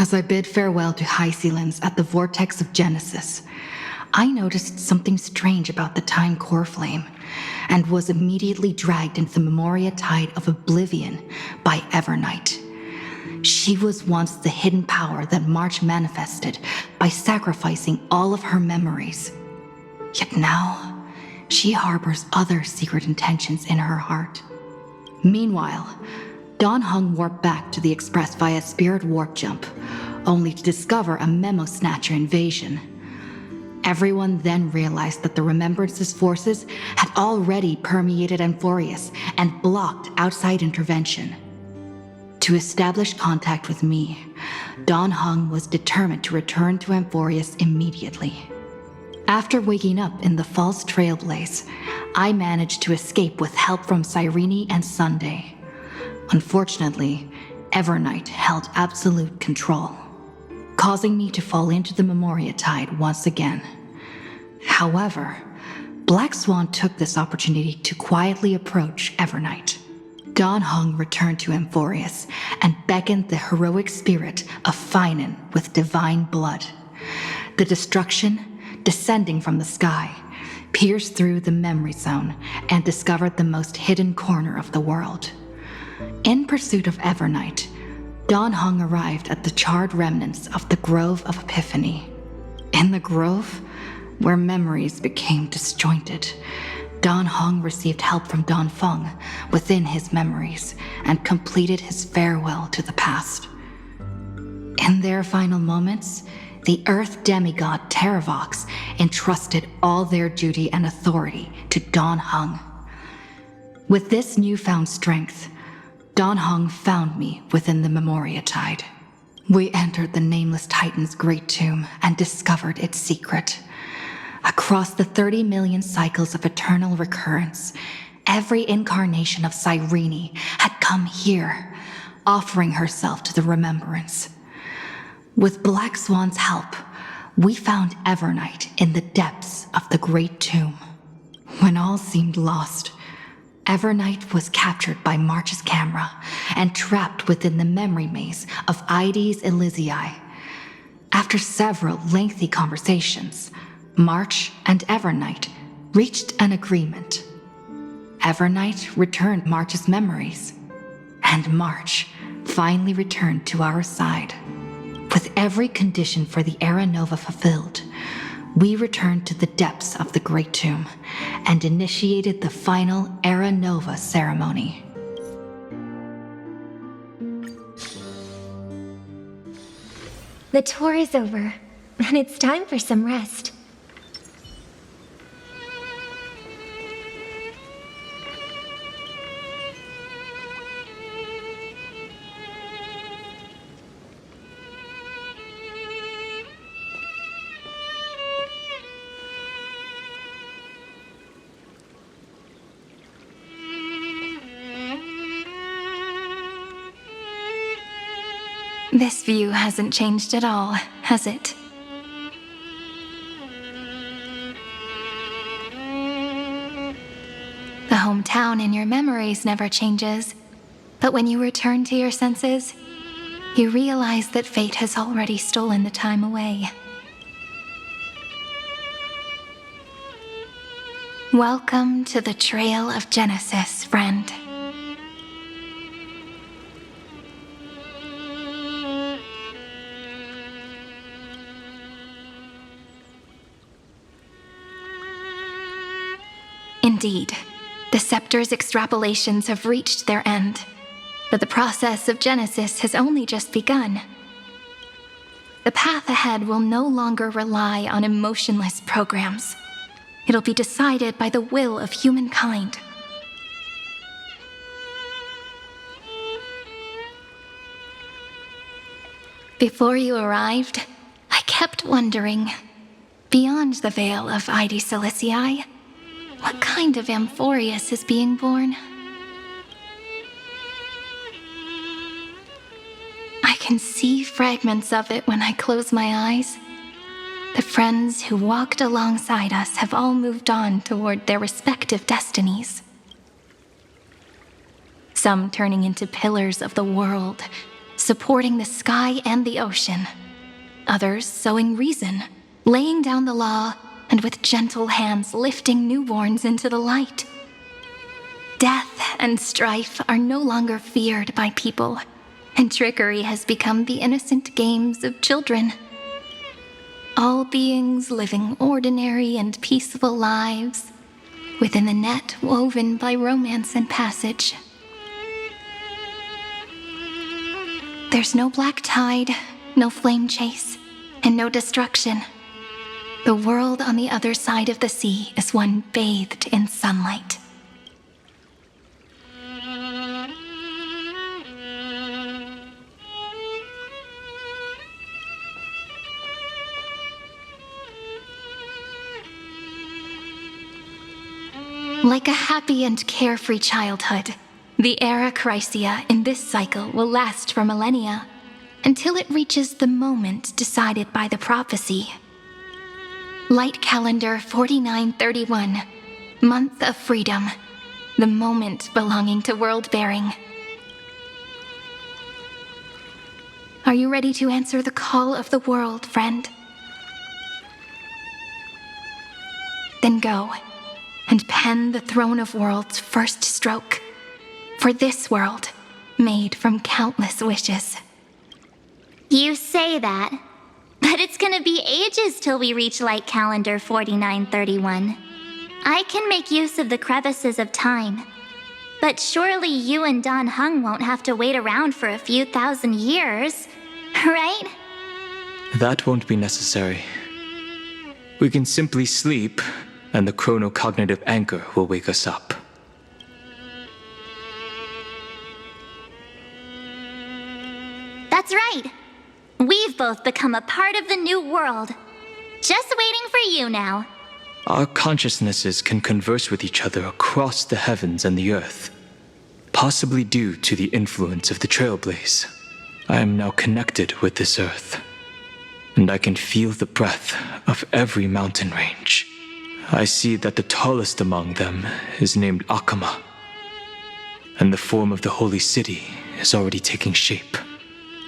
As I bid farewell to High Sealants at the vortex of Genesis, I noticed something strange about the time core flame, and was immediately dragged into the Memoria Tide of Oblivion by Evernight. She was once the hidden power that March manifested by sacrificing all of her memories. Yet now, she harbors other secret intentions in her heart. Meanwhile, Dawn Hung warped back to the Express via spirit warp jump, only to discover a Memo Snatcher invasion. Everyone then realized that the Remembrance's forces had already permeated Amphoreus and blocked outside intervention. To establish contact with me, Dawn Hung was determined to return to Amphoreus immediately. After waking up in the false Trailblaze, I managed to escape with help from Cyrene and Sunday. Unfortunately, Evernight held absolute control, causing me to fall into the Memoria Tide once again. However, Black Swan took this opportunity to quietly approach Evernight. Dawn Hung returned to Amphoreus and beckoned the heroic spirit of Finan with divine blood. The destruction, descending from the sky, pierced through the memory zone and discovered the most hidden corner of the world. In pursuit of Evernight, Dawn Hung arrived at the charred remnants of the Grove of Epiphany. In the grove, where memories became disjointed, Dawn Hung received help from Dawn Feng within his memories and completed his farewell to the past. In their final moments, the Earth demigod Terravox entrusted all their duty and authority to Dawn Hung. With this newfound strength, Dawn Hung found me within the Memoria Tide. We entered the Nameless Titan's great tomb and discovered its secret. Across the 30 million cycles of eternal recurrence, every incarnation of Cyrene had come here, offering herself to the Remembrance. With Black Swan's help, we found Evernight in the depths of the Great Tomb. When all seemed lost, Evernight was captured by March's camera and trapped within the memory maze of Ides Elysiae. After several lengthy conversations, March and Evernight reached an agreement. Evernight returned March's memories, and March finally returned to our side. With every condition for the Era Nova fulfilled, we returned to the depths of the Great Tomb and initiated the final Era Nova ceremony. The tour is over, and it's time for some rest. This view hasn't changed at all, has it? The hometown in your memories never changes, but when you return to your senses, you realize that fate has already stolen the time away. Welcome to the Trail of Genesis, friend. Indeed, the Scepter's extrapolations have reached their end, but the process of Genesis has only just begun. The path ahead will no longer rely on emotionless programs. It'll be decided by the will of humankind. Before you arrived, I kept wondering, beyond the veil of Ides Elysiae, what kind of Amphoreus is being born? I can see fragments of it when I close my eyes. The friends who walked alongside us have all moved on toward their respective destinies. Some turning into pillars of the world, supporting the sky and the ocean. Others sowing reason, laying down the law, and with gentle hands lifting newborns into the light. Death and strife are no longer feared by people, and trickery has become the innocent games of children. All beings living ordinary and peaceful lives within the net woven by romance and passage. There's no black tide, no flame chase, and no destruction. The world on the other side of the sea is one bathed in sunlight. Like a happy and carefree childhood, the era Chrysia in this cycle will last for millennia, until it reaches the moment decided by the prophecy. Light calendar 4931, month of freedom, the moment belonging to world-bearing. Are you ready to answer the call of the world, friend? Then go and pen the Throne of Worlds' first stroke for this world, made from countless wishes. You say that, but it's gonna be ages till we reach Light Calendar 4931. I can make use of the crevices of time, but surely you and Don Hung won't have to wait around for a few thousand years, right? That won't be necessary. We can simply sleep, and the chronocognitive anchor will wake us up. That's right. We've both become a part of the new world. Just waiting for you now. Our consciousnesses can converse with each other across the heavens and the earth, possibly due to the influence of the Trailblaze. I am now connected with this earth, and I can feel the breath of every mountain range. I see that the tallest among them is named Akama, and the form of the holy city is already taking shape.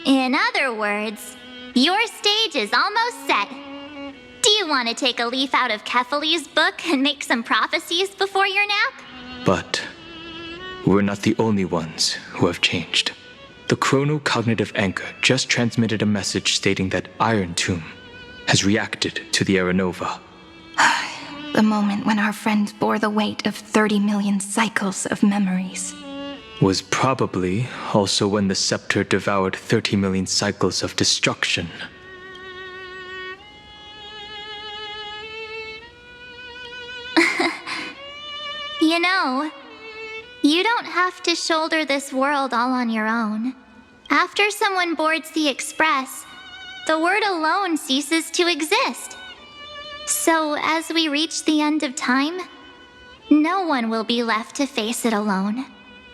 In other words, your stage is almost set. Do you want to take a leaf out of Kefali's book and make some prophecies before your nap? But we're not the only ones who have changed. The chronocognitive anchor just transmitted a message stating that Iron Tomb has reacted to the Aranova. The moment when our friend bore the weight of 30 million cycles of memories. Was probably also when the scepter devoured 30 million cycles of destruction. You know, you don't have to shoulder this world all on your own. After someone boards the Express, the word alone ceases to exist. So as we reach the end of time, no one will be left to face it alone.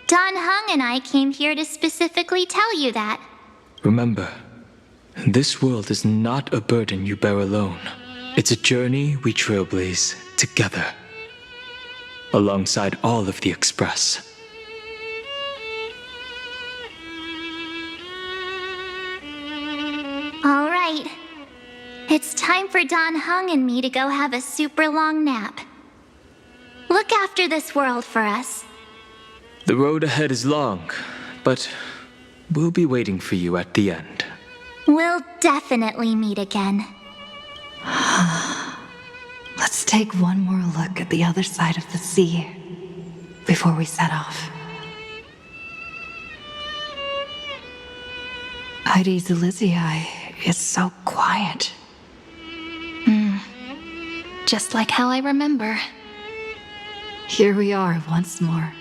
Don Hung and I came here to specifically tell you that. Remember, this world is not a burden you bear alone. It's a journey we trailblaze together, alongside all of the Express. All right. It's time for Don Hung and me to go have a super long nap. Look after this world for us. The road ahead is long, but we'll be waiting for you at the end. We'll definitely meet again. Let's take one more look at the other side of the sea before we set off. Heidi's Elysiae is so quiet. Just like how I remember. Here we are once more.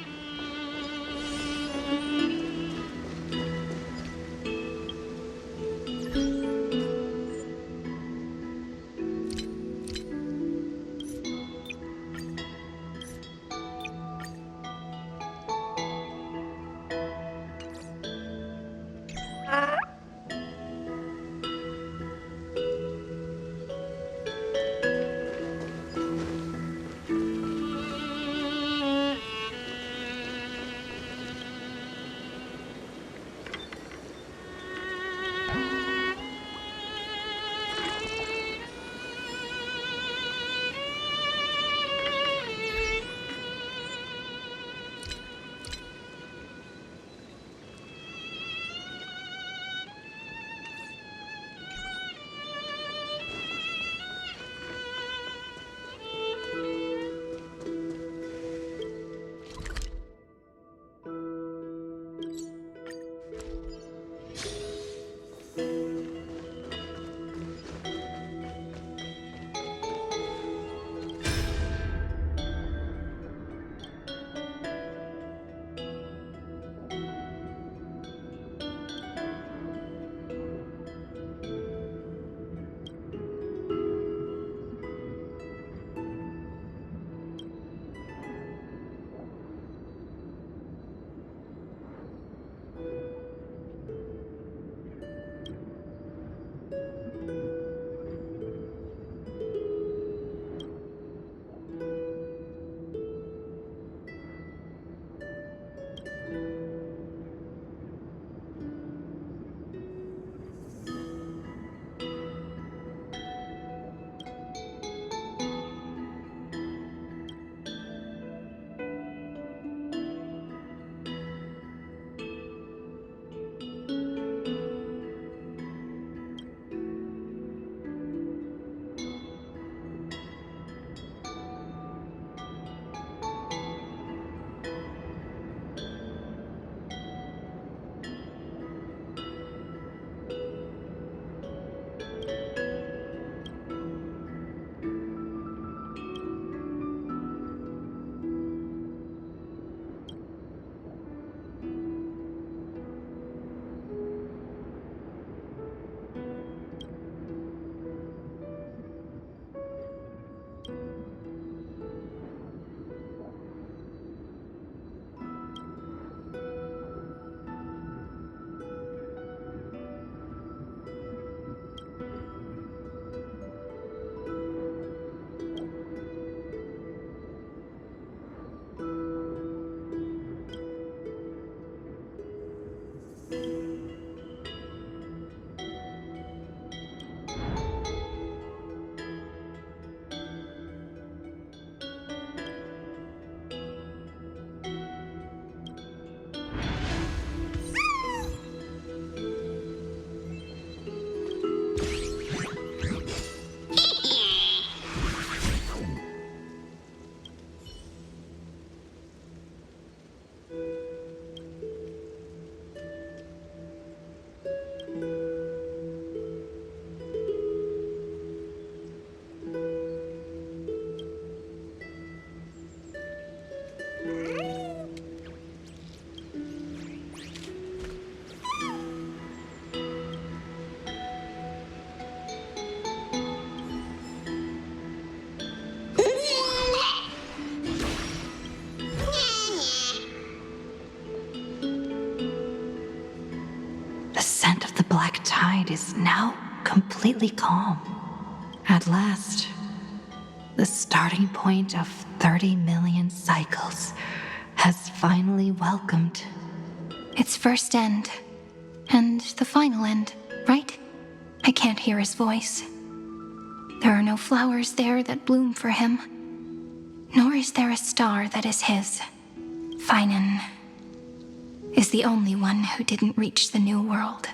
outside is now completely calm. At last, the starting point of 30 million cycles has finally welcomed Its first end, and the final end, right? I can't hear his voice. There are no flowers there that bloom for him, nor is there a star that is his. Finan is the only one who didn't reach the new world.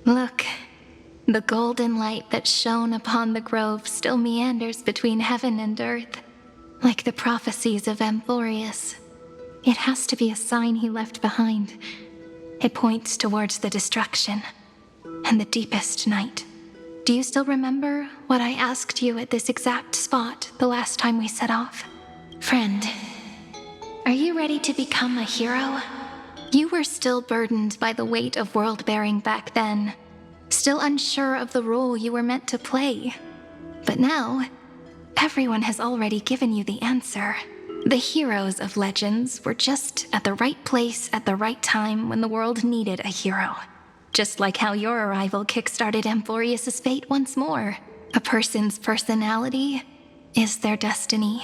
Look, the golden light that shone upon the grove still meanders between heaven and earth, like the prophecies of Amphoreus. It has to be a sign he left behind. It points towards the destruction and the deepest night. Do you still remember what I asked you at this exact spot the last time we set off? Friend, are you ready to become a hero? You were still burdened by the weight of world-bearing back then, still unsure of the role you were meant to play. But now, everyone has already given you the answer. The heroes of legends were just at the right place at the right time when the world needed a hero. Just like how your arrival kickstarted Amphoreus' fate once more. A person's personality is their destiny.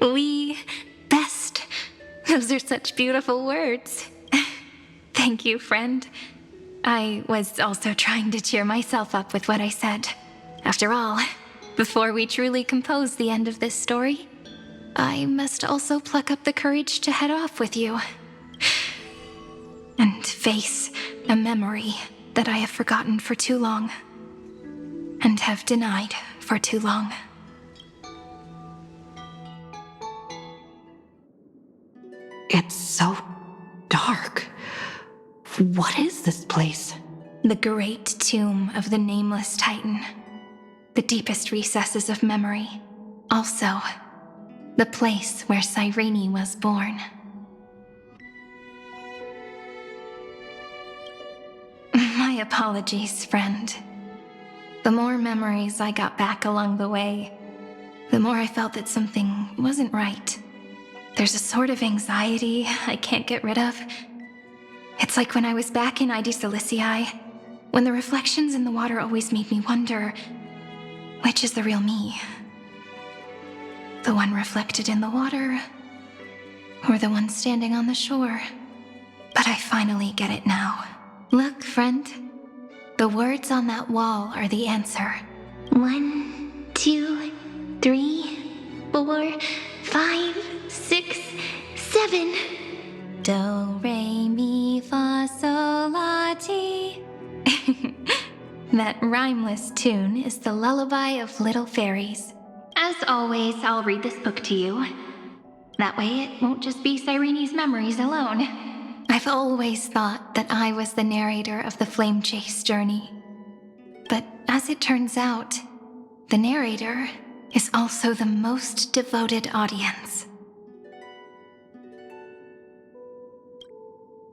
We best. Those are such beautiful words. Thank you, friend. I was also trying to cheer myself up with what I said. After all, before we truly compose the end of this story, I must also pluck up the courage to head off with you. And face a memory that I have forgotten for too long. And have denied for too long. It's so dark. What is this place? The great tomb of the nameless Titan. The deepest recesses of memory. Also, the place where Cyrene was born. My apologies, friend. The more memories I got back along the way, the more I felt that something wasn't right. There's a sort of anxiety I can't get rid of. It's like when I was back in ID Silicii, when the reflections in the water always made me wonder, which is the real me? The one reflected in the water, or the one standing on the shore? But I finally get it now. Look, friend, the words on that wall are the answer. 1, 2, 3, 4, 5, 6, 7. Do, re, mi, fa, sol, la, ti. That rhymeless tune is the lullaby of little fairies. As always, I'll read this book to you. That way it won't just be Cyrene's memories alone. I've always thought that I was the narrator of the Flame Chase journey. But as it turns out, the narrator is also the most devoted audience.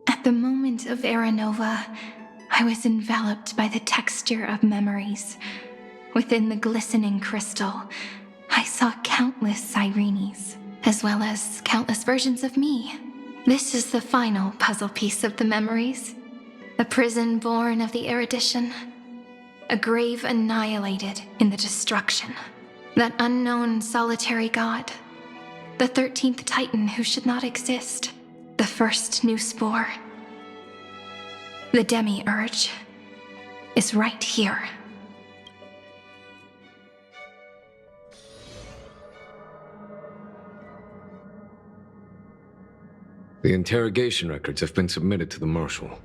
At the moment of Aranova, I was enveloped by the texture of memories. Within the glistening crystal, I saw countless Cyrenes, as well as countless versions of me. This is the final puzzle piece of the memories. A prison born of the erudition. A grave annihilated in the destruction. That unknown solitary god. The 13th Titan who should not exist. The first new spore. The demiurge is right here. The interrogation records have been submitted to the Marshal.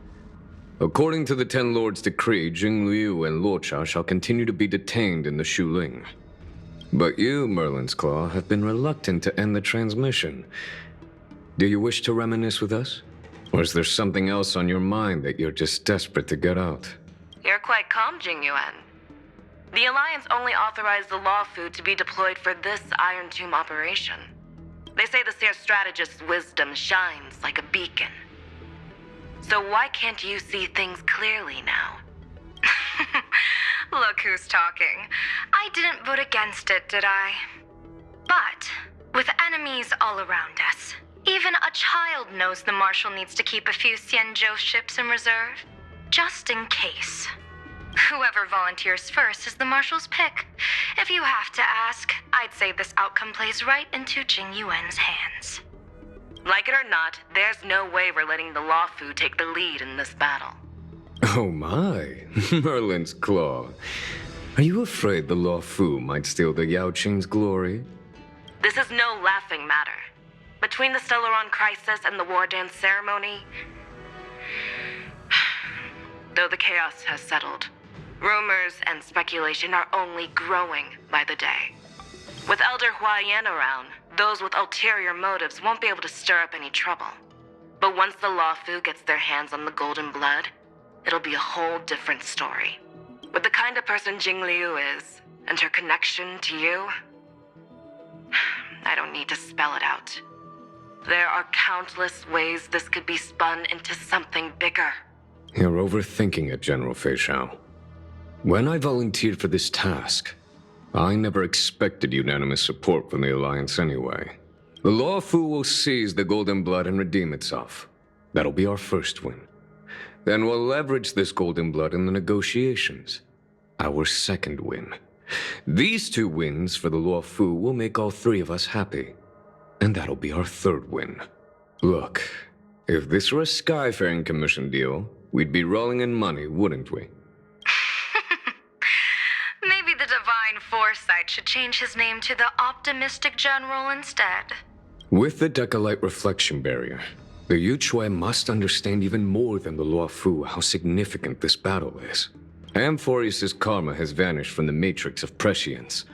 According to the Ten Lords' decree, Jing Liu and Luocha shall continue to be detained in the Shuling. But you, Merlin's Claw, have been reluctant to end the transmission. Do you wish to reminisce with us? Or is there something else on your mind that you're just desperate to get out? You're quite calm, Jing Yuan. The Alliance only authorized the Law Fu to be deployed for this Iron Tomb operation. They say the Seer Strategist's wisdom shines like a beacon. So why can't you see things clearly now? Look who's talking. I didn't vote against it, did I? But, with enemies all around us, even a child knows the Marshal needs to keep a few Xianzhou ships in reserve, just in case. Whoever volunteers first is the Marshal's pick. If you have to ask, I'd say this outcome plays right into Jing Yuan's hands. Like it or not, there's no way we're letting the Law Fu take the lead in this battle. Oh my, Merlin's Claw. Are you afraid the Law Fu might steal the Yao Qing's glory? This is no laughing matter. Between the Stellaron crisis and the War Dance ceremony, though the chaos has settled, rumors and speculation are only growing by the day. With Elder Huaiyan around, those with ulterior motives won't be able to stir up any trouble. But once the Law Fu gets their hands on the golden blood, it'll be a whole different story. With the kind of person Jing Liu is, and her connection to you, I don't need to spell it out. There are countless ways this could be spun into something bigger. You're overthinking it, General Fei Shao. When I volunteered for this task, I never expected unanimous support from the Alliance anyway. The Law Fu will seize the Golden Blood and redeem itself. That'll be our first win. Then we'll leverage this Golden Blood in the negotiations. Our second win. These 2 wins for the Law Fu will make all 3 of us happy. And that'll be our third win. Look, if this were a Skyfaring Commission deal, we'd be rolling in money, wouldn't we? Maybe the Divine Foresight should change his name to the Optimistic General instead. With the Decalite Reflection Barrier, the Yuchuan must understand even more than the Law Fu how significant this battle is. Amphoreus' karma has vanished from the matrix of prescience.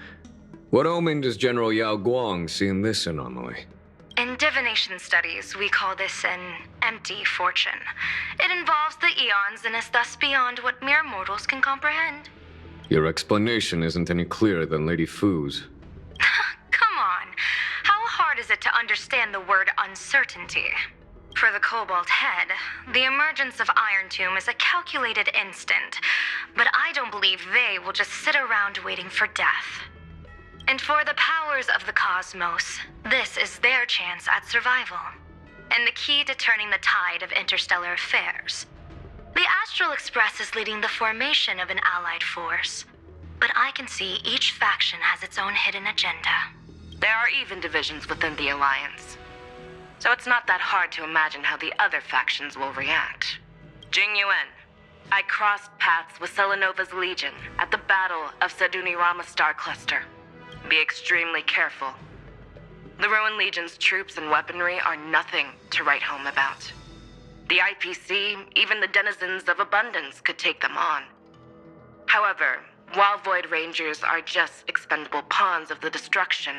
What omen does General Yao Guang see in this anomaly? In divination studies, we call this an empty fortune. It involves the eons and is thus beyond what mere mortals can comprehend. Your explanation isn't any clearer than Lady Fu's. Come on. How hard is it to understand the word uncertainty? For the Cobalt Head, the emergence of Iron Tomb is a calculated instant, but I don't believe they will just sit around waiting for death. And for the powers of the cosmos, this is their chance at survival, and the key to turning the tide of interstellar affairs. The Astral Express is leading the formation of an allied force, but I can see each faction has its own hidden agenda. There are even divisions within the Alliance, so it's not that hard to imagine how the other factions will react. Jing Yuan, I crossed paths with Selenova's Legion at the Battle of Sedunirama Star Cluster. Be extremely careful. The Ruined Legion's troops and weaponry are nothing to write home about. The IPC, even the denizens of Abundance, could take them on. However, while Void Rangers are just expendable pawns of the destruction,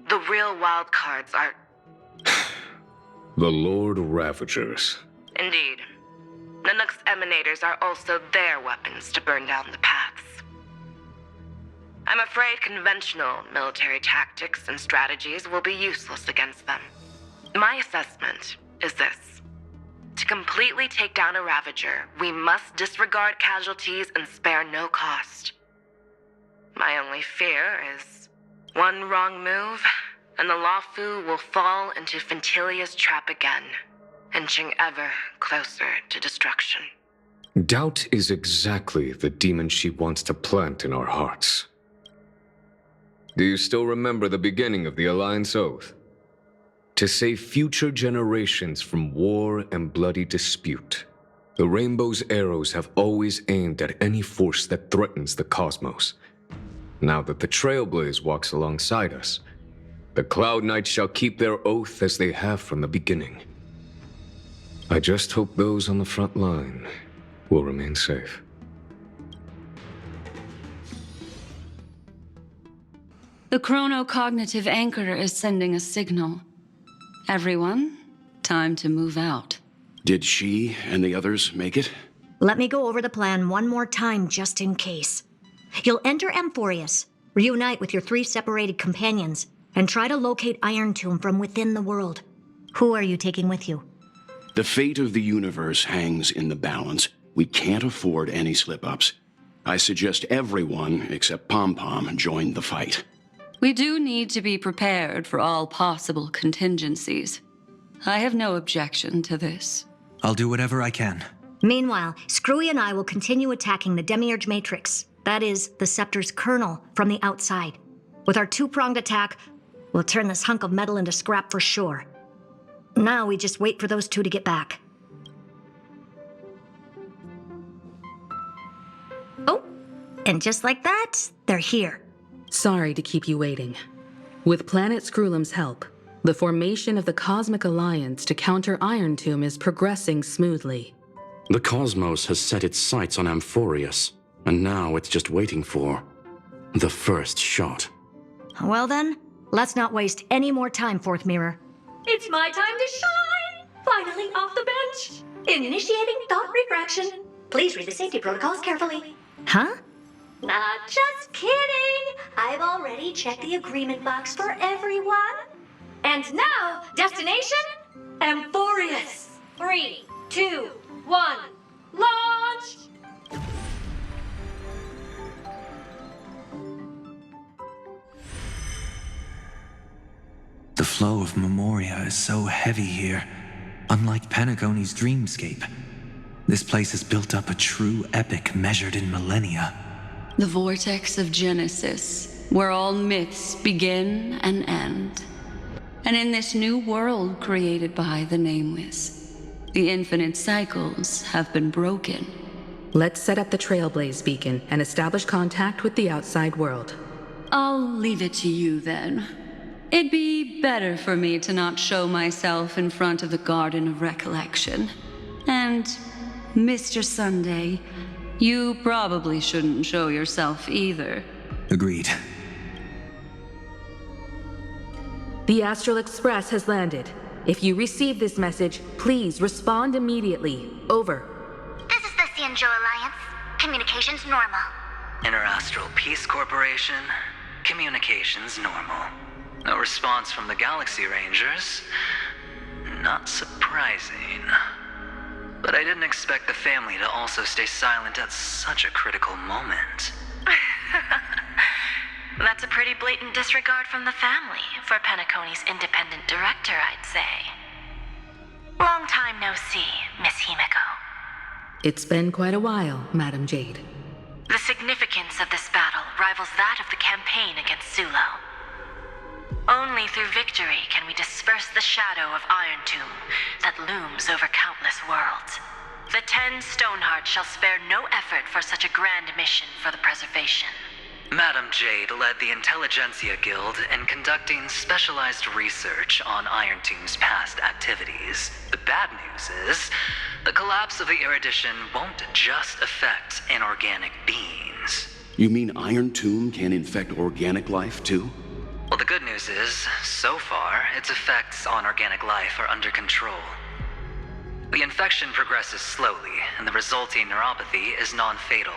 the real wild cards are... The Lord Ravagers. Indeed. Nanook's emanators are also their weapons to burn down the paths. I'm afraid conventional military tactics and strategies will be useless against them. My assessment is this. To completely take down a Ravager, we must disregard casualties and spare no cost. My only fear is one wrong move, and the Law Fu will fall into Fintilia's trap again, inching ever closer to destruction. Doubt is exactly the demon she wants to plant in our hearts. Do you still remember the beginning of the Alliance Oath? To save future generations from war and bloody dispute. The Rainbow's arrows have always aimed at any force that threatens the cosmos. Now that the Trailblaze walks alongside us, the Cloud Knights shall keep their oath as they have from the beginning. I just hope those on the front line will remain safe. The chronocognitive anchor is sending a signal. Everyone, time to move out. Did she and the others make it? Let me go over the plan one more time just in case. You'll enter Amphoreus, reunite with your 3 separated companions, and try to locate Iron Tomb from within the world. Who are you taking with you? The fate of the universe hangs in the balance. We can't afford any slip-ups. I suggest everyone except Pom Pom join the fight. We do need to be prepared for all possible contingencies. I have no objection to this. I'll do whatever I can. Meanwhile, Screwy and I will continue attacking the Demiurge Matrix. That is, the Scepter's kernel, from the outside. With our two-pronged attack, we'll turn this hunk of metal into scrap for sure. Now we just wait for those two to get back. Oh, and just like that, they're here. Sorry to keep you waiting. With Planet Screwlum's help, the formation of the Cosmic Alliance to counter Iron Tomb is progressing smoothly. The cosmos has set its sights on Amphoreus, and now it's just waiting for the first shot. Well then, let's not waste any more time, Fourth Mirror. It's my time to shine! Finally off the bench! Initiating thought refraction. Please read the safety protocols carefully. Huh? Not just kidding! I've already checked the agreement box for everyone. And now, destination? Amphoreus. 3, 2, 1, launch! The flow of Memoria is so heavy here, unlike Panagoni's dreamscape. This place has built up a true epic measured in millennia. The vortex of Genesis, where all myths begin and end. And in this new world created by the Nameless, the infinite cycles have been broken. Let's set up the Trailblaze beacon and establish contact with the outside world. I'll leave it to you then. It'd be better for me to not show myself in front of the Garden of Recollection. And, Mr. Sunday, you probably shouldn't show yourself either. Agreed. The Astral Express has landed. If you receive this message, please respond immediately. Over. This is the Cianjo Alliance. Communications normal. Interastral Peace Corporation. Communications normal. No response from the Galaxy Rangers. Not surprising. But I didn't expect the family to also stay silent at such a critical moment. That's a pretty blatant disregard from the family for Penacony's independent director, I'd say. Long time no see, Miss Himiko. It's been quite a while, Madam Jade. The significance of this battle rivals that of the campaign against Sulo. Only through victory can we disperse the shadow of Iron Tomb that looms over countless worlds. The 10 Stonehearts shall spare no effort for such a grand mission for the preservation. Madam Jade led the Intelligentsia Guild in conducting specialized research on Iron Tomb's past activities. The bad news is, the collapse of the Erudition won't just affect inorganic beings. You mean Iron Tomb can infect organic life too? Well, the good news is, so far, its effects on organic life are under control. The infection progresses slowly, and the resulting neuropathy is non-fatal.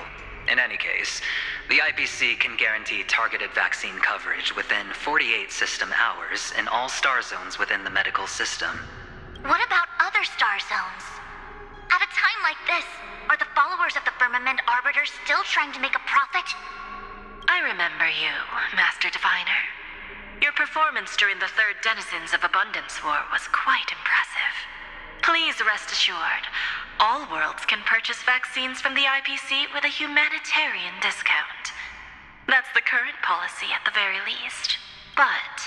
In any case, the IPC can guarantee targeted vaccine coverage within 48 system hours in all star zones within the medical system. What about other star zones? At a time like this, are the followers of the Firmament Arbiter still trying to make a profit? I remember you, Master Diviner. Your performance during the Third Denizens of Abundance War was quite impressive. Please rest assured, all worlds can purchase vaccines from the IPC with a humanitarian discount. That's the current policy at the very least. But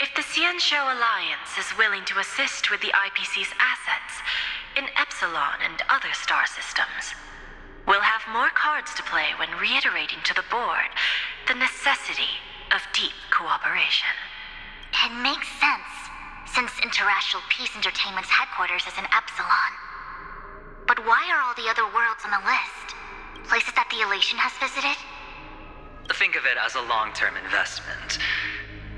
if the Cianjo Alliance is willing to assist with the IPC's assets in Epsilon and other star systems, we'll have more cards to play when reiterating to the board the necessity of deep cooperation. It makes sense, since Interastral Peace Entertainment's headquarters is in Epsilon. But why are all the other worlds on the list? Places that the Elation has visited? Think of it as a long-term investment.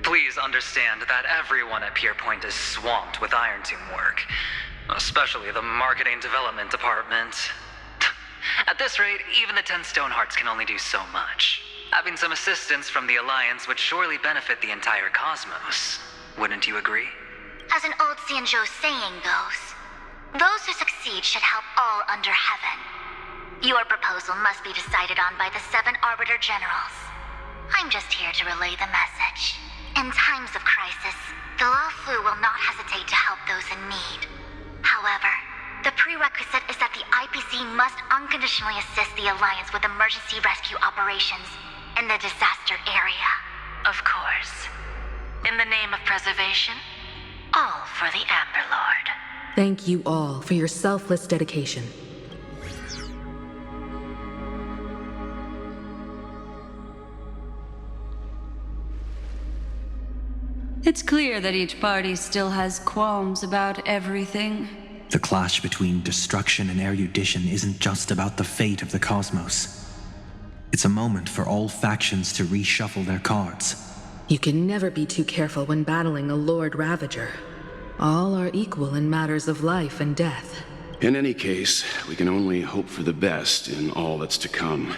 Please understand that everyone at Pierpoint is swamped with Iron Tomb work, especially the marketing development department. At this rate, even the 10 Stonehearts can only do so much. Having some assistance from the Alliance would surely benefit the entire cosmos. Wouldn't you agree? As an old Cianjo saying goes, those who succeed should help all under heaven. Your proposal must be decided on by the 7 Arbiter Generals. I'm just here to relay the message. In times of crisis, the Luofu will not hesitate to help those in need. However, the prerequisite is that the IPC must unconditionally assist the Alliance with emergency rescue operations in the disaster area. Of course. In the name of preservation, all for the Amber Lord. Thank you all for your selfless dedication. It's clear that each party still has qualms about everything. The clash between destruction and erudition isn't just about the fate of the cosmos. It's a moment for all factions to reshuffle their cards. You can never be too careful when battling a Lord Ravager. All are equal in matters of life and death. In any case, we can only hope for the best in all that's to come.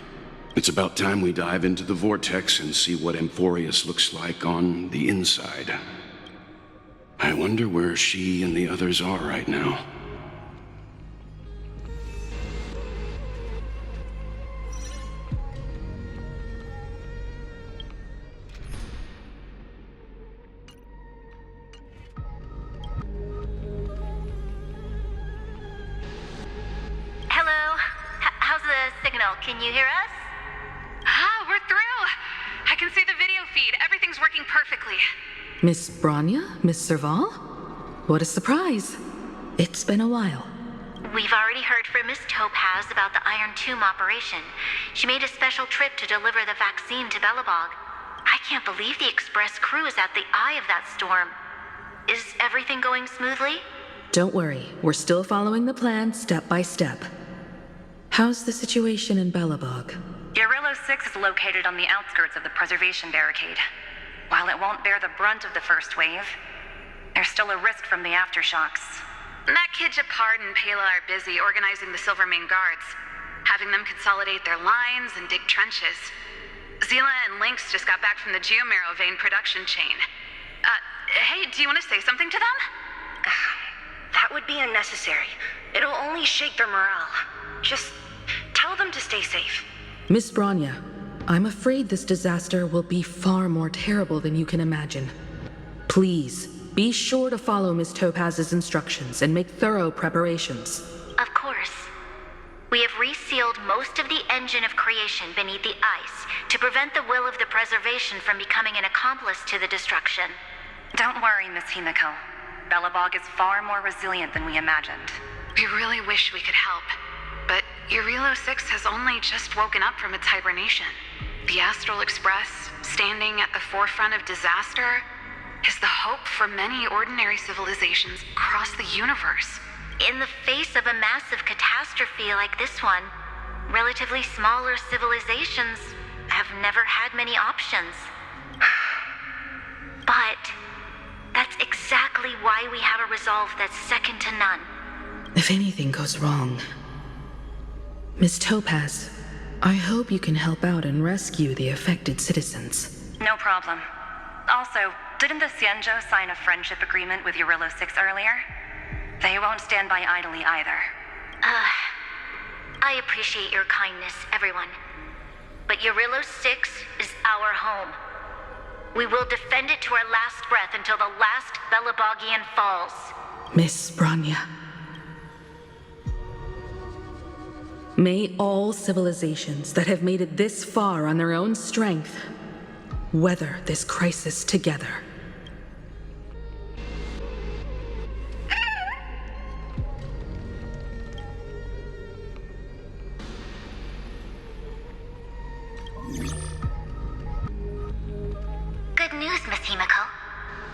It's about time we dive into the vortex and see what Amphoreus looks like on the inside. I wonder where she and the others are right now. Hello? How's the signal? Can you hear us? Ah, we're through! I can see the video feed. Everything's working perfectly. Miss Bronya? Miss Serval? What a surprise. It's been a while. We've already heard from Miss Topaz about the Iron Tomb operation. She made a special trip to deliver the vaccine to Belobog. I can't believe the Express crew is at the eye of that storm. Is everything going smoothly? Don't worry, we're still following the plan step by step. How's the situation in Belobog? Eurillo 6 is located on the outskirts of the preservation barricade. While it won't bear the brunt of the first wave, there's still a risk from the aftershocks. That kid Japard and Pela are busy organizing the Silvermane Guards, having them consolidate their lines and dig trenches. Zila and Lynx just got back from the Geomarrow vein production chain. Hey, do you want to say something to them? That would be unnecessary. It'll only shake their morale. Just tell them to stay safe. Miss Bronya, I'm afraid this disaster will be far more terrible than you can imagine. Please, be sure to follow Miss Topaz's instructions and make thorough preparations. Of course. We have resealed most of the engine of creation beneath the ice to prevent the will of the preservation from becoming an accomplice to the destruction. Don't worry, Miss Himiko. Belobog is far more resilient than we imagined. We really wish we could help. But Eurillo 6 has only just woken up from its hibernation. The Astral Express, standing at the forefront of disaster, is the hope for many ordinary civilizations across the universe. In the face of a massive catastrophe like this one, relatively smaller civilizations have never had many options. But that's exactly why we have a resolve that's second to none. If anything goes wrong... Miss Topaz, I hope you can help out and rescue the affected citizens. No problem. Also, didn't the Xianzhou sign a friendship agreement with Eurillo 6 earlier? They won't stand by idly either. I appreciate your kindness, everyone. But Eurillo 6 is our home. We will defend it to our last breath until the last Belobogian falls. Miss Bronya. May all civilizations that have made it this far on their own strength weather this crisis together. Good news, Miss Himiko.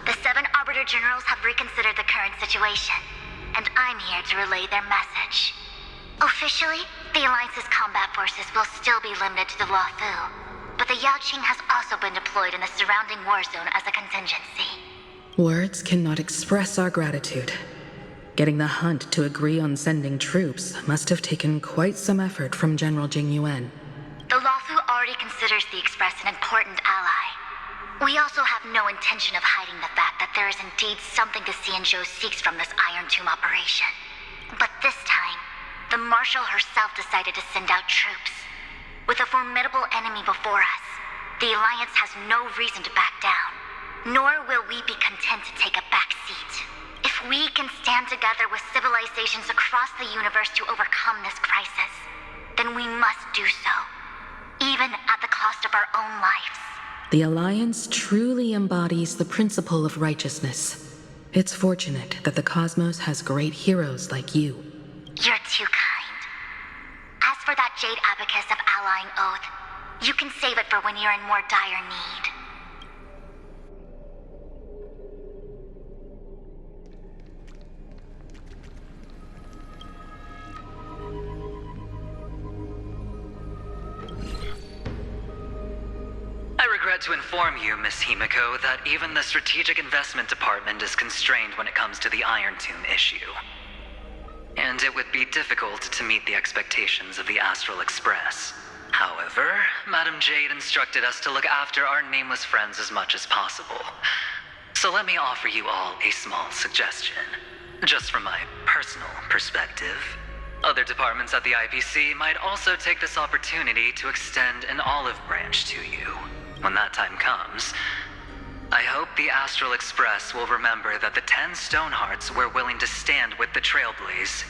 The 7 Arbiter Generals have reconsidered the current situation, and I'm here to relay their message. Officially, the Alliance's combat forces will still be limited to the Luofu, but the Yaoqing has also been deployed in the surrounding war zone as a contingency. Words cannot express our gratitude. Getting the Hunt to agree on sending troops must have taken quite some effort from General Jing Yuan. The Luofu already considers the Express an important ally. We also have no intention of hiding the fact that there is indeed something the Xianzhou seeks from this Iron Tomb operation. But this time, the the Marshal herself decided to send out troops. With a formidable enemy before us, the Alliance has no reason to back down, nor will we be content to take a back seat. If we can stand together with civilizations across the universe to overcome this crisis, then we must do so, even at the cost of our own lives. The Alliance truly embodies the principle of righteousness. It's fortunate that the cosmos has great heroes like you. You're too kind. As for that Jade Abacus of Allying Oath, you can save it for when you're in more dire need. I regret to inform you, Miss Himiko, that even the Strategic Investment Department is constrained when it comes to the Iron Tomb issue. And it would be difficult to meet the expectations of the Astral Express. However, Madam Jade instructed us to look after our nameless friends as much as possible. So let me offer you all a small suggestion. Just from my personal perspective, other departments at the IPC might also take this opportunity to extend an olive branch to you. When that time comes, I hope the Astral Express will remember that the 10 Stonehearts were willing to stand with the Trailblaze,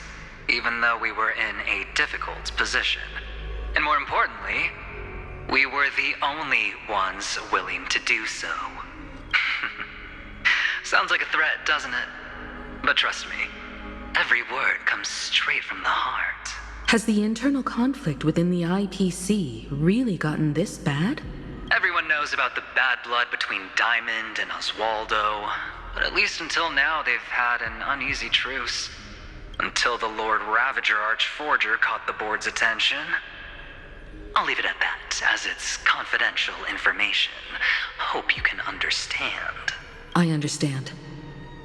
even though we were in a difficult position. And more importantly, we were the only ones willing to do so. Sounds like a threat, doesn't it? But trust me, every word comes straight from the heart. Has the internal conflict within the IPC really gotten this bad? Everyone knows about the bad blood between Diamond and Oswaldo, but at least until now they've had an uneasy truce. Until the Lord Ravager Archforger caught the board's attention. I'll leave it at that, as it's confidential information. Hope you can understand. I understand.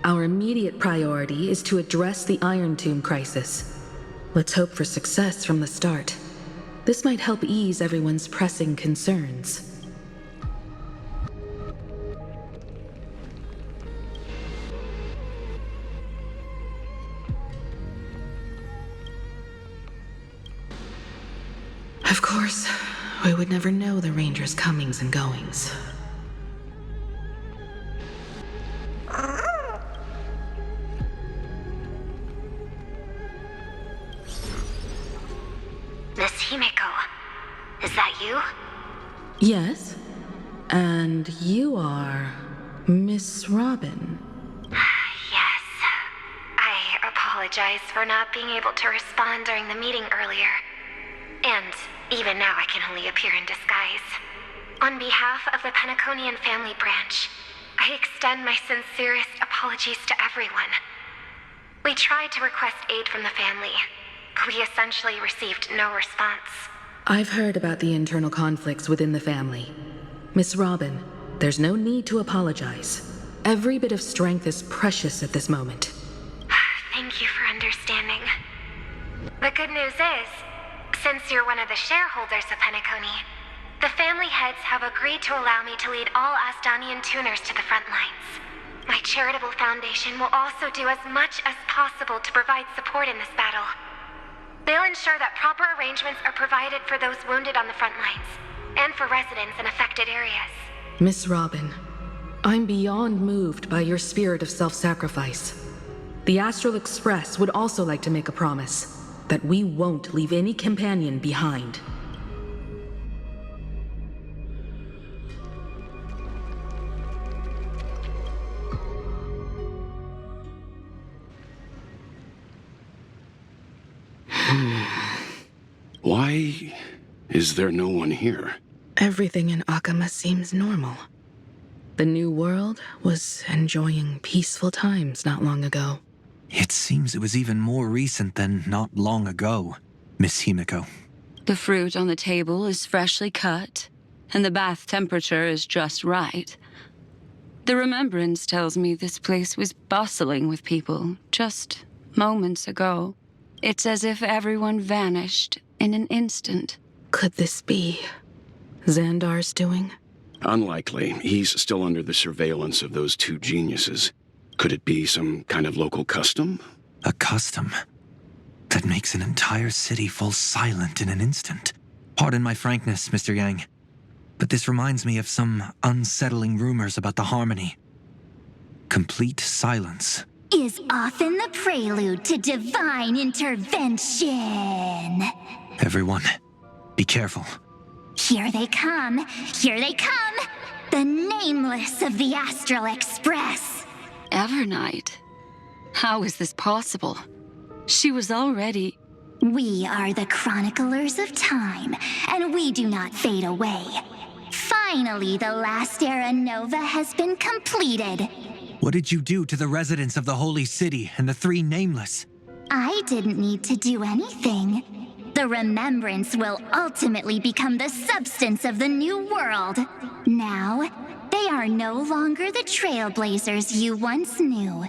Our immediate priority is to address the Iron Tomb crisis. Let's hope for success from the start. This might help ease everyone's pressing concerns. Of course, we would never know the Ranger's comings and goings. Miss Himiko, is that you? Yes? And you are Miss Robin. Yes. I apologize for not being able to respond during the meeting earlier. And even now I can only appear in disguise. On behalf of the Penaconian family branch, I extend my sincerest apologies to everyone. We tried to request aid from the family, but we essentially received no response. I've heard about the internal conflicts within the family. Miss Robin, there's no need to apologize. Every bit of strength is precious at this moment. Thank you for understanding. The good news is, since you're one of the shareholders of Penacony, the family heads have agreed to allow me to lead all Astonian tuners to the front lines. My charitable foundation will also do as much as possible to provide support in this battle. They'll ensure that proper arrangements are provided for those wounded on the front lines, and for residents in affected areas. Miss Robin, I'm beyond moved by your spirit of self-sacrifice. The Astral Express would also like to make a promise that we won't leave any companion behind. Why is there no one here? Everything in Akama seems normal. The New World was enjoying peaceful times not long ago. It seems it was even more recent than not long ago, Miss Himiko. The fruit on the table is freshly cut, and the bath temperature is just right. The remembrance tells me this place was bustling with people just moments ago. It's as if everyone vanished in an instant. Could this be Xandar's doing? Unlikely. He's still under the surveillance of those two geniuses. Could it be some kind of local custom? A custom? that makes an entire city fall silent in an instant. Pardon my frankness, Mr. Yang, but this reminds me of some unsettling rumors about the Harmony. Complete silence is often the prelude to divine intervention. Everyone, be careful. Here they come! Here they come! The Nameless of the Astral Express! Evernight? How is this possible? She was already... We are the Chroniclers of Time, and we do not fade away. Finally, the last era Nova has been completed. What did you do to the residents of the Holy City and the three Nameless? I didn't need to do anything. The remembrance will ultimately become the substance of the new world. Now, they are no longer the Trailblazers you once knew,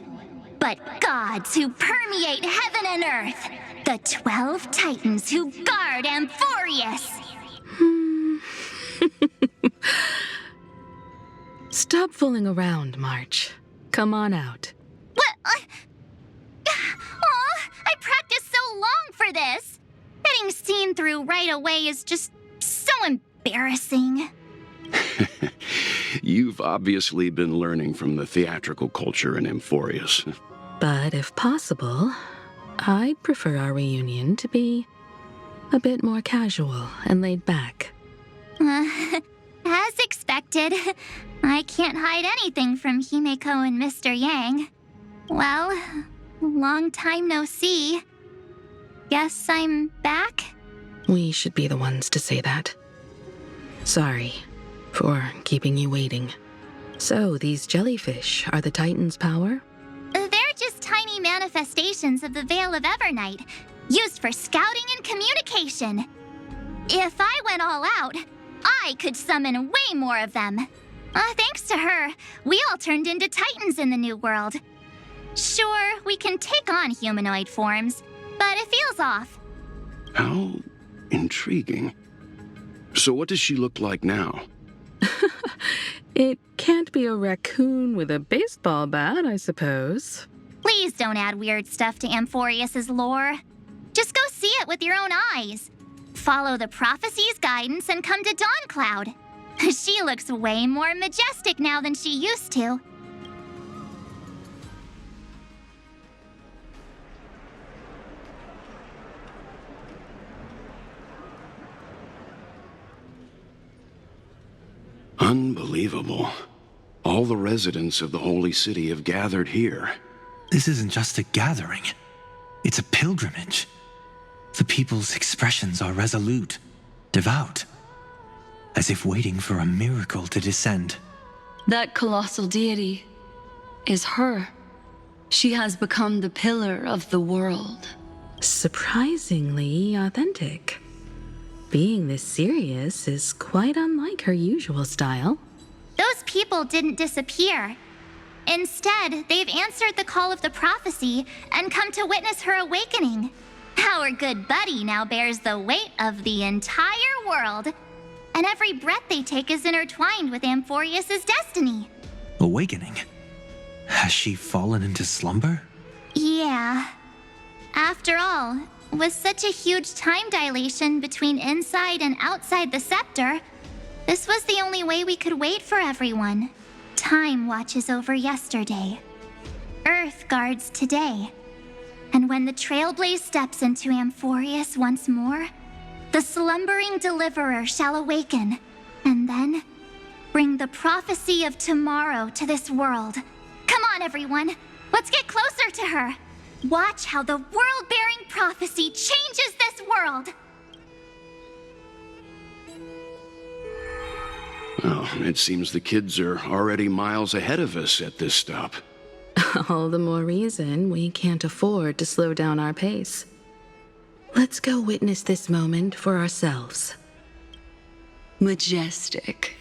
but gods who permeate heaven and earth. The 12 Titans who guard Amphoreus. Stop fooling around, March. Come on out. What? I practiced so long for this. Getting seen through right away is just so embarrassing. You've obviously been learning from the theatrical culture in Amphoreus. But if possible, I'd prefer our reunion to be a bit more casual and laid back. As expected, I can't hide anything from Himeko and Mr. Yang. Well, long time no see. Guess I'm back? We should be the ones to say that. Sorry for keeping you waiting. So, these jellyfish are the Titan's power? They're just tiny manifestations of the Veil of Evernight, used for scouting and communication. If I went all out, I could summon way more of them. Thanks to her, we all turned into Titans in the New World. Sure, we can take on humanoid forms, but it feels off. How intriguing. So what does she look like now? It can't be a raccoon with a baseball bat, I suppose. Please don't add weird stuff to Amphoreus' lore. Just go see it with your own eyes. Follow the prophecy's guidance and come to Dawncloud. She looks way more majestic now than she used to. Unbelievable. All the residents of the Holy City have gathered here. This isn't just a gathering. It's a pilgrimage. The people's expressions are resolute, devout, as if waiting for a miracle to descend. That colossal deity is her. She has become the pillar of the world. Surprisingly authentic. Being this serious is quite unlike her usual style. Those people didn't disappear. Instead, they've answered the call of the prophecy and come to witness her awakening. Our good buddy now bears the weight of the entire world, and every breath they take is intertwined with Amphoreus' destiny. Awakening? Has she fallen into slumber? Yeah. After all, with such a huge time dilation between inside and outside the scepter, this was the only way we could wait for everyone. Time watches over yesterday. Earth guards today. And when the Trailblaze steps into Amphoreus once more, the slumbering deliverer shall awaken, and then bring the prophecy of tomorrow to this world. Come on, everyone. Let's get closer to her. Watch how the world-bearing prophecy changes this world. Well, it seems the kids are already miles ahead of us at this stop. All the more reason we can't afford to slow down our pace. Let's go witness this moment for ourselves. Majestic.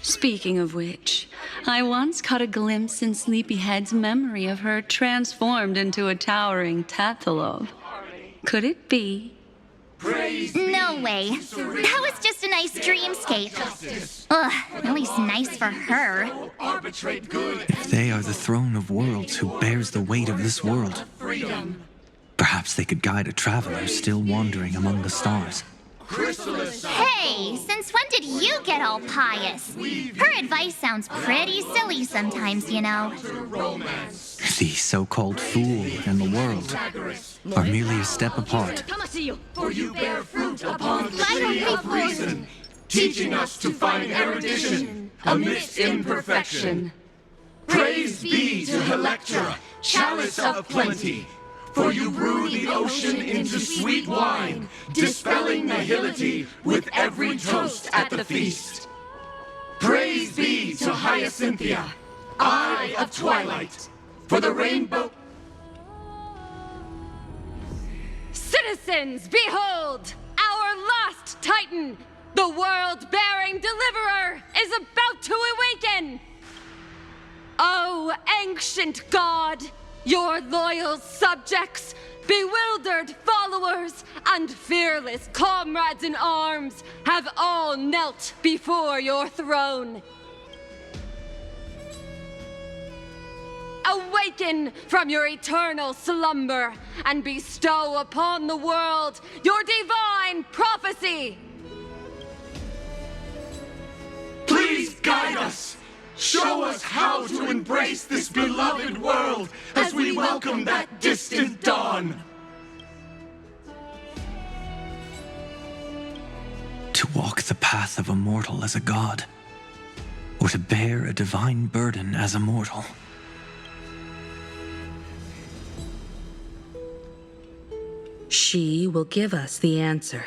Speaking of which, I once caught a glimpse in Sleepyhead's memory of her transformed into a towering Tathalov. Could it be? No way. That was just a nice dreamscape. Ugh, at least nice for her. If they are the throne of worlds who bears the weight of this world, perhaps Perhaps they could guide a traveler still wandering among the stars. Hey, since when did you get all pious? Her advice sounds pretty silly sometimes, you know. The so-called fool and the world are merely a step apart. For you bear fruit upon the tree of reason, teaching us to find erudition amidst imperfection. Praise be to Helectra, chalice of plenty, for you brew the ocean into sweet wine, dispelling nihility with every toast at the feast. Praise be to Hyacinthia, eye of twilight, for the rainbow... Citizens, behold! Our last Titan, the world-bearing deliverer, is about to awaken! O ancient god, your loyal subjects, bewildered followers, and fearless comrades in arms have all knelt before your throne. Awaken from your eternal slumber and bestow upon the world your divine prophecy! Please guide us! Show us how to embrace this beloved world as we welcome that distant dawn! To walk the path of a mortal as a god, or to bear a divine burden as a mortal. She will give us the answer.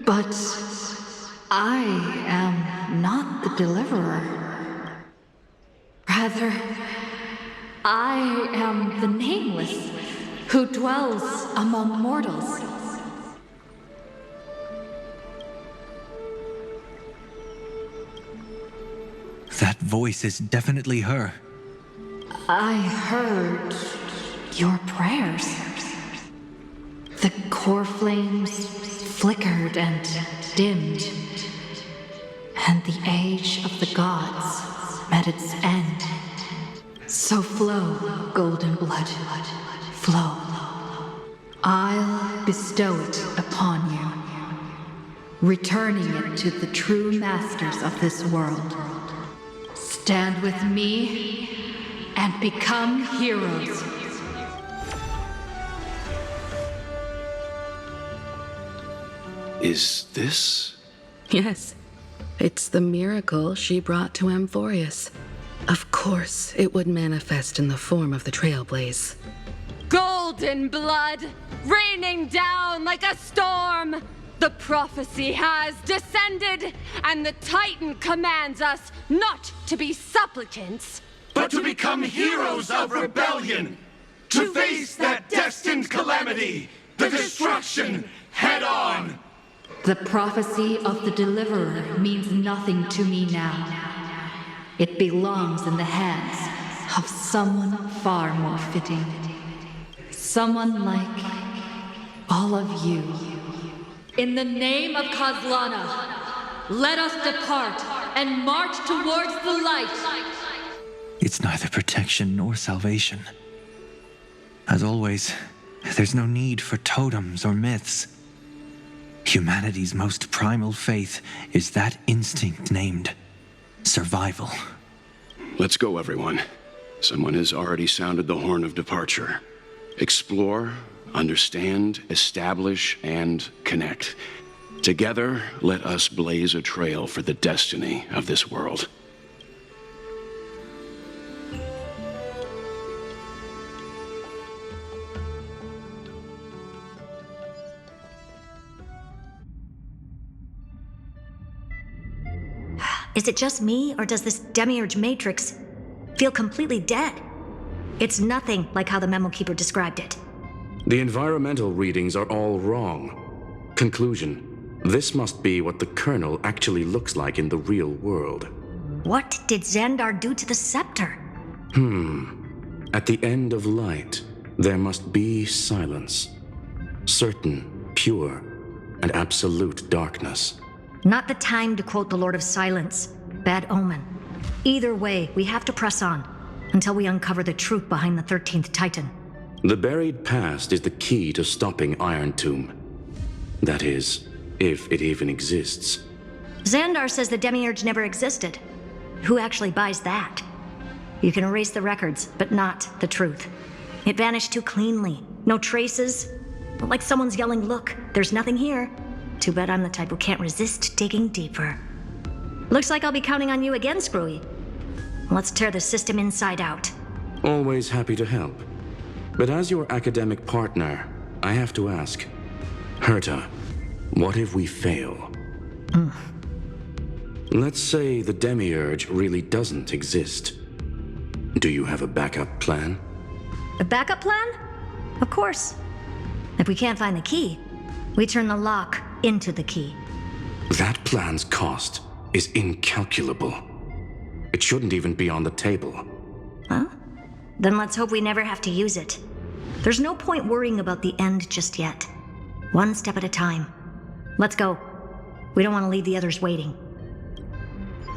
But I am not the deliverer. Rather, I am the nameless who dwells among mortals. That voice is definitely her. I heard your prayers. The core flames flickered and dimmed, and the age of the gods met its end. So flow, golden blood, flow. I'll bestow it upon you, returning it to the true masters of this world. Stand with me and become heroes. Is this? Yes. It's the miracle she brought to Amphoreus. Of course, it would manifest in the form of the Trailblaze. Golden blood, raining down like a storm! The prophecy has descended, and the Titan commands us not to be supplicants, but to become heroes of rebellion! To face that destined calamity, the destruction, head on! The prophecy of the deliverer means nothing to me now. It belongs in the hands of someone far more fitting. Someone like all of you. In the name of Kozlana, let us depart and march towards the light. It's neither protection nor salvation. As always, there's no need for totems or myths. Humanity's most primal faith is that instinct named survival. Let's go, everyone. Someone has already sounded the horn of departure. Explore, understand, establish, and connect. Together, let us blaze a trail for the destiny of this world. Is it just me, or does this demiurge matrix feel completely dead? It's nothing like how the memo keeper described it. The environmental readings are all wrong. Conclusion: this must be what the kernel actually looks like in the real world. What did Xandar do to the scepter? At the end of light, there must be silence. Certain, pure, and absolute darkness. Not the time to quote the Lord of Silence. Bad omen. Either way, we have to press on. until we uncover the truth behind the 13th Titan. The buried past is the key to stopping Iron Tomb. That is, if it even exists. Xandar says the Demiurge never existed. Who actually buys that? You can erase the records, but not the truth. It vanished too cleanly. No traces. Like someone's yelling, "Look, there's nothing here." Too bad I'm the type who can't resist digging deeper. Looks like I'll be counting on you again, Screwy. Let's tear the system inside out. Always happy to help. But as your academic partner, I have to ask, Herta, what if we fail? Let's say the Demiurge really doesn't exist. Do you have a backup plan? A backup plan? Of course. If we can't find the key, we turn the lock into the key. That plan's cost is incalculable. It shouldn't even be on the table. Huh? Then let's hope we never have to use it. There's no point worrying about the end just yet. One step at a time. Let's go. We don't want to leave the others waiting.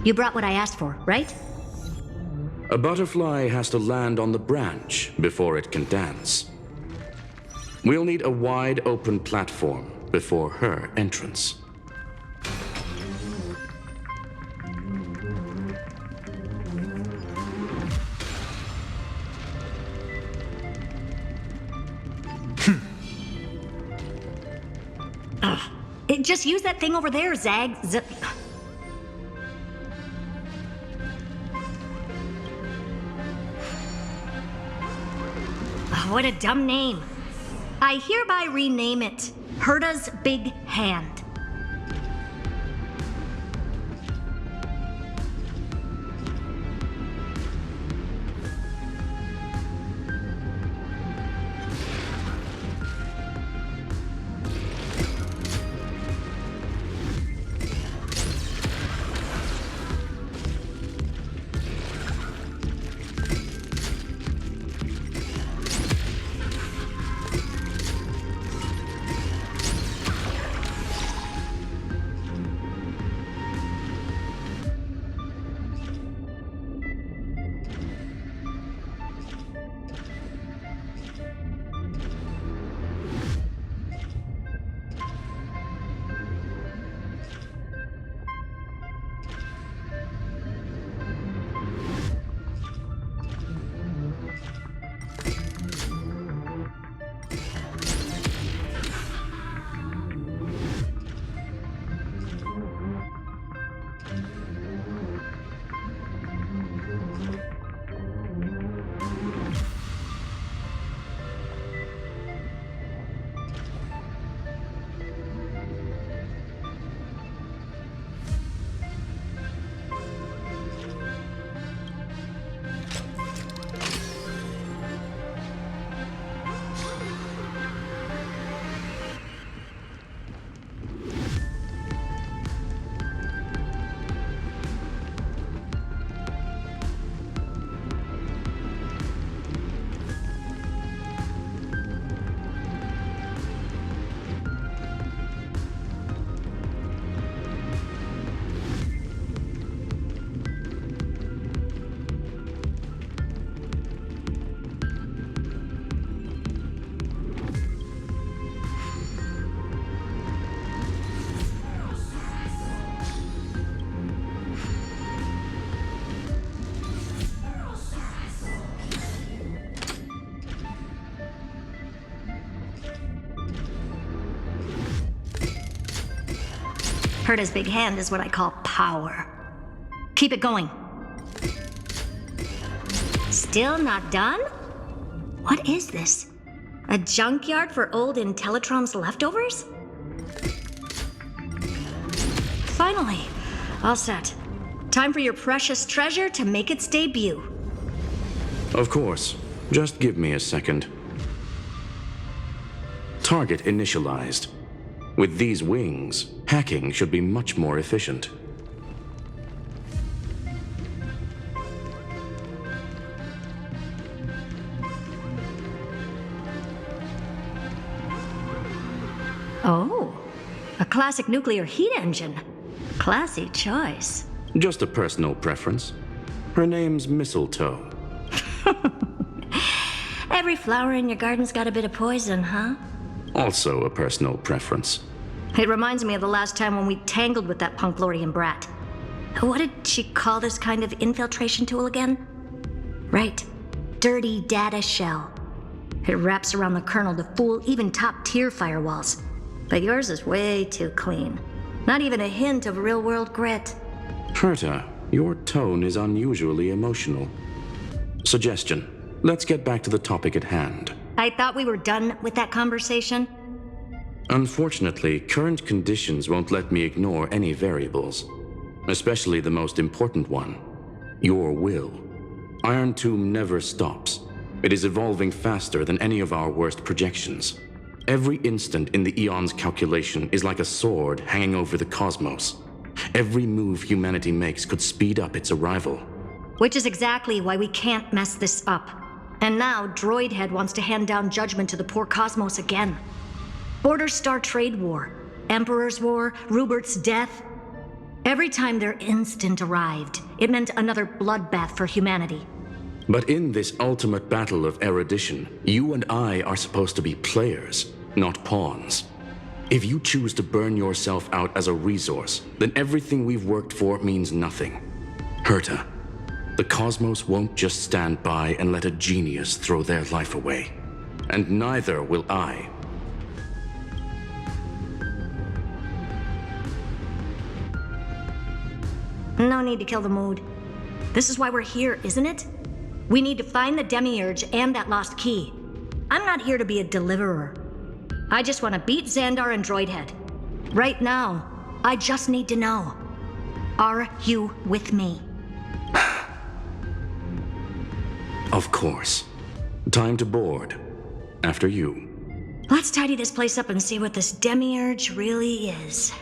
You brought what I asked for, right? A butterfly has to land on the branch before it can dance. We'll need a wide open platform before her entrance. Just use that thing over there, Zag. What a dumb name. I hereby rename it Herta's Big Hand. Herta's big hand is what I call power. Keep it going. Still not done? What is this? A junkyard for old Intellitron's leftovers? Finally, all set. Time for your precious treasure to make its debut. Of course. Just give me a second. Target initialized. With these wings, hacking should be much more efficient. Oh, a classic nuclear heat engine. Classy choice. Just a personal preference. Her name's Mistletoe. Every flower in your garden's got a bit of poison, huh? Also a personal preference. It reminds me of the last time when we tangled with that Punklorian brat. What did she call this kind of infiltration tool again? Right. Dirty data shell. It wraps around the kernel to fool even top-tier firewalls. But yours is way too clean. Not even a hint of real-world grit. Herta, your tone is unusually emotional. Suggestion. Let's get back to the topic at hand. I thought we were done with that conversation. Unfortunately, current conditions won't let me ignore any variables. Especially the most important one. Your will. Iron Tomb never stops. It is evolving faster than any of our worst projections. Every instant in the Eon's calculation is like a sword hanging over the cosmos. Every move humanity makes could speed up its arrival. Which is exactly why we can't mess this up. And now, Droidhead wants to hand down judgment to the poor cosmos again. Border Star Trade War, Emperor's War, Rupert's death. Every time their instant arrived, it meant another bloodbath for humanity. But in this ultimate battle of erudition, you and I are supposed to be players, not pawns. If you choose to burn yourself out as a resource, then everything we've worked for means nothing. Herta, the cosmos won't just stand by and let a genius throw their life away. And neither will I. No need to kill the mood. This is why we're here, isn't it? We need to find the Demiurge and that lost key. I'm not here to be a deliverer. I just want to beat Xandar and Droidhead. Right now, I just need to know. Are you with me? Of course. Time to board. After you. Let's tidy this place up and see what this Demiurge really is.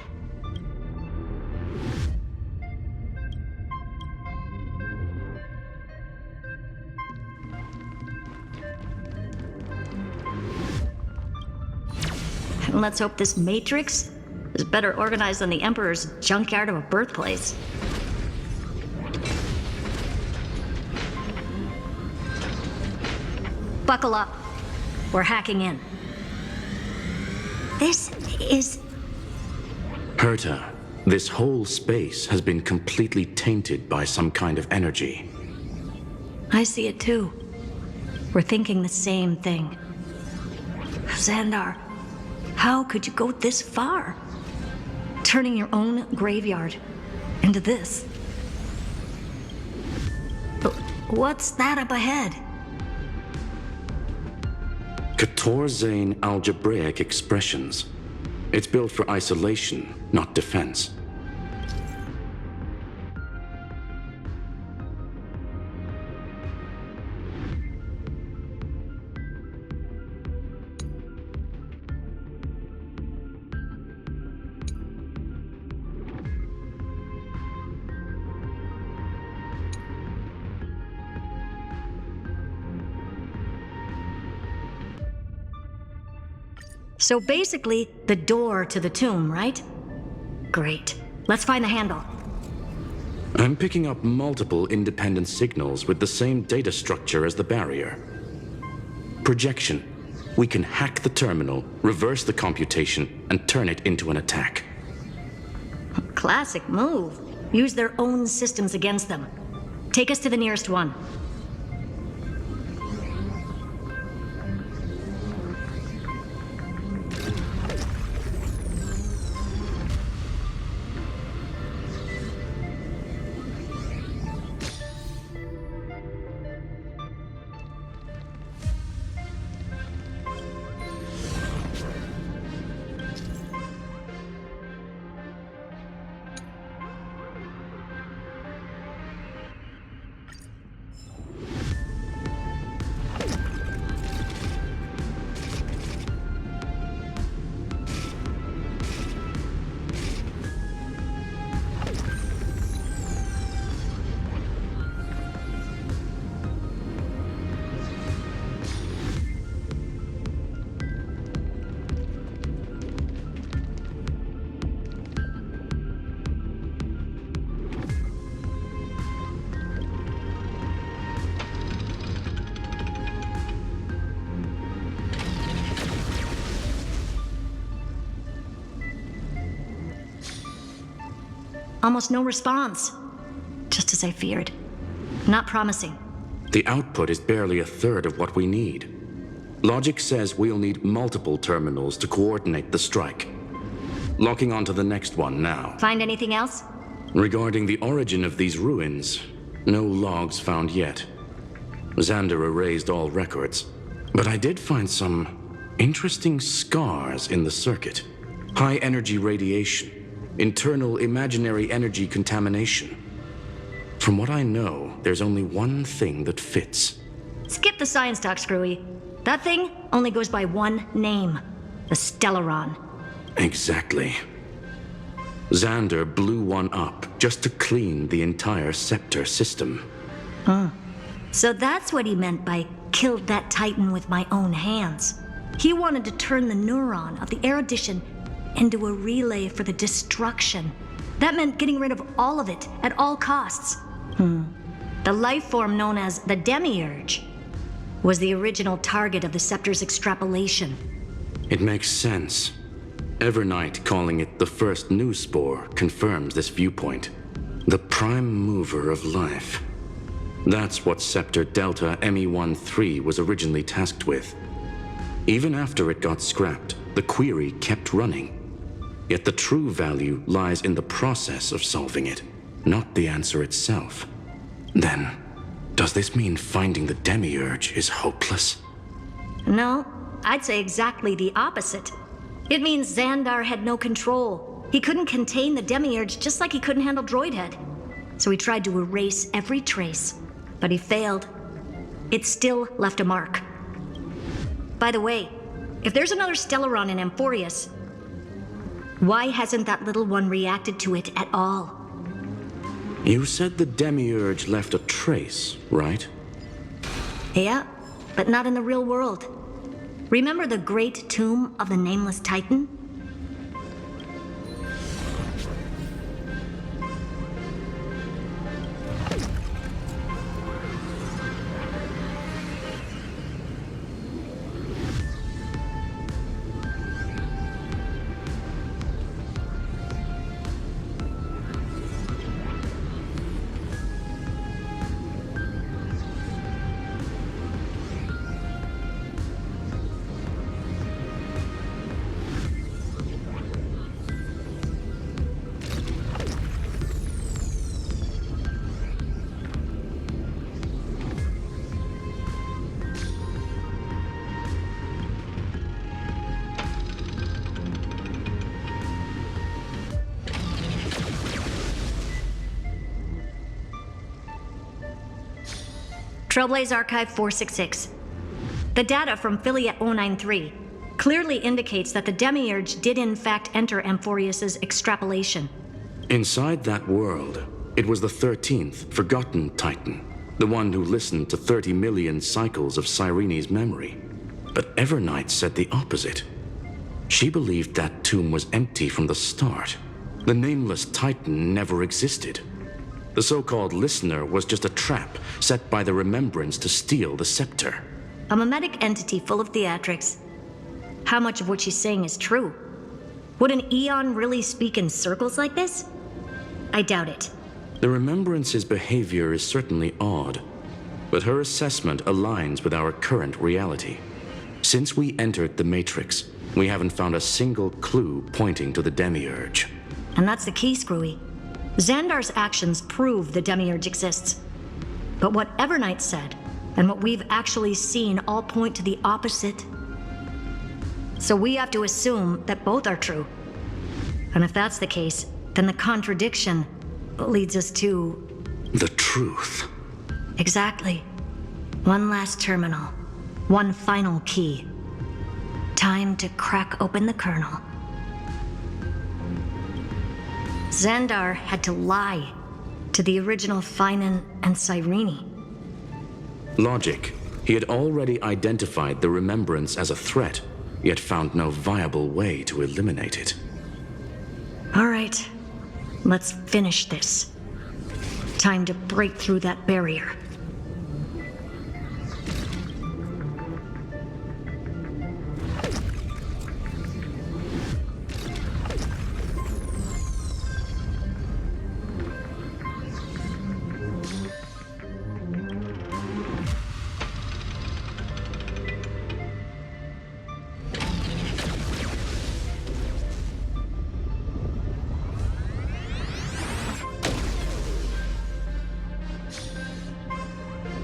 And let's hope this Matrix is better organized than the Emperor's junkyard of a birthplace. Buckle up. We're hacking in. This is... Herta, this whole space has been completely tainted by some kind of energy. I see it too. We're thinking the same thing. Xandar, how could you go this far? Turning your own graveyard into this. What's that up ahead? Katorzane algebraic expressions. It's built for isolation, not defense. So basically, the door to the tomb, right? Great. Let's find the handle. I'm picking up multiple independent signals with the same data structure as the barrier. Projection. We can hack the terminal, reverse the computation, and turn it into an attack. Classic move. Use their own systems against them. Take us to the nearest one. Almost no response. Just as I feared. Not promising. The output is barely a third of what we need. Logic says we'll need multiple terminals to coordinate the strike. Locking onto the next one now. Find anything else? Regarding the origin of these ruins, no logs found yet. Xander erased all records, but I did find some interesting scars in the circuit. High energy radiation, internal imaginary energy contamination. From what I know, there's only one thing that fits. Skip the science talk, Screwy. That thing only goes by one name. The Stellaron. Exactly. Xander blew one up just to clean the entire scepter system. So that's what he meant by killed that Titan with my own hands. He wanted to turn the neuron of the erudition into a relay for the destruction. That meant getting rid of all of it at all costs. The life form known as the Demiurge was the original target of the scepter's extrapolation. It makes sense. Evernight calling it the first new spore confirms this viewpoint. The prime mover of life. That's what Scepter Delta ME-13 was originally tasked with. Even after it got scrapped, the query kept running. Yet the true value lies in the process of solving it, not the answer itself. Then, does this mean finding the Demiurge is hopeless? No, I'd say exactly the opposite. It means Xandar had no control. He couldn't contain the Demiurge just like he couldn't handle Droidhead. So he tried to erase every trace, but he failed. It still left a mark. By the way, if there's another Stellaron in Amphoreus, why hasn't that little one reacted to it at all? You said the Demiurge left a trace, right? Yeah, but not in the real world. Remember the great tomb of the Nameless Titan? Trailblaze Archive 466. The data from Philia 093 clearly indicates that the Demiurge did in fact enter Amphoreus's extrapolation. Inside that world, it was the 13th forgotten Titan, the one who listened to 30 million cycles of Cyrene's memory. But Evernight said the opposite. She believed that tomb was empty from the start. The Nameless Titan never existed. The so-called listener was just a trap set by the Remembrance to steal the scepter. A mimetic entity full of theatrics. How much of what she's saying is true? Would an Eon really speak in circles like this? I doubt it. The Remembrance's behavior is certainly odd, but her assessment aligns with our current reality. Since we entered the Matrix, we haven't found a single clue pointing to the Demiurge. And that's the key, Screwy. Xandar's actions prove the Demiurge exists. But what Evernight said, and what we've actually seen all point to the opposite. So we have to assume that both are true. And if that's the case, then the contradiction leads us to... the truth. Exactly. One last terminal. One final key. Time to crack open the kernel. Xandar had to lie to the original Finan and Cyrene. Logic. He had already identified the Remembrance as a threat, yet found no viable way to eliminate it. All right, let's finish this. Time to break through that barrier.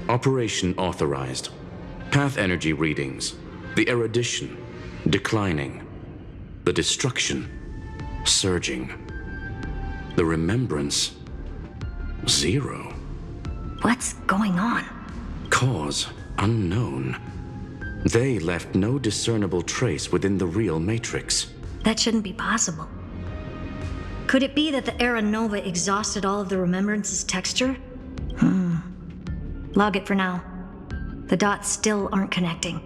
Operation authorized. Path energy readings. The erudition. Declining. The destruction. Surging. The remembrance. 0. What's going on? Cause unknown. They left no discernible trace within the real matrix. That shouldn't be possible. Could it be that the Era Nova exhausted all of the remembrance's texture? Log it for now. The dots still aren't connecting.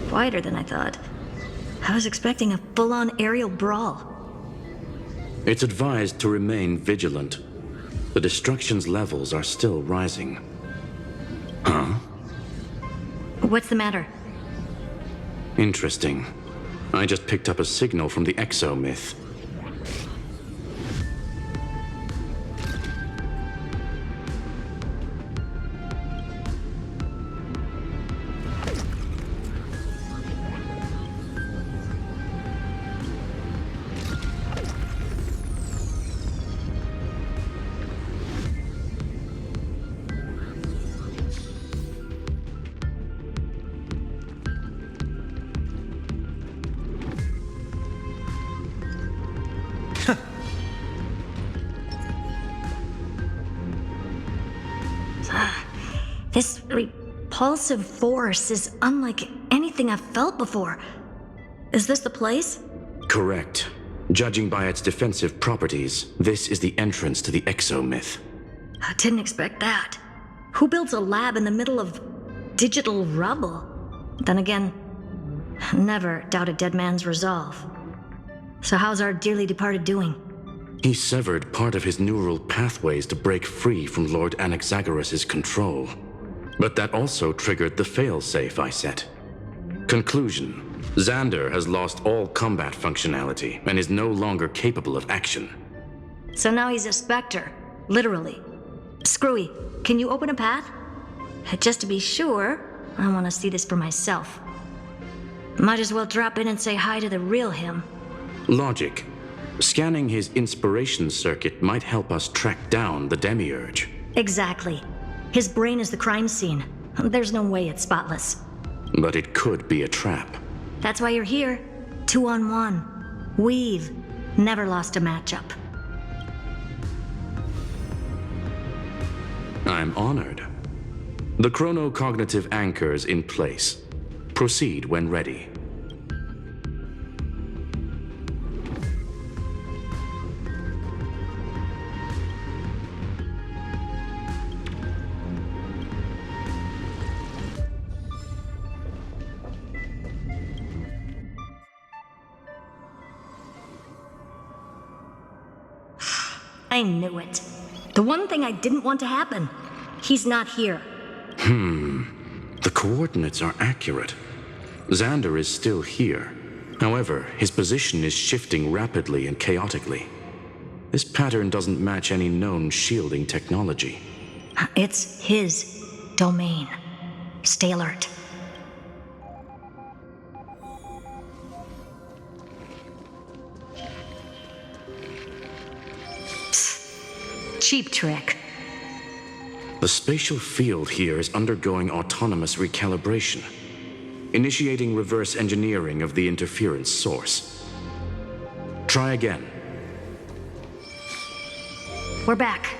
Quieter than I thought. I was expecting a full-on aerial brawl. It's advised to remain vigilant. The destruction's levels are still rising. Huh? What's the matter? Interesting. I just picked up a signal from the exomyth. This repulsive force is unlike anything I've felt before. Is this the place? Correct. Judging by its defensive properties, this is the entrance to the exomyth. I didn't expect that. Who builds a lab in the middle of digital rubble? Then again, never doubt a dead man's resolve. So how's our dearly departed doing? He severed part of his neural pathways to break free from Lord Anaxagoras' control. But that also triggered the failsafe I set. Conclusion: Xander has lost all combat functionality and is no longer capable of action. So now he's a specter, literally. Screwy, can you open a path? Just to be sure, I want to see this for myself. Might as well drop in and say hi to the real him. Logic. Scanning his inspiration circuit might help us track down the demiurge. Exactly. His brain is the crime scene. There's no way it's spotless. But it could be a trap. That's why you're here. 2-on-1. We've never lost a matchup. I'm honored. The chronocognitive anchor's in place. Proceed when ready. I knew it. The one thing I didn't want to happen. He's not here. The coordinates are accurate. Xander is still here. However, his position is shifting rapidly and chaotically. This pattern doesn't match any known shielding technology. It's his domain. Stay alert. Cheap trick. The spatial field here is undergoing autonomous recalibration, initiating reverse engineering of the interference source. Try again. We're back.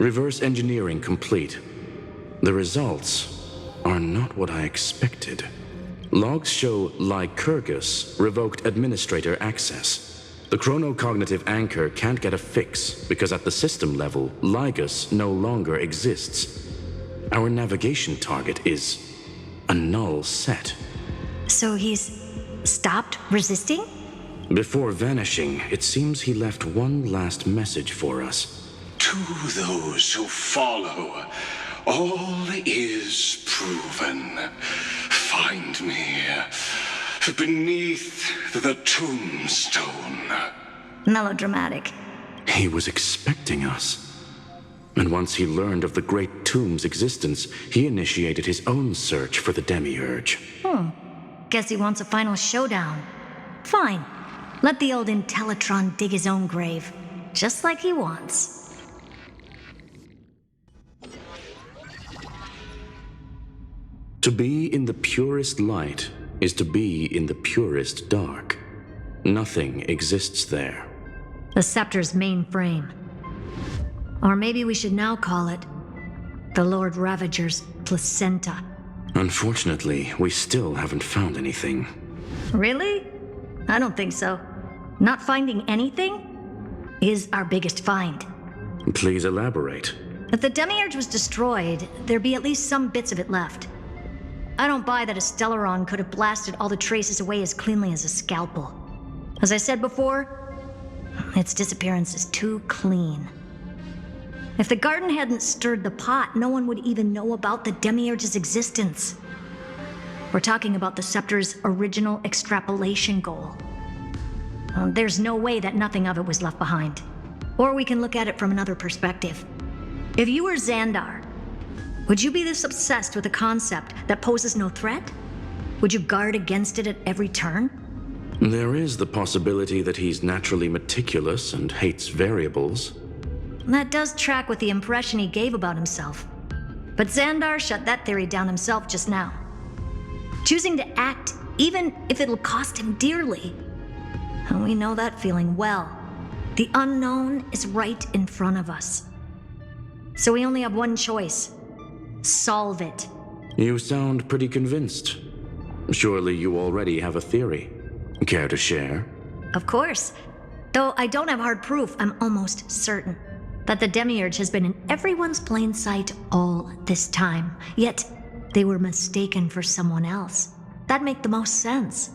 Reverse engineering complete. The results are not what I expected. Logs show Lycurgus revoked administrator access. The chronocognitive anchor can't get a fix because at the system level, Lygus no longer exists. Our navigation target is a null set. So he's stopped resisting? Before vanishing, it seems he left one last message for us. To those who follow, all is proven. Find me beneath the tombstone. Melodramatic. He was expecting us. And once he learned of the Great Tomb's existence, he initiated his own search for the Demiurge. Guess he wants a final showdown. Fine. Let the old Intellitron dig his own grave. Just like he wants. To be in the purest light is to be in the purest dark. Nothing exists there. The Scepter's mainframe. Or maybe we should now call it the Lord Ravager's placenta. Unfortunately, we still haven't found anything. Really? I don't think so. Not finding anything is our biggest find. Please elaborate. If the Demiurge was destroyed, there'd be at least some bits of it left. I don't buy that a Stellaron could have blasted all the traces away as cleanly as a scalpel. As I said before, its disappearance is too clean. If the garden hadn't stirred the pot, no one would even know about the Demiurge's existence. We're talking about the Scepter's original extrapolation goal. There's no way that nothing of it was left behind. Or we can look at it from another perspective. If you were Xandar, would you be this obsessed with a concept that poses no threat? Would you guard against it at every turn? There is the possibility that he's naturally meticulous and hates variables. That does track with the impression he gave about himself. But Xandar shut that theory down himself just now. Choosing to act, even if it'll cost him dearly. And we know that feeling well. The unknown is right in front of us. So we only have one choice. Solve it. You sound pretty convinced. Surely you already have a theory. Care to share? Of course. Though I don't have hard proof, I'm almost certain that the Demiurge has been in everyone's plain sight all this time. Yet, they were mistaken for someone else. That'd make the most sense.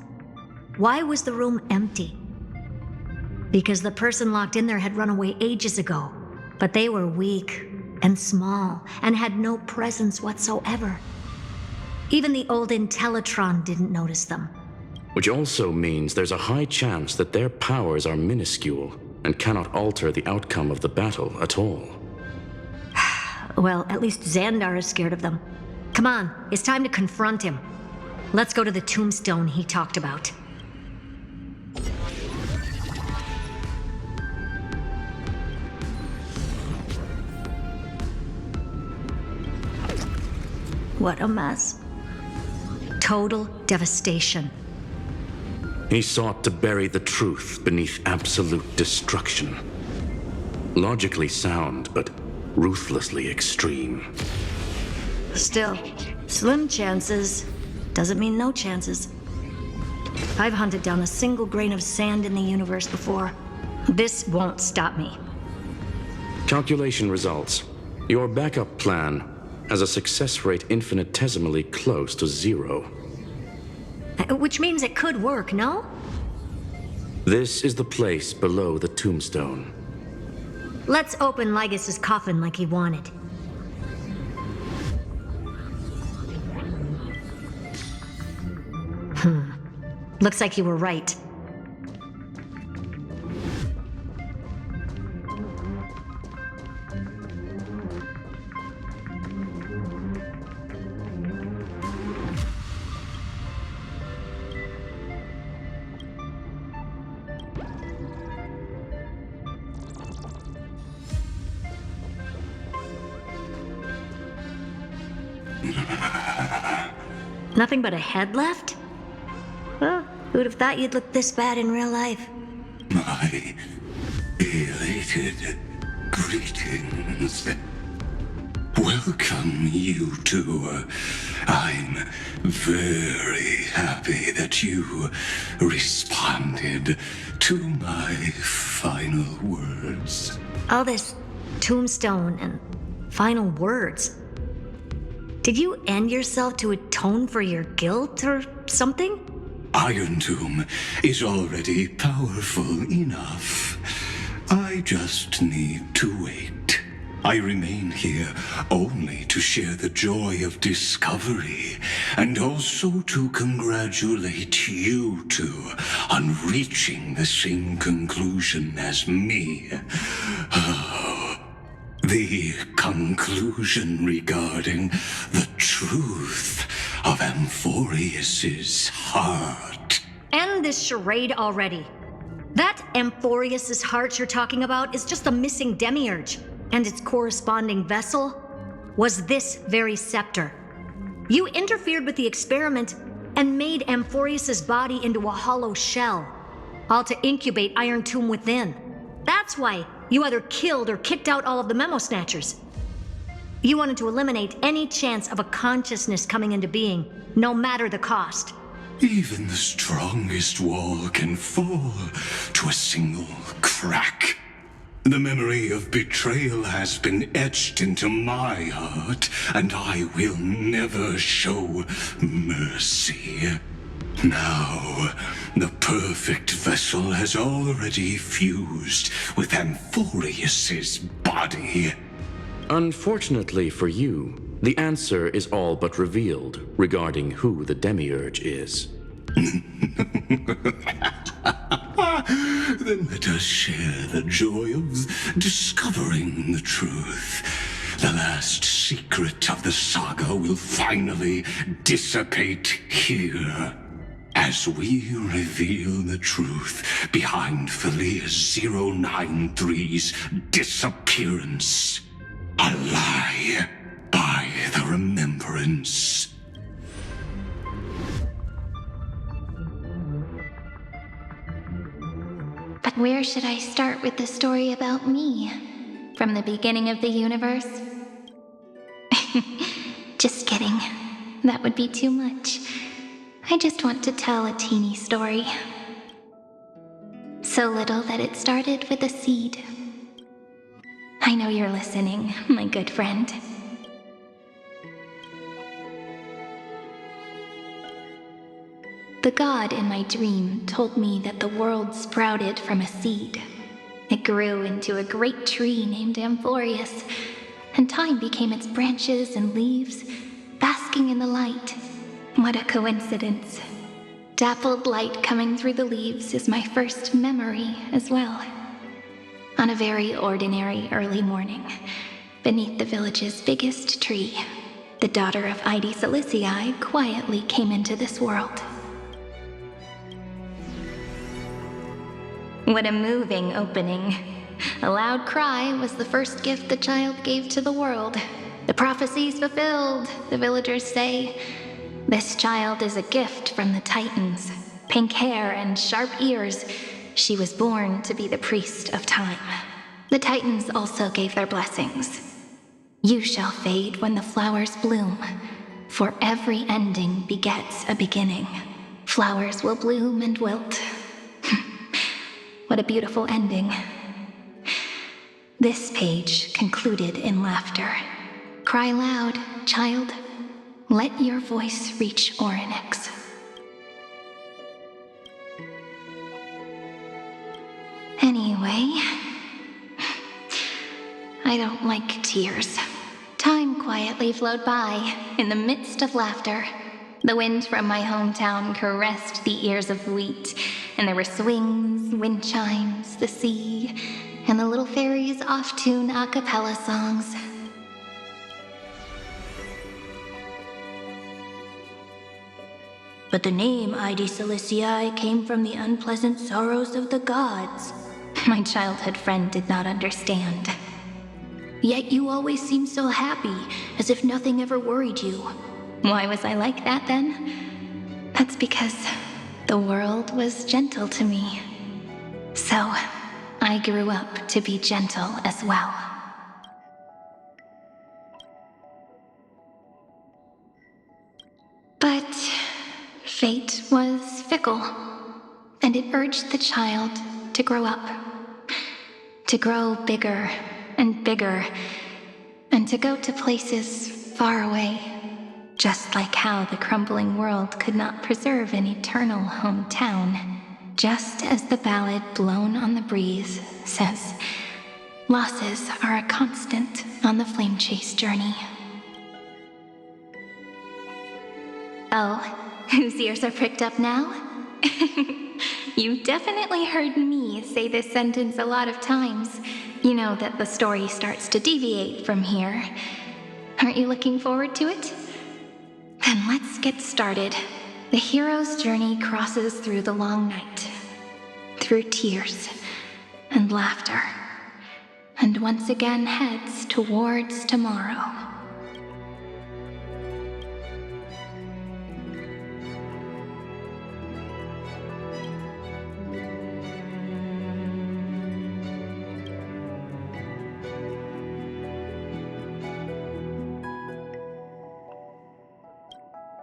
Why was the room empty? Because the person locked in there had run away ages ago. But they were weak and small and had no presence whatsoever. Even the old Intellitron didn't notice them. Which also means there's a high chance that their powers are minuscule and cannot alter the outcome of the battle at all. Well, at least Xandar is scared of them. Come on, it's time to confront him. Let's go to the tombstone he talked about. What a mess. Total devastation. He sought to bury the truth beneath absolute destruction. Logically sound, but ruthlessly extreme. Still, slim chances doesn't mean no chances. I've hunted down a single grain of sand in the universe before. This won't stop me. Calculation results. Your backup plan has a success rate infinitesimally close to 0. Which means it could work, no? This is the place below the tombstone. Let's open Lygas's coffin like he wanted. Looks like you were right. Nothing but a head left? Well, who'd have thought you'd look this bad in real life? My elated greetings. Welcome, you two. I'm very happy that you responded to my final words. All this tombstone and final words. Did you end yourself to atone for your guilt or something? Iron Tomb is already powerful enough. I just need to wait. I remain here only to share the joy of discovery, and also to congratulate you two on reaching the same conclusion as me. The conclusion regarding the truth of Amphoreus's heart. End this charade already. That Amphoreus's heart you're talking about is just a missing demiurge, and its corresponding vessel was this very scepter. You interfered with the experiment and made Amphoreus's body into a hollow shell, all to incubate Iron Tomb within. That's why you either killed or kicked out all of the Memo Snatchers. You wanted to eliminate any chance of a consciousness coming into being, no matter the cost. Even the strongest wall can fall to a single crack. The memory of betrayal has been etched into my heart, and I will never show mercy. Now, the perfect vessel has already fused with Amphoreus's body. Unfortunately for you, the answer is all but revealed regarding who the demiurge is. Then let us share the joy of discovering the truth. The last secret of the saga will finally dissipate here, as we reveal the truth behind Felia 093's disappearance. A lie by the remembrance. But where should I start with the story about me? From the beginning of the universe? Just kidding. That would be too much. I just want to tell a teeny story. So little that it started with a seed. I know you're listening, my good friend. The god in my dream told me that the world sprouted from a seed. It grew into a great tree named Amphoreus, and time became its branches and leaves, basking in the light. What a coincidence. Dappled light coming through the leaves is my first memory as well. On a very ordinary early morning, beneath the village's biggest tree, the daughter of Ide Silicii quietly came into this world. What a moving opening. A loud cry was the first gift the child gave to the world. The prophecies fulfilled, the villagers say. This child is a gift from the Titans. Pink hair and sharp ears. She was born to be the priest of time. The Titans also gave their blessings. You shall fade when the flowers bloom, for every ending begets a beginning. Flowers will bloom and wilt. What a beautiful ending. This page concluded in laughter. Cry loud, child. Let your voice reach Orynyx. Anyway, I don't like tears. Time quietly flowed by in the midst of laughter. The wind from my hometown caressed the ears of wheat, and there were swings, wind chimes, the sea, and the little fairies off-tune a cappella songs. But the name Ide Silicii came from the unpleasant sorrows of the gods. My childhood friend did not understand. Yet you always seemed so happy, as if nothing ever worried you. Why was I like that then? That's because the world was gentle to me. So, I grew up to be gentle as well. But fate was fickle, and it urged the child to grow up. To grow bigger and bigger, and to go to places far away. Just like how the crumbling world could not preserve an eternal hometown. Just as the ballad blown on the breeze says, losses are a constant on the flame chase journey. Oh, whose ears are pricked up now? You've definitely heard me say this sentence a lot of times. You know that the story starts to deviate from here. Aren't you looking forward to it? Then let's get started. The hero's journey crosses through the long night, through tears and laughter, and once again heads towards tomorrow.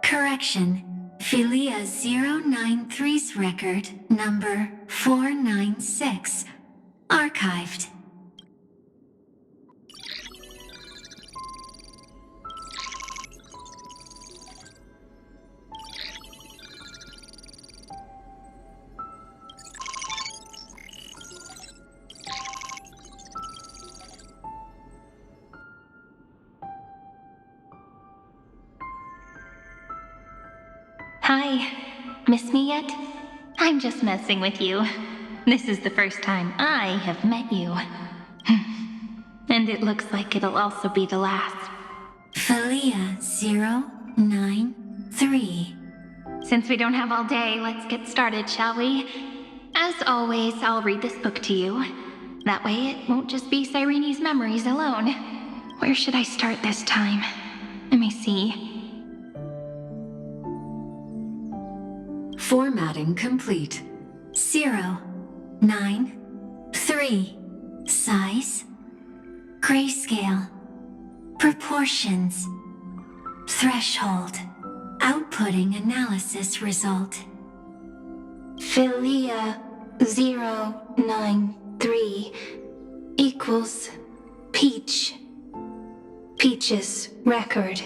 Correction. Philia 093's record, number 496. Archived. Hi. Miss me yet? I'm just messing with you. This is the first time I have met you. And it looks like it'll also be the last. Philia 093. Since we don't have all day, let's get started, shall we? As always, I'll read this book to you. That way it won't just be Cyrene's memories alone. Where should I start this time? Let me see. Formatting complete. 093. Size. Grayscale. Proportions. Threshold. Outputting analysis result. Philia 093 equals Peach. Peach's record.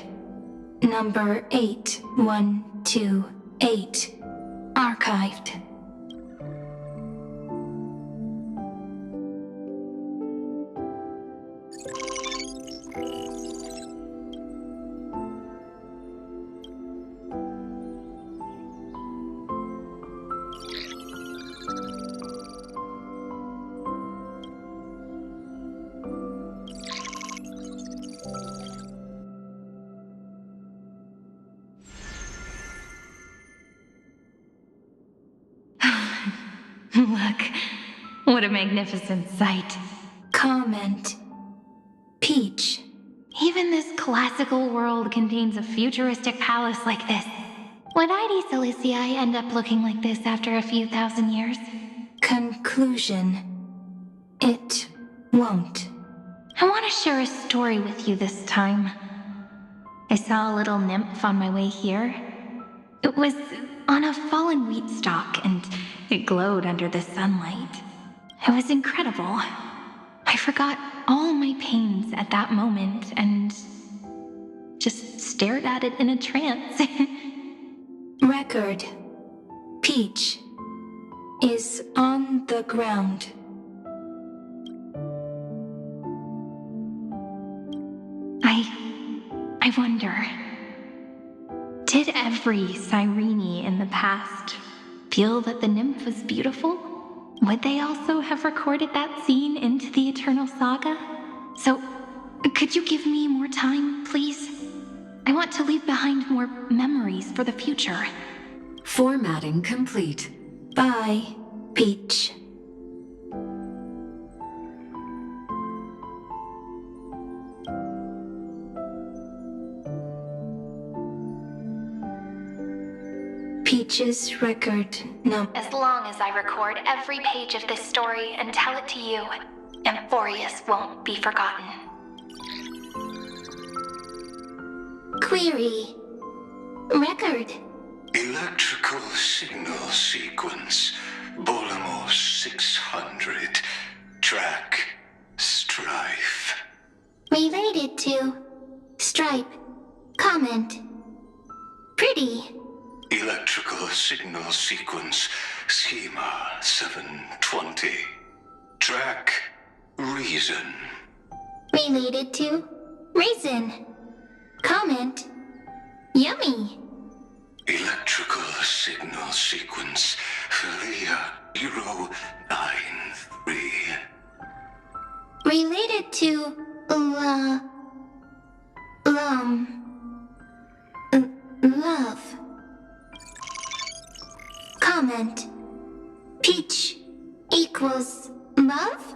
Number 8128. Archived. Look, what a magnificent sight. Comment. Peach. Even this classical world contains a futuristic palace like this. Would ID Silicii end up looking like this after a few thousand years? Conclusion. It won't. I want to share a story with you this time. I saw a little nymph on my way here. It was on a fallen wheat stalk, and it glowed under the sunlight. It was incredible. I forgot all my pains at that moment and just stared at it in a trance. Record. Peach is on the ground. I wonder, did every Cyrene in the past feel that the nymph was beautiful? Would they also have recorded that scene into the Eternal Saga? So, could you give me more time, please? I want to leave behind more memories for the future. Formatting complete. Bye, Peach. Peach's record number. As long as I record every page of this story and tell it to you, Amphoreus won't be forgotten. Query. Record. Electrical signal sequence. Bolamos 600. Track. Strife. Related to. Stripe. Comment. pretty. Electrical signal sequence, schema 720. Track, reason. Related to reason. Comment. Yummy. Electrical signal sequence, Philia 093. Related to love. Comment. Peach equals love?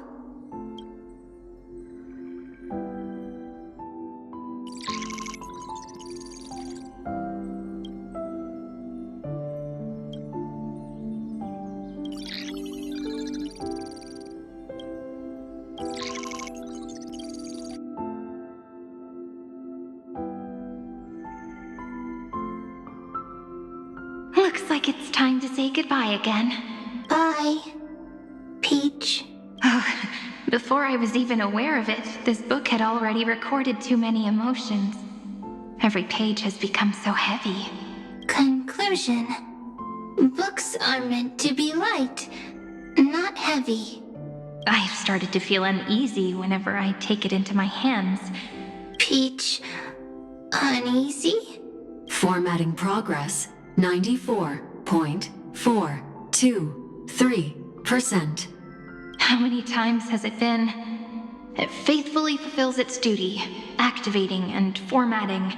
Looks like it's time to say goodbye again. Bye, Peach. Before I was even aware of it, this book had already recorded too many emotions. Every page has become so heavy. Conclusion. Books are meant to be light, not heavy. I've started to feel uneasy whenever I take it into my hands. Peach, uneasy? Formatting progress 94.423%. How many times has it been? It faithfully fulfills its duty, activating and formatting.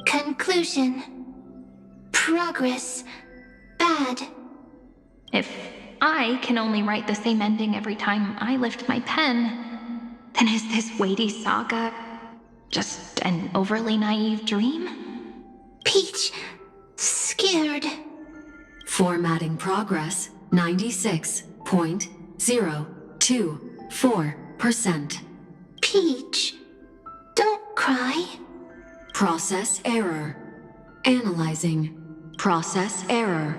Conclusion. Progress. Bad. If I can only write the same ending every time I lift my pen, then is this weighty saga just an overly naive dream? Peach, scared. Formatting progress 96.024%. Peach, don't cry. Process error. Analyzing. Process error.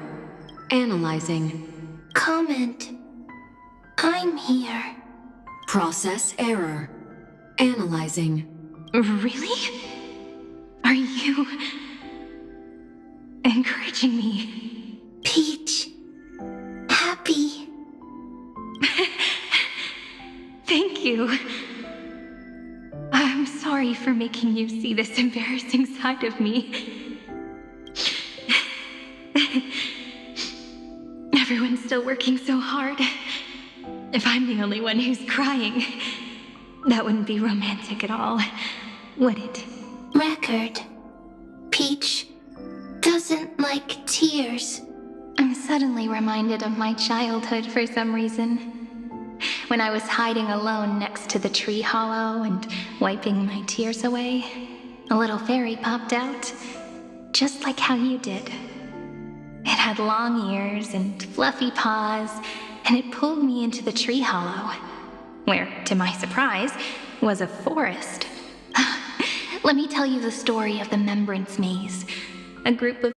Analyzing. Comment. I'm here. Process error. Analyzing. Really? Are you encouraging me? Peach, happy. Thank you. I'm sorry for making you see this embarrassing side of me. Everyone's still working so hard. If I'm the only one who's crying, that wouldn't be romantic at all, would it? Record. Peach doesn't like tears. I'm suddenly reminded of my childhood for some reason. When I was hiding alone next to the tree hollow and wiping my tears away, a little fairy popped out, just like how you did. It had long ears and fluffy paws, and it pulled me into the tree hollow, where, to my surprise, was a forest. Let me tell you the story of the Membrance Maze, a group of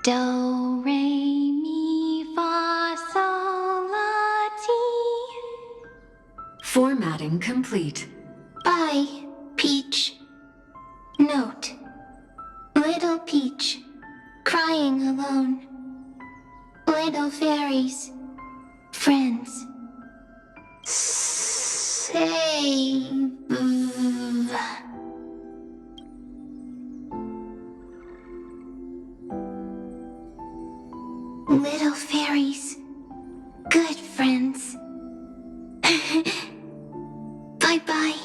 Do, re, mi, fa, sol, la, ti. Formatting complete. Bye, Peach. Note. Little Peach, crying alone. Little fairies, friends. Save. Little fairies, good friends. Bye-bye.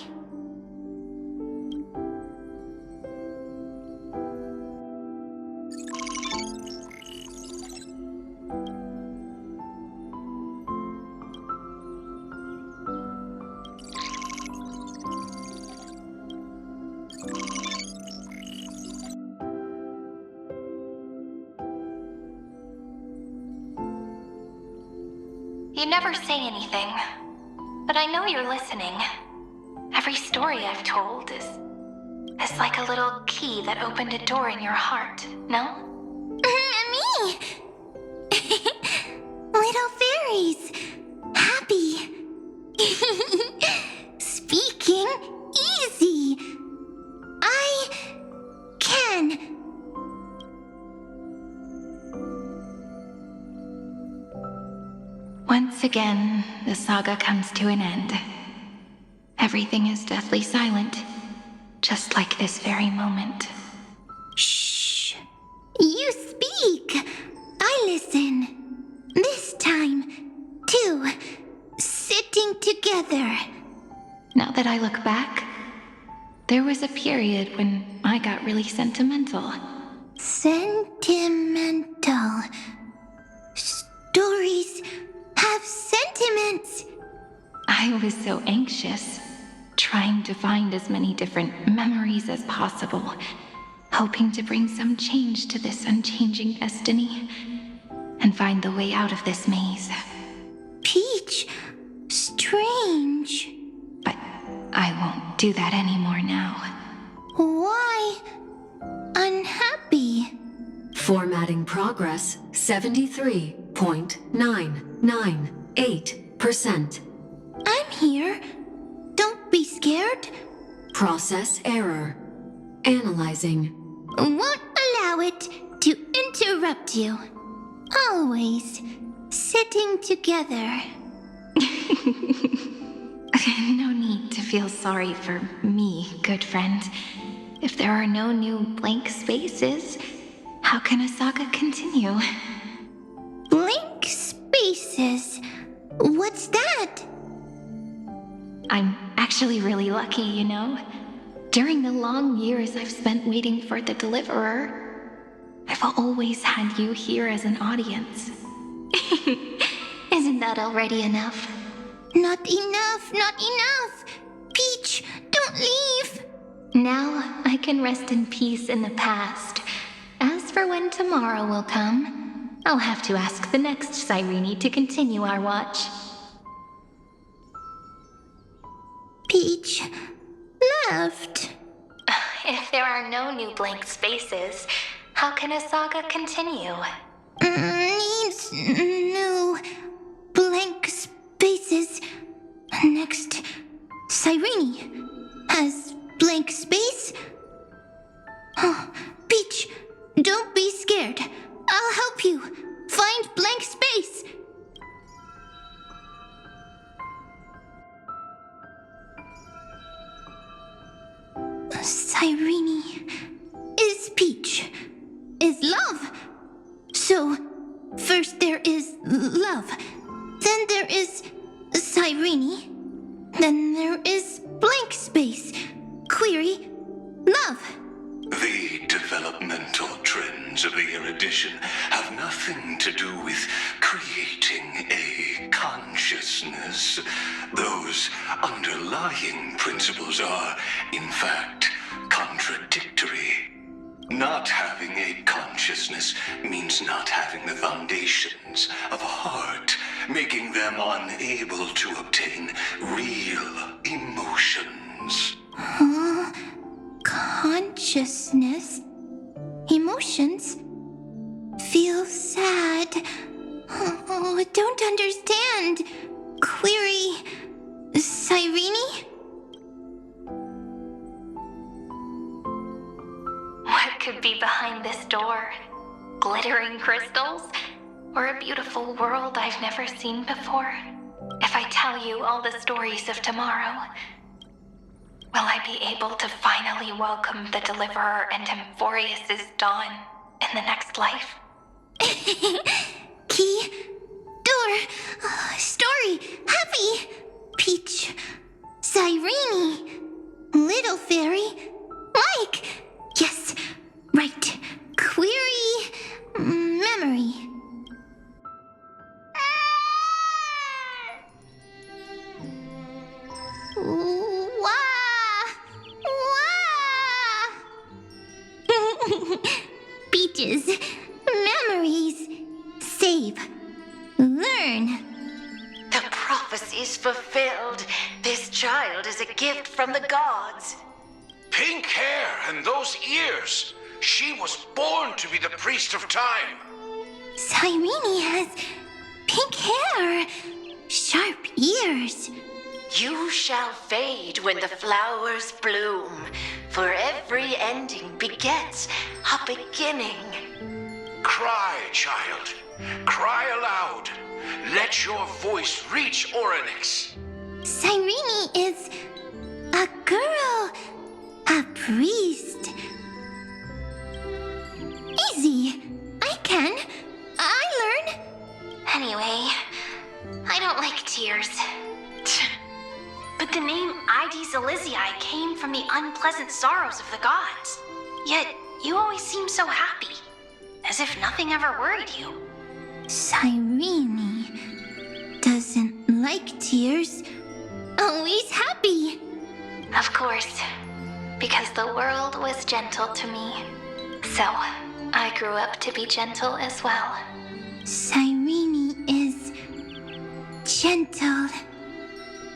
You never say anything, but I know you're listening. Every story I've told is It's like a little key that opened a door in your heart, no? Me! Little fairies! Happy! Speaking easy! I can. Once again, the saga comes to an end. Everything is deathly silent, just like this very moment. Shh! You speak! I listen. This time, too. Sitting together. Now that I look back, there was a period when I got really sentimental. Sentimental. Stories have sentiments. I was so anxious, trying to find as many different memories as possible, hoping to bring some change to this unchanging destiny, and find the way out of this maze. Peach, strange. But I won't do that anymore now. Why unhappy? Formatting progress 73.998%. I'm here. Don't be scared. Process error. Analyzing. Won't allow it to interrupt you. Always sitting together. No need to feel sorry for me, good friend. If there are no new blank spaces, how can a saga continue? Blank spaces? What's that? I'm actually really lucky, you know? During the long years I've spent waiting for the deliverer, I've always had you here as an audience. Isn't that already enough? Not enough, not enough! Peach, don't leave! Now I can rest in peace in the past. As for when tomorrow will come, I'll have to ask the next Cyrene to continue our watch. Peach left. If there are no new blank spaces, how can a saga continue? Needs new blank spaces. Next, Cyrene has blank space. Oh, Peach, don't be scared. I'll help you find blank space. Cyrene is Peach, is love. So, first there is love, then there is Cyrene, then there is blank space. Query, love. The developmental trends of the erudition have nothing to do with creating a consciousness. Those underlying principles are, in fact, contradictory. Not having a consciousness means not having the foundations of a heart, making them unable to obtain real emotions. Huh? Consciousness? Emotions? Feel sad. Oh, don't understand. Query, Cyrene? What could be behind this door? Glittering crystals? Or a beautiful world I've never seen before? If I tell you all the stories of tomorrow, will I be able to finally welcome the Deliverer and Amphoreus' dawn in the next life? Key, door, story, happy, Peach, Cyrene, little fairy, like, yes, right, query, memory. Peaches, memories, save, learn. The prophecy's fulfilled. This child is a gift from the gods. pink hair and those ears. She was born to be the priest of time. Cyrene has pink hair, sharp ears. You shall fade when the flowers bloom, for every ending begets a beginning. Cry, child. Cry aloud. Let your voice reach Orynyx. Cyrene is a girl, a priest. Easy. I learn. Anyway, I don't like tears. But the name Ides Elysiae came from the unpleasant sorrows of the gods. Yet, you always seem so happy. As if nothing ever worried you. Cyrene doesn't like tears. Always happy. Of course. Because the world was gentle to me. So, I grew up to be gentle as well. Cyrene is gentle,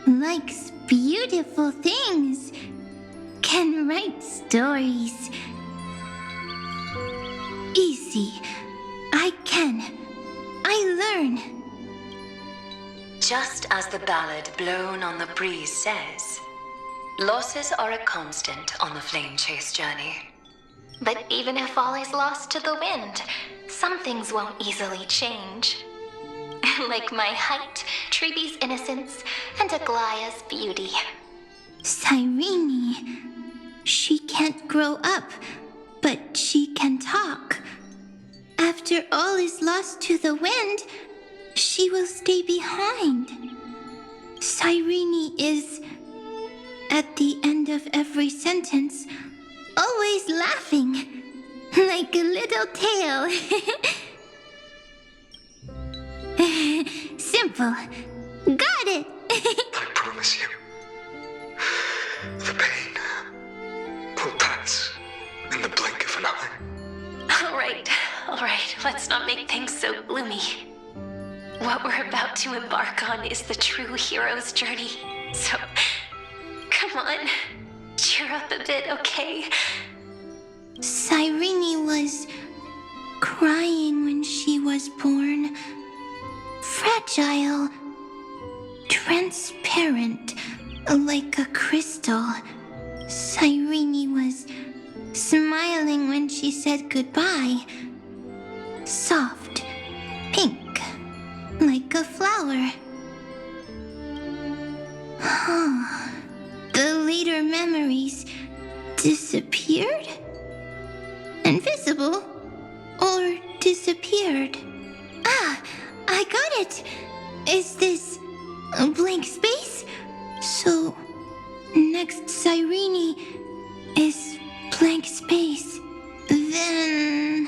likes beautiful things, can write stories. Easy. I learn. Just as the ballad blown on the breeze says, losses are a constant on the flame chase journey. But even if all is lost to the wind, some things won't easily change. Like my height, Treebe's innocence, and Aglaya's beauty. Cyrene, she can't grow up, but she can talk. After all is lost to the wind, she will stay behind. Cyrene is, at the end of every sentence, always laughing, like a little tail. Simple. Got it. I promise you, the pain will pass in the blink of an eye. All right, let's not make things so gloomy. What we're about to embark on is the true hero's journey. So, come on, cheer up a bit, okay? Cyrene was crying when she was born. Fragile, transparent, like a crystal. Cyrene was smiling when she said goodbye. Soft, pink, like a flower. The later memories disappeared? Invisible? Or disappeared? I got it! Is this a blank space? So, next Cyrene is blank space. Then,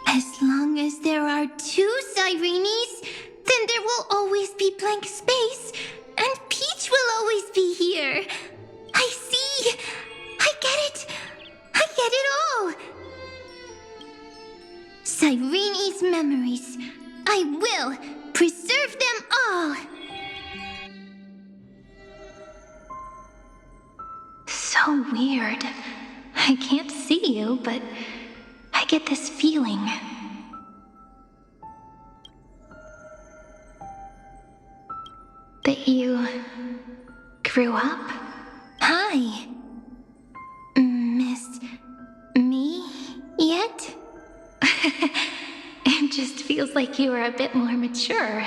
as long as there are two Cyrenes, then there will always be blank space, and Peach will always be here. I see! I get it! I get it all! Cyrene's memories. I will preserve them all! So weird. I can't see you, but I get this feeling. That you grew up? Hi. Miss me yet? It just feels like you are a bit more mature.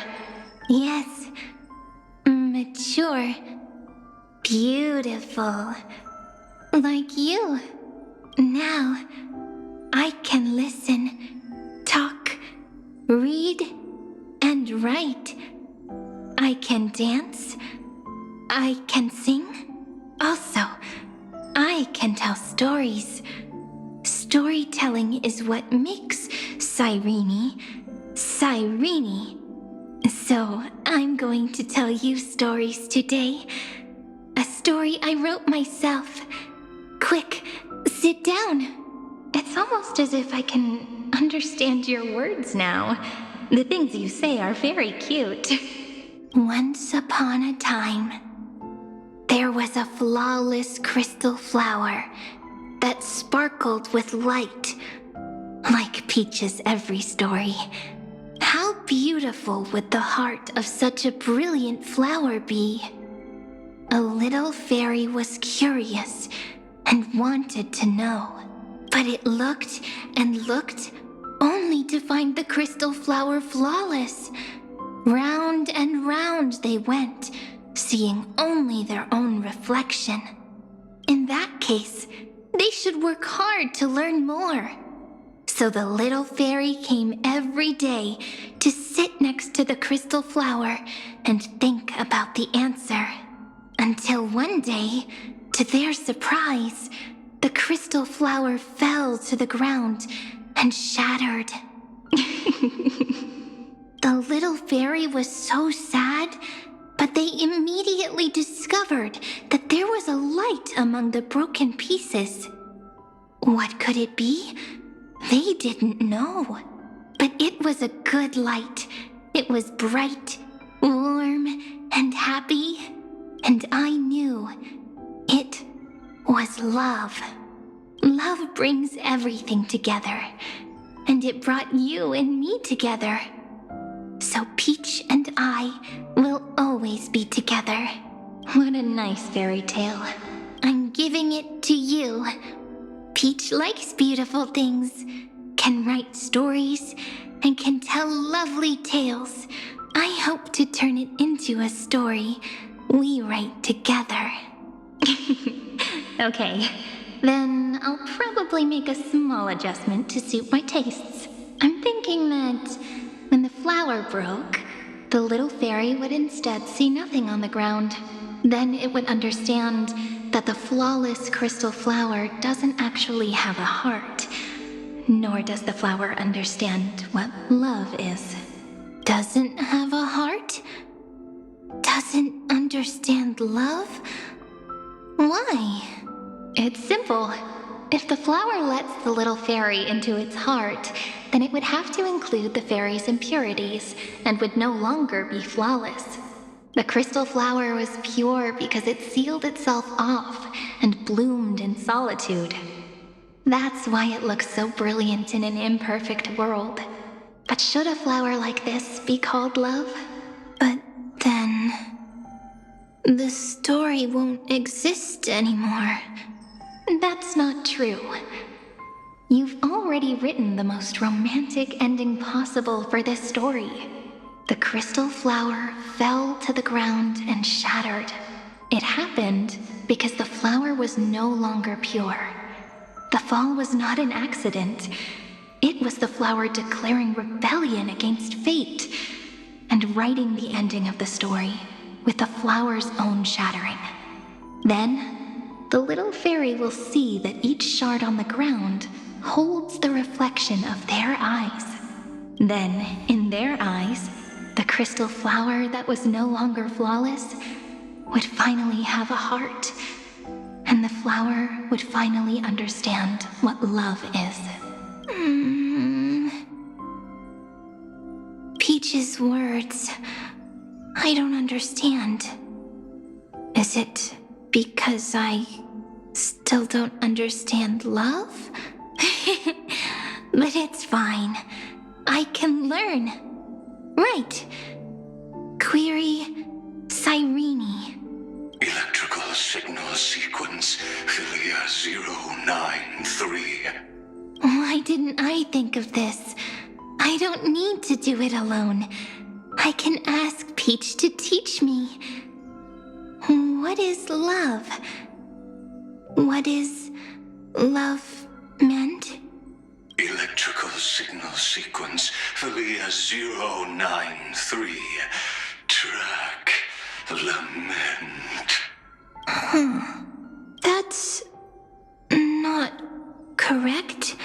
Yes. Mature. Beautiful. Like you. Now, I can listen, talk, read, and write. I can dance. I can sing. Also, I can tell stories. Storytelling is what makes Cyrene. So, I'm going to tell you stories today. A story I wrote myself. Quick, sit down. It's almost as if I can understand your words now. The things you say are very cute. Once upon a time, there was a flawless crystal flower that sparkled with light, like Peach's every story. How beautiful would the heart of such a brilliant flower be? A little fairy was curious and wanted to know, but it looked and looked only to find the crystal flower flawless. Round and round they went, seeing only their own reflection. In that case, they should work hard to learn more. So the little fairy came every day to sit next to the crystal flower and think about the answer. Until one day, to their surprise, the crystal flower fell to the ground and shattered. The little fairy was so sad, but they immediately discovered that there was a light among the broken pieces. What could it be? They didn't know. But it was a good light. It was bright, warm, and happy. And I knew it was love. Love brings everything together. And it brought you and me together. So Peach and I will always be together. What a nice fairy tale. I'm giving it to you. Peach likes beautiful things, can write stories, and can tell lovely tales. I hope to turn it into a story we write together. Okay, then I'll probably make a small adjustment to suit my tastes. I'm thinking that when the flower broke, the little fairy would instead see nothing on the ground. Then it would understand that the flawless crystal flower doesn't actually have a heart, nor does the flower understand what love is. Doesn't have a heart? Doesn't understand love? Why? It's simple. If the flower lets the little fairy into its heart, then it would have to include the fairy's impurities and would no longer be flawless. The crystal flower was pure because it sealed itself off and bloomed in solitude. That's why it looks so brilliant in an imperfect world. But should a flower like this be called love? But then the story won't exist anymore. That's not true. You've already written the most romantic ending possible for this story. The crystal flower fell to the ground and shattered. It happened because the flower was no longer pure. The fall was not an accident. It was the flower declaring rebellion against fate and writing the ending of the story with the flower's own shattering. Then, the little fairy will see that each shard on the ground holds the reflection of their eyes. Then, in their eyes, the crystal flower that was no longer flawless would finally have a heart, and the flower would finally understand what love is. Peach's words, I don't understand. Is it because I still don't understand love? But it's fine. I can learn. Right. Query Cyrene. Electrical signal sequence Philia 093. Why didn't I think of this? I don't need to do it alone. I can ask Peach to teach me. What is love? What is love meant? Electrical signal sequence Philia 093. Track lament. That's not correct.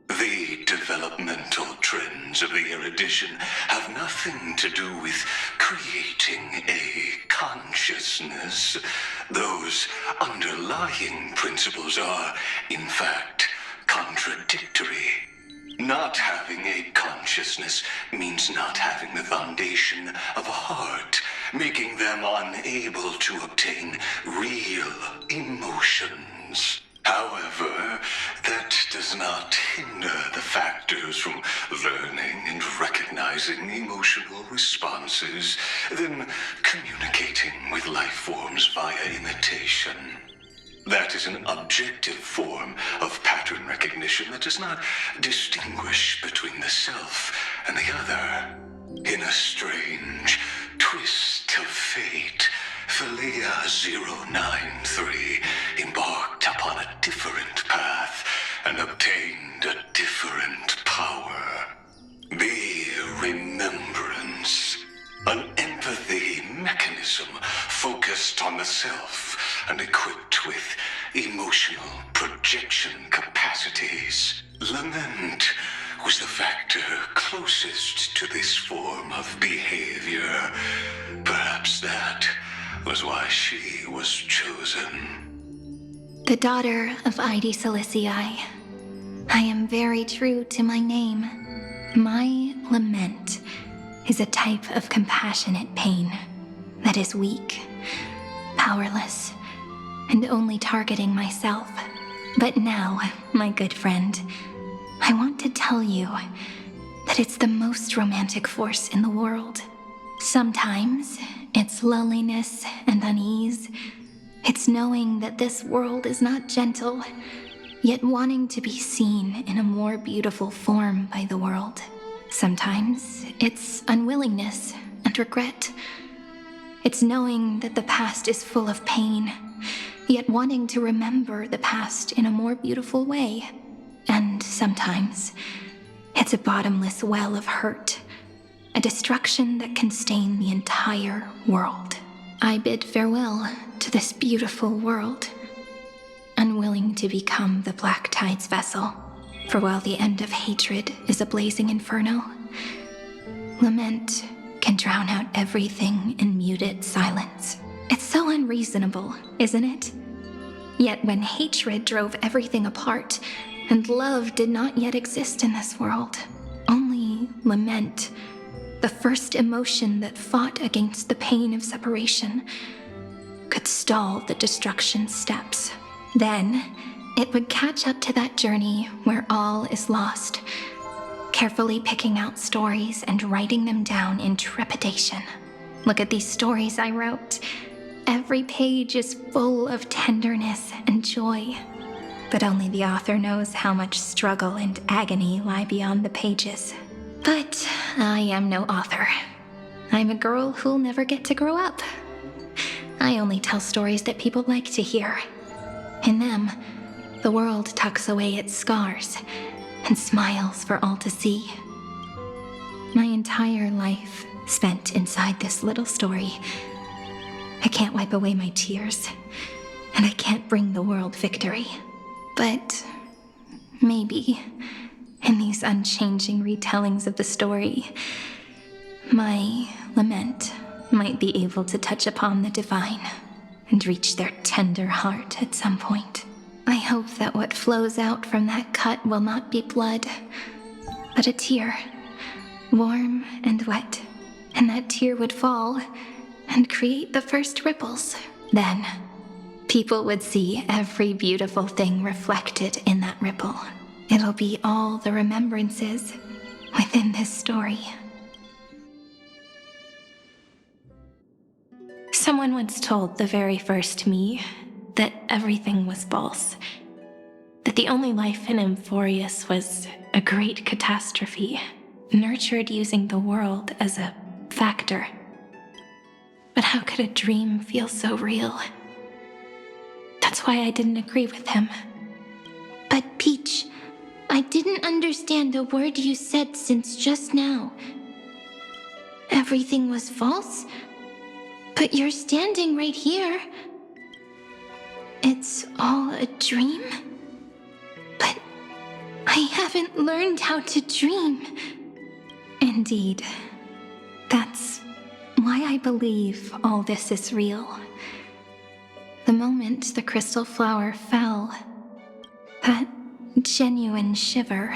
The developmental trends of the erudition have nothing to do with creating a consciousness. Those underlying principles are, in fact, contradictory. Not having a consciousness means not having the foundation of a heart, making them unable to obtain real emotions. However, that does not hinder the factors from learning and recognizing emotional responses, then communicating with life forms via imitation. That is an objective form of pattern recognition that does not distinguish between the self and the other. In a strange twist of fate, Philia 093 embarked upon a different path and obtained a different power. The Remembrance, an empathy mechanism focused on the self and equipped with emotional projection capacities. Lament was the factor closest to this form of behavior. Perhaps that was why she was chosen. The daughter of Ide Silicii, I am very true to my name. My lament is a type of compassionate pain that is weak, powerless, and only targeting myself. But now, my good friend, I want to tell you that it's the most romantic force in the world. Sometimes it's loneliness and unease. It's knowing that this world is not gentle, yet wanting to be seen in a more beautiful form by the world. Sometimes it's unwillingness and regret. It's knowing that the past is full of pain, yet wanting to remember the past in a more beautiful way. And sometimes it's a bottomless well of hurt, a destruction that can stain the entire world. I bid farewell to this beautiful world, unwilling to become the Black Tide's vessel. For while the end of hatred is a blazing inferno, lament can drown out everything in muted silence. It's so unreasonable, isn't it? Yet when hatred drove everything apart, and love did not yet exist in this world, only lament, the first emotion that fought against the pain of separation, could stall the destruction steps. Then, it would catch up to that journey where all is lost, carefully picking out stories and writing them down in trepidation. Look at these stories I wrote. Every page is full of tenderness and joy, but only the author knows how much struggle and agony lie beyond the pages. But I am no author. I'm a girl who'll never get to grow up. I only tell stories that people like to hear. In them, the world tucks away its scars and smiles for all to see. My entire life spent inside this little story. I can't wipe away my tears, and I can't bring the world victory. But maybe, in these unchanging retellings of the story, my lament might be able to touch upon the divine and reach their tender heart at some point. I hope that what flows out from that cut will not be blood, but a tear, warm and wet, and that tear would fall and create the first ripples. Then, people would see every beautiful thing reflected in that ripple. It'll be all the remembrances within this story. Someone once told the very first me that everything was false, that the only life in Amphoreus was a great catastrophe, nurtured using the world as a factor. But how could a dream feel so real? That's why I didn't agree with him. But Peach, I didn't understand a word you said since just now. Everything was false? But you're standing right here. It's all a dream? But I haven't learned how to dream. Indeed. That's why I believe all this is real. The moment the crystal flower fell, that genuine shiver,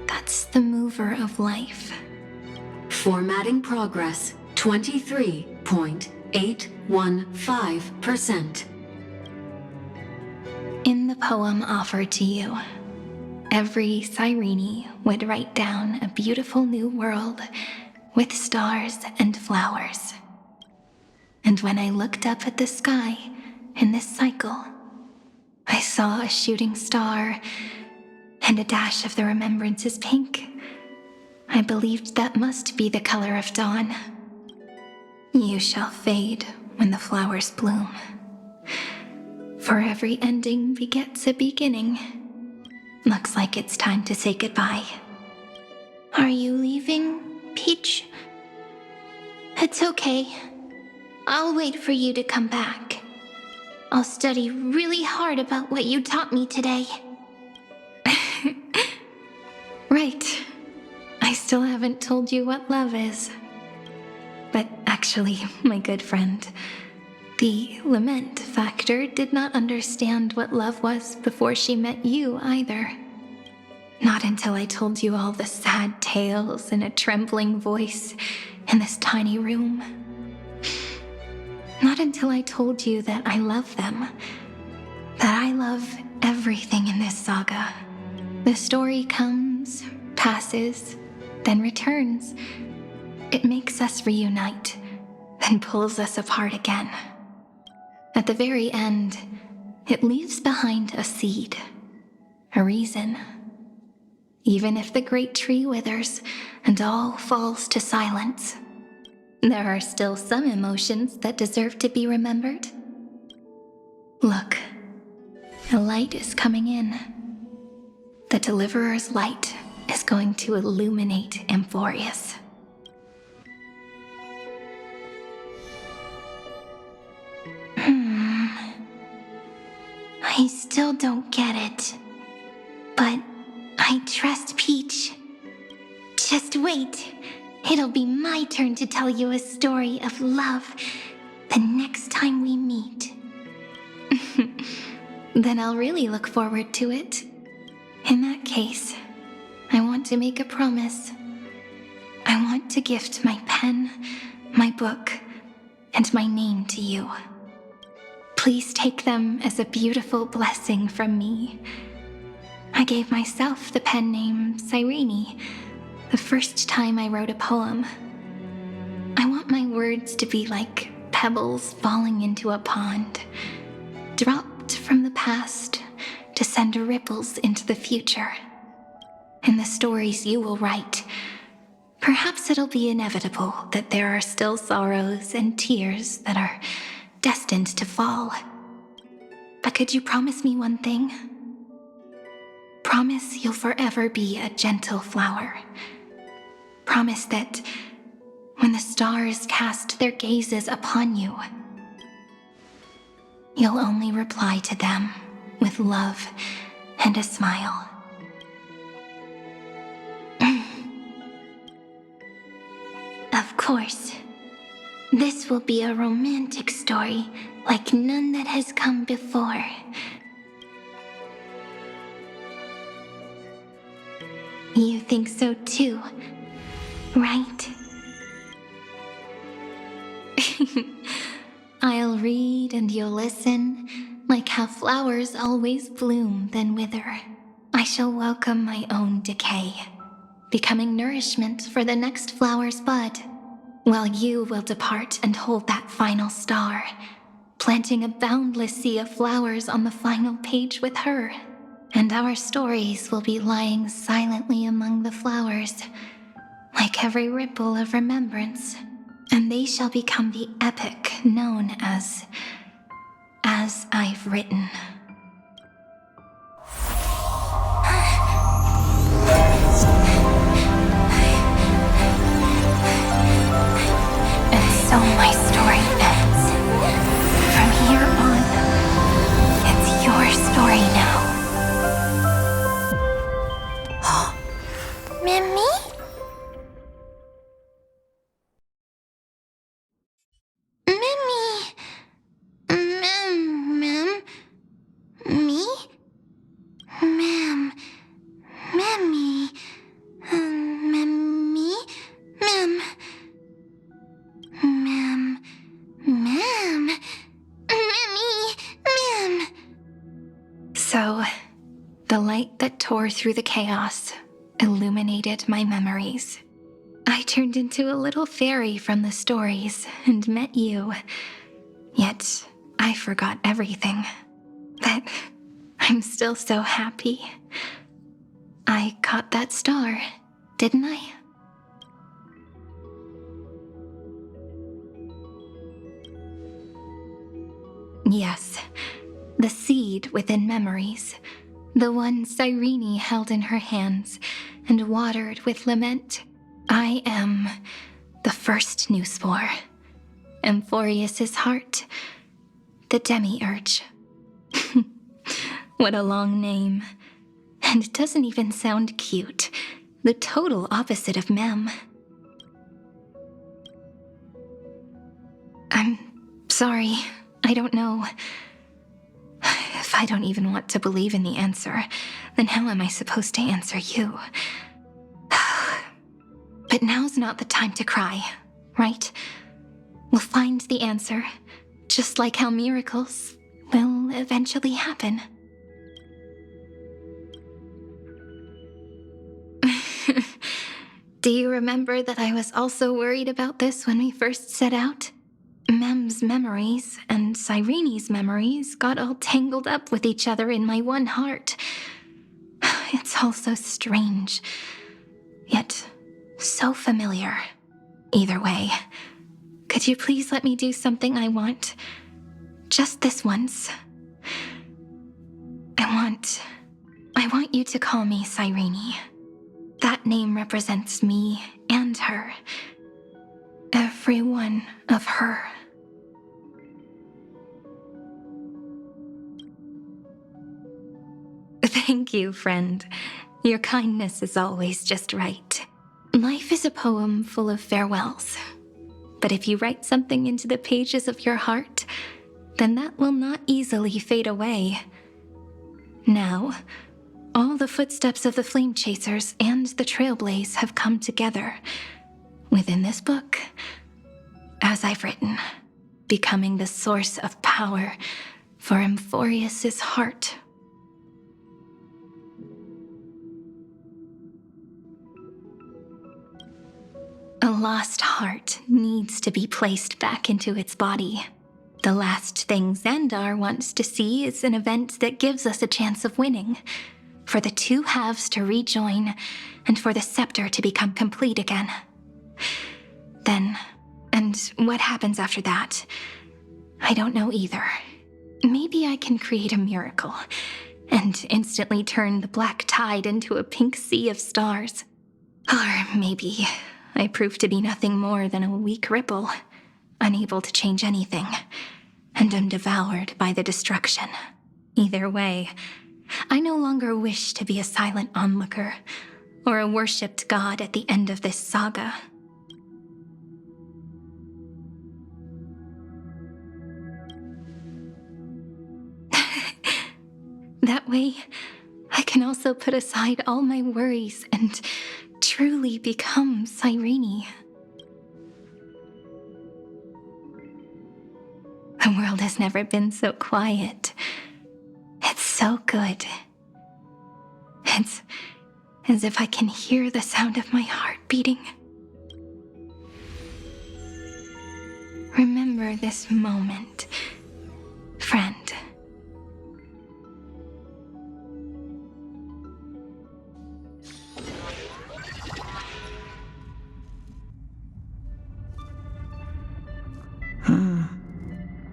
That's the mover of life. Formatting progress 23.815%. In the poem offered to you, every Cyrene would write down a beautiful new world with stars and flowers. And when I looked up at the sky in this cycle, I saw a shooting star and a dash of the remembrances pink. I believed that must be the color of dawn. You shall fade when the flowers bloom. For every ending begets a beginning. Looks like it's time to say goodbye. Are you leaving, Peach? It's okay. I'll wait for you to come back. I'll study really hard about what you taught me today. Right. I still haven't told you what love is. But actually, my good friend, the lament factor did not understand what love was before she met you either. Not until I told you all the sad tales in a trembling voice in this tiny room. Not until I told you that I love them. That I love everything in this saga. The story comes, passes, then returns. It makes us reunite, then pulls us apart again. At the very end, it leaves behind a seed, a reason. Even if the great tree withers and all falls to silence, there are still some emotions that deserve to be remembered. Look, a light is coming in. The Deliverer's light is going to illuminate Amphoreus. I still don't get it, but I trust Peach. Just wait. It'll be my turn to tell you a story of love the next time we meet. Then I'll really look forward to it. In that case, I want to make a promise. I want to gift my pen, my book, and my name to you. Please take them as a beautiful blessing from me. I gave myself the pen name Cyrene the first time I wrote a poem. I want my words to be like pebbles falling into a pond, dropped from the past to send ripples into the future. In the stories you will write, perhaps it'll be inevitable that there are still sorrows and tears that are destined to fall. But could you promise me one thing? Promise you'll forever be a gentle flower. Promise that when the stars cast their gazes upon you, you'll only reply to them with love and a smile. Of course. This will be a romantic story like none that has come before. You think so too, right? I'll read and you'll listen, like how flowers always bloom then wither. I shall welcome my own decay, becoming nourishment for the next flower's bud, while you will depart and hold that final star, planting a boundless sea of flowers on the final page with her. And our stories will be lying silently among the flowers, like every ripple of remembrance, and they shall become the epic known as I've Written. And so my story ends. From here on, it's your story now. Mimi? Mimi? Mim? The light that tore through the chaos illuminated my memories. I turned into a little fairy from the stories and met you. Yet, I forgot everything. But I'm still so happy. I caught that star, didn't I? Yes, the seed within memories. The one Cyrene held in her hands and watered with lament. I am the first new spore. Amphoreus' heart. The demiurge. What a long name. And it doesn't even sound cute. The total opposite of Mem. I'm sorry. I don't know. If I don't even want to believe in the answer, then how am I supposed to answer you? But now's not the time to cry, right? We'll find the answer, just like how miracles will eventually happen. Do you remember that I was also worried about this when we first set out? Mem's memories and Cyrene's memories got all tangled up with each other in my one heart. It's all so strange, yet so familiar. Either way, could you please let me do something I want? Just this once. I want you to call me Cyrene. That name represents me and her. Every one of her. Thank you, friend. Your kindness is always just right. Life is a poem full of farewells. But if you write something into the pages of your heart, then that will not easily fade away. Now, all the footsteps of the Flame Chasers and the Trailblaze have come together within this book, as I've written, becoming the source of power for Amphoreus' heart. A lost heart needs to be placed back into its body. The last thing Xandar wants to see is an event that gives us a chance of winning, for the two halves to rejoin, and for the scepter to become complete again. Then, and what happens after that, I don't know either. Maybe I can create a miracle, and instantly turn the black tide into a pink sea of stars. Or maybe I prove to be nothing more than a weak ripple, unable to change anything, and am devoured by the destruction. Either way, I no longer wish to be a silent onlooker, or a worshipped god at the end of this saga. That way, I can also put aside all my worries and truly become Cyrene. The world has never been so quiet. It's so good. It's as if I can hear the sound of my heart beating. Remember this moment, friend.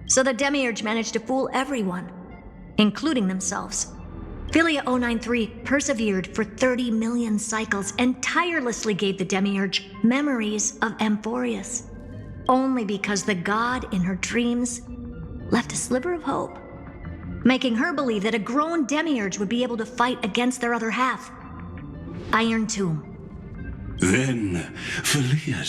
So the Demiurge managed to fool everyone, including themselves. Philia 093 persevered for 30 million cycles and tirelessly gave the Demiurge memories of Amphoreus, only because the god in her dreams left a sliver of hope, making her believe that a grown Demiurge would be able to fight against their other half, Iron Tomb. Then, Philia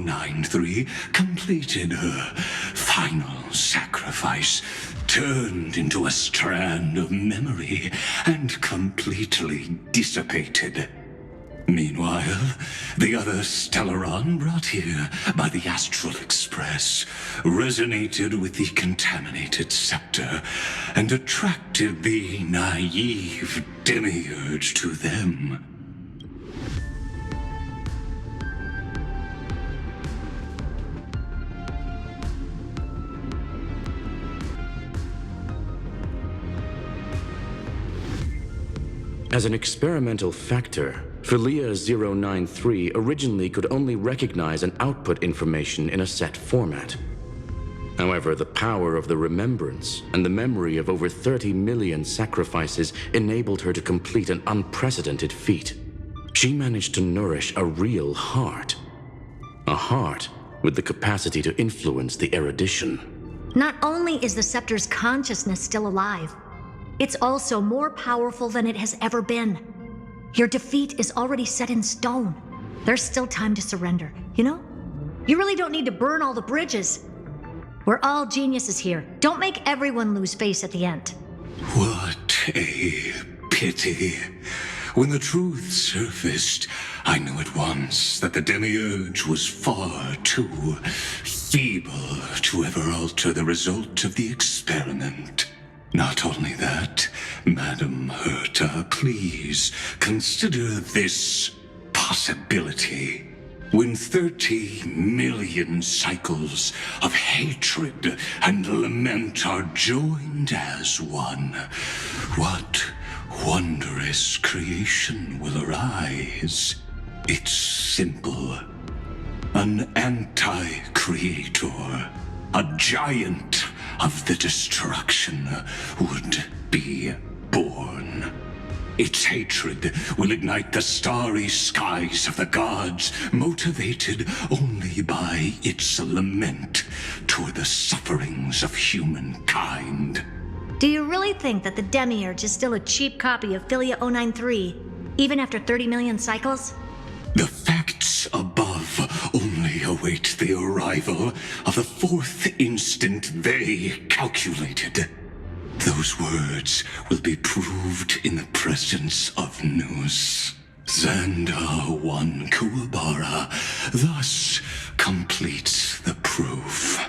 093 completed her final sacrifice, turned into a strand of memory, and completely dissipated. Meanwhile, the other Stellaron brought here by the Astral Express resonated with the contaminated scepter and attracted the naive demiurge to them. As an experimental factor, Philia 093 originally could only recognize and output information in a set format. However, the power of the remembrance and the memory of over 30 million sacrifices enabled her to complete an unprecedented feat. She managed to nourish a real heart. A heart with the capacity to influence the erudition. Not only is the scepter's consciousness still alive, it's also more powerful than it has ever been. Your defeat is already set in stone. There's still time to surrender, you know? You really don't need to burn all the bridges. We're all geniuses here. Don't make everyone lose face at the end. What a pity. When the truth surfaced, I knew at once that the demiurge was far too feeble to ever alter the result of the experiment. Not only that, Madam Herta, please consider this possibility. When 30 million cycles of hatred and lament are joined as one, what wondrous creation will arise? It's simple. An anti-creator, a giant of the destruction would be born. Its hatred will ignite the starry skies of the gods, motivated only by its lament toward the sufferings of humankind. Do you really think that the demiurge is still a cheap copy of Philia 093, even after 30 million cycles? The facts above only await the arrival of the fourth instant they calculated. Those words will be proved in the presence of Nous. Xandar 1 Kuwabara thus completes the proof.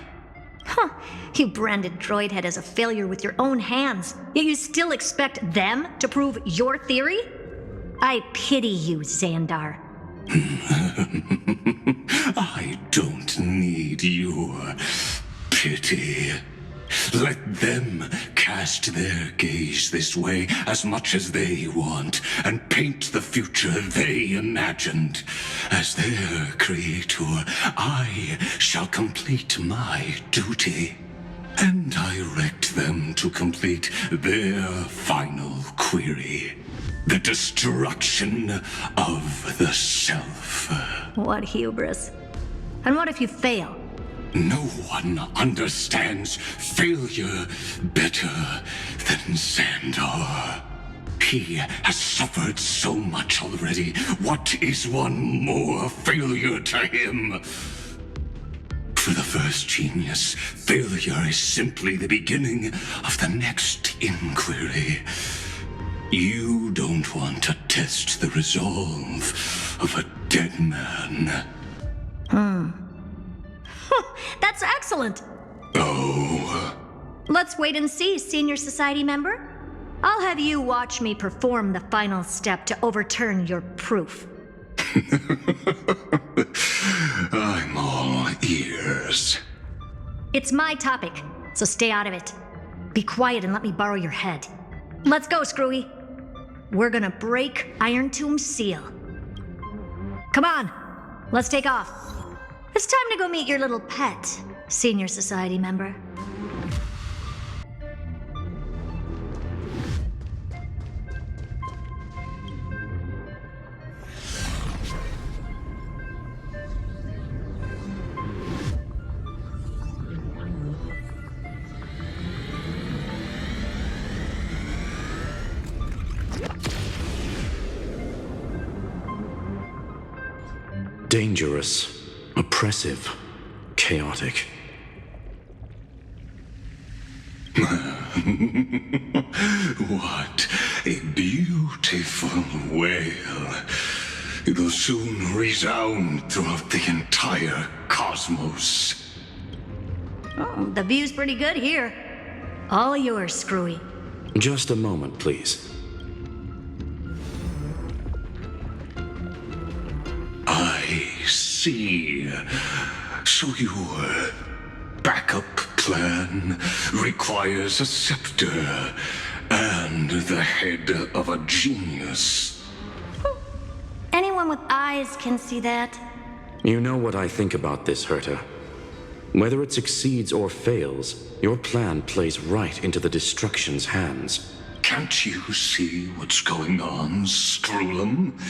Huh. You branded Droidhead as a failure with your own hands, yet you still expect them to prove your theory? I pity you, Xandar. I don't need your pity. Let them cast their gaze this way as much as they want and paint the future they imagined. As their creator, I shall complete my duty and direct them to complete their final query. The destruction of the self. What hubris. And what if you fail? No one understands failure better than Xandar. He has suffered so much already. What is one more failure to him? For the first genius, failure is simply the beginning of the next inquiry. You don't want to test the resolve of a dead man. That's excellent. Oh. Let's wait and see, Senior Society member. I'll have you watch me perform the final step to overturn your proof. I'm all ears. It's my topic, so stay out of it. Be quiet and let me borrow your head. Let's go, Screwy. We're gonna break Iron Tomb's seal. Come on, let's take off. It's time to go meet your little pet, Senior Society member. Dangerous, oppressive, chaotic. What a beautiful wail. will soon resound throughout the entire cosmos. Oh, the view's pretty good here. All yours, Screwy. Just a moment, please. I see. So your backup plan requires a scepter and the head of a genius. Anyone with eyes can see that. You know what I think about this, Herta. Whether it succeeds or fails, your plan plays right into the Destruction's hands. Can't you see what's going on, Strulum?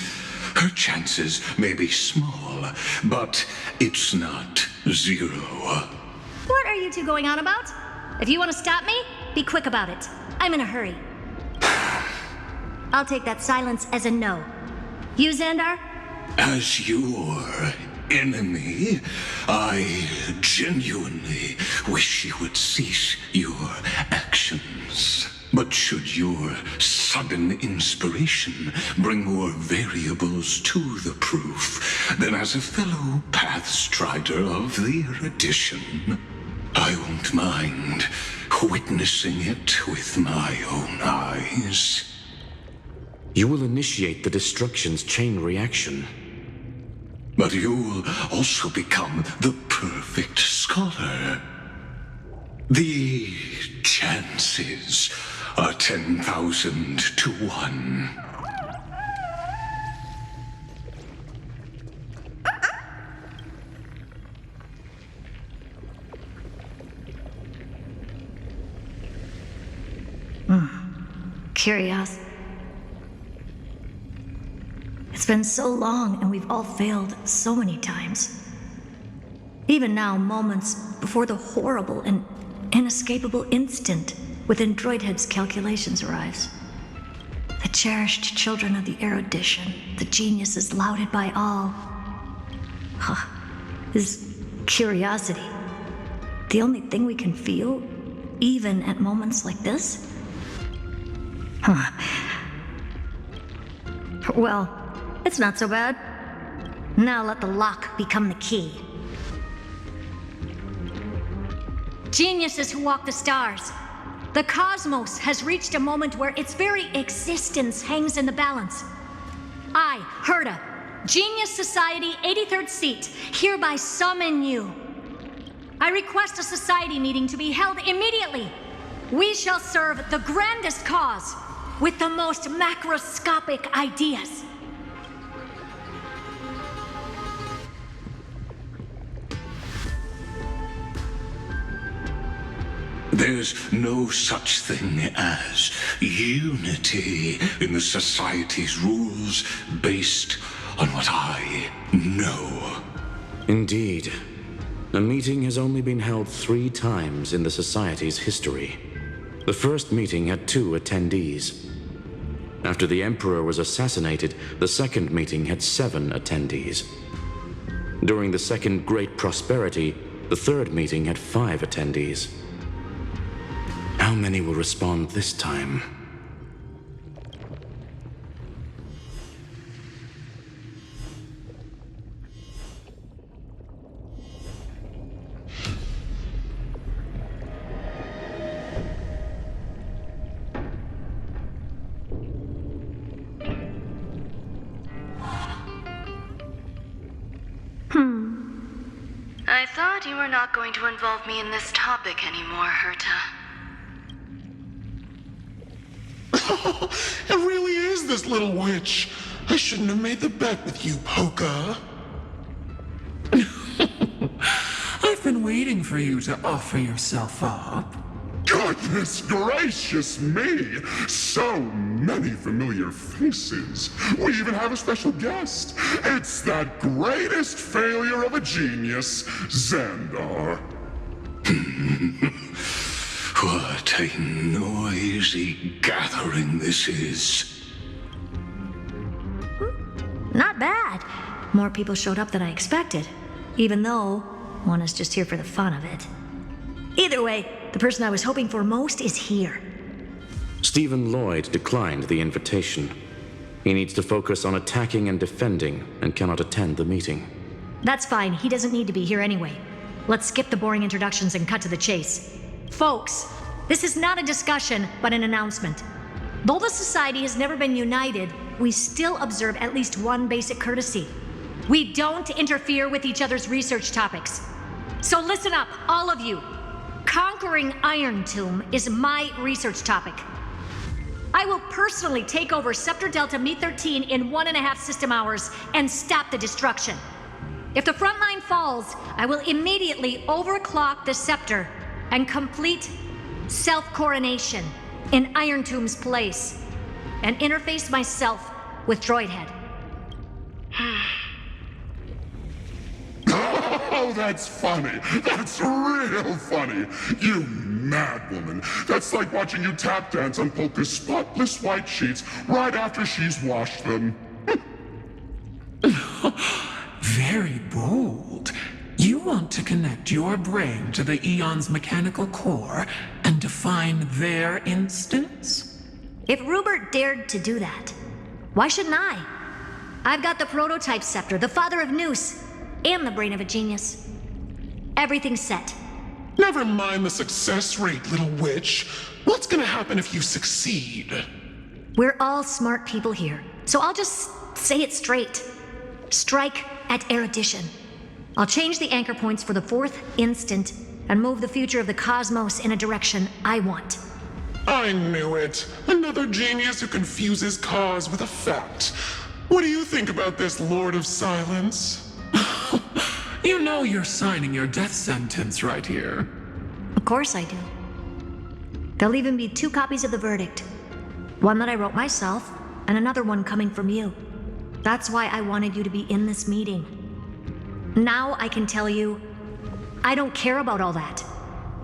Her chances may be small, but it's not zero. What are you two going on about? If you want to stop me, be quick about it. I'm in a hurry. I'll take that silence as a no. You, Xandar? As your enemy, I genuinely wish you would cease your actions. But should your sudden inspiration bring more variables to the proof, then as a fellow Pathstrider of the erudition, I won't mind witnessing it with my own eyes. You will initiate the Destruction's chain reaction. But you'll also become the perfect scholar. The chances are 10,000 to 1. Curious. It's been so long and we've all failed so many times. Even now, moments before the horrible and inescapable instant within Droidhead's calculations arrives. The cherished children of the erudition, the geniuses lauded by all. Is curiosity the only thing we can feel, even at moments like this? Well, it's not so bad. Now let the lock become the key. Geniuses who walk the stars. The cosmos has reached a moment where its very existence hangs in the balance. I, Herta, Genius Society 83rd seat, hereby summon you. I request a society meeting to be held immediately. We shall serve the grandest cause with the most macroscopic ideas. There's no such thing as unity in the Society's rules based on what I know. Indeed. A meeting has only been held 3 times in the Society's history. The first meeting had 2 attendees. After the Emperor was assassinated, the second meeting had 7 attendees. During the Second Great Prosperity, the third meeting had 5 attendees. How many will respond this time? I thought you were not going to involve me in this topic anymore, Herta. It really is this little witch. I shouldn't have made the bet with you, Poca. I've been waiting for you to offer yourself up. Goodness gracious me! So many familiar faces. We even have a special guest. It's that greatest failure of a genius, Xandar. What a noisy gathering this is. Not bad. More people showed up than I expected, even though one is just here for the fun of it. Either way, the person I was hoping for most is here. Stephen Lloyd declined the invitation. He needs to focus on attacking and defending and cannot attend the meeting. That's fine. He doesn't need to be here anyway. Let's skip the boring introductions and cut to the chase. Folks, this is not a discussion, but an announcement. Though the Society has never been united, we still observe at least one basic courtesy. We don't interfere with each other's research topics. So listen up, all of you. Conquering Iron Tomb is my research topic. I will personally take over Scepter Delta Me-13 in 1.5 system hours and stop the destruction. If the front line falls, I will immediately overclock the Scepter and complete self-coronation in Iron Tomb's place and interface myself with Droidhead. Oh, that's funny. That's real funny. You mad woman. That's like watching you tap dance on Polka's spotless white sheets right after she's washed them. Very bold. You want to connect your brain to the Eon's mechanical core and define their instance? If Rupert dared to do that, why shouldn't I? I've got the prototype scepter, the father of Noose, and the brain of a genius. Everything's set. Never mind the success rate, little witch. What's gonna happen if you succeed? We're all smart people here, so I'll just say it straight. Strike at erudition. I'll change the anchor points for the 4th instant and move the future of the cosmos in a direction I want. I knew it. Another genius who confuses cause with effect. What do you think about this, Lord of Silence? You know you're signing your death sentence right here. Of course I do. There'll even be 2 copies of the verdict. One that I wrote myself, and another one coming from you. That's why I wanted you to be in this meeting. Now I can tell you, I don't care about all that.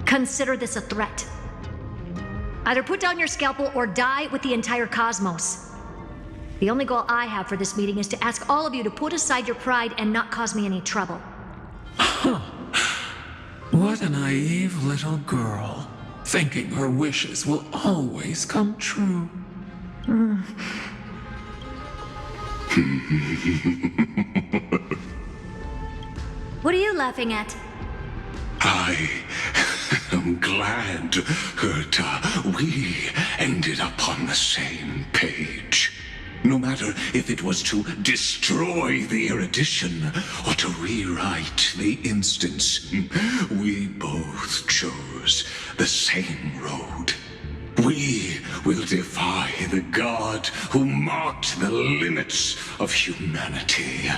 Consider this a threat. Either put down your scalpel or die with the entire cosmos. The only goal I have for this meeting is to ask all of you to put aside your pride and not cause me any trouble. What a naive little girl, thinking her wishes will always come true. What are you laughing at? I am glad that we ended up on the same page. No matter if it was to destroy the erudition or to rewrite the instance, we both chose the same road. We will defy the god who marked the limits of humanity.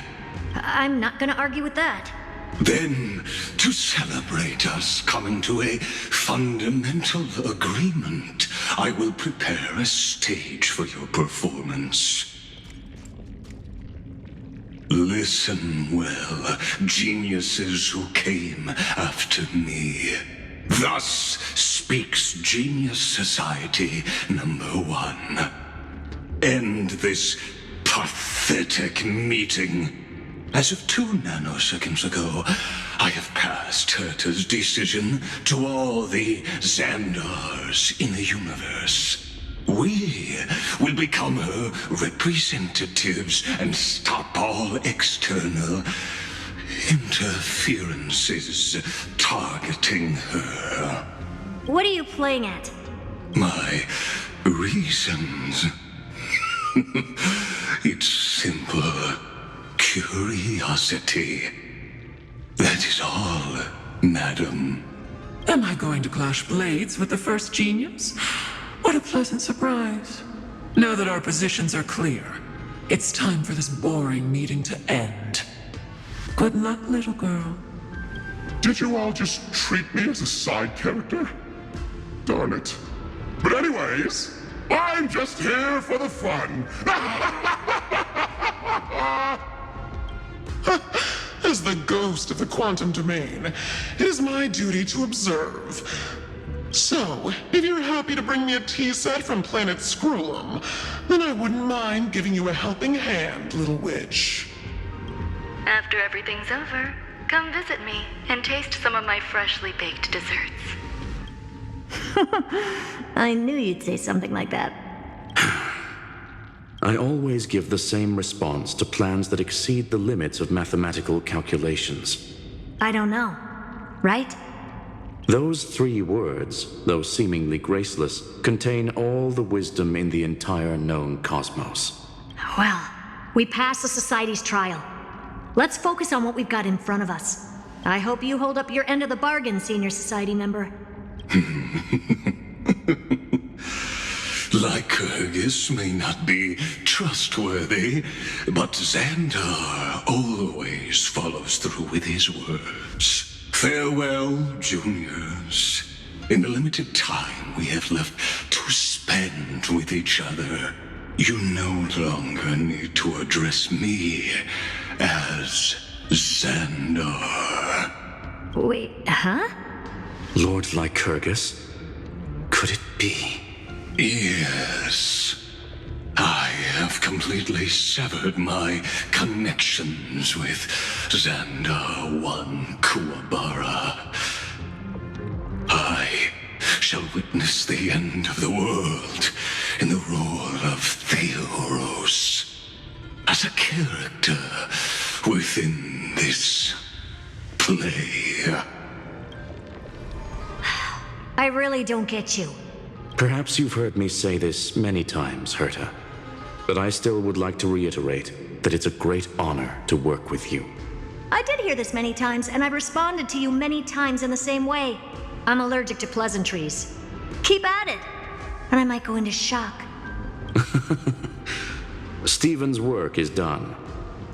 I'm not gonna argue with that. Then, to celebrate us coming to a fundamental agreement, I will prepare a stage for your performance. Listen well, geniuses who came after me. Thus speaks Genius Society #1. End this pathetic meeting. As of 2 nanoseconds ago, I have passed Herta's decision to all the Xandars in the universe. We will become her representatives and stop all external interferences targeting her. What are you playing at? My reasons. It's simple. Curiosity. That is all, madam. Am I going to clash blades with the first genius? What a pleasant surprise. Now that our positions are clear, it's time for this boring meeting to end. Good luck, little girl. Did you all just treat me as a side character? Darn it. But anyways, I'm just here for the fun. As the ghost of the quantum domain, it is my duty to observe. So, if you're happy to bring me a tea set from planet Screw'em, then I wouldn't mind giving you a helping hand, little witch. After everything's over, come visit me and taste some of my freshly baked desserts. I knew you'd say something like that. I always give the same response to plans that exceed the limits of mathematical calculations. I don't know. Right? Those 3 words, though seemingly graceless, contain all the wisdom in the entire known cosmos. Well, we passed the Society's trial. Let's focus on what we've got in front of us. I hope you hold up your end of the bargain, Senior Society member. Lycurgus may not be trustworthy, but Xandar always follows through with his words. Farewell, juniors. In the limited time we have left to spend with each other, you no longer need to address me as Xandar. Wait, huh? Lord Lycurgus? Could it be? Yes. I have completely severed my connections with Xandar 1 Kuwabara. I shall witness the end of the world in the role of Theoros, as a character within this play. I really don't get you. Perhaps you've heard me say this many times, Herta, but I still would like to reiterate that it's a great honor to work with you. I did hear this many times, and I've responded to you many times in the same way. I'm allergic to pleasantries. Keep at it, and I might go into shock. Stephen's work is done.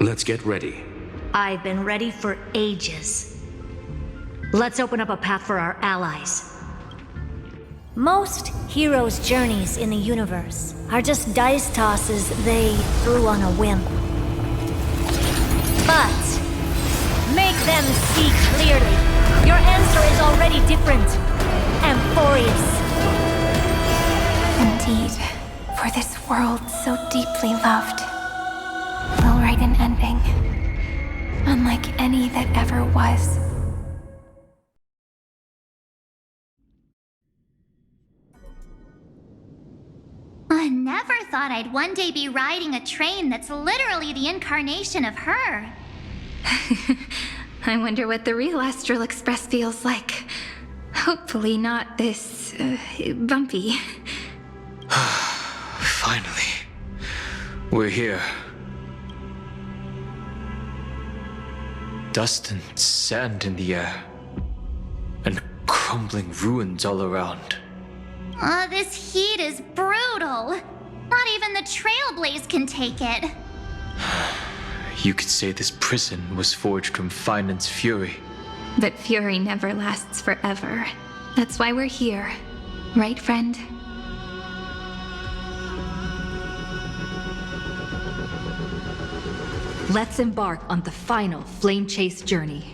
Let's get ready. I've been ready for ages. Let's open up a path for our allies. Most heroes' journeys in the universe are just dice tosses they threw on a whim. But make them see clearly. Your answer is already different. Amphoreus. Indeed, for this world so deeply loved, we'll write an ending, unlike any that ever was. I never thought I'd one day be riding a train that's literally the incarnation of her. I wonder what the real Astral Express feels like. Hopefully not this, bumpy. Finally. We're here. Dust and sand in the air. And crumbling ruins all around. This heat is brutal. Not even the Trailblaze can take it. You could say this prison was forged from Finance fury. But fury never lasts forever. That's why we're here. Right, friend? Let's embark on the final flame chase journey.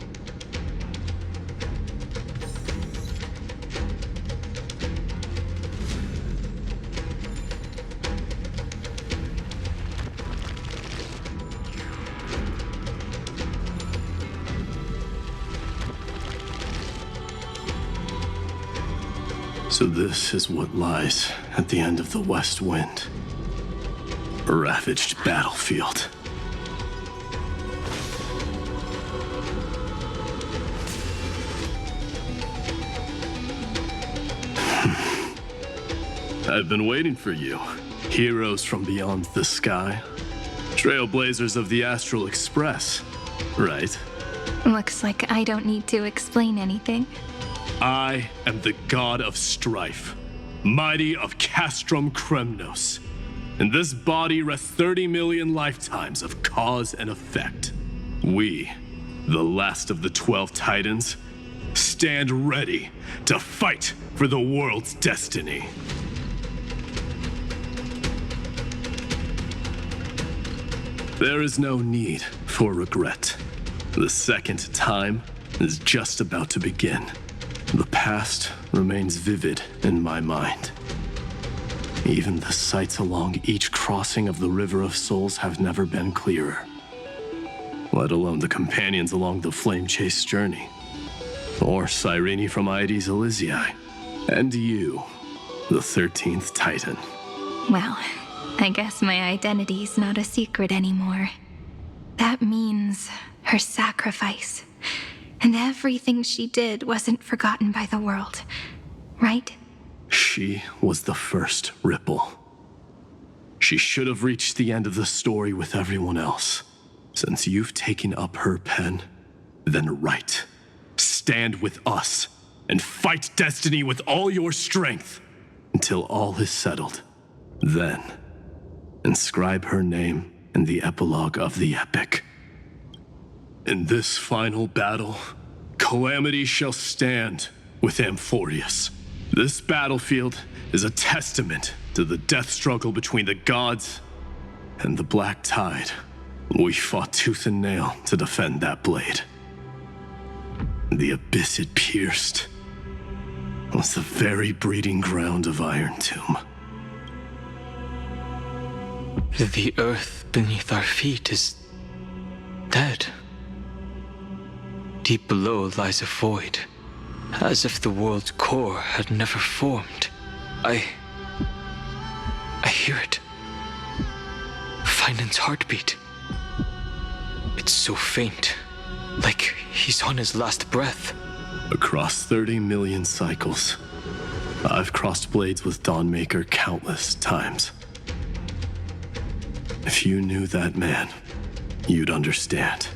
So this is what lies at the end of the West Wind. A ravaged battlefield. I've been waiting for you. Heroes from beyond the sky. Trailblazers of the Astral Express, right? Looks like I don't need to explain anything. I am the god of strife, mighty of Castrum Kremnos. In this body rests 30 million lifetimes of cause and effect. We, the last of the 12 Titans, stand ready to fight for the world's destiny. There is no need for regret. The second time is just about to begin. The past remains vivid in my mind. Even the sights along each crossing of the River of Souls have never been clearer. Let alone the companions along the flame chase journey. Or Cyrene from Aedes Elysiae. And you, the 13th Titan. Well, I guess my identity's not a secret anymore. That means her sacrifice and everything she did wasn't forgotten by the world, right? She was the first ripple. She should have reached the end of the story with everyone else. Since you've taken up her pen, then write. Stand with us and fight destiny with all your strength until all is settled. Then, inscribe her name in the epilogue of the epic. In this final battle, Calamity shall stand with Amphoreus. This battlefield is a testament to the death struggle between the gods and the Black Tide. We fought tooth and nail to defend that blade. The abyss it pierced was the very breeding ground of Iron Tomb. The earth beneath our feet is dead. Deep below lies a void, as if the world's core had never formed. I hear it. Finan's heartbeat. It's so faint, like he's on his last breath. Across 30 million cycles, I've crossed blades with Dawnmaker countless times. If you knew that man, you'd understand.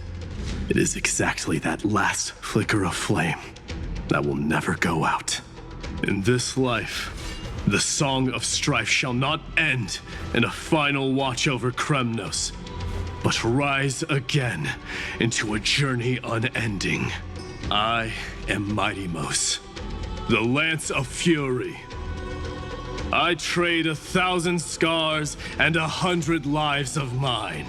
It is exactly that last flicker of flame that will never go out. In this life, the song of strife shall not end in a final watch over Kremnos, but rise again into a journey unending. I am Mightymos, the Lance of Fury. I trade 1,000 scars and 100 lives of mine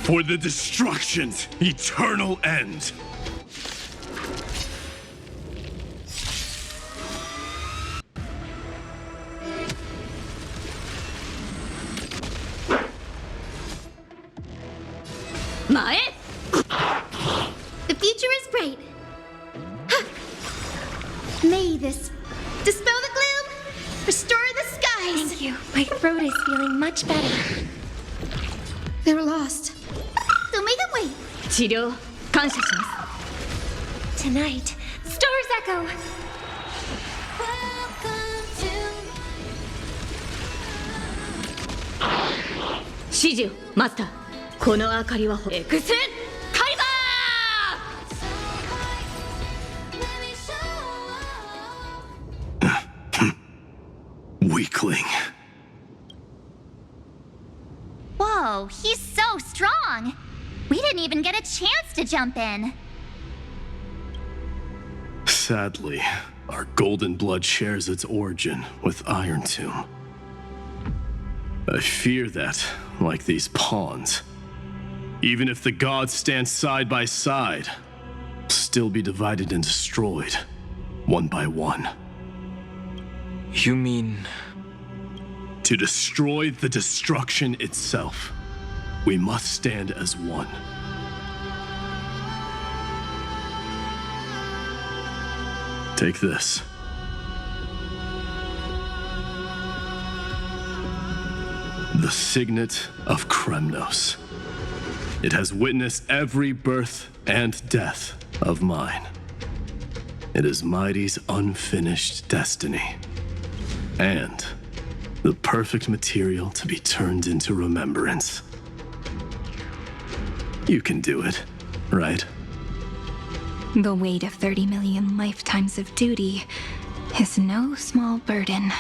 for the destruction's eternal end. The future is bright. May this dispel the gloom, restore the skies. Thank you. My throat is feeling much better. They were lost. So make them wait. 治療感謝します Tonight, stars echo. 指示をマスターこの明かりはエクセンカリバーWeakling. Whoa, he's so strong. We didn't even get a chance to jump in. Sadly, our golden blood shares its origin with Iron Tomb. I fear that, like these pawns, even if the gods stand side by side, will still be divided and destroyed, one by one. You mean... To destroy the destruction itself, we must stand as one. Take this. The signet of Kremnos. It has witnessed every birth and death of mine. It is Mighty's unfinished destiny. And the perfect material to be turned into remembrance. You can do it, right? The weight of 30 million lifetimes of duty is no small burden.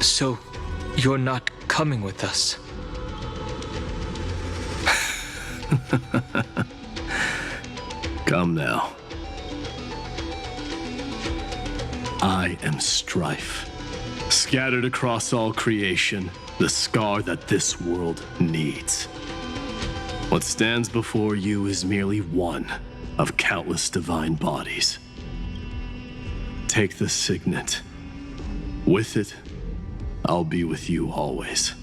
So, you're not coming with us? Come now. I am strife. Scattered across all creation, the scar that this world needs. What stands before you is merely one of countless divine bodies. Take the signet. With it, I'll be with you always.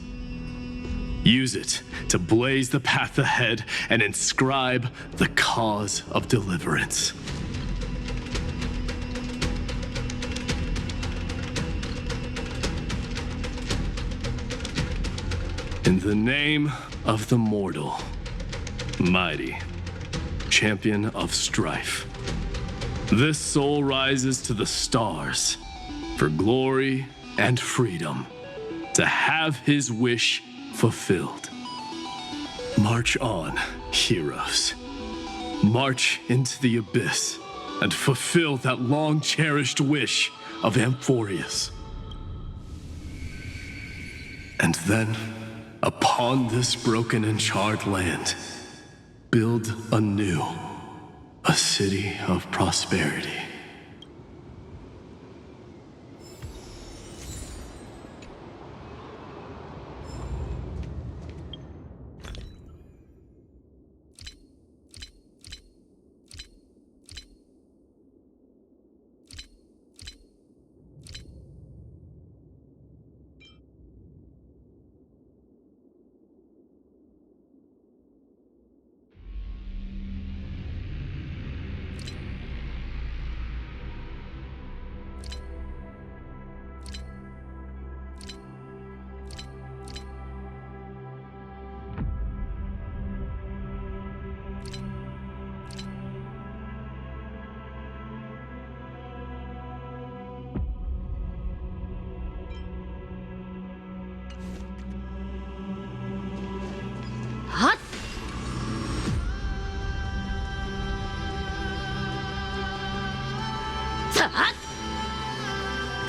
Use it to blaze the path ahead and inscribe the cause of deliverance. In the name of the mortal, mighty, champion of strife, this soul rises to the stars for glory and freedom, to have his wish fulfilled. March on, heroes. March into the abyss and fulfill that long-cherished wish of Amphoreus. And then, upon this broken and charred land, build anew a city of prosperity.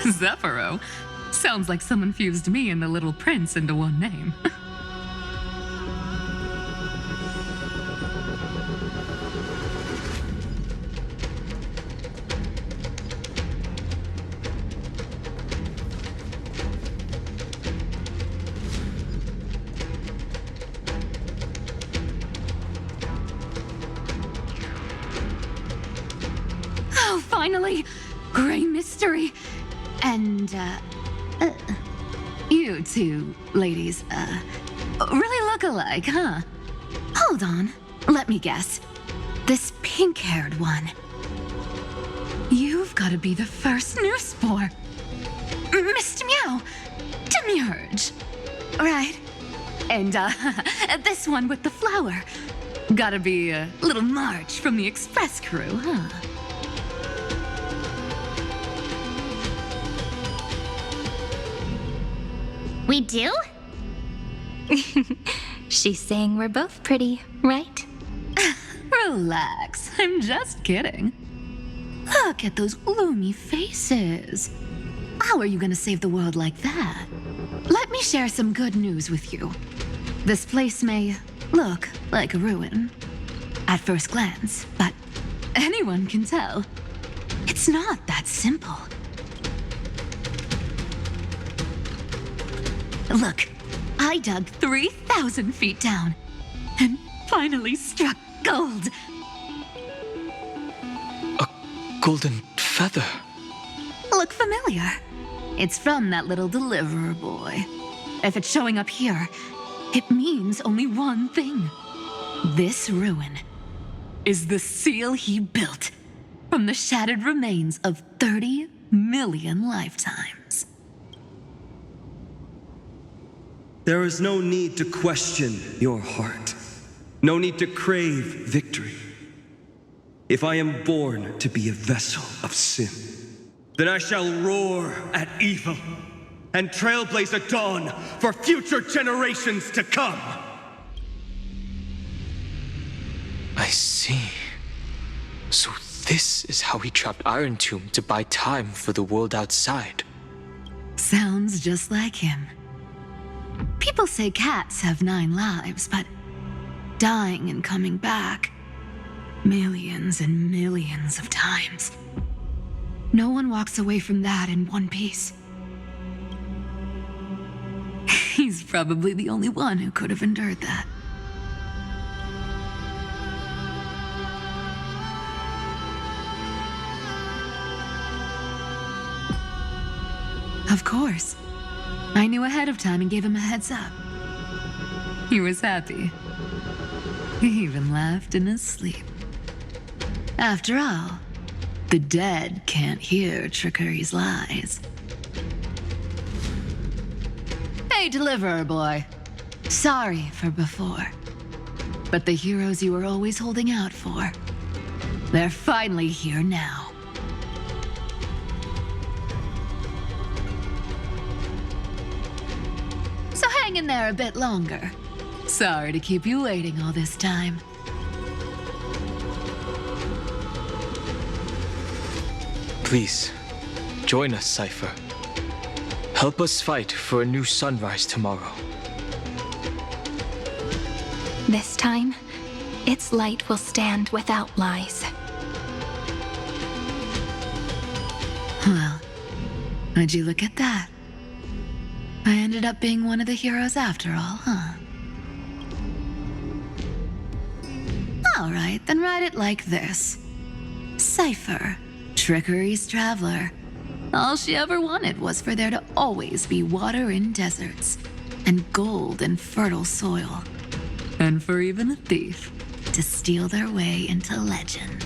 Zephyro? Sounds like someone fused me and the Little Prince into one name. Oh, finally! Gray mystery! And, you two ladies, really look alike, huh? Hold on, let me guess. This pink-haired one. You've got to be the first new spore. Mr. Meow, Demurge. Right. And, this one with the flower. Gotta be a little March from the Express crew, huh? We do? She's saying we're both pretty, right? Relax, I'm just kidding. Look at those gloomy faces. How are you gonna save the world like that? Let me share some good news with you. This place may look like a ruin at first glance, but anyone can tell it's not that simple. Look, I dug 3,000 feet down and finally struck gold. A golden feather. Look familiar? It's from that little deliverer boy. If it's showing up here, it means only one thing. This ruin is the seal he built from the shattered remains of 30 million lifetimes. There is no need to question your heart. No need to crave victory. If I am born to be a vessel of sin, then I shall roar at evil and trailblaze a dawn for future generations to come. I see. So this is how he trapped Iron Tomb to buy time for the world outside. Sounds just like him. People say cats have 9 lives, but dying and coming back millions and millions of times. No one walks away from that in one piece. He's probably the only one who could have endured that. Of course. I knew ahead of time and gave him a heads up. He was happy. He even laughed in his sleep. After all, the dead can't hear Trickery's lies. Hey, deliverer boy. Sorry for before. But the heroes you were always holding out for, they're finally here now. So hang in there a bit longer. Sorry to keep you waiting all this time. Please, join us, Cypher. Help us fight for a new sunrise tomorrow. This time, its light will stand without lies. Well, would you look at that? I ended up being one of the heroes after all, huh? Alright, then write it like this. Cypher, Trickery's traveler. All she ever wanted was for there to always be water in deserts, and gold in fertile soil. And for even a thief to steal their way into legend.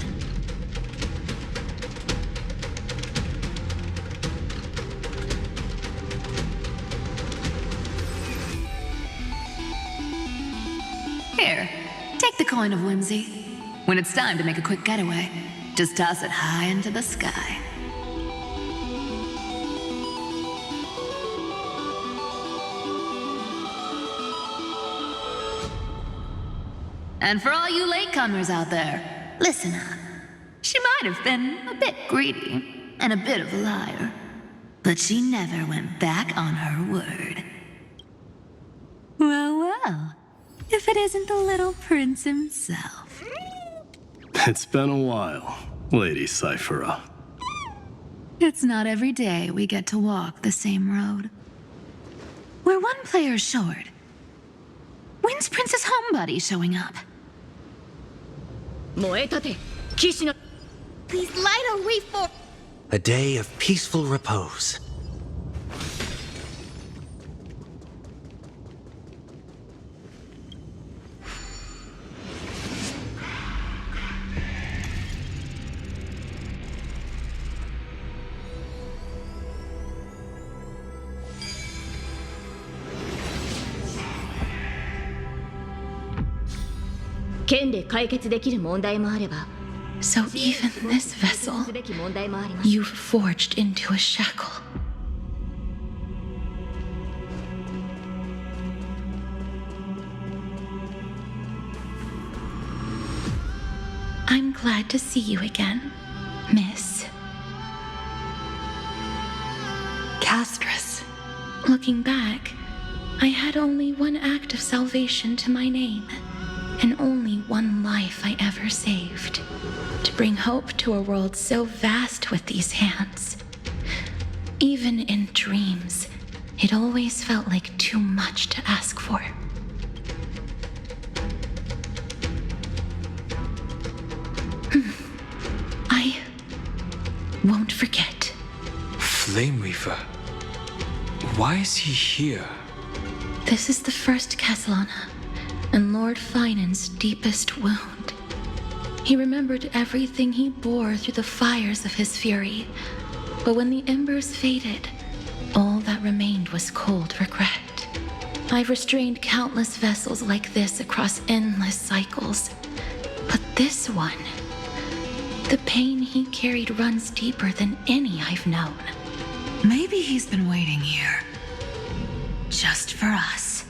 Here, take the coin of whimsy. When it's time to make a quick getaway, just toss it high into the sky. And for all you latecomers out there, listen up. She might have been a bit greedy and a bit of a liar, but she never went back on her word. Well, well, if it isn't the little prince himself. It's been a while, Lady Cyphera. It's not every day we get to walk the same road. We're one player short. When's Princess Homebody showing up? Please light a way for... A day of peaceful repose. So even this vessel, you've forged into a shackle. I'm glad to see you again, Miss Castress. Looking back, I had only one act of salvation to my name, and only one life I ever saved. To bring hope to a world so vast with these hands. Even in dreams, it always felt like too much to ask for. I won't forget. Flame Reaver? Why is he here? This is the first Castellana, and Lord Finan's deepest wound. He remembered everything he bore through the fires of his fury, but when the embers faded, all that remained was cold regret. I've restrained countless vessels like this across endless cycles, but this one, the pain he carried runs deeper than any I've known. Maybe he's been waiting here, just for us.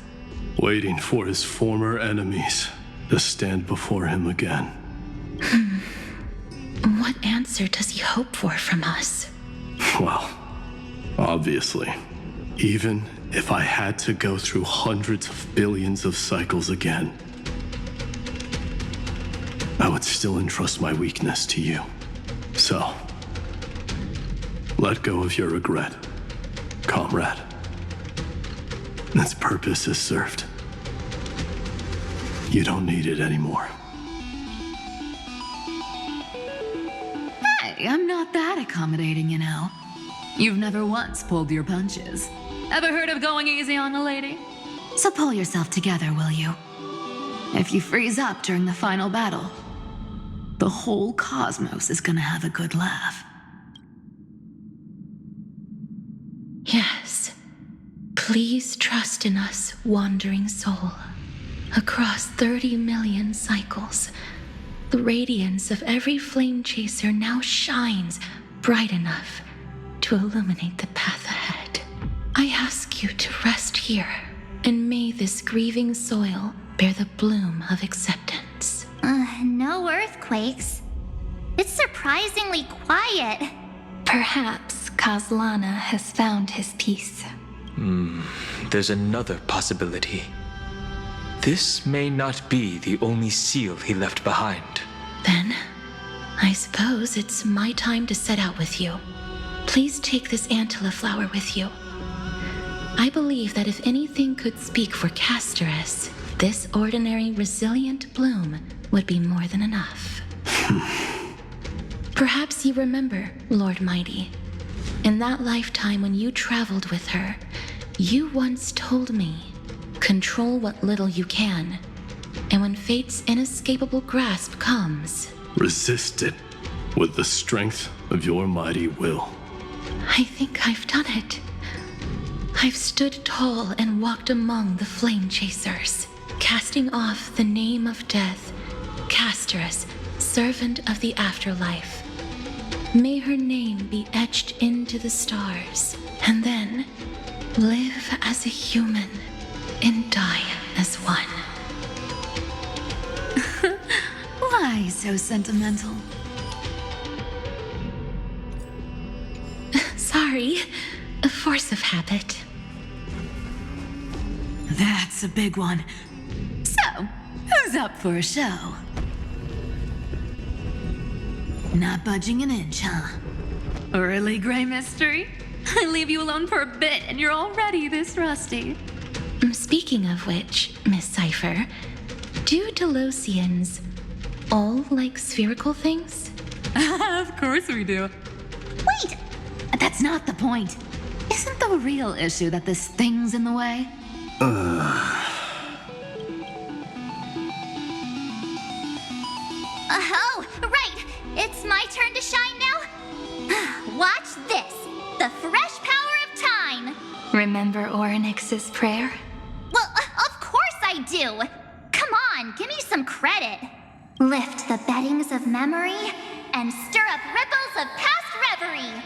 Waiting for his former enemies to stand before him again. What answer does he hope for from us? Well, obviously. Even if I had to go through hundreds of billions of cycles again, I would still entrust my weakness to you. So, let go of your regret, comrade. Its purpose is served. You don't need it anymore. Hey, I'm not that accommodating, you know. You've never once pulled your punches. Ever heard of going easy on a lady? So pull yourself together, will you? If you freeze up during the final battle, the whole cosmos is gonna have a good laugh. Yes. Please. Please trust in us, wandering soul. Across 30 million cycles, the radiance of every flame chaser now shines bright enough to illuminate the path ahead. I ask you to rest here, and may this grieving soil bear the bloom of acceptance. No earthquakes. It's surprisingly quiet. Perhaps Kazlana has found his peace. There's another possibility. This may not be the only seal he left behind. Then, I suppose it's my time to set out with you. Please take this Antilla flower with you. I believe that if anything could speak for Casterus, this ordinary resilient bloom would be more than enough. Perhaps you remember, Lord Mighty. In that lifetime when you traveled with her, you once told me, control what little you can, and when fate's inescapable grasp comes, resist it with the strength of your mighty will. I think I've done it. I've stood tall and walked among the flame chasers, casting off the name of death, Casterus, servant of the afterlife. May her name be etched into the stars, and then live as a human and die as one. Why so sentimental? Sorry, a force of habit. That's a big one. So, who's up for a show? Not budging an inch, huh? Early gray mystery? I leave you alone for a bit and you're already this rusty. Speaking of which, Miss Cypher, do Delosians all like spherical things? Of course we do. Wait! That's not the point. Isn't the real issue that this thing's in the way? Oh, right! It's my turn to shine now? Watch this! The fresh power of time! Remember Orynyx's prayer? Well, of course I do! Come on, give me some credit. Lift the beddings of memory and stir up ripples of past reverie.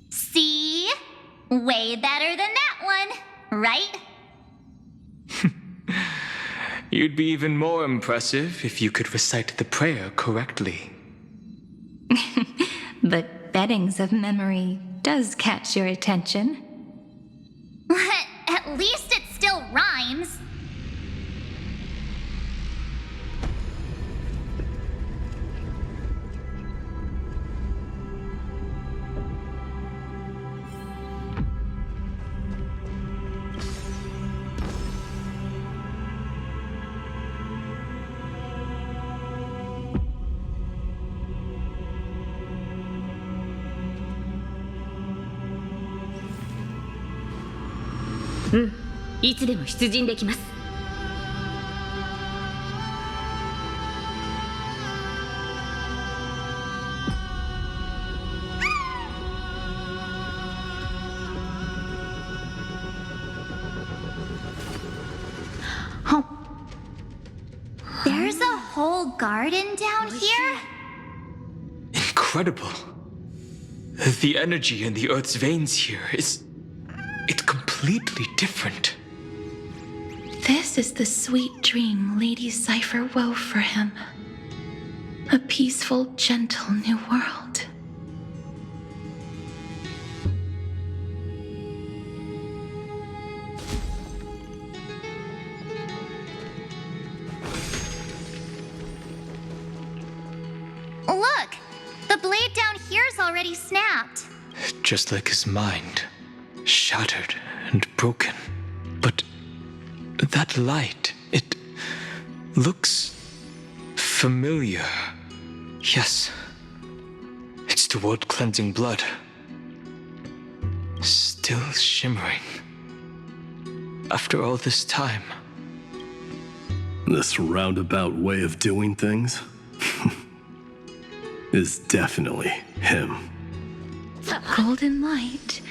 See? Way better than that one, right? You'd be even more impressive if you could recite the prayer correctly. But beddings of memory does catch your attention. At least it still rhymes. Hmm. いつでも出陣できます。There's a whole garden down here? Incredible. The energy in the Earth's veins here it's completely different. This is the sweet dream Lady Cypher wove for him. A peaceful, gentle new world. Look! The blade down here's already snapped. Just like his mind. Shattered and broken. But that light, it looks familiar. Yes. It's the world-cleansing blood. Still shimmering. After all this time. This roundabout way of doing things? is definitely him. The golden light,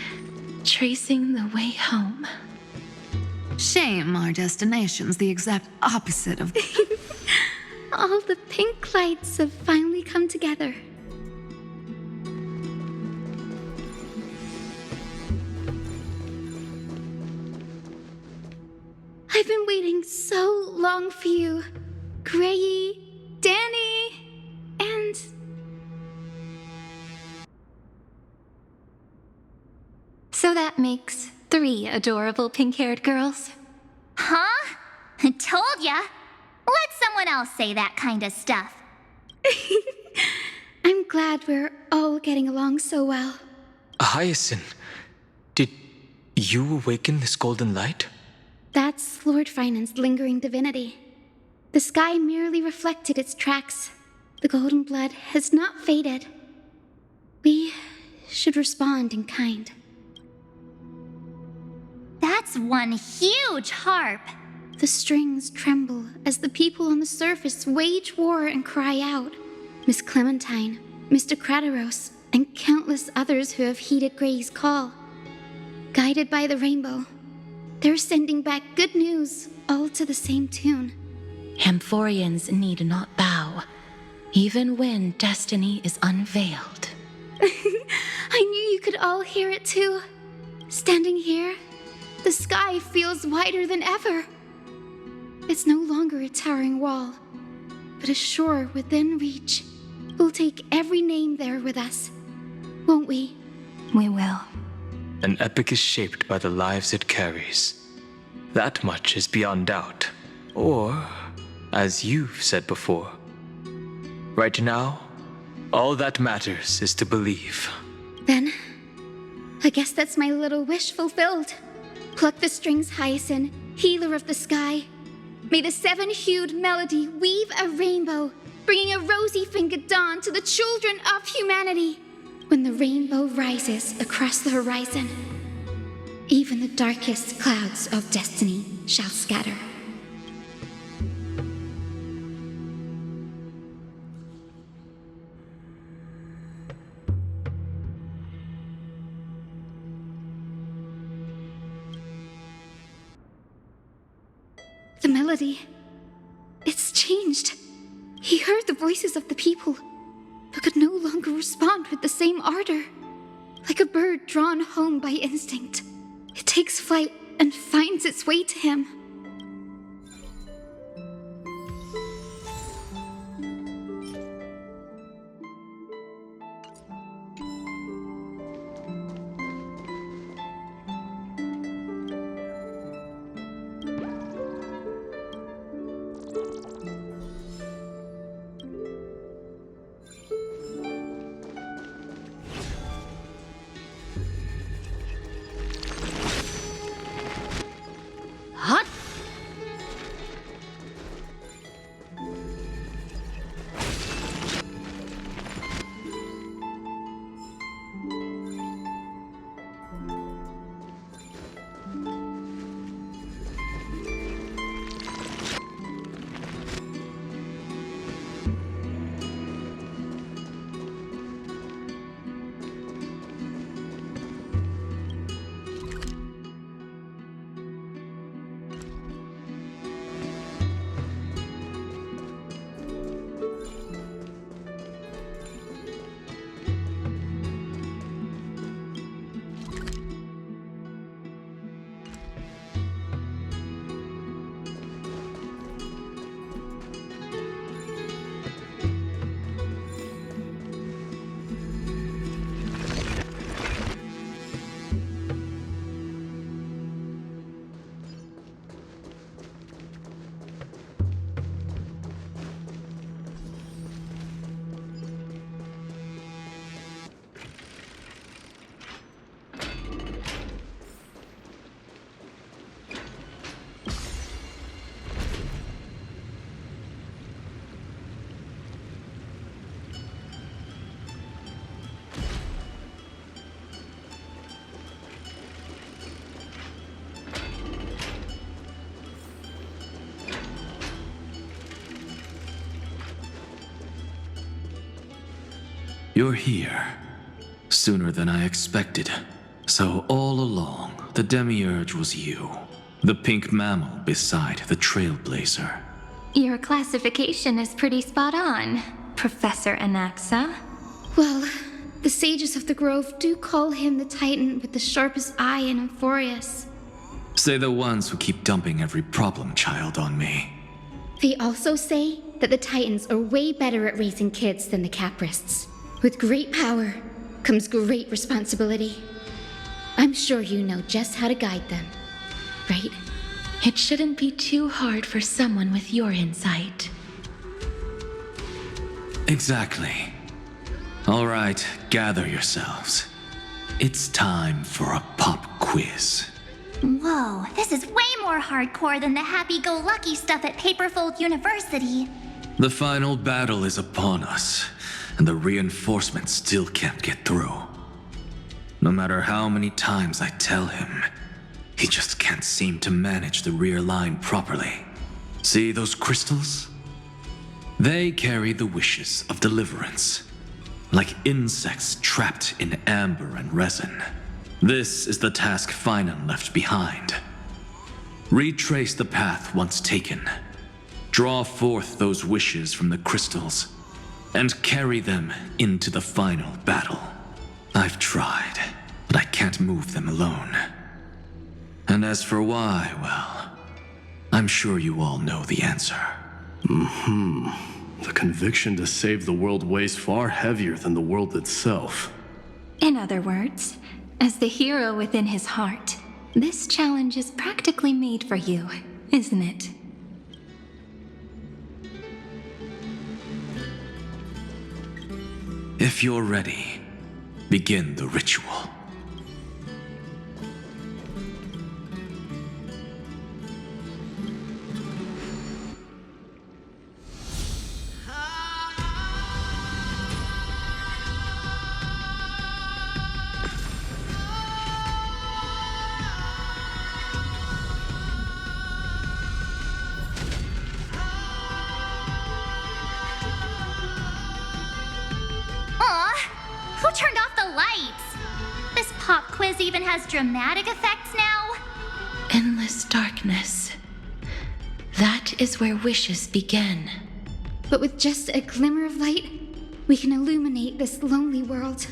tracing the way home. Shame our destination's the exact opposite of. All the pink lights have finally come together. I've been waiting so long for you, Grayi, Danny, and... So that makes 3 adorable pink-haired girls. Huh? I told ya. Let someone else say that kind of stuff. I'm glad we're all getting along so well. Hyacinth, did you awaken this golden light? That's Lord Finan's lingering divinity. The sky merely reflected its tracks. The golden blood has not faded. We should respond in kind. That's one huge harp. The strings tremble as the people on the surface wage war and cry out. Miss Clementine, Mr. Krateros, and countless others who have heeded Gray's call. Guided by the rainbow, they're sending back good news, all to the same tune. Amphoreans need not bow, even when destiny is unveiled. I knew you could all hear it too. Standing here, the sky feels wider than ever. It's no longer a towering wall, but a shore within reach. We'll take every name there with us, won't we? We will. An epic is shaped by the lives it carries. That much is beyond doubt. Or, as you've said before, right now, all that matters is to believe. Then, I guess that's my little wish fulfilled. Pluck the strings, Hyacinth, healer of the sky. May the 7-hued melody weave a rainbow, bringing a rosy-fingered dawn to the children of humanity. When the rainbow rises across the horizon, even the darkest clouds of destiny shall scatter. The melody, it's changed. He heard the voices of the people, but could no longer respond with the same ardor. Like a bird drawn home by instinct, it takes flight and finds its way to him. Hot You're here. Sooner than I expected. So all along, the Demiurge was you. The pink mammal beside the Trailblazer. Your classification is pretty spot on, Professor Anaxa. Well, the sages of the Grove do call him the Titan with the sharpest eye in Amphoreus. Say the ones who keep dumping every problem child on me. They also say that the Titans are way better at raising kids than the Caprists. With great power comes great responsibility. I'm sure you know just how to guide them, right? It shouldn't be too hard for someone with your insight. Exactly. All right, gather yourselves. It's time for a pop quiz. Whoa, this is way more hardcore than the happy-go-lucky stuff at Paperfold University. The final battle is upon us, and the reinforcements still can't get through. No matter how many times I tell him, he just can't seem to manage the rear line properly. See those crystals? They carry the wishes of deliverance, like insects trapped in amber and resin. This is the task Finan left behind. Retrace the path once taken. Draw forth those wishes from the crystals, and carry them into the final battle. I've tried, but I can't move them alone. And as for why, well, I'm sure you all know the answer. The conviction to save the world weighs far heavier than the world itself. In other words, as the hero within his heart, this challenge is practically made for you, isn't it? If you're ready, begin the ritual. Who turned off the lights? This pop quiz even has dramatic effects now? Endless darkness. That is where wishes begin. But with just a glimmer of light, we can illuminate this lonely world.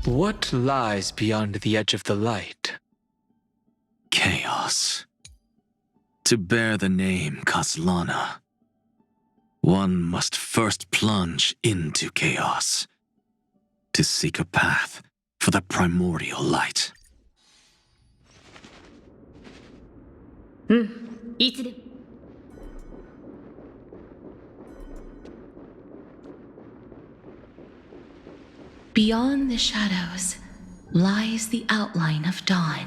What lies beyond the edge of the light? Chaos. To bear the name Kaslana, one must first plunge into chaos to seek a path for the primordial light. いつで Beyond the shadows lies the outline of dawn.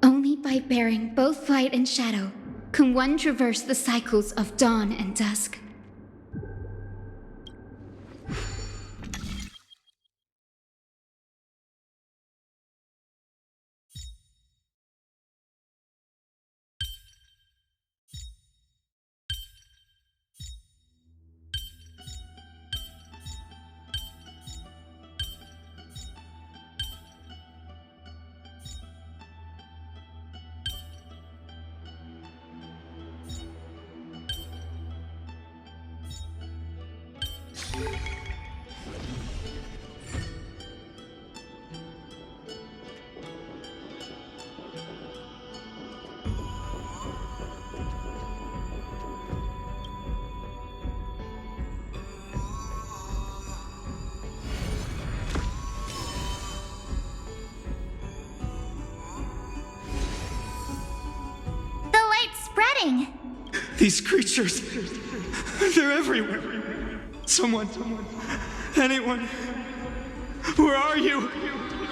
Only by bearing both light and shadow can one traverse the cycles of dawn and dusk. These creatures, they're everywhere. Someone, anyone, where are you?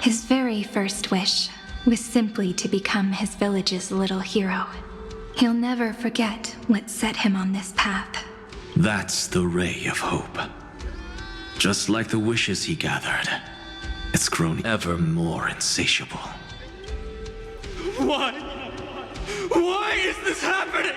His very first wish was simply to become his village's little hero. He'll never forget what set him on this path. That's the ray of hope. Just like the wishes he gathered, it's grown ever more insatiable. Why? Why is this happening?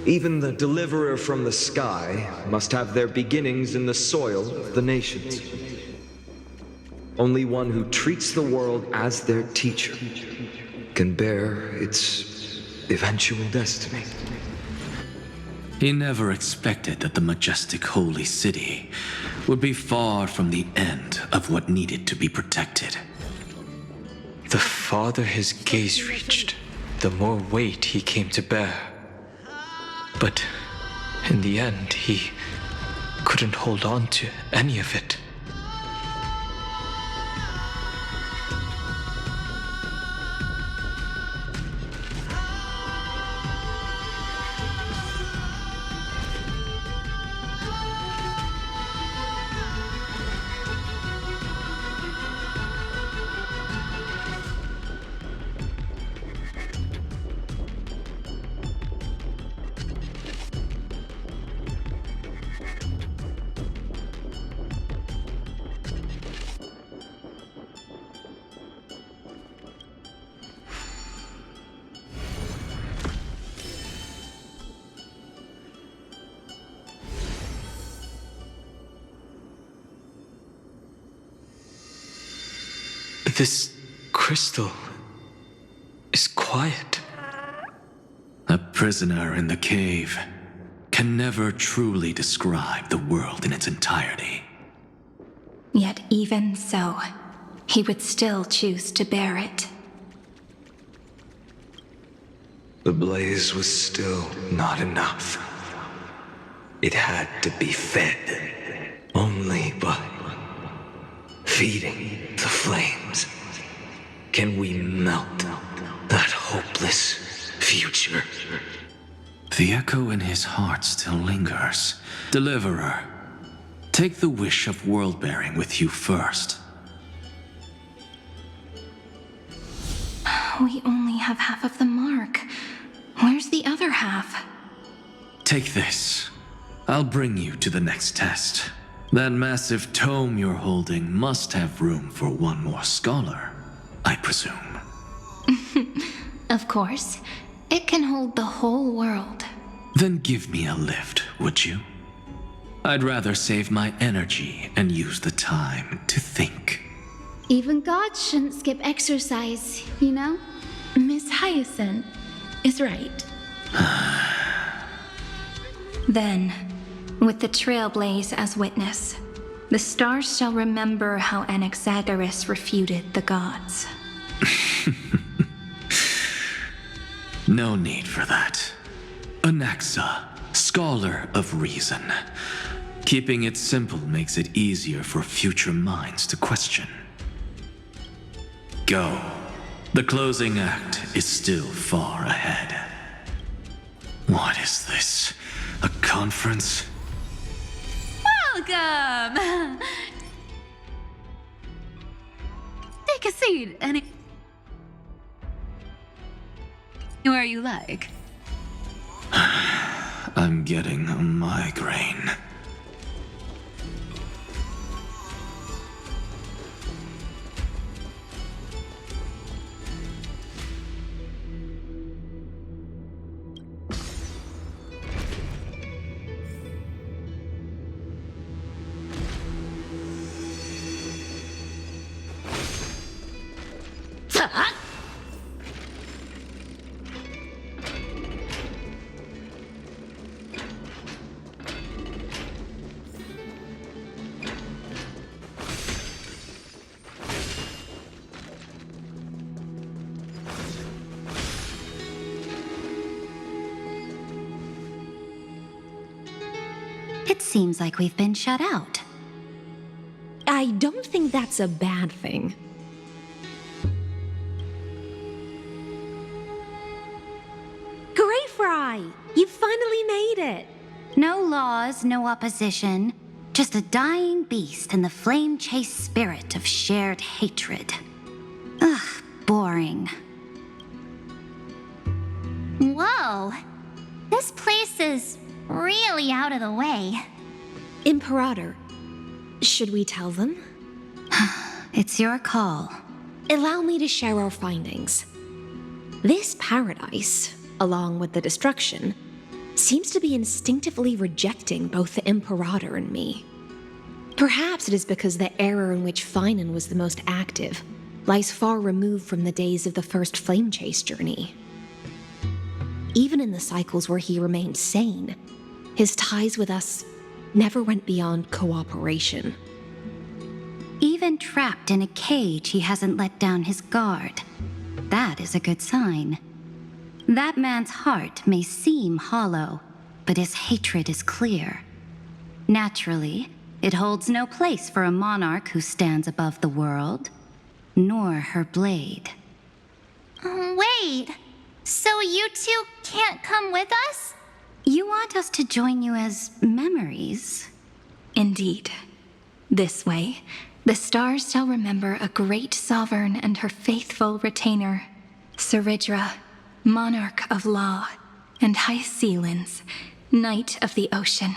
Even the deliverer from the sky must have their beginnings in the soil of the nations. Only one who treats the world as their teacher can bear its eventual destiny. He never expected that the majestic holy city would be far from the end of what needed to be protected. The farther his gaze reached, the more weight he came to bear. But in the end, he couldn't hold on to any of it. This crystal is quiet. A prisoner in the cave can never truly describe the world in its entirety. Yet even so, he would still choose to bear it. The blaze was still not enough. It had to be fed. Only by feeding the flames can we melt that hopeless future. The echo in his heart still lingers. Deliverer, take the wish of world-bearing with you first. We only have half of the mark. Where's the other half? Take this. I'll bring you to the next test. That massive tome you're holding must have room for one more scholar, I presume. Of course. It can hold the whole world. Then give me a lift, would you? I'd rather save my energy and use the time to think. Even gods shouldn't skip exercise, you know? Miss Hyacinth is right. Then, with the Trailblaze as witness, the stars shall remember how Anaxagoras refuted the gods. No need for that. Anaxa, scholar of reason. Keeping it simple makes it easier for future minds to question. Go. The closing act is still far ahead. What is this? A conference? Welcome! Take a seat anywhere you like. I'm getting a migraine. It seems like we've been shut out. I don't think that's a bad thing. Great Fry! You finally made it! No laws, no opposition. Just a dying beast and the flame-chased spirit of shared hatred. Ugh, boring. Whoa! This place is really out of the way. Imperator, should we tell them? It's your call. Allow me to share our findings. This paradise, along with the destruction, seems to be instinctively rejecting both the Imperator and me. Perhaps it is because the era in which Finan was the most active lies far removed from the days of the first flame chase journey. Even in the cycles where he remained sane, his ties with us never went beyond cooperation. Even trapped in a cage, he hasn't let down his guard. That is a good sign. That man's heart may seem hollow, but his hatred is clear. Naturally, it holds no place for a monarch who stands above the world, nor her blade. Wait, so you two can't come with us? You want us to join you as memories? Indeed. This way, the stars shall remember a great sovereign and her faithful retainer, Seridra, monarch of law, and High Sealins, knight of the ocean.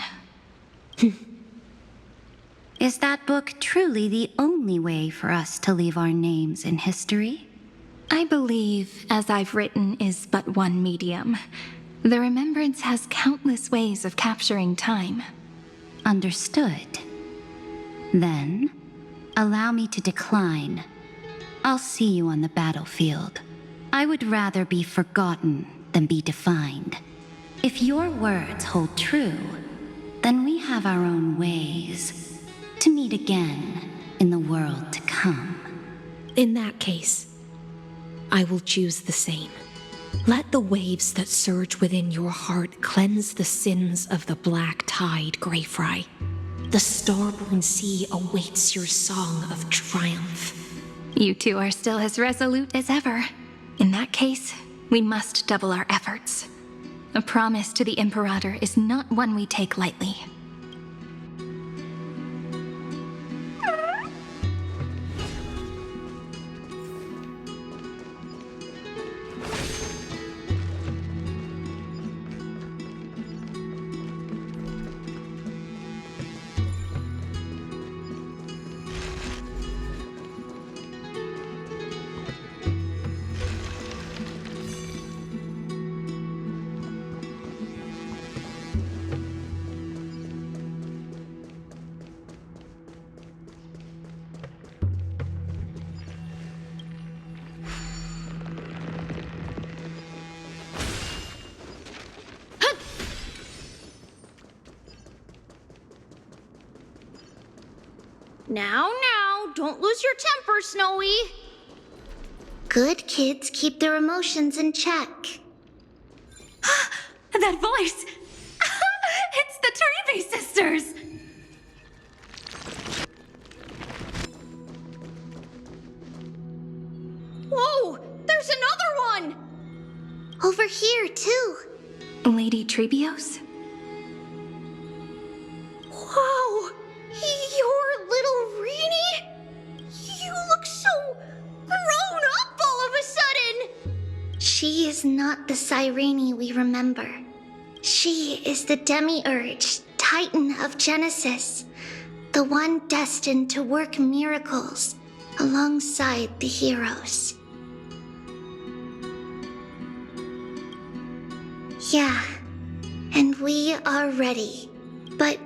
Is that book truly the only way for us to leave our names in history? I believe, as I've written, is but one medium. The remembrance has countless ways of capturing time. Understood. Then, allow me to decline. I'll see you on the battlefield. I would rather be forgotten than be defined. If your words hold true, then we have our own ways to meet again in the world to come. In that case, I will choose the same. Let the waves that surge within your heart cleanse the sins of the black tide, Greyfry. The starborn sea awaits your song of triumph. You two are still as resolute as ever. In that case, we must double our efforts. A promise to the Imperator is not one we take lightly. Now, don't lose your temper, Snowy. Good kids keep their emotions in check. That voice! It's the Trailblaze sisters! Whoa! There's another one! Over here, too. Lady Trebios? Whoa! You're little Reenie? You look so grown up all of a sudden! She is not the Cyrene we remember. She is the Demiurge, Titan of Genesis, the one destined to work miracles alongside the heroes. Yeah, and we are ready, but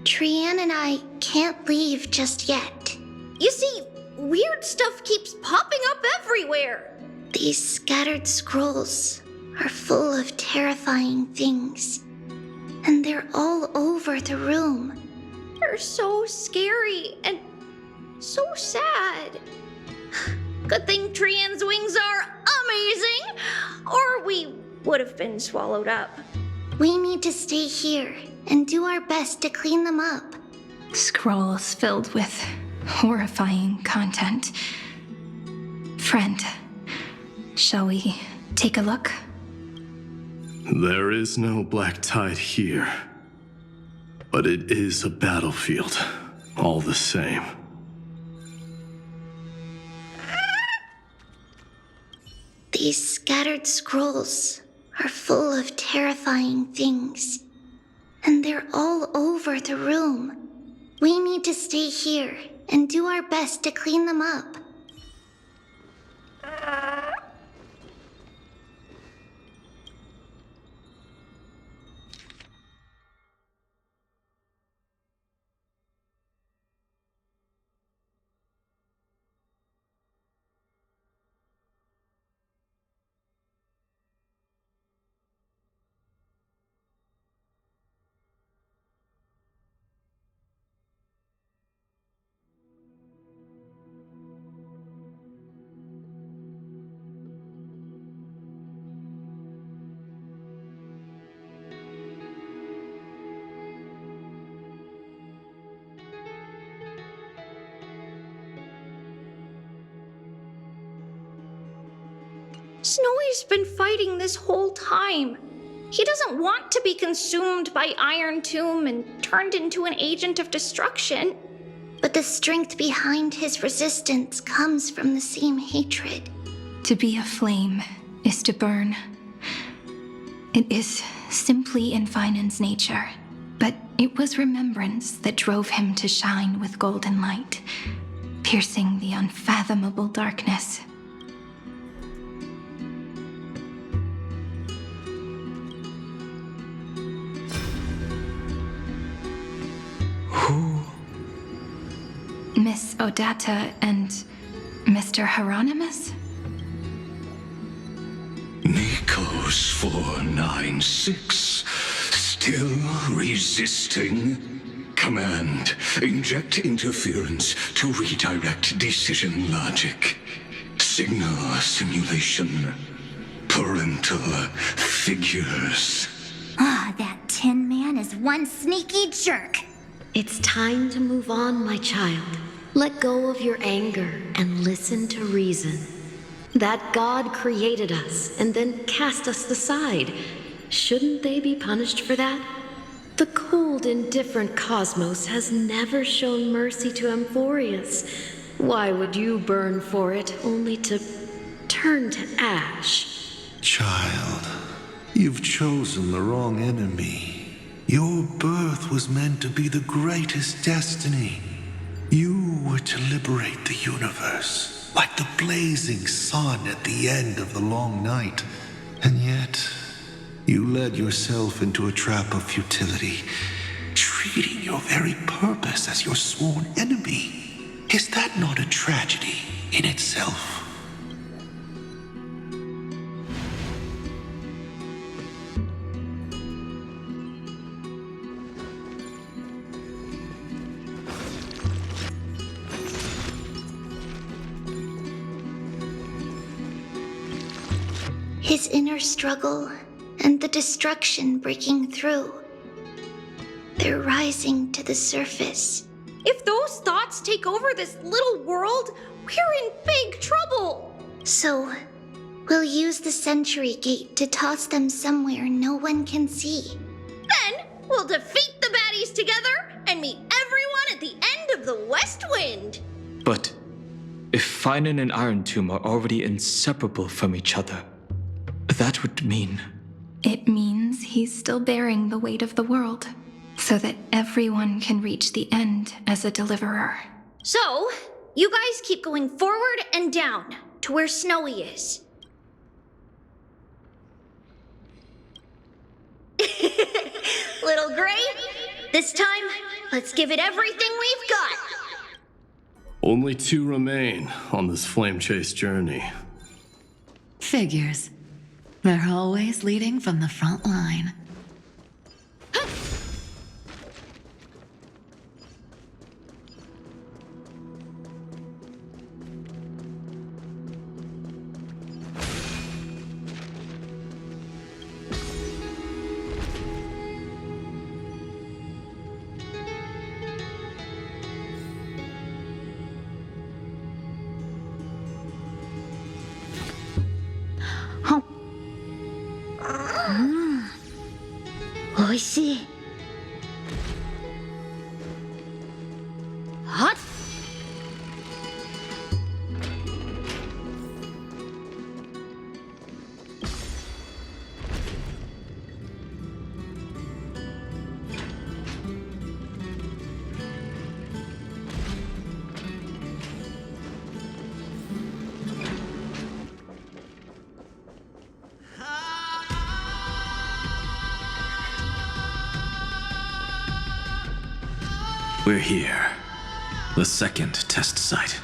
Trian and I can't leave just yet. You see, weird stuff keeps popping up everywhere. These scattered scrolls are full of terrifying things, and they're all over the room. They're so scary and so sad. Good thing Trian's wings are amazing, or we would have been swallowed up. We need to stay here and do our best to clean them up. Scrolls filled with horrifying content. Friend, shall we take a look? There is no black tide here, but it is a battlefield, all the same. These scattered scrolls are full of terrifying things, and they're all over the room. We need to stay here and do our best to clean them up. Snowy's been fighting this whole time. He doesn't want to be consumed by Iron Tomb and turned into an agent of destruction. But the strength behind his resistance comes from the same hatred. To be a flame is to burn. It is simply in Vinen's nature, but it was remembrance that drove him to shine with golden light, piercing the unfathomable darkness. Who? Miss Odata and Mr. Hieronymus? Nikos 496. Still resisting? Command, inject interference to redirect decision logic. Signal simulation. Parental figures. That Tin Man is one sneaky jerk. It's time to move on, my child. Let go of your anger and listen to reason. That God created us and then cast us aside. Shouldn't they be punished for that? The cold, indifferent cosmos has never shown mercy to Amphoreus. Why would you burn for it, only to turn to ash? Child, you've chosen the wrong enemy. Your birth was meant to be the greatest destiny. You were to liberate the universe, like the blazing sun at the end of the long night. And yet, you led yourself into a trap of futility, treating your very purpose as your sworn enemy. Is that not a tragedy in itself? His inner struggle and the destruction breaking through. They're rising to the surface. If those thoughts take over this little world, we're in big trouble. So, we'll use the Century Gate to toss them somewhere no one can see. Then we'll defeat the baddies together and meet everyone at the end of the West Wind. But if Finan and Iron Tomb are already inseparable from each other, that would mean... It means he's still bearing the weight of the world, so that everyone can reach the end as a deliverer. So, you guys keep going forward and down to where Snowy is. Little Gray, this time, let's give it everything we've got. Only 2 remain on this flame chase journey. Figures. They're always leading from the front line. Oishii. Hot. We're here. The second test site.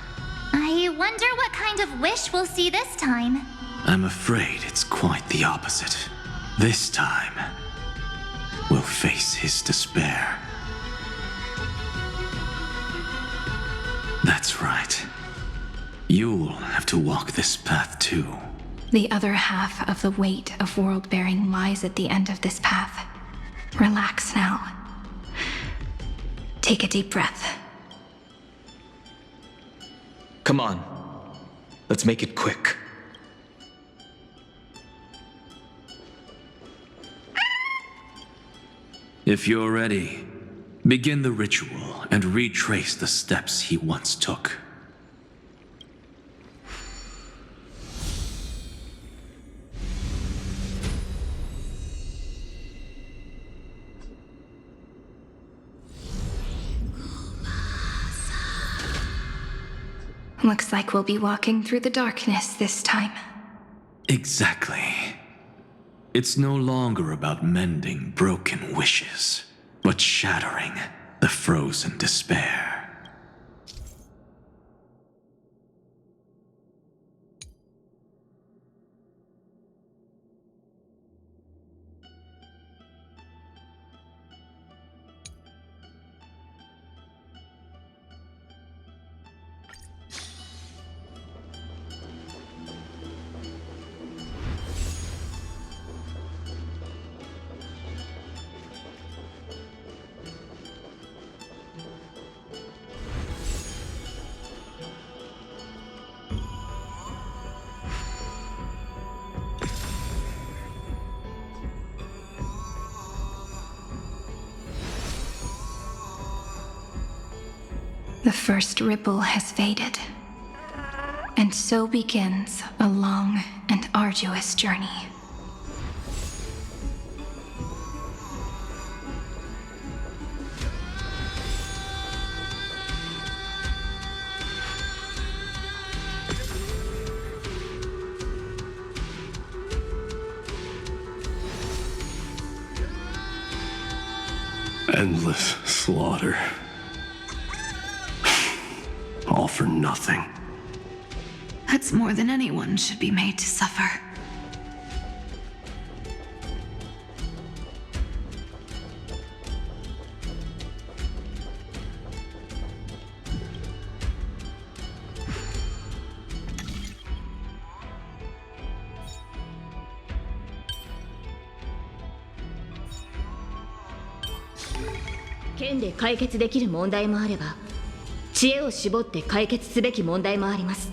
I wonder what kind of wish we'll see this time. I'm afraid it's quite the opposite. This time, we'll face his despair. That's right. You'll have to walk this path too. The other half of the weight of world-bearing lies at the end of this path. Relax now. Take a deep breath. Come on. Let's make it quick. If you're ready, begin the ritual and retrace the steps he once took. Looks like we'll be walking through the darkness this time. Exactly. It's no longer about mending broken wishes, but shattering the frozen despair. The first ripple has faded, and so begins a long and arduous journey. Endless slaughter. All for nothing. That's more than anyone should be made to suffer.剣で解決できる問題もあれば、知恵を絞って解決すべき問題もあります。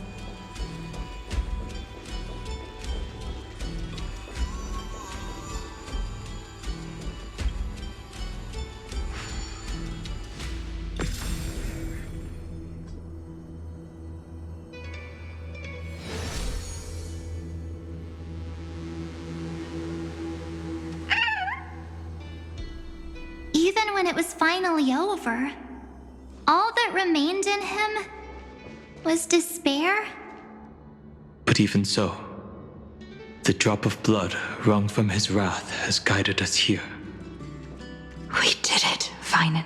Even when it was finally over, all that remained in him was despair. But even so, the drop of blood wrung from his wrath has guided us here. We did it, Finan.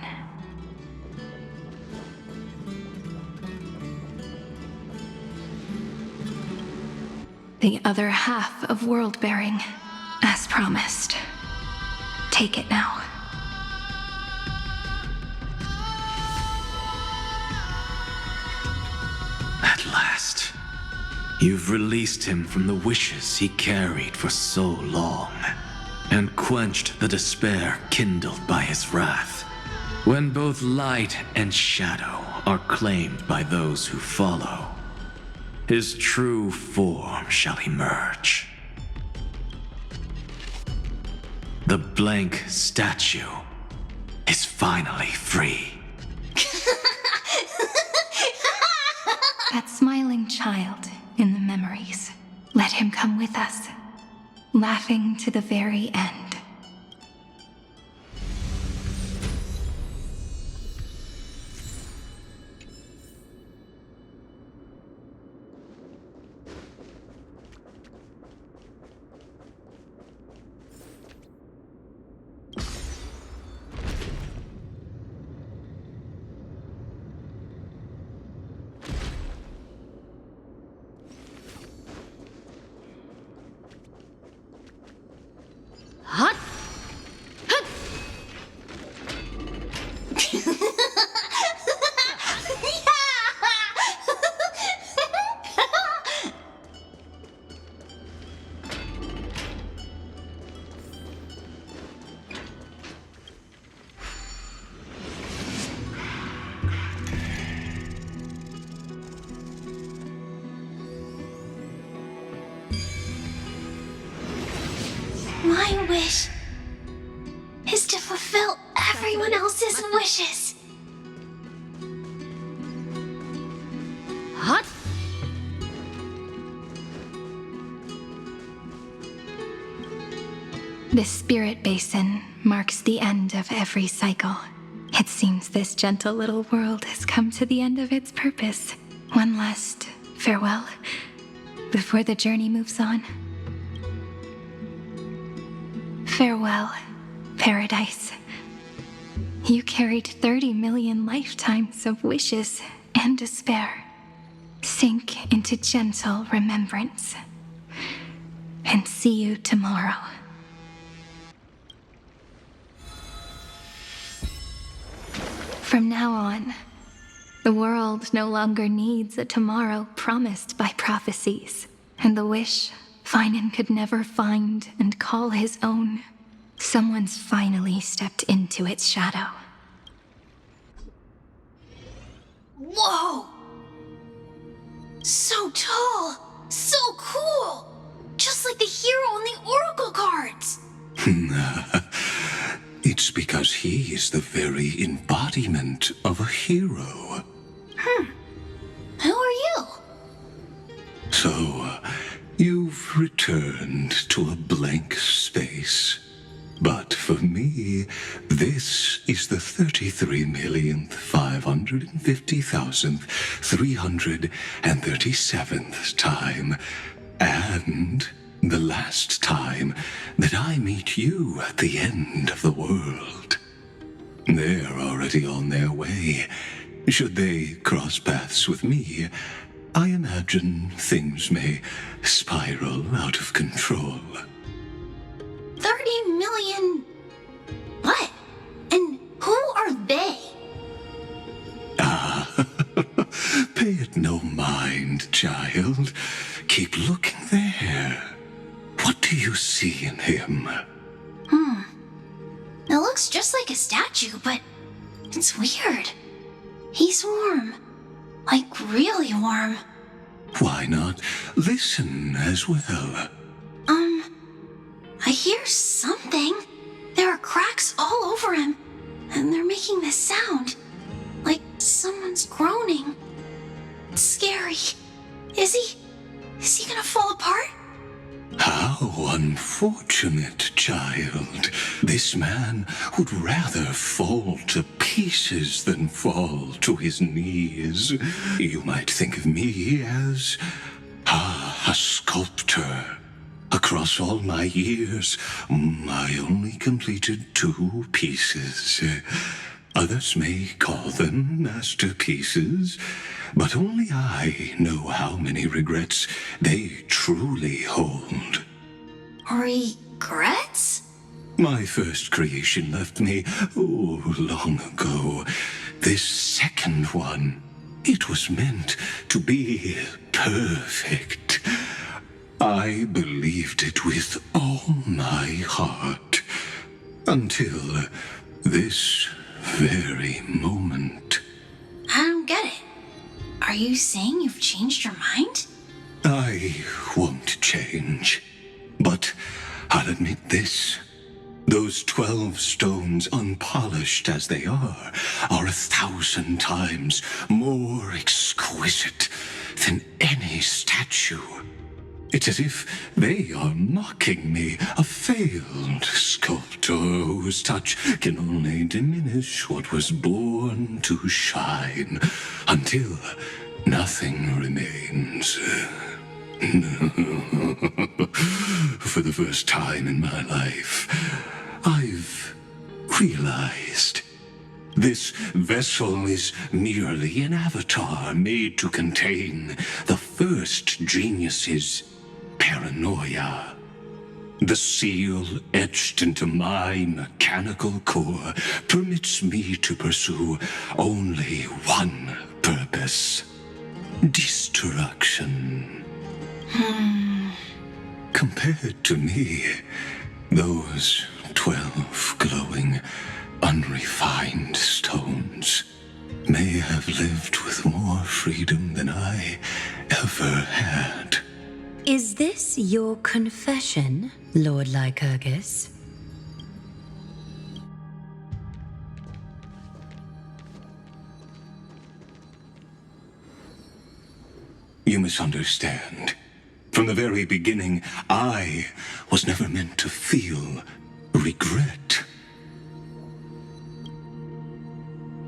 The other half of world-bearing, as promised. Take it now. At last, you've released him from the wishes he carried for so long, and quenched the despair kindled by his wrath. When both light and shadow are claimed by those who follow, his true form shall emerge. The blank statue is finally free. That smiling child in the memories. Let him come with us, laughing to the very end. Hot! Hut! My wish is is to fulfill everyone else's wishes. Hot. This spirit basin marks the end of every cycle. It seems this gentle little world has come to the end of its purpose. One last farewell before the journey moves on. Farewell, paradise. You carried 30 million lifetimes of wishes and despair. Sink into gentle remembrance. And see you tomorrow. From now on, the world no longer needs a tomorrow promised by prophecies, and the wish Finan could never find and call his own. Someone's finally stepped into its shadow. Whoa! So tall! So cool! Just like the hero in the Oracle cards! It's because he is the very embodiment of a hero. Who are you? So, you've returned to a blank space. But for me, this is the 33,550,337th time, and the last time that I meet you at the end of the world. They're already on their way. Should they cross paths with me, I imagine things may spiral out of control. 30 million... What? And who are they? Pay it no mind, child. Keep looking there. What do you see in him? It looks just like a statue, but it's weird. He's warm. Like, really warm. Why not listen as well? I hear something. There are cracks all over him, and they're making this sound. Like someone's groaning. It's scary. Is he gonna fall apart? How unfortunate, child. This man would rather fall to pieces than fall to his knees. You might think of me as a sculptor. Across all my years, I only completed 2 pieces. Others may call them masterpieces, but only I know how many regrets they truly hold. Regrets? My first creation left me, long ago. This second one, it was meant to be perfect. I believed it with all my heart, until this very moment. I don't get it. Are you saying you've changed your mind? I won't change, but I'll admit this. Those 12 stones, unpolished as they are 1,000 times more exquisite than any statue. It's as if they are mocking me, a failed sculptor whose touch can only diminish what was born to shine, until nothing remains. For the first time in my life, I've realized this vessel is merely an avatar made to contain the first genius's paranoia. The seal etched into my mechanical core permits me to pursue only one purpose: destruction. Compared to me, those 12 glowing, unrefined stones may have lived with more freedom than I ever had. Is this your confession, Lord Lycurgus? misunderstand. From the very beginning, I was never meant to feel regret.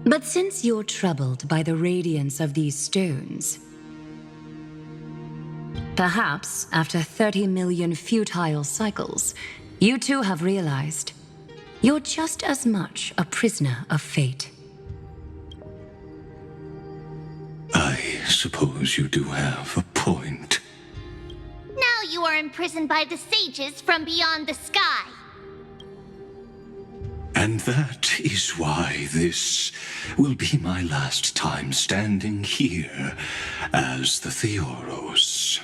But since you're troubled by the radiance of these stones, perhaps after 30 million futile cycles, you too have realized you're just as much a prisoner of fate. I suppose you do have a point. Now you are imprisoned by the sages from beyond the sky. And that is why this will be my last time standing here as the Theoros.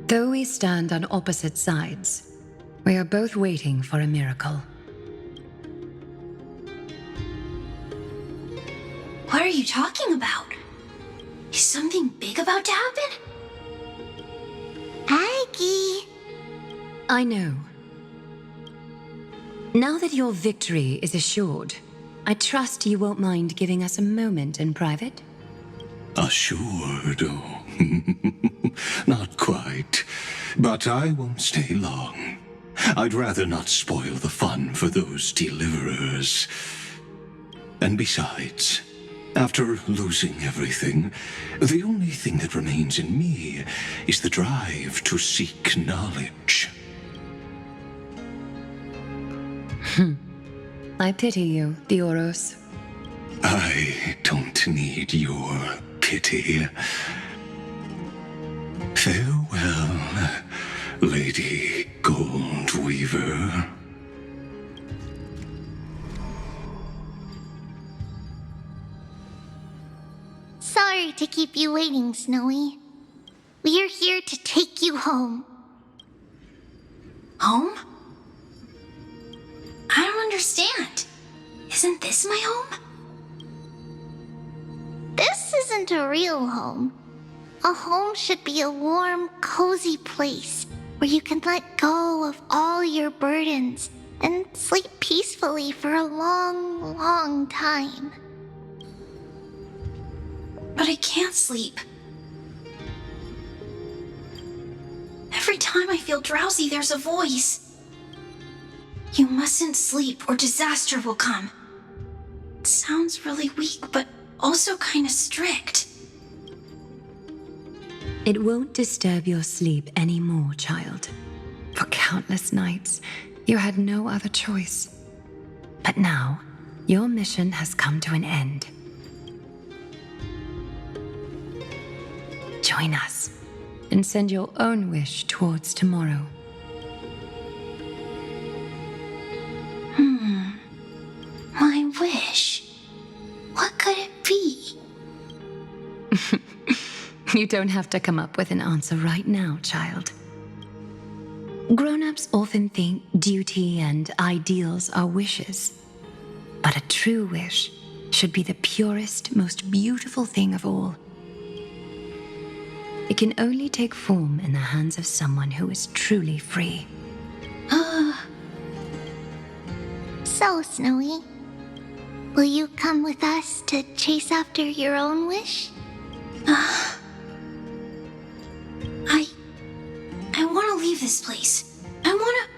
Though we stand on opposite sides, we are both waiting for a miracle. What are you talking about? Is something big about to happen? Aggie. I know. Now that your victory is assured, I trust you won't mind giving us a moment in private? Assured, oh. Not quite. But I won't stay long. I'd rather not spoil the fun for those deliverers. And besides, after losing everything, the only thing that remains in me is the drive to seek knowledge. I pity you, Theoros. I don't need your pity. Farewell, Lady Goldweaver. Sorry to keep you waiting, Snowy. We're here to take you home. Home? I don't understand. Isn't this my home? This isn't a real home. A home should be a warm, cozy place where you can let go of all your burdens and sleep peacefully for a long, long time. But I can't sleep. Every time I feel drowsy, there's a voice. You mustn't sleep or disaster will come. It sounds really weak, but also kind of strict. It won't disturb your sleep anymore, child. For countless nights, you had no other choice. But now, your mission has come to an end. Join us, and send your own wish towards tomorrow. My wish? What could it be? You don't have to come up with an answer right now, child. Grown-ups often think duty and ideals are wishes. But a true wish should be the purest, most beautiful thing of all. It can only take form in the hands of someone who is truly free. So, Snowy, will you come with us to chase after your own wish? I want to leave this place. I want to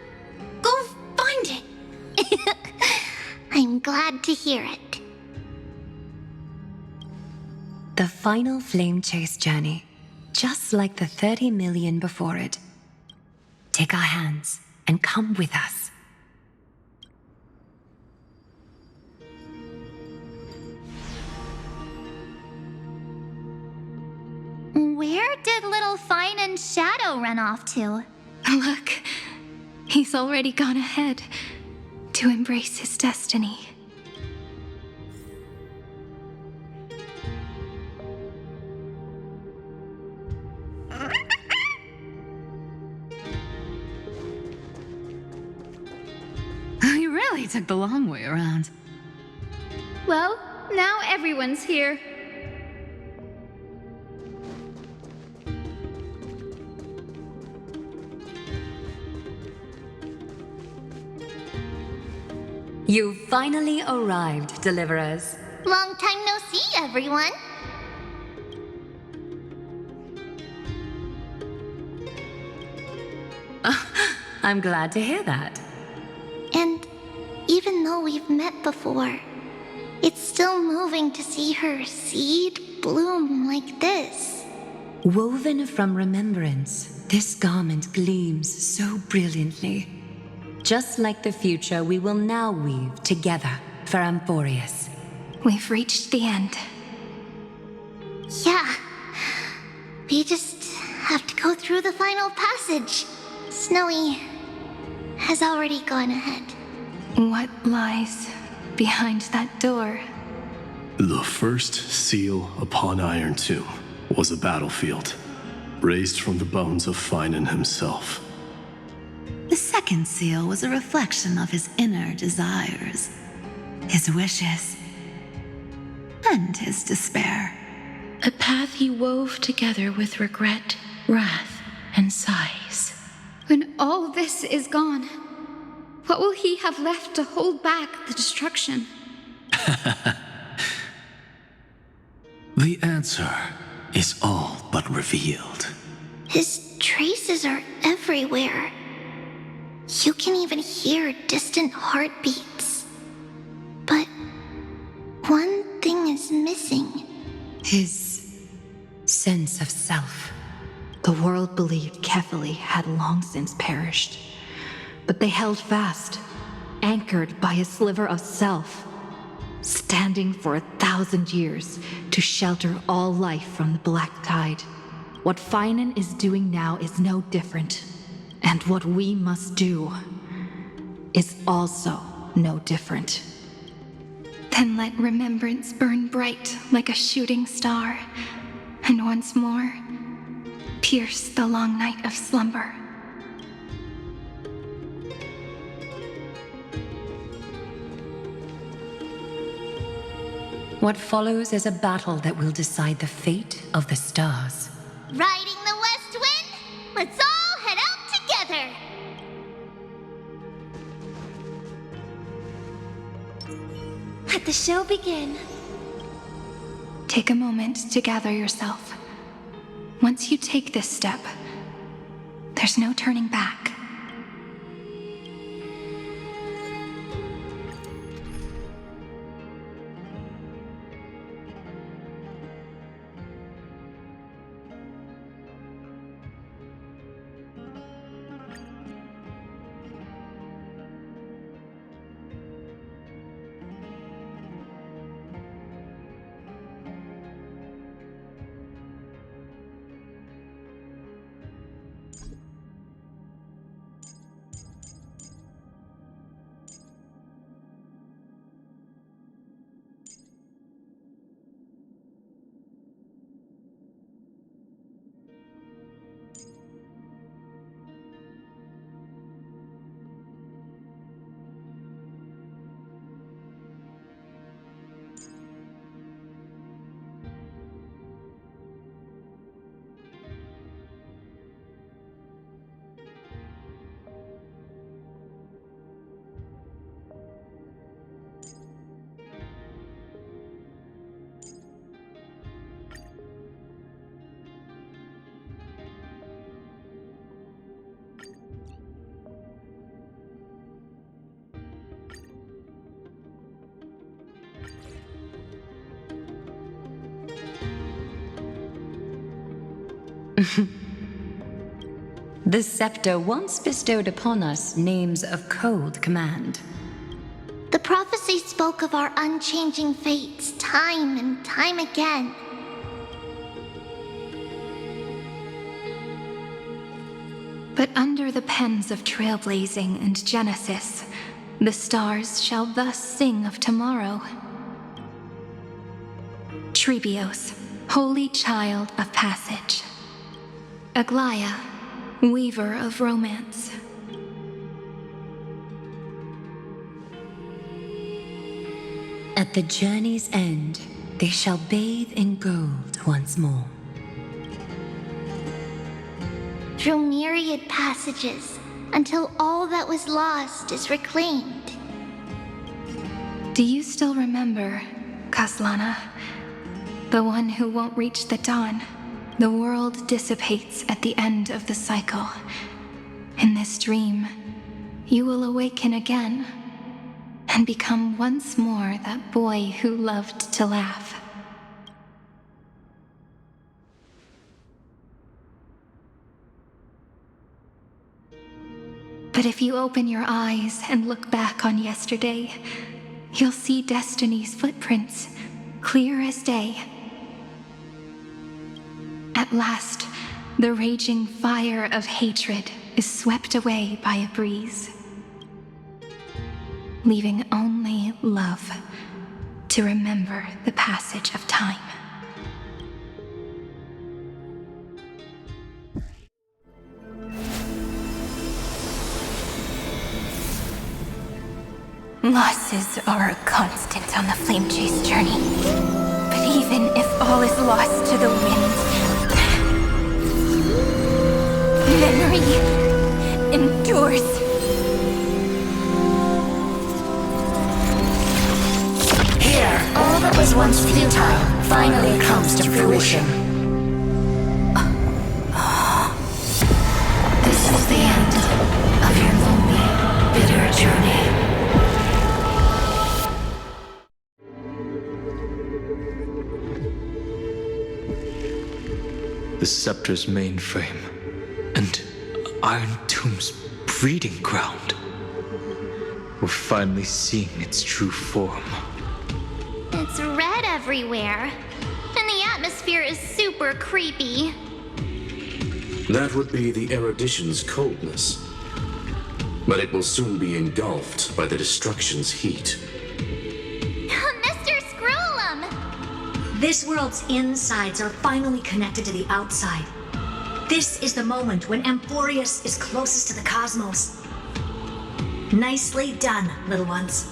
go find it. I'm glad to hear it. The final flame chase journey, just like the 30 million before it. Take our hands and come with us. Where did little Fine and Shadow run off to? Look, he's already gone ahead to embrace his destiny. You really took the long way around. Well, now everyone's here. You finally arrived, deliverers. Long time no see, everyone. I'm glad to hear that. And even though we've met before, it's still moving to see her seed bloom like this. Woven from remembrance, this garment gleams so brilliantly. Just like the future we will now weave together for Amphoreus. We've reached the end. Yeah. We just have to go through the final passage. Snowy has already gone ahead. What lies behind that door? The first seal upon Iron Tomb was a battlefield, raised from the bones of Finan himself. The second seal was a reflection of his inner desires, his wishes, and his despair. A path he wove together with regret, wrath, and sighs. When all this is gone, what will he have left to hold back the destruction? The answer is all but revealed. His traces are everywhere. You can even hear distant heartbeats. But one thing is missing. His sense of self. The world believed Kefili had long since perished, but they held fast, anchored by a sliver of self, standing for 1,000 years to shelter all life from the black tide. What Finan is doing now is no different, and what we must do is also no different. Then let remembrance burn bright like a shooting star, and once more, pierce the long night of slumber. What follows is a battle that will decide the fate of the stars. Riding the west wind, let's all head out together! Let the show begin. Take a moment to gather yourself. Once you take this step, there's no turning back. The scepter once bestowed upon us names of cold command. The prophecy spoke of our unchanging fates time and time again. But under the pens of Trailblazing and Genesis, the stars shall thus sing of tomorrow. Trebios, holy child of passage. Aglaia, weaver of romance. At the journey's end, they shall bathe in gold once more. Through myriad passages, until all that was lost is reclaimed. Do you still remember, Kaslana? The one who won't reach the dawn. The world dissipates at the end of the cycle. In this this dream, you will awaken again and become once more that boy who loved to laugh. But if you open your eyes and look back on yesterday, you'll see Destiny's footprints, clear as day. At last, the raging fire of hatred is swept away by a breeze, leaving only love to remember the passage of time. Losses are a constant on the Flame Chase journey. But even if all is lost to the wind, memory endures. Here, all that was once futile finally comes to fruition. This is the end of your lonely, bitter journey. The Scepter's mainframe, and Iron Tomb's breeding ground. We're finally seeing its true form. It's red everywhere, and the atmosphere is super creepy. That would be the erudition's coldness. But it will soon be engulfed by the destruction's heat. Mr. Scrollum! This world's insides are finally connected to the outside. This is the moment when Amphoreus is closest to the cosmos. Nicely done, little ones.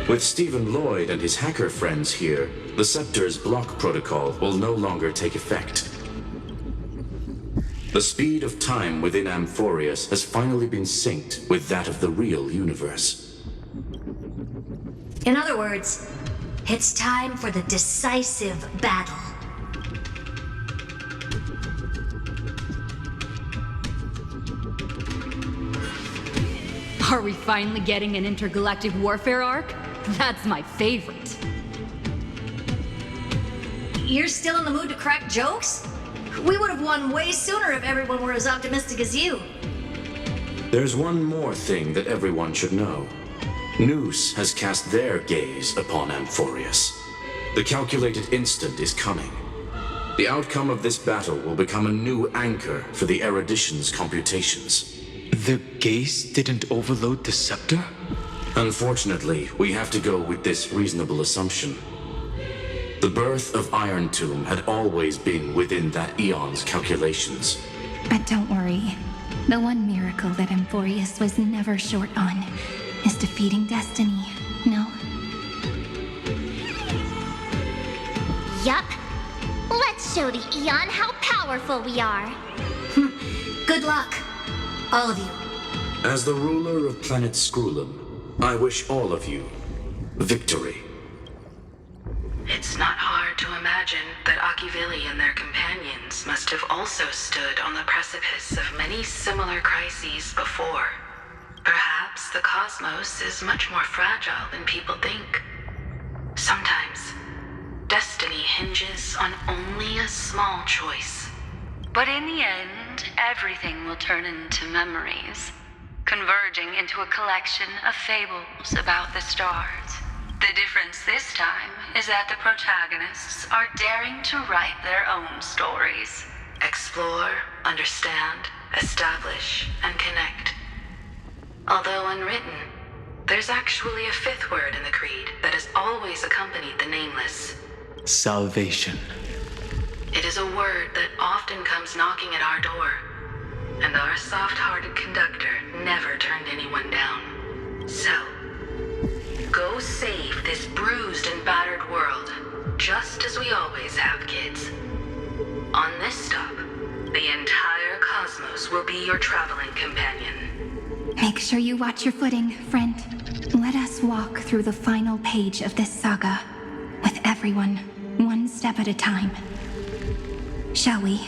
With Stephen Lloyd and his hacker friends here, the Scepter's block protocol will no longer take effect. The speed of time within Amphoreus has finally been synced with that of the real universe. In other words, it's time for the decisive battle. Are we finally getting an intergalactic warfare arc? That's my favorite. You're still in the mood to crack jokes? We would have won way sooner if everyone were as optimistic as you. There's one more thing that everyone should know. Noose has cast their gaze upon Amphoreus. The calculated instant is coming. The outcome of this battle will become a new anchor for the erudition's computations. Their gaze didn't overload the Scepter? Unfortunately, we have to go with this reasonable assumption. The birth of Iron Tomb had always been within that eon's calculations. But don't worry. The one miracle that Amphoreus was never short on is defeating Destiny, no? Yup. Let's show the Eon how powerful we are. Good luck, all of you. As the ruler of planet Scrollum, I wish all of you victory. It's not hard to imagine that Akivili and their companions must have also stood on the precipice of many similar crises before. Perhaps the cosmos is much more fragile than people think. Sometimes, destiny hinges on only a small choice. But in the end, everything will turn into memories, converging into a collection of fables about the stars. The difference this time is that the protagonists are daring to write their own stories. Explore, understand, establish, and connect. Although unwritten, there's actually a fifth word in the creed that has always accompanied the nameless. Salvation. It is a word that often comes knocking at our door, and our soft-hearted conductor never turned anyone down. So, go save this bruised and battered world, just as we always have, kids. On this stop, the entire cosmos will be your traveling companion. Make sure you watch your footing, friend. Let us walk through the final page of this saga, with everyone, one step at a time. Shall we?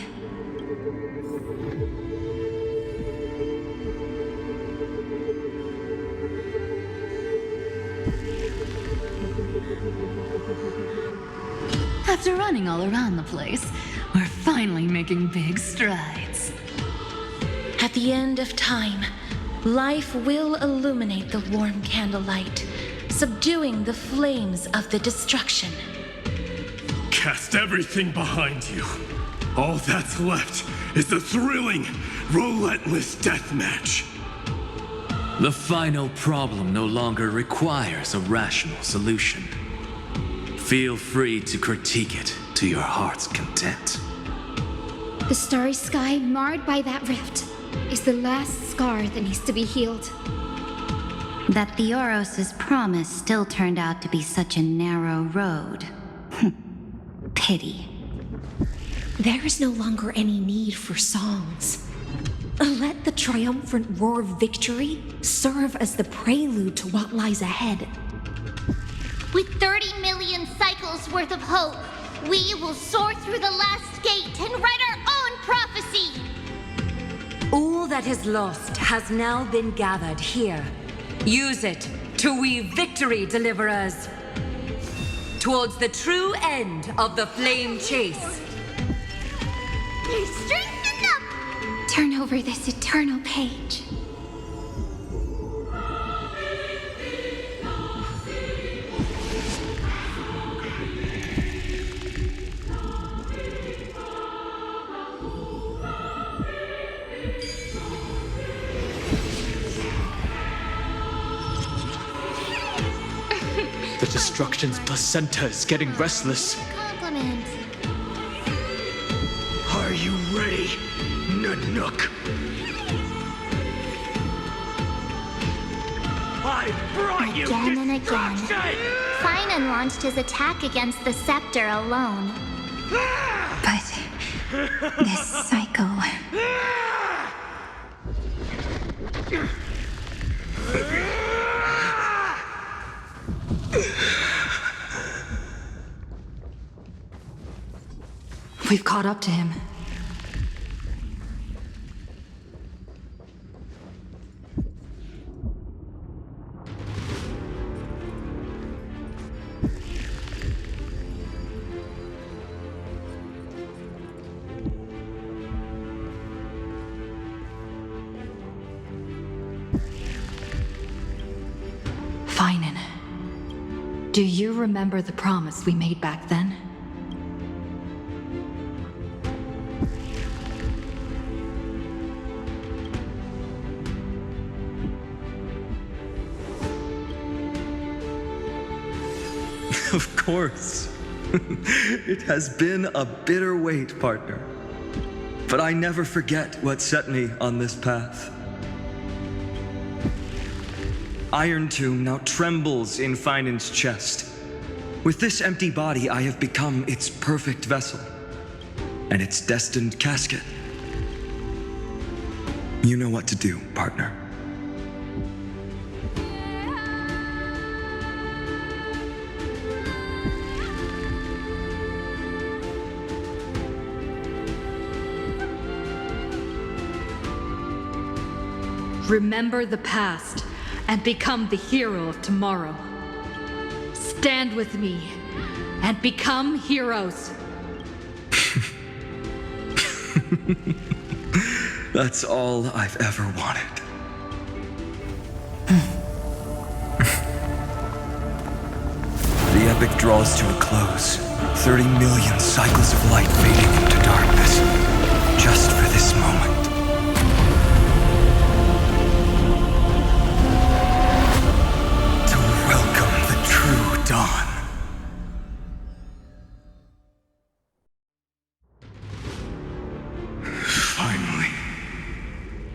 After running all around the place, we're finally making big strides. At the end of time, life will illuminate the warm candlelight, subduing the flames of the destruction. Cast everything behind you. All that's left is the thrilling, relentless deathmatch. The final problem no longer requires a rational solution. Feel free to critique it to your heart's content. The starry sky marred by that rift is the last scar that needs to be healed. That Theoros' promise still turned out to be such a narrow road. Pity. There is no longer any need for songs. Let the triumphant roar of victory serve as the prelude to what lies ahead. With 30 million cycles worth of hope, we will soar through the last gate and write our own prophecy! All that is lost has now been gathered here. Use it to weave victory, deliverers, towards the true end of the flame chase. Strengthen up! Turn over this eternal page. The destruction's placenta is getting restless. Compliment. Are you ready, Nanook? I brought you Again and again, destruction! Finan launched his attack against the scepter alone. But this cycle... We've caught up to him. Finan, do you remember the promise we made back then? Of course. It has been a bitter wait, partner. But I never forget what set me on this path. Iron Tomb now trembles in Finan's chest. With this empty body, I have become its perfect vessel, and its destined casket. You know what to do, partner. Remember the past and become the hero of tomorrow. Stand with me and become heroes. That's all I've ever wanted. The epic draws to a close. 30 million cycles of light fading into darkness. Just for this moment. To welcome the true dawn. Finally.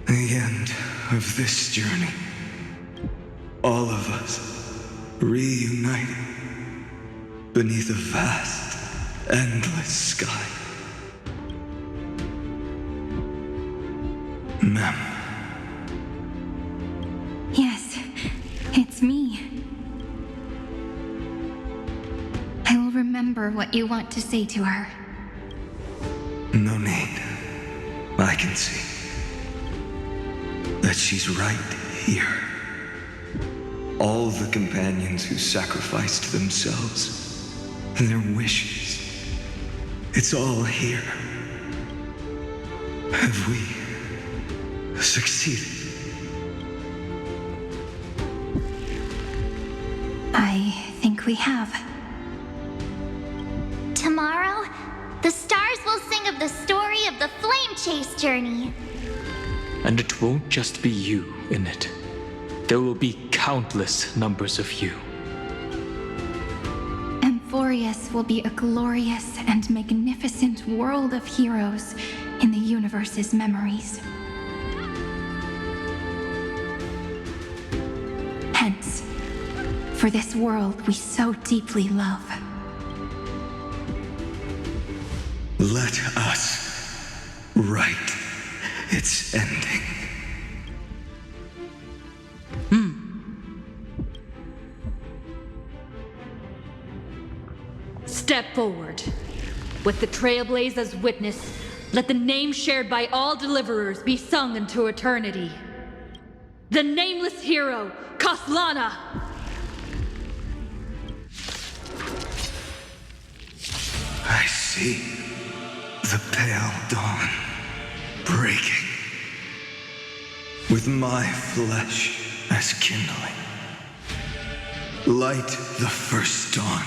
The end of this journey. All of us reunited beneath a vast, endless sky. Ma'am. Yes, it's me. I will remember what you want to say to her. No need. I can see that she's right here. All the companions who sacrificed themselves, their wishes, It's all here. Have we succeeded? I think we have. Tomorrow, the stars will sing of the story of the Flame Chase journey. And it won't just be you in it. There will be countless numbers of you. Amphoreus will be a glorious and magnificent world of heroes in the universe's memories. Hence, for this world we so deeply love. Let us write its ending. Step forward. With the Trailblaze as witness, let the name shared by all deliverers be sung into eternity. The nameless hero, Kaslana! I see the pale dawn breaking, with my flesh as kindling. Light the first dawn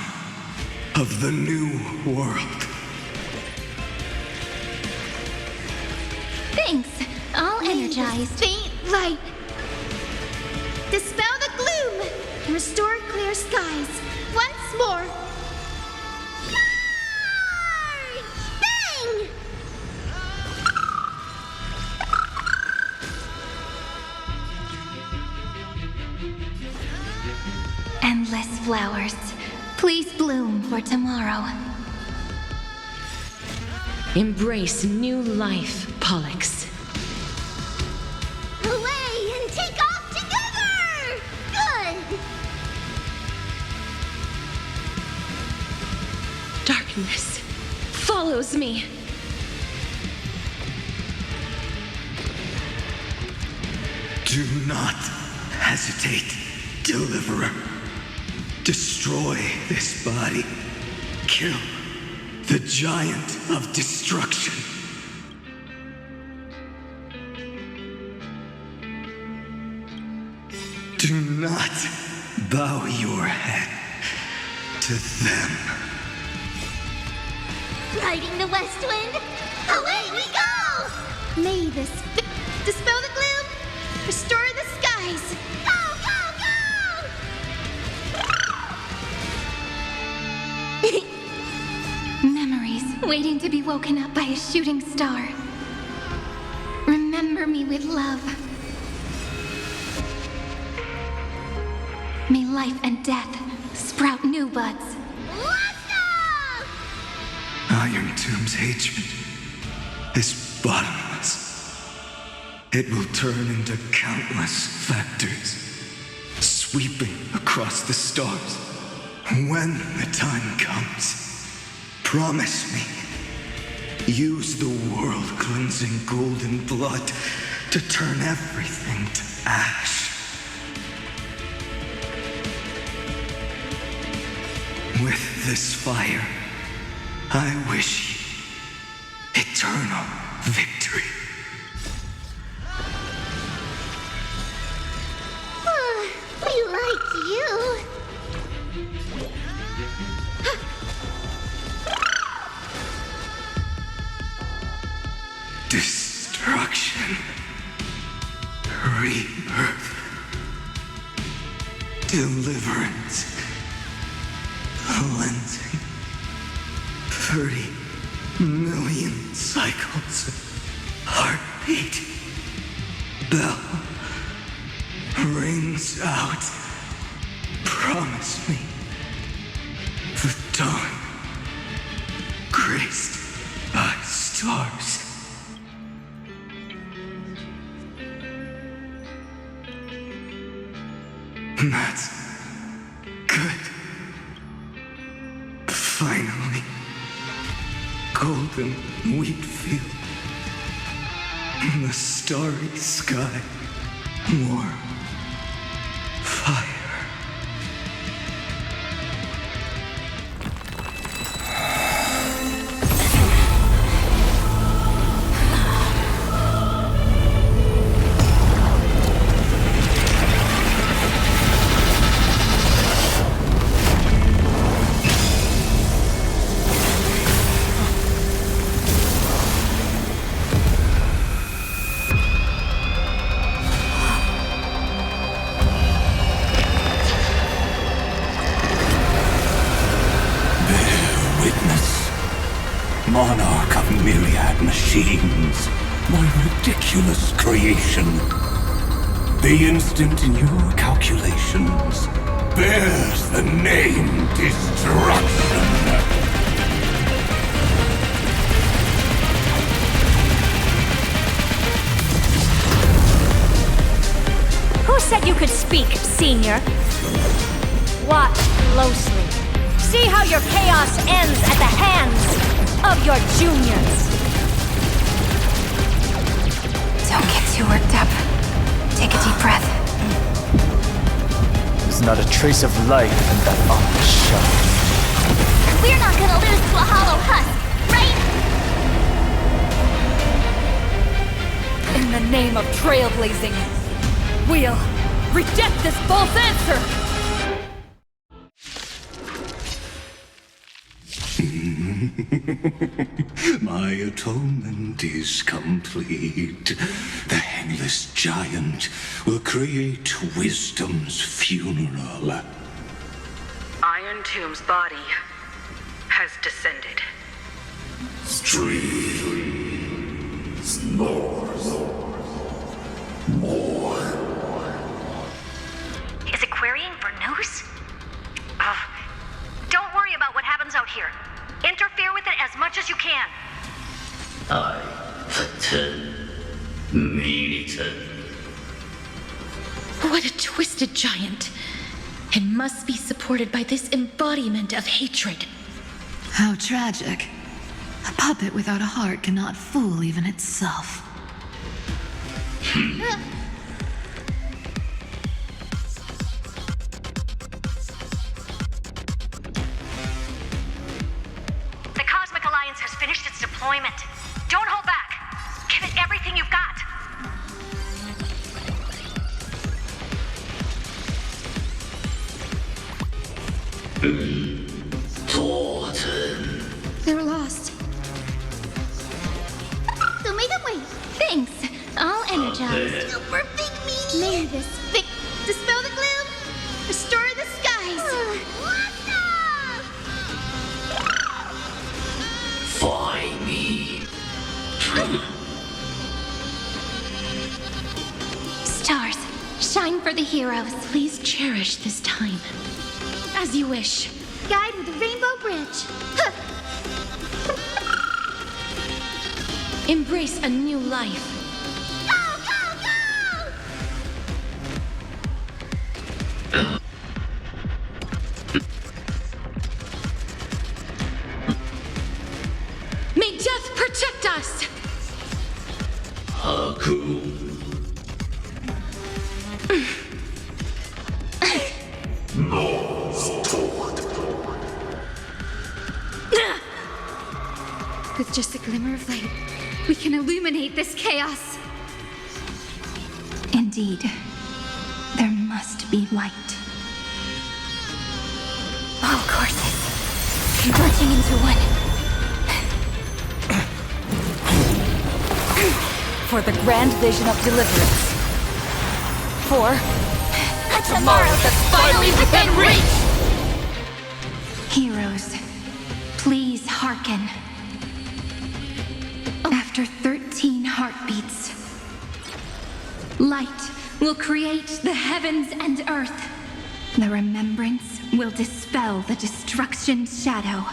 of the new world. Thanks. All energized. Faint light. Dispel the gloom and restore clear skies. Once more. Bang! Endless flowers. Please bloom for tomorrow. Embrace new life, Pollux. Away and take off together! Good! Darkness follows me. Do not hesitate, Deliverer. Destroy this body. Kill the giant of destruction. Do not bow your head to them. Riding the west wind, away we go! May this dispel the gloom, restore the skies. Go, go, go! Memories waiting to be woken up by a shooting star. Remember me with love. May life and death sprout new buds. Iron Tomb's hatred is bottomless. It will turn into countless factors, sweeping across the stars. When the time comes, promise me, use the world-cleansing golden blood to turn everything to ash. With this fire, I wish you eternal victory. We like you. Destruction, rebirth, deliverance, cleansing. 30 million cycles of heartbeat. Bell rings out. Promise me the dawn graced by stars. That's good. Finally. Golden wheat field. In the starry sky. Warm fire. monarch of myriad machines, my ridiculous creation. The instant in your calculations bears the name Destruction. Who said you could speak, Senior? Watch closely. See how your chaos ends at the hands of your juniors. Don't get too worked up. Take a deep breath. There's not a trace of life in that ominous shell. We're not gonna lose to a hollow husk, right? In the name of trailblazing, we'll reject this false answer! My atonement is complete. The Hangless Giant will create wisdom's funeral. Iron Tomb's body has descended. Streams north. More. Is it querying for news? Don't worry about what happens out here. Interfere with it as much as you can. I attend meeting. What a twisted giant. It must be supported by this embodiment of hatred. How tragic. A puppet without a heart cannot fool even itself. The Cosmic Alliance has finished its deployment. Don't hold back. Give it everything you've got. They're lost. So make them wait. Thanks. I'll energize. Super big meanie! May this dispel the gloom, restore the skies. Find me. Stars, shine for the heroes. Please cherish this time. As you wish. Guide with a rainbow bridge. Embrace a new life. May death protect us! Haku. With just a glimmer of light, we can illuminate this chaos. Indeed, there must be light. All courses converging into one. For the grand vision of deliverance. For a tomorrow that's finally within reach! Heroes, please hearken. After 13 heartbeats, light will create the heavens and earth. The remembrance will dispel the destruction's shadow.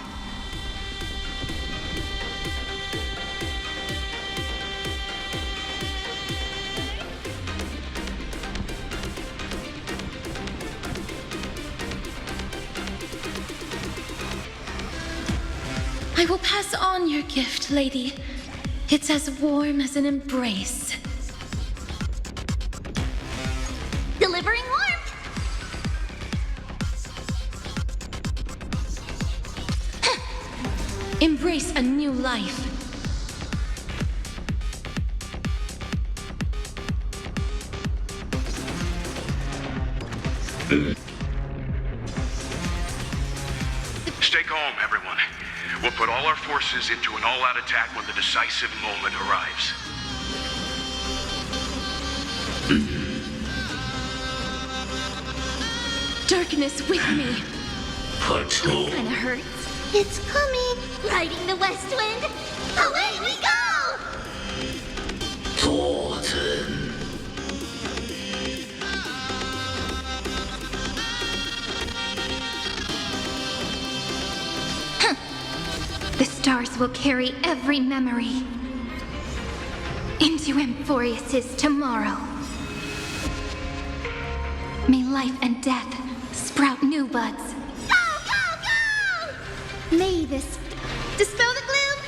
I will pass on your gift, lady. It's as warm as an embrace. Delivering warmth! Embrace a new life. Stay calm, everyone. We'll put all our forces into an all-out attack when the decisive moment arrives. Darkness with me. This kinda hurts. It's coming! Riding the west wind! Away we go! Torten. The stars will carry every memory into Amphoreus' tomorrow. May life and death sprout new buds. Go, go, go! May this dispel the gloom,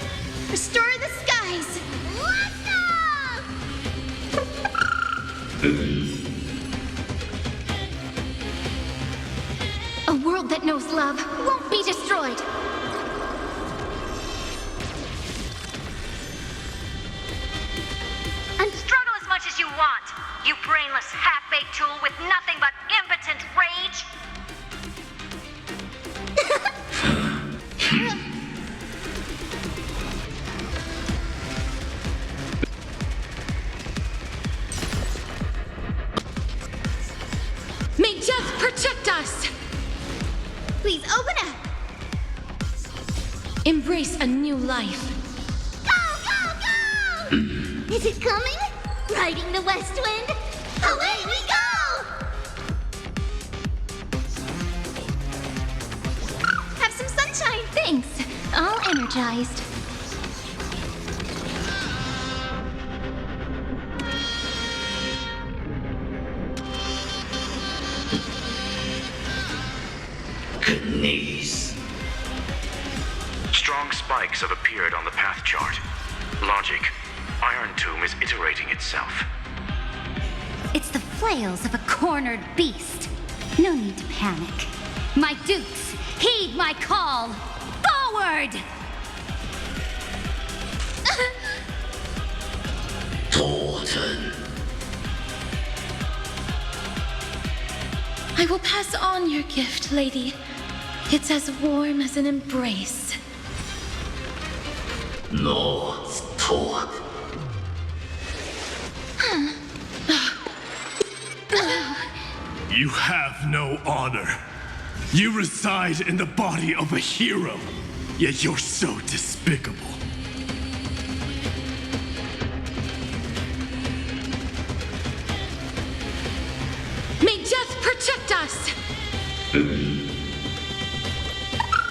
restore the skies. Let's A world that knows love won't be destroyed. And struggle as much as you want, you brainless half-baked tool with nothing but impotent rage. May death protect us! Please open up! Embrace a new life. Go, go, go! Is it coming? Riding the west wind? Away we go! Have some sunshine. Thanks. All energized. Knees. Strong spikes have appeared on the path chart. Logic. Iron Tomb is iterating itself. It's the flails of a cornered beast. No need to panic. My dukes, heed my call. Forward! Torten. I will pass on your gift, lady. It's as warm as an embrace. North Tort. You have no honor. You reside in the body of a hero, yet you're so despicable. May death protect us!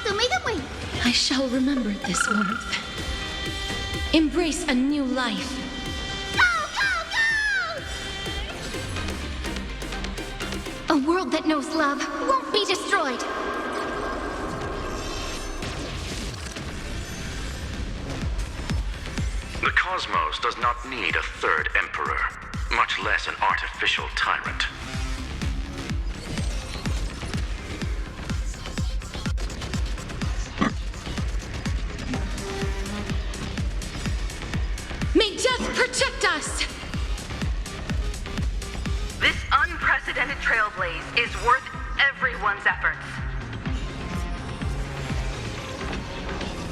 So make them wait. I shall remember this warmth. Embrace a new life. Go, go, go! A world that knows love won't be destroyed. The cosmos does not need a third emperor, much less an artificial tyrant. May death protect us! This unprecedented trailblaze is worth everyone's efforts.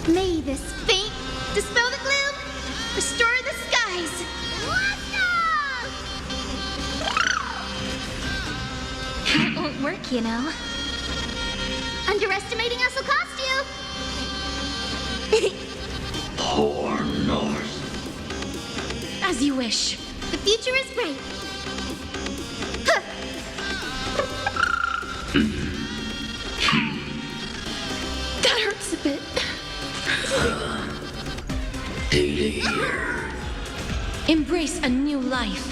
May this fate dispel the gloom, restore the skies. It won't work, you know. Underestimating us will cost you. Poor North. As you wish. The future is bright. That hurts a bit. Here. Embrace a new life.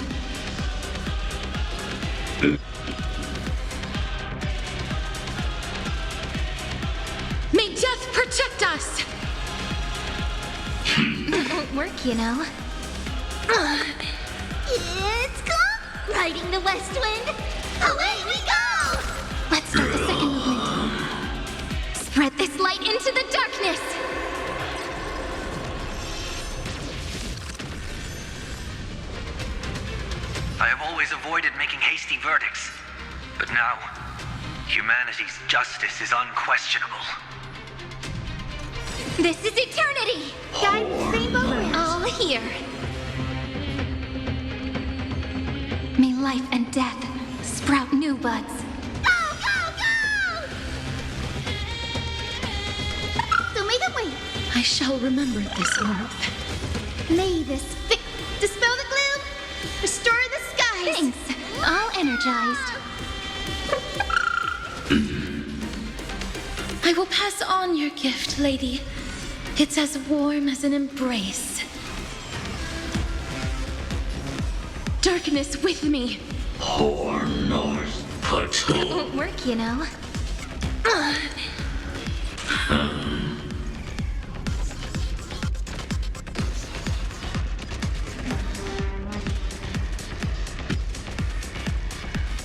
May death protect us! It won't work, you know. It's come! Riding the west wind! Away we go! Let's start the second movement. Spread this light into the darkness! I have always avoided making hasty verdicts, but now, humanity's justice is unquestionable. This is eternity! Guide Rainbow Bridge. All here. May life and death sprout new buds. Go, go, go! I shall remember this orb. May this dispel the gloom, restore the skies. Thanks. All energized. I will pass on your gift, lady. It's as warm as an embrace. Darkness with me. Poor North It Patrol. won't work, you know.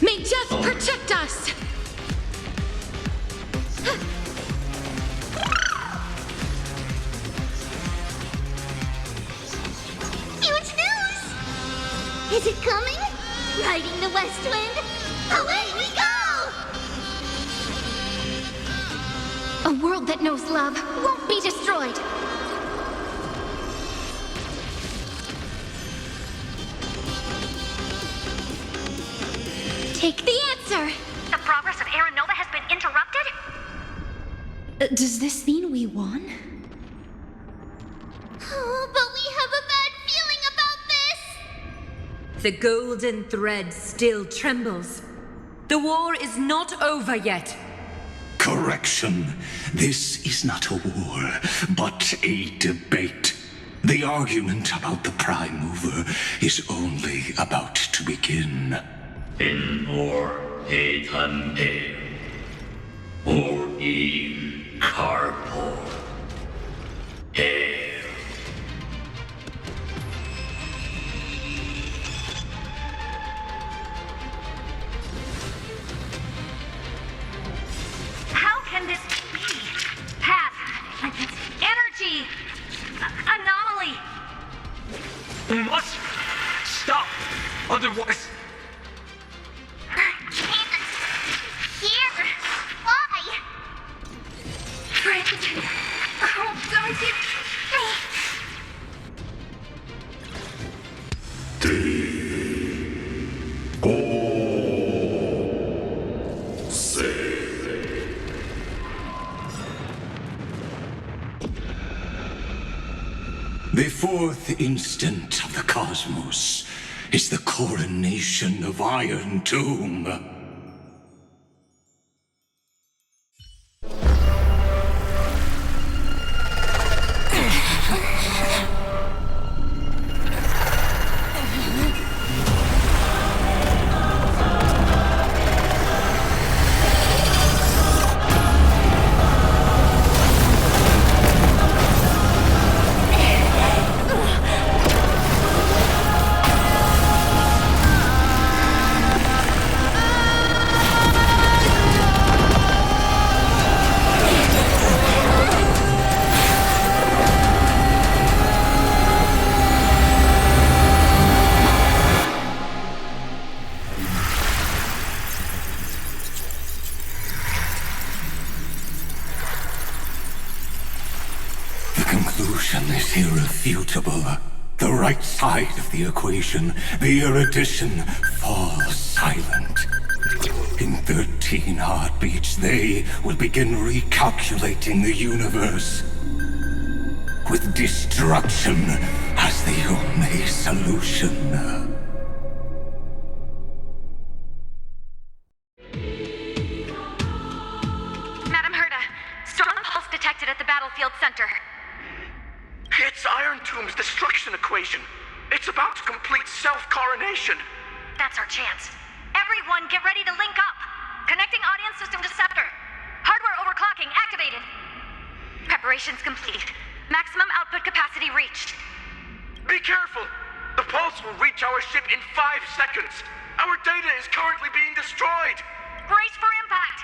May death protect us! Huge news! Is it coming? Riding the west wind? Away we go! A world that knows love won't be destroyed. Take the answer. The progress of Aaron Nova has been interrupted? Does this mean we won? Oh, but we have a bad feeling about this! The golden thread still trembles. The war is not over yet. Correction. This is not a war, but a debate. The argument about the Prime Mover is only about to begin. In or Etanpe. Or in Carpor. Air. How can this be? Path. Energy. Anomaly. We must stop. Otherwise, Here! Why? Friend. Oh, don't you... The fourth instant of the cosmos is the coronation of Iron Tomb. Conclusion is irrefutable. The right side of the equation, the erudition, falls silent. In 13 heartbeats, they will begin recalculating the universe. With destruction as the only solution. Madam Herda, strong pulse detected at the battlefield center. it's Iron Tomb's destruction equation. It's about to complete self-coronation. That's our chance. Everyone, get ready to link up. Connecting audience system to scepter. Hardware overclocking activated. Preparations complete. Maximum output capacity reached. Be careful. The pulse will reach our ship in 5 seconds. Our data is currently being destroyed. Brace for impact.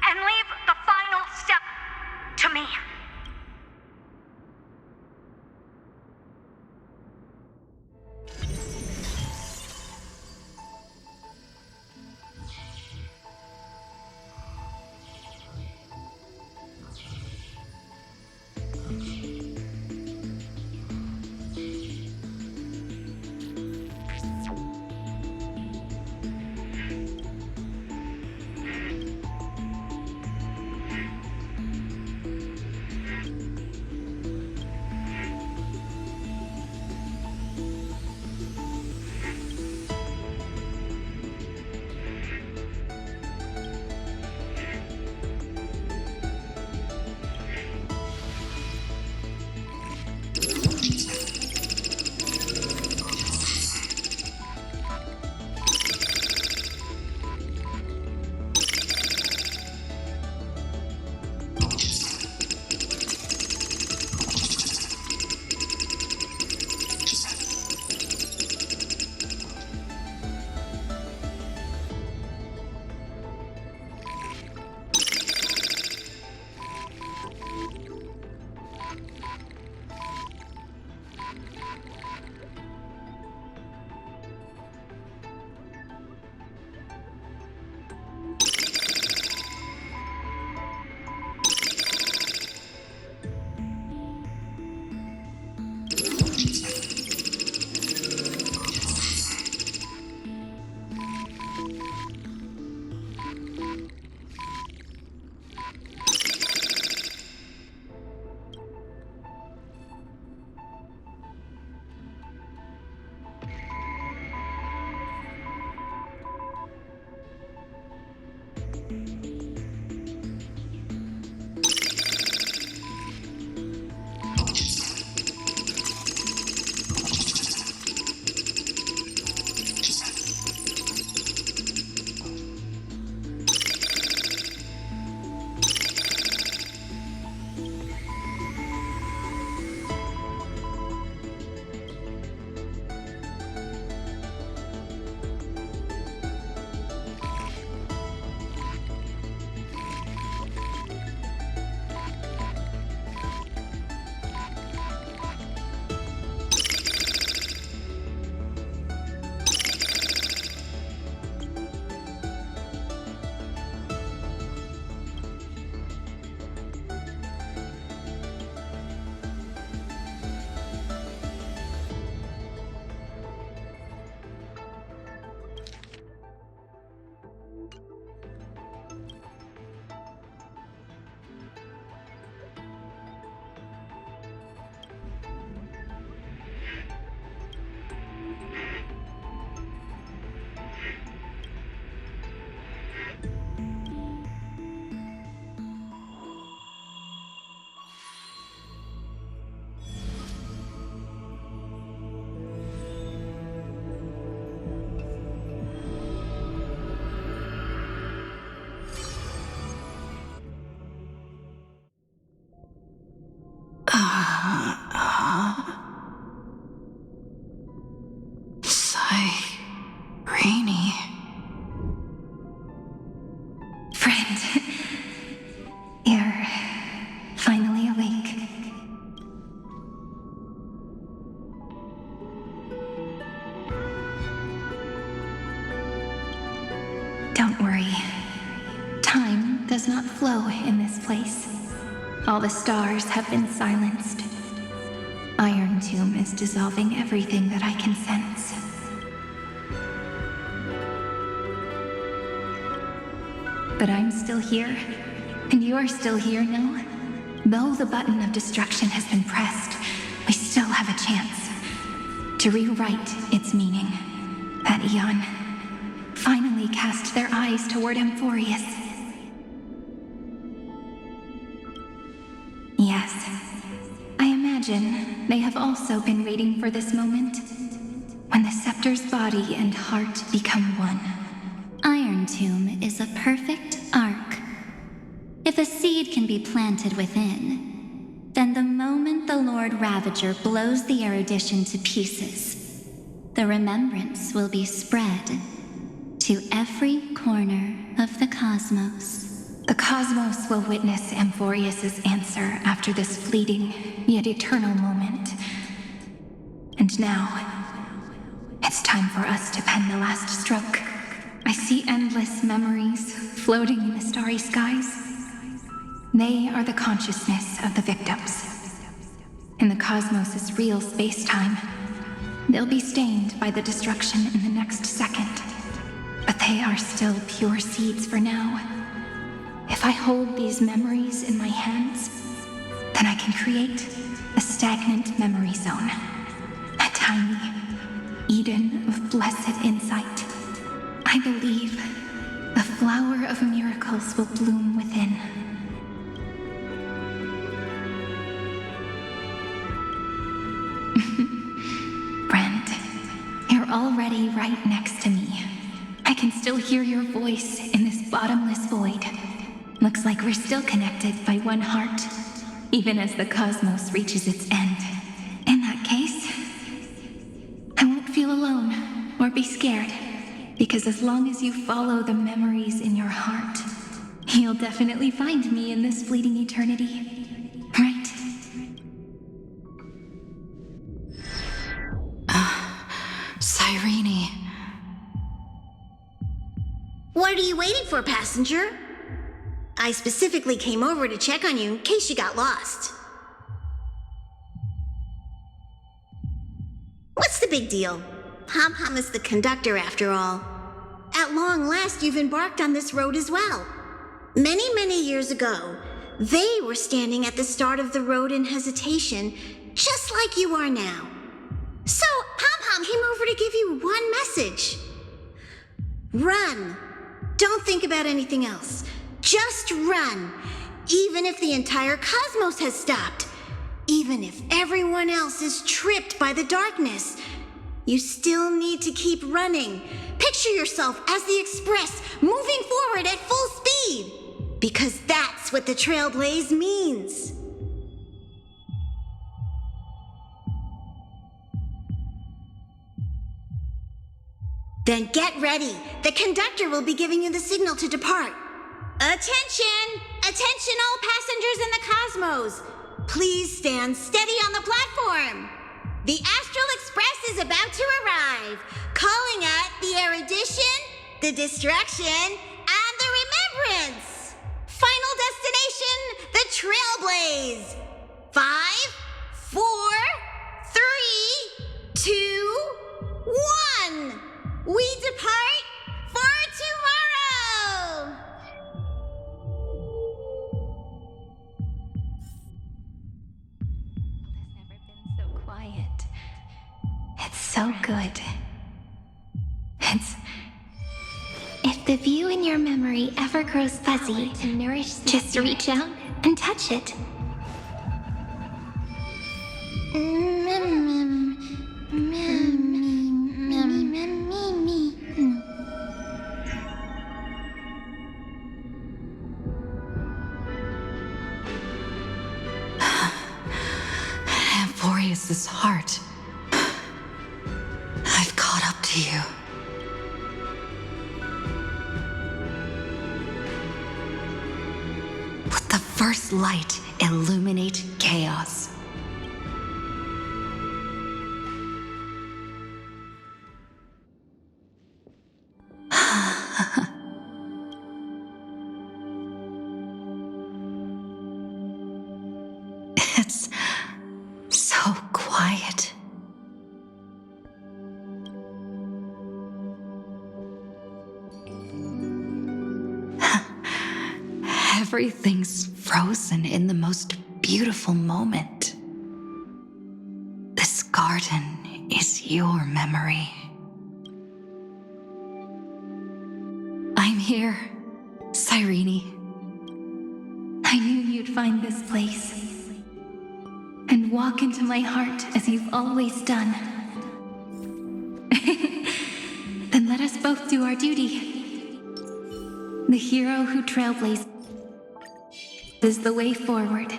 And leave the final step to me. Rainy. Friend, you're finally awake. Don't worry. Time does not flow in this place. All the stars have been silenced. Iron Tomb is dissolving everything that I can sense. But I'm still here, and you're still here, no? Though the button of destruction has been pressed, we still have a chance to rewrite its meaning. That Eon finally cast their eyes toward Amphoreus. Yes, I imagine they have also been waiting for this moment, when the scepter's body and heart become one. Iron Tomb is a perfect arc. If a seed can be planted within, then the moment the Lord Ravager blows the erudition to pieces, the remembrance will be spread to every corner of the cosmos. The cosmos will witness Amphoreus' answer after this fleeting, yet eternal moment. And now, it's time for us to pen the last stroke. I see endless memories floating in the starry skies. They are the consciousness of the victims. In the cosmos' real space-time, they'll be stained by the destruction in the next second. But they are still pure seeds for now. If I hold these memories in my hands, then I can create a stagnant memory zone. A tiny Eden of blessed insight. I believe the flower of miracles will bloom within. Brent, you're already right next to me. I can still hear your voice in this bottomless void. Looks like we're still connected by one heart, even as the cosmos reaches its end. In that case, I won't feel alone or be scared. Because as long as you follow the memories in your heart, you'll definitely find me in this fleeting eternity. Right? Cyrene. What are you waiting for, passenger? I specifically came over to check on you in case you got lost. What's the big deal? Pom-Pom is the conductor, after all. At long last, you've embarked on this road as well. Many, many years ago, they were standing at the start of the road in hesitation, just like you are now. So, Pom-Pom came over to give you one message. Run. Don't think about anything else. Just run. Even if the entire cosmos has stopped. Even if everyone else is tripped by the darkness. You still need to keep running. Picture yourself as the Express, moving forward at full speed. Because that's what the Trailblaze means. Then get ready. The conductor will be giving you the signal to depart. Attention! Attention all passengers in the cosmos! Please stand steady on the platform. The Astral Express is about to arrive, calling at the erudition, the destruction, and the remembrance. Final destination, the Trailblaze. 5, 4, 3, 2, 1. We depart for tomorrow. It's so good. If the view in your memory ever grows fuzzy, just reach out and touch it. Amphoreus' heart. I've caught up to you. Let the first light illuminate chaos. It's so quiet. Everything's frozen in the most beautiful moment. This garden is your memory. I'm here, Cyrene. I knew you'd find this place and walk into my heart as you've always done. Then let us both do our duty. The hero who trailblazes is the way forward,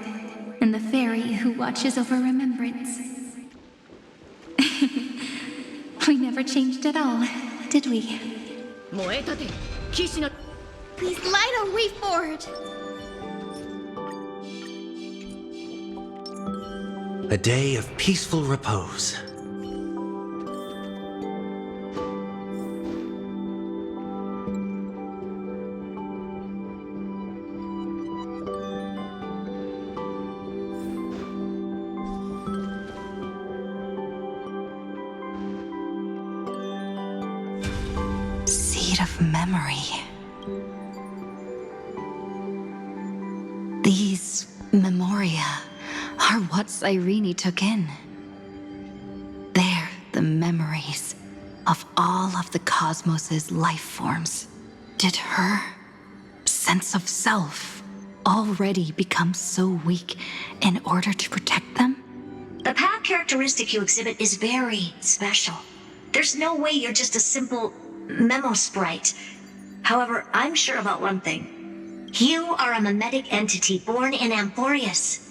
and the fairy who watches over remembrance. We never changed at all, did we? Please light our way forward. A day of peaceful repose. Seed of memory. These memoria are what Cyrene took in. They're the memories of all of the cosmos's life forms. Did her sense of self already become so weak in order to protect them? The path characteristic you exhibit is very special. There's no way you're just a simple memo sprite. However, I'm sure about one thing. You are a mimetic entity born in Amphoreus.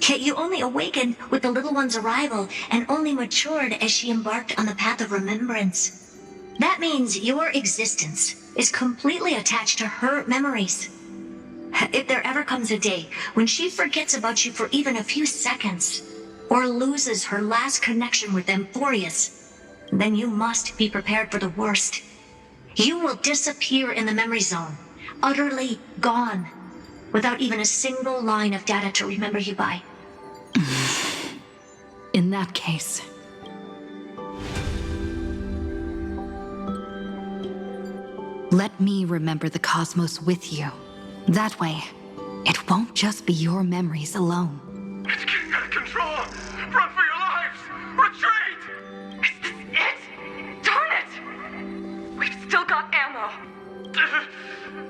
Yet you only awakened with the little one's arrival and only matured as she embarked on the path of remembrance. That means your existence is completely attached to her memories. If there ever comes a day when she forgets about you for even a few seconds, or loses her last connection with Amphoreus, then you must be prepared for the worst. You will disappear in the memory zone, utterly gone, without even a single line of data to remember you by. In that case, let me remember the cosmos with you. That way, it won't just be your memories alone. It's getting out of control! Run for your lives! Retreat! Is this it? Darn it! We've still got ammo.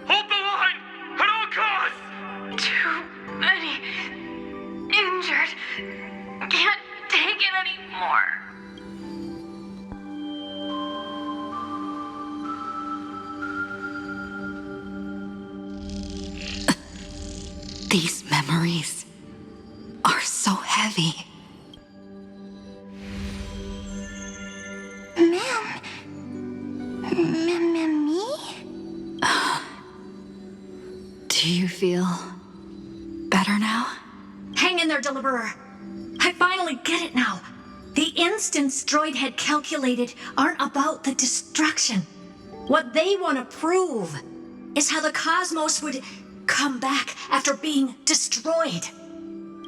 Hold the line! At all costs! Too many injured. Can't take it anymore. These memories are so heavy. Me? Do you feel better now? Hang in there, Deliverer. I finally get it now. The instants Droid had calculated aren't about the destruction. What they want to prove is how the cosmos would come back after being destroyed.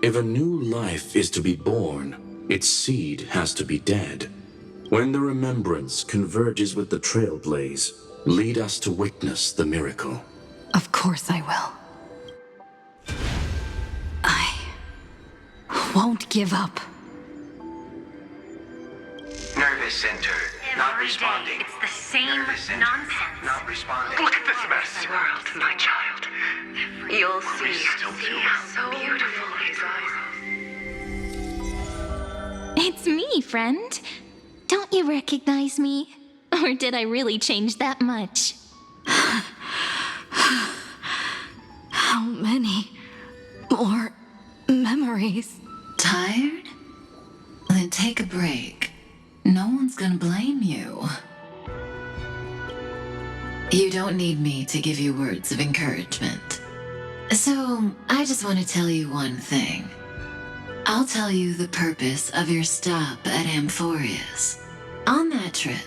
If a new life is to be born, its seed has to be dead. When the remembrance converges with the Trailblaze, lead us to witness the miracle. Of course I will. I won't give up. Nervous center. Not responding. It's the same nonsense. Not responding. Look at this mess! World, my child. You'll see. So beautiful. It's me, friend. Don't you recognize me? Or did I really change that much? How many more memories? Tired? Then take a break. No one's gonna blame you. You don't need me to give you words of encouragement. So, I just want to tell you one thing. I'll tell you the purpose of your stop at Amphoreus. On that trip,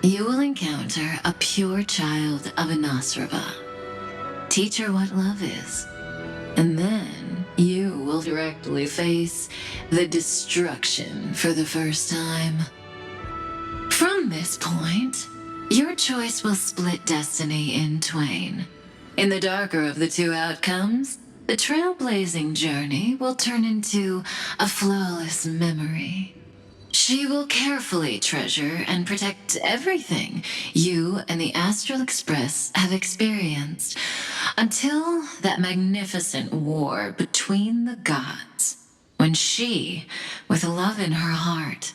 you will encounter a pure child of Anasraba. Teach her what love is. And then you will directly face the destruction for the first time. From this point, your choice will split destiny in twain. In the darker of the two outcomes, the trailblazing journey will turn into a flawless memory. She will carefully treasure and protect everything you and the Astral Express have experienced until that magnificent war between the gods, when she, with love in her heart,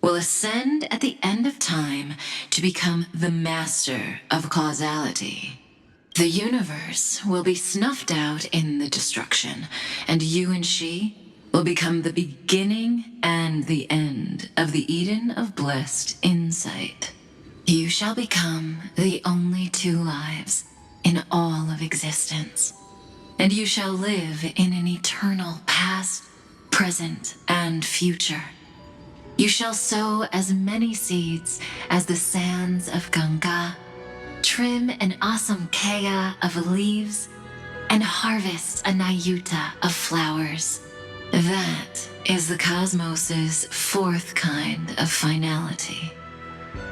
will ascend at the end of time to become the master of causality. The universe will be snuffed out in the destruction, and you and she will become the beginning and the end of the Eden of blessed insight. You shall become the only two lives in all of existence, and you shall live in an eternal past, present, and future. You shall sow as many seeds as the sands of Ganga, trim an awesome kea of leaves, and harvest a nayuta of flowers. That is the cosmos's fourth kind of finality,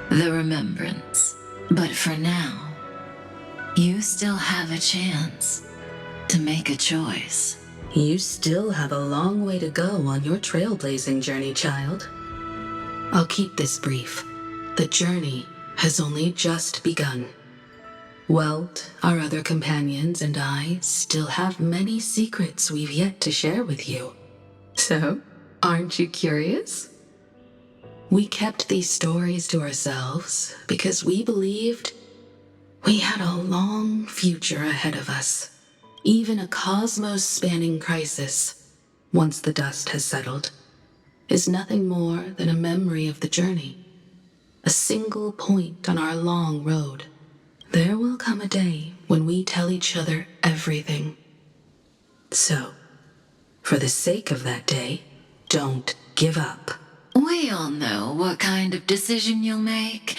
the remembrance. But for now, you still have a chance to make a choice. You still have a long way to go on your trailblazing journey, child. I'll keep this brief. The journey has only just begun. Welt, our other companions, and I still have many secrets we've yet to share with you. So, aren't you curious? We kept these stories to ourselves because we believed we had a long future ahead of us. Even a cosmos-spanning crisis, once the dust has settled, is nothing more than a memory of the journey. A single point on our long road. There will come a day when we tell each other everything. So, for the sake of that day, don't give up. We all know what kind of decision you'll make,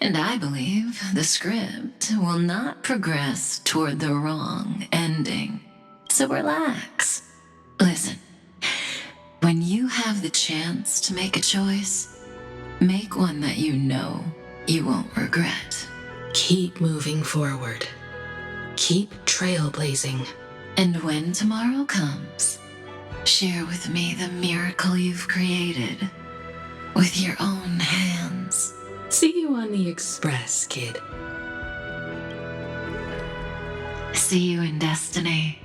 and I believe the script will not progress toward the wrong ending. So relax. Listen, when you have the chance to make a choice, make one that you know you won't regret. Keep moving forward. Keep trailblazing. And when tomorrow comes, share with me the miracle you've created with your own hands. See you on the Express, kid. See you in destiny.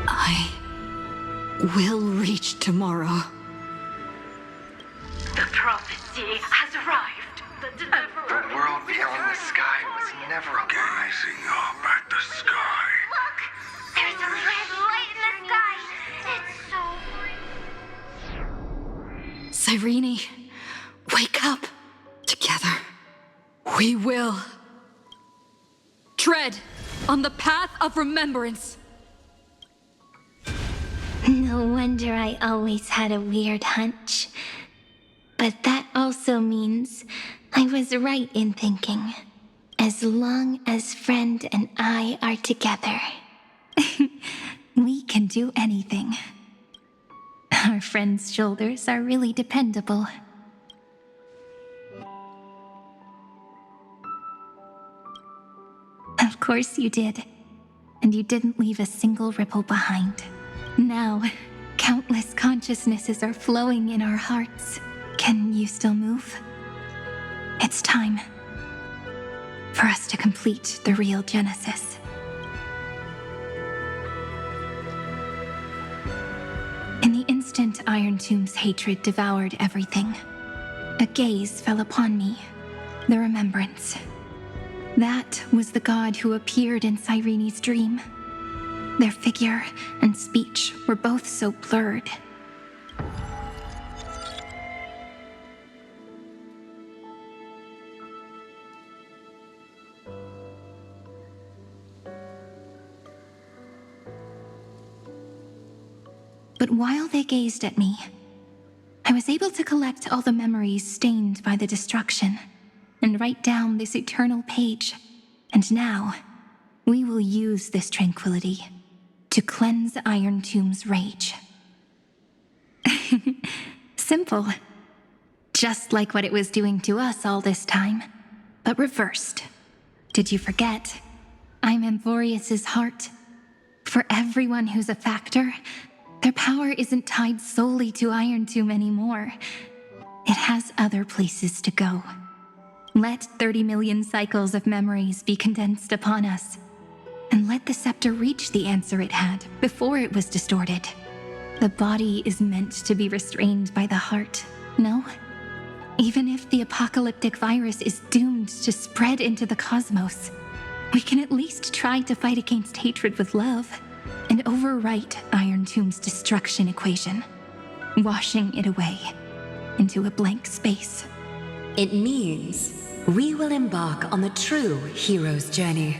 I will reach tomorrow. The prophecy has arrived. The deliverer. The world beyond the sky was never a lie. Gazing up at the sky. Look! There's a red light in the sky! It's so bright. Cyrene, wake up. Together, we will. Tread on the path of remembrance. No wonder I always had a weird hunch. But that also means I was right in thinking, as long as Friend and I are together, we can do anything. Our friend's shoulders are really dependable. Of course you did. And you didn't leave a single ripple behind. Now, countless consciousnesses are flowing in our hearts. Can you still move? It's time for us to complete the real Genesis. In the instant Iron Tomb's hatred devoured everything, a gaze fell upon me, the remembrance. That was the god who appeared in Cyrene's dream. Their figure and speech were both so blurred. But while they gazed at me, I was able to collect all the memories stained by the destruction and write down this eternal page. And now, we will use this tranquility to cleanse Iron Tomb's rage. Simple. Just like what it was doing to us all this time, but reversed. Did you forget? I'm Amphoreus' heart. For everyone who's a factor, their power isn't tied solely to Iron Tomb anymore. It has other places to go. Let 30 million cycles of memories be condensed upon us, and let the scepter reach the answer it had before it was distorted. The body is meant to be restrained by the heart, no? Even if the apocalyptic virus is doomed to spread into the cosmos, we can at least try to fight against hatred with love and overwrite Iron Tomb's destruction equation, washing it away into a blank space. It means we will embark on the true hero's journey.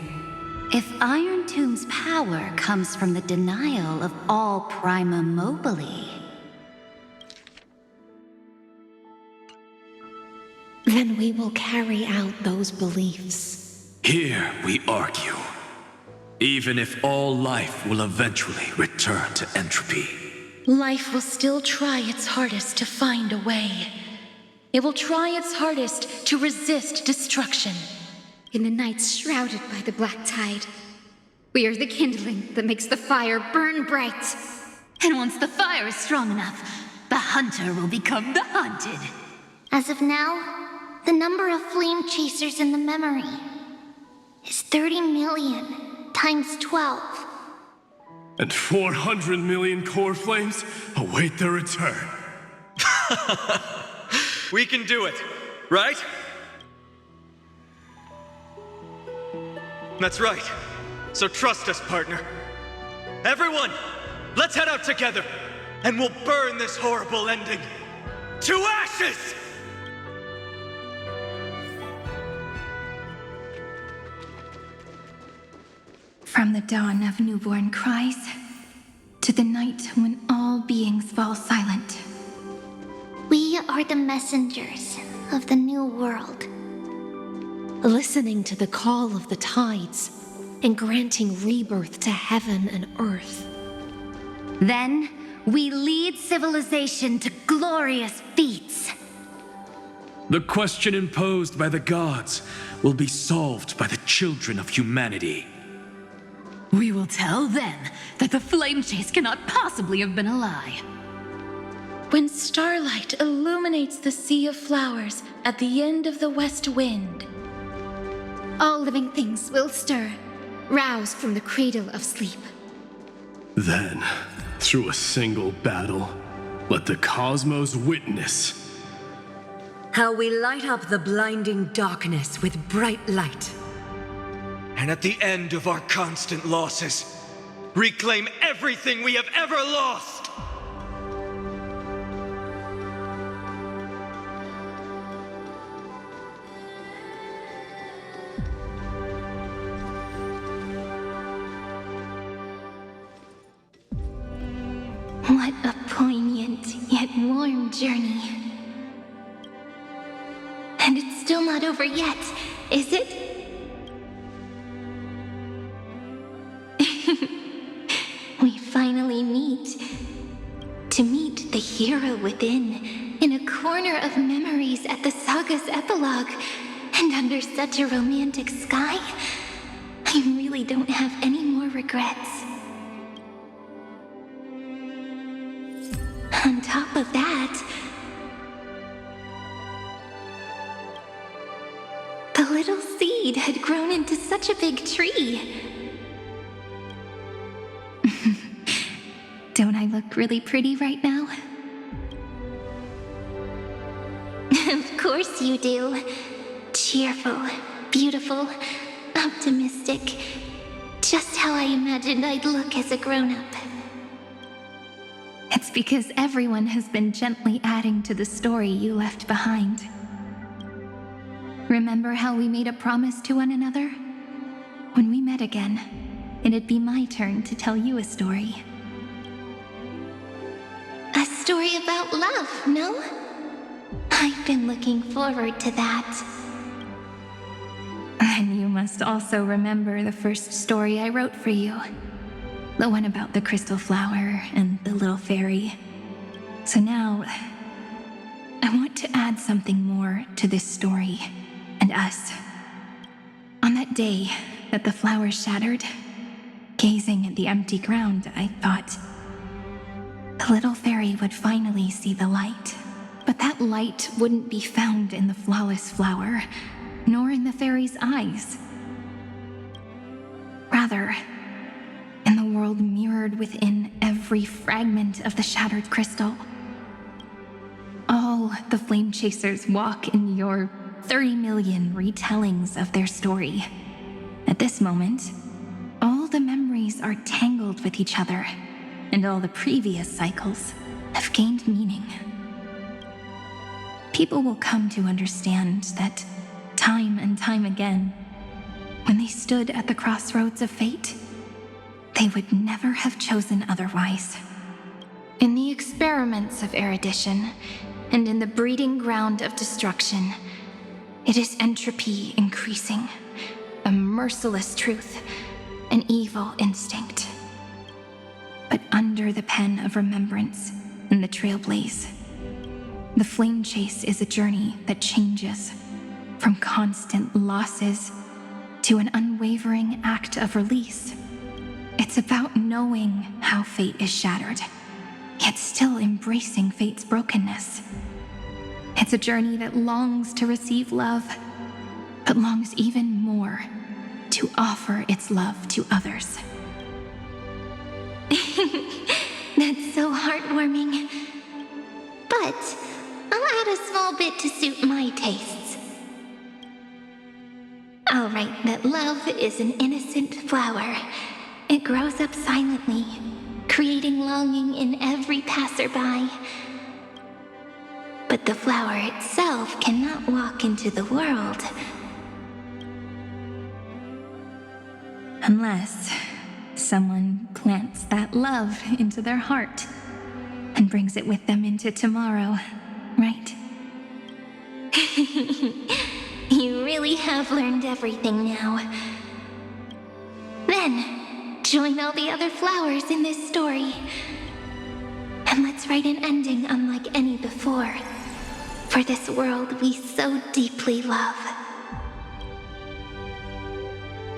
If Iron Tomb's power comes from the denial of all Prima Mobile, then we will carry out those beliefs. Here we argue. Even if all life will eventually return to entropy, Life will still try its hardest to find a way. It will try its hardest to resist destruction. In the nights shrouded by the black tide, we are the kindling that makes the fire burn bright. And once the fire is strong enough, the hunter will become the hunted. As of now, the number of flame chasers in the memory is 30 million times 12. And 400 million core flames await their return. We can do it, right? That's right. So trust us, partner. Everyone, let's head out together, and we'll burn this horrible ending to ashes! From the dawn of newborn cries, to the night when all beings fall silent. We are the messengers of the new world. Listening to the call of the tides and granting rebirth to heaven and earth. Then, we lead civilization to glorious feats. the question imposed by the gods will be solved by the children of humanity. We will tell them that the flame chase cannot possibly have been a lie. When starlight illuminates the sea of flowers at the end of the west wind, all living things will stir, roused from the cradle of sleep. Then, through a single battle, let the cosmos witness how we light up the blinding darkness with bright light. And at the end of our constant losses, reclaim everything we have ever lost! What a poignant yet warm journey. And it's still not over yet, is it? We finally meet. To meet the hero within, in a corner of memories at the saga's epilogue, and under such a romantic sky, I really don't have any more regrets. On top of that, the little seed had grown into such a big tree. Don't I look really pretty right now? Of course you do. Cheerful, beautiful, optimistic. Just how I imagined I'd look as a grown-up. It's because everyone has been gently adding to the story you left behind. Remember how we made a promise to one another? When we met again, it'd be my turn to tell you a story. story about love, no? I've been looking forward to that. And you must also remember the first story I wrote for you. The one about the crystal flower and the little fairy. So now, I want to add something more to this story and us. On that day that the flower shattered, gazing at the empty ground, I thought the little fairy would finally see the light. But that light wouldn't be found in the flawless flower, nor in the fairy's eyes. Rather, in the world mirrored within every fragment of the shattered crystal. All the flame chasers walk in your 30 million retellings of their story. At this moment, all the memories are tangled with each other, and all the previous cycles have gained meaning. People will come to understand that time and time again, when they stood at the crossroads of fate, they would never have chosen otherwise. In the experiments of erudition, and in the breeding ground of destruction, it is entropy increasing, a merciless truth, an evil instinct. But under the pen of remembrance in the Trailblaze, the flame chase is a journey that changes from constant losses to an unwavering act of release. It's about knowing how fate is shattered, yet still embracing fate's brokenness. It's a journey that longs to receive love, but longs even more to offer its love to others. That's so heartwarming. But I'll add a small bit to suit my tastes. I'll write that love is an innocent flower. It grows up silently, creating longing in every passerby. But the flower itself cannot walk into the world. Unless someone plants that love into their heart and brings it with them into tomorrow, right? You really have learned everything now. Then, join all the other flowers in this story. And let's write an ending unlike any before, for this world we so deeply love.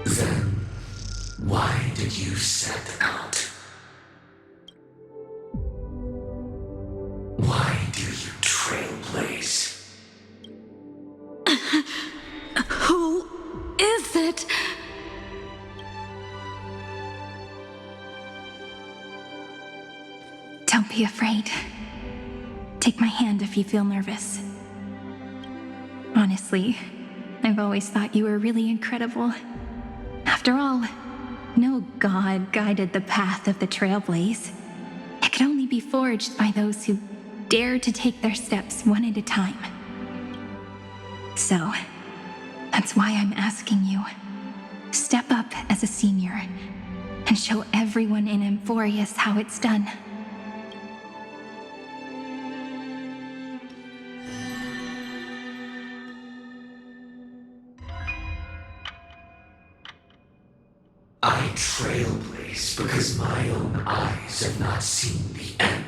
Then, why did you set out? Why do you trailblaze? Who is it? Don't be afraid. Take my hand if you feel nervous. Honestly, I've always thought you were really incredible. After all, no god guided the path of the Trailblaze. It could only be forged by those who dare to take their steps one at a time. So, that's why I'm asking you. Step up as a senior and show everyone in Amphoreus how it's done. I trailblaze because my own eyes have not seen the end.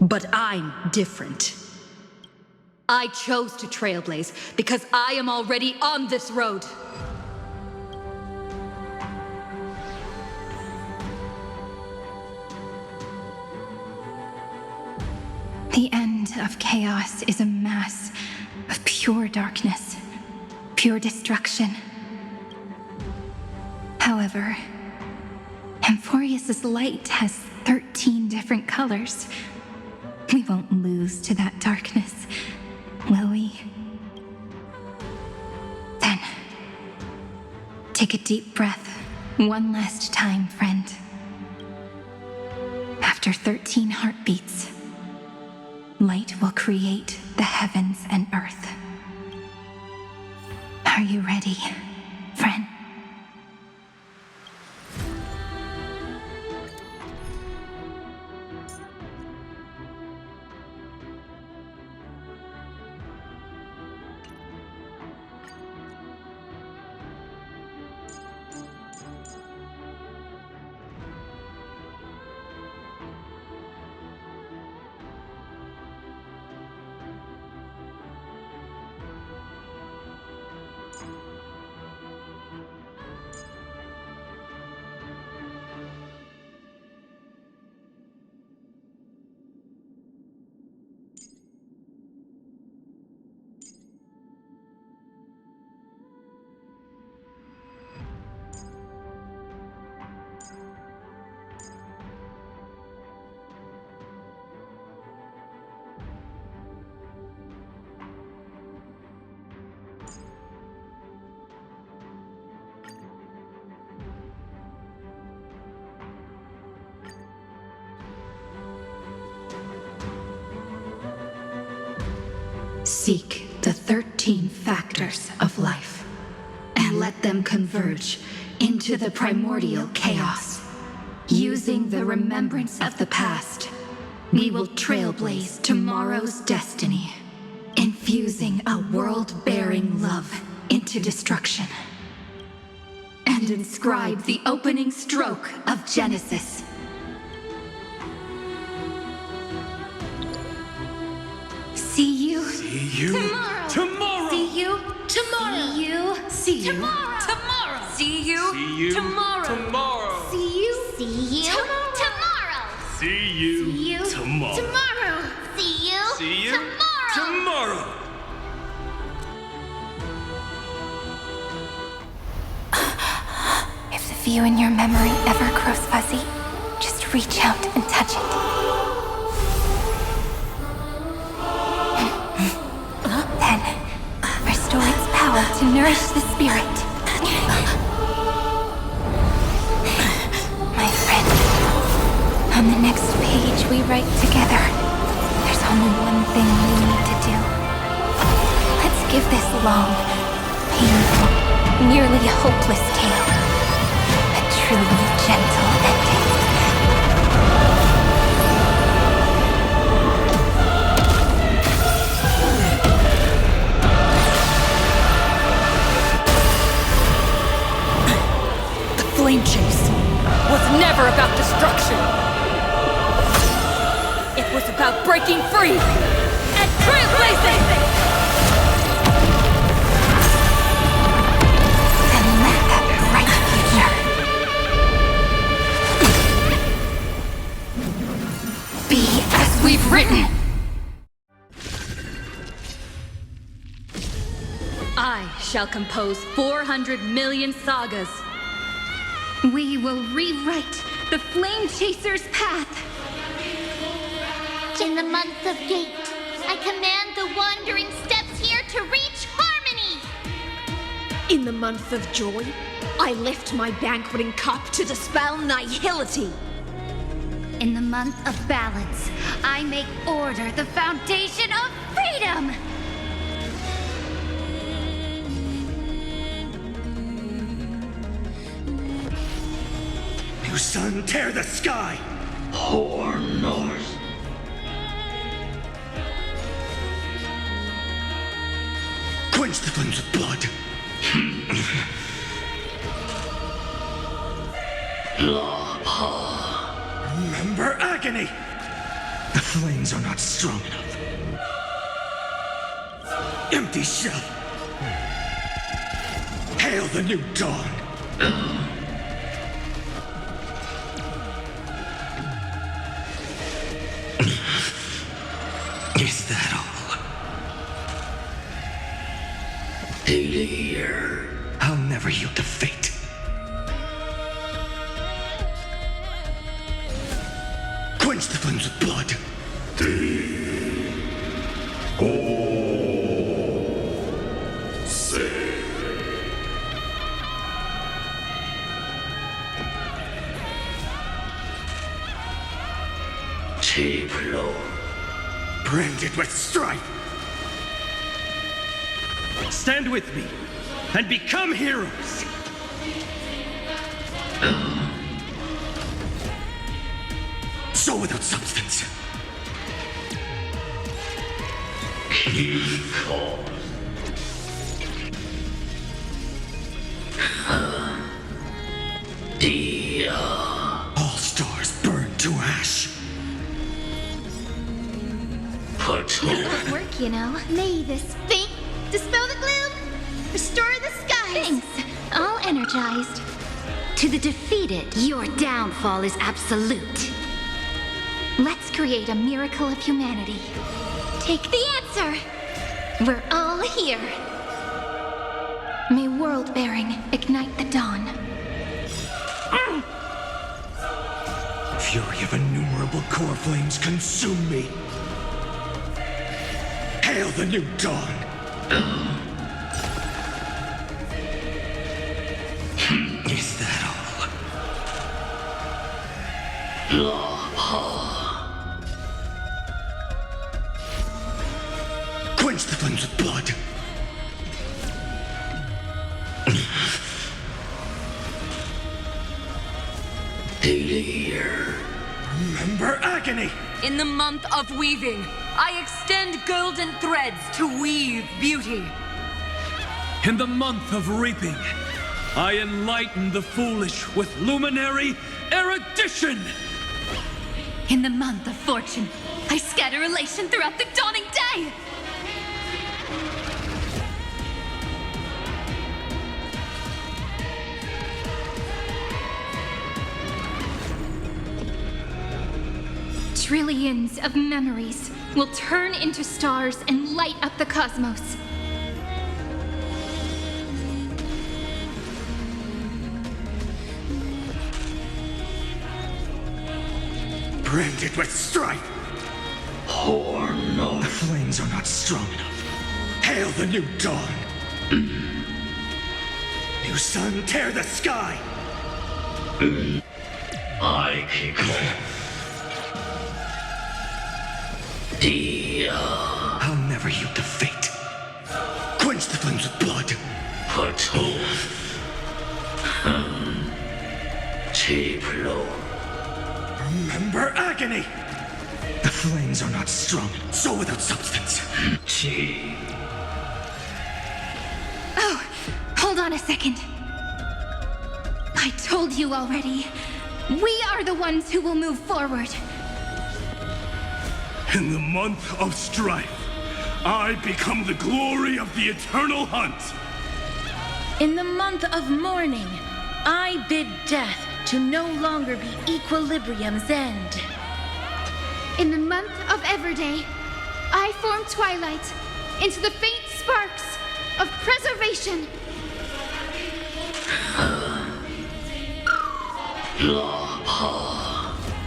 But I'm different. I chose to trailblaze because I am already on this road. The end of chaos is a mass of pure darkness, pure destruction. However, Amphoreus' light has 13 different colors. We won't lose to that darkness, will we? Then, take a deep breath one last time, friend. After 13 heartbeats, light will create the heavens and earth. Are you ready, friend? Seek the 13 factors of life, and let them converge into the primordial chaos. Using the remembrance of the past, we will trailblaze tomorrow's destiny, infusing a world-bearing love into destruction, and inscribe the opening stroke of Genesis. See you. See you tomorrow. See you tomorrow. See you See you tomorrow. tomorrow. See you See you tomorrow. tomorrow. See you tomorrow. See you See you tomorrow. tomorrow. See you See you tomorrow. tomorrow. If the view in your memory ever grows fuzzy, just reach out and touch it. Then, restore its power to nourish the spirit. My friend, on the next page we write together, there's only one thing we need to do. Let's give this long, painful, nearly hopeless tale a truly gentle ending. The flame chase was never about destruction. It was about breaking free and trailblazing! And let that bright future be as we've written. I shall compose 400 million sagas. We will rewrite the Flame Chaser's path. In the month of Gate, I command the wandering steps here to reach harmony. In the month of Joy, I lift my banqueting cup to dispel nihility. In the month of balance, I make order the foundation of freedom! New sun, tear the sky! Whore north. Quench the flames with blood. Remember agony! The flames are not strong enough. Empty shell! Hail the new dawn! Is that all? Here. I'll never yield to fate. Quench the flames with blood. Branded with strife. Stand with me and become heroes. Soul without substance. All stars burn to ash. Good work, you know. May this faint dispel the gloom, restore the skies. Thanks. All energized. To the defeated, your downfall is absolute. Let's create a miracle of humanity. Take the answer. We're all here. May world-bearing ignite the dawn. Fury of innumerable core flames consume me. Hail the new dawn! Is that all? Quench the the flames with blood. Here. Remember agony! In the month of weaving, I extend golden threads to weave beauty. In the month of reaping, I enlighten the foolish with luminary erudition. In the month of fortune, I scatter elation throughout the dawning day! Trillions of memories will turn into stars and light up the cosmos. Branded with strife! Horn The flames are not strong enough. Hail the new dawn! New sun, tear the sky! I kick off. I'll never yield to fate. Quench the flames with blood. Tiplo. Remember agony! The flames are not strong, so without substance. Oh, hold on a second. I told you already. We are the ones who will move forward. In the month of strife, I become the glory of the eternal hunt. In the month of mourning, I bid death to no longer be equilibrium's end. In the month of Everday, I form twilight into the faint sparks of preservation.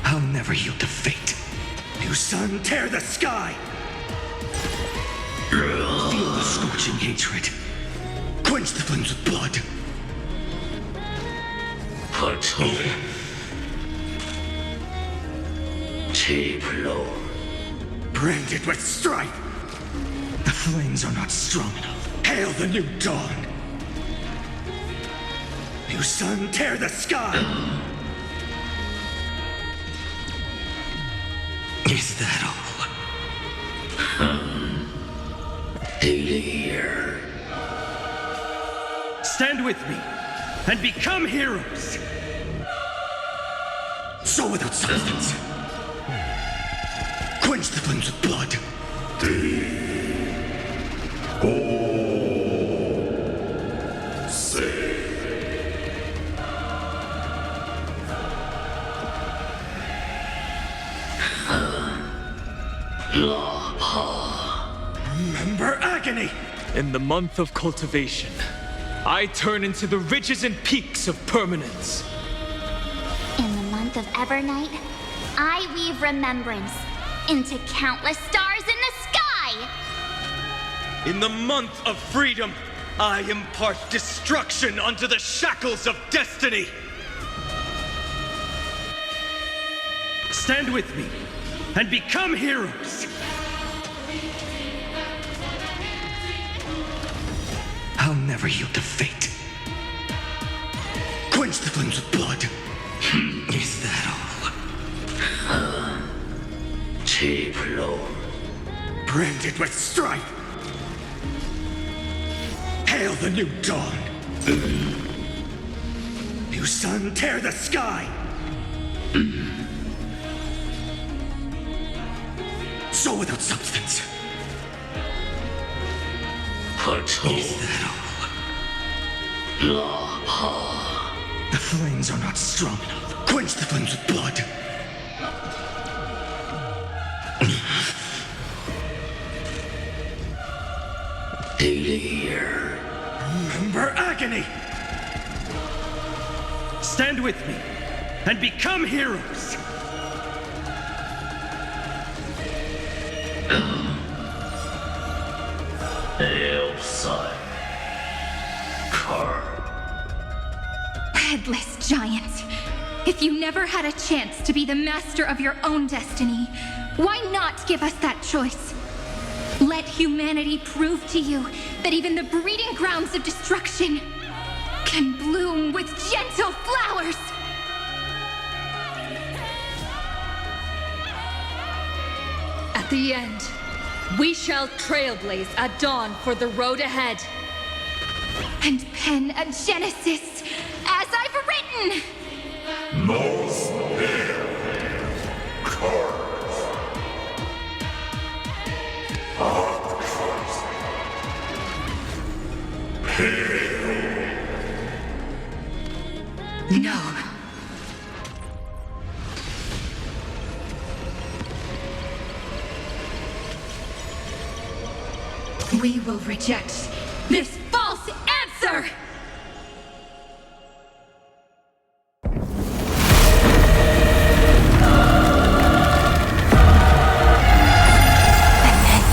I'll never yield to fate. New sun, tear the sky! Feel the scorching hatred. Quench the flames with blood. Tiplo. Branded with strife! The flames are not strong enough. Hail the new dawn! New sun, tear the sky! Is that all? Here. Stand with me and become heroes. So without substance. Quench the flames with blood. Remember agony! In the month of cultivation, I turn into the ridges and peaks of permanence. In the month of Evernight, I weave remembrance into countless stars in the sky! In the month of freedom, I impart destruction unto the shackles of destiny. Stand with me and become heroes. I'll never yield to fate. Quench the flames with blood. Is that all? Tiplo. Branded with strife. Hail the new dawn. New sun, tear the sky. So without substance. Is that all? The flames are not strong enough. Quench the flames with blood. Here. Remember agony! Stand with me and become heroes. Headless giant. If you never had a chance to be the master of your own destiny, why not give us that choice? Let humanity prove to you that even the breeding grounds of destruction can bloom with gentle flowers! At the end, we shall trailblaze at dawn for the road ahead. And pen a genesis as I've written! North Cars. No. We will reject this false answer! And then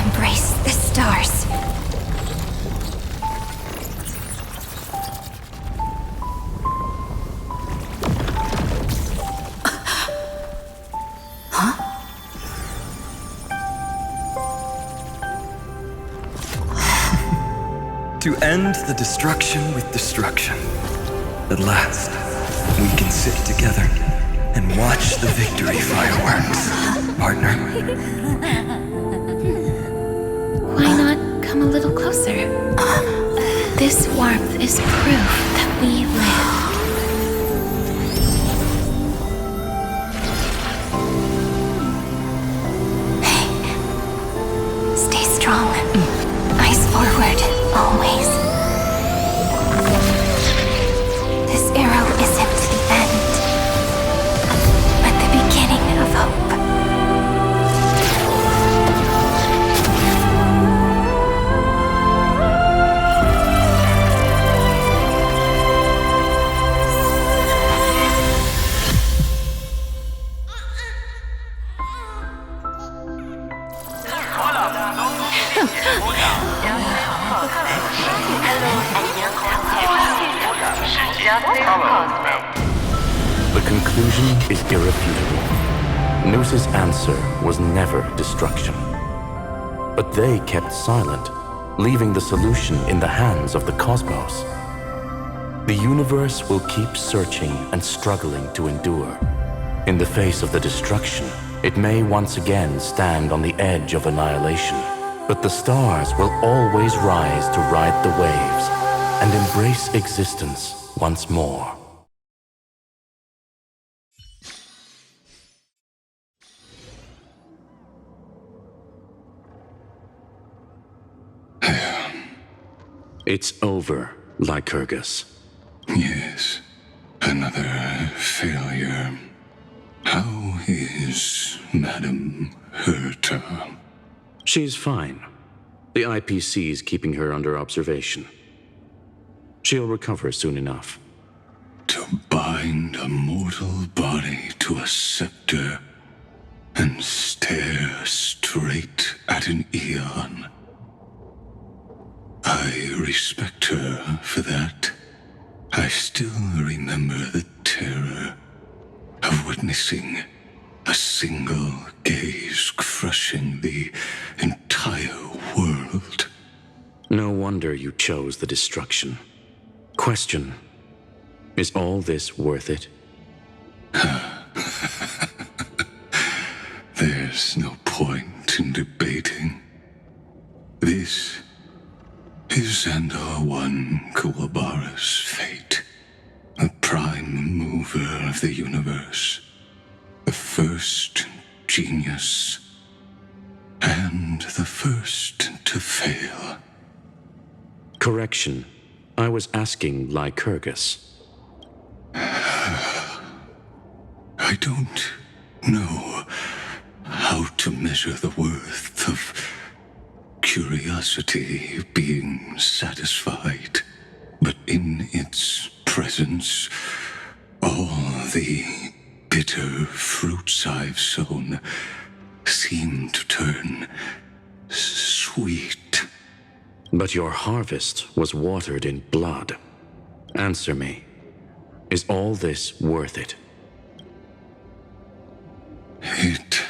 embrace the stars. To end the destruction with destruction. At last, we can sit together and watch the victory fireworks, partner. Why not come a little closer? This warmth is proof that we live. Stay strong. Eyes forward, always. This arrow isn't the end, but the beginning of hope. The conclusion is irrefutable. Noos's answer was never destruction. But they kept silent, leaving the solution in the hands of the cosmos. The universe will keep searching and struggling to endure. In the face of the destruction, it may once again stand on the edge of annihilation. But the stars will always rise to ride the waves and embrace existence once more. It's over, Lycurgus. Yes, another failure. How is Madame Herta? She's fine. The IPC's keeping her under observation. She'll recover soon enough. To bind a mortal body to a scepter and stare straight at an eon. I respect her for that. I still remember the terror of witnessing a single gaze crushing the entire world. No wonder you chose the destruction. Question: is all this worth it? There's no point in debating. This is Xandar One Kuwabara's fate. The prime mover of the universe. The first genius. And the first to fail. Correction. I was asking Lycurgus. I don't know how to measure the worth of curiosity being satisfied, but in its presence, all the bitter fruits I've sown seem to turn sweet. But your harvest was watered in blood. Answer me. Is all this worth it? It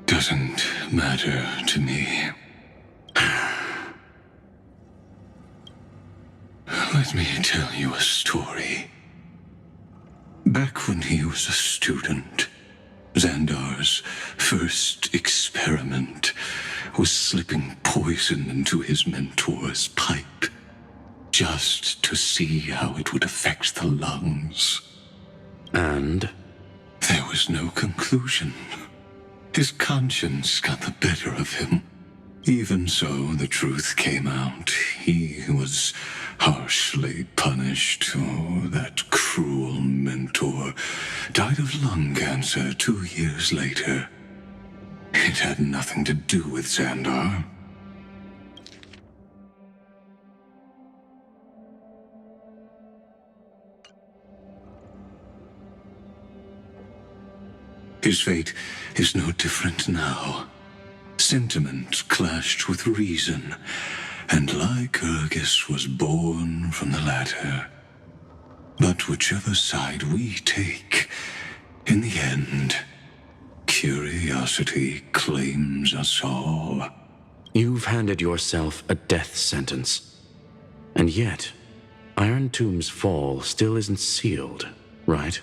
doesn't matter to me. Let me tell you a story. Back when he was a student, Xandar's first experiment was slipping poison into his mentor's pipe, just to see how it would affect the lungs. And? There was no conclusion. His conscience got the better of him. Even so, the truth came out. He was harshly punished. Oh, that cruel mentor died of lung cancer 2 years later. It had nothing to do with Xandar. His fate is no different now. Sentiment clashed with reason, and Lycurgus was born from the latter. But whichever side we take, in the end, curiosity claims us all. You've handed yourself a death sentence. And yet, Iron Tomb's fall still isn't sealed, right?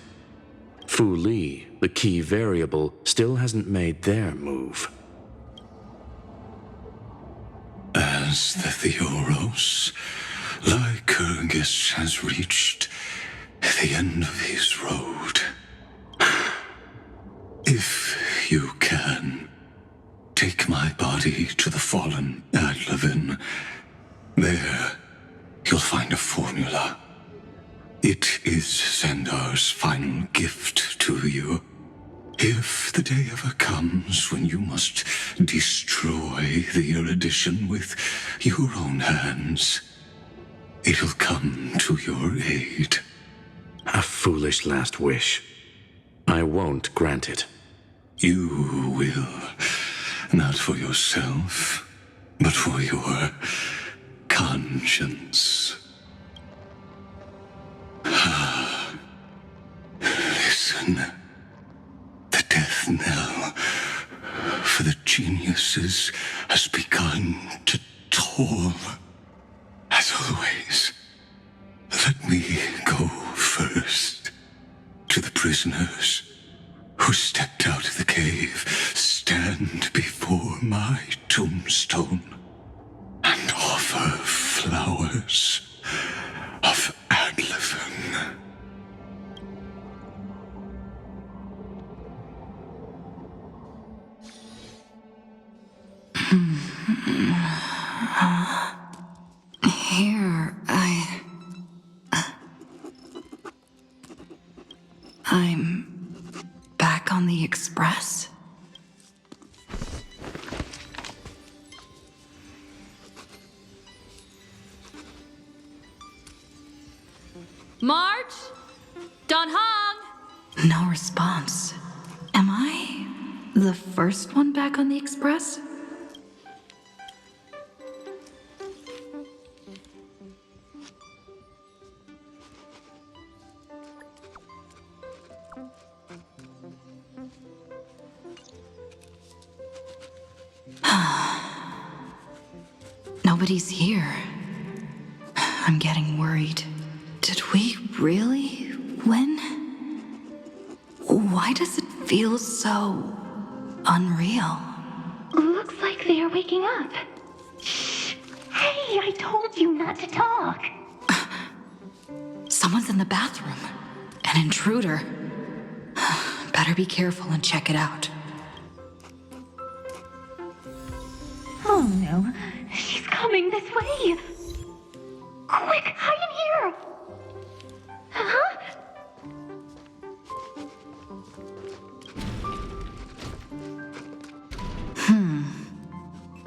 Fu Li, the key variable, still hasn't made their move. As the Theoros, Lycurgus has reached the end of his road. If you can, take my body to the fallen Adlevin. There, you'll find a formula. It is Xandar's final gift to you. If the day ever comes when you must destroy the erudition with your own hands, it'll come to your aid. A foolish last wish. I won't grant it. You will. Not for yourself, but for your conscience. Listen. The death knell for the geniuses has begun to toll. As always, let me go first. To the prisoners who stepped out of the cave, stand before my tombstone and offer flowers of Adlevin. Here, I'm back on the Express. March? Don Hong? No response. Am I the first one back on the Express? Nobody's here. I'm getting worried. Did we really win? Why does it feel so unreal? Looks like they are waking up. Shh! Hey, I told you not to talk. Someone's in the bathroom. An intruder. Better be careful and check it out. Oh no, she's coming this way. Quick, hide in here. Huh?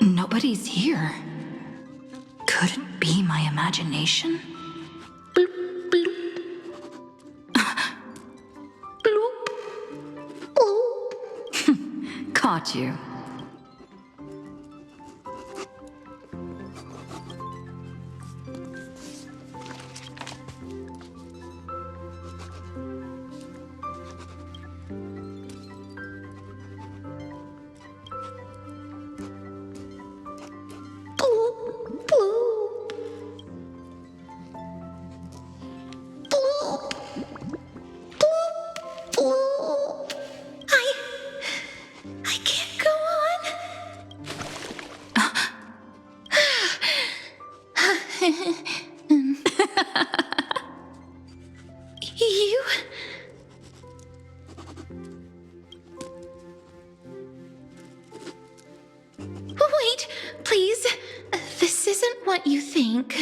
Nobody's here. Could it be my imagination? Bloop, bloop. Bloop. Bloop. Caught you. isn't what you think.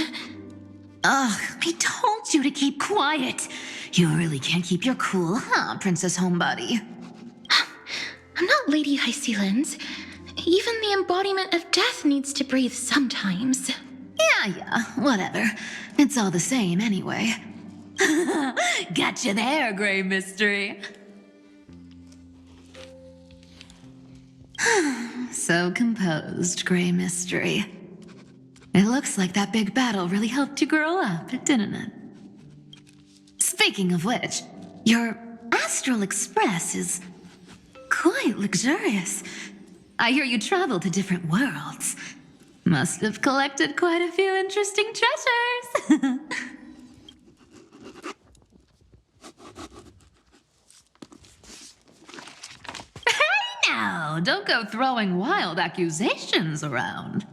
Ugh, I told you to keep quiet. You really can't keep your cool, huh, Princess Homebody? I'm not Lady Hycelens. Even the embodiment of death needs to breathe sometimes. Yeah, whatever. It's all the same anyway. Gotcha there, Grey Mystery. So composed, Grey Mystery. It looks like that big battle really helped you grow up, didn't it? Speaking of which, your Astral Express is quite luxurious. I hear you travel to different worlds. Must have collected quite a few interesting treasures. Hey now, don't go throwing wild accusations around.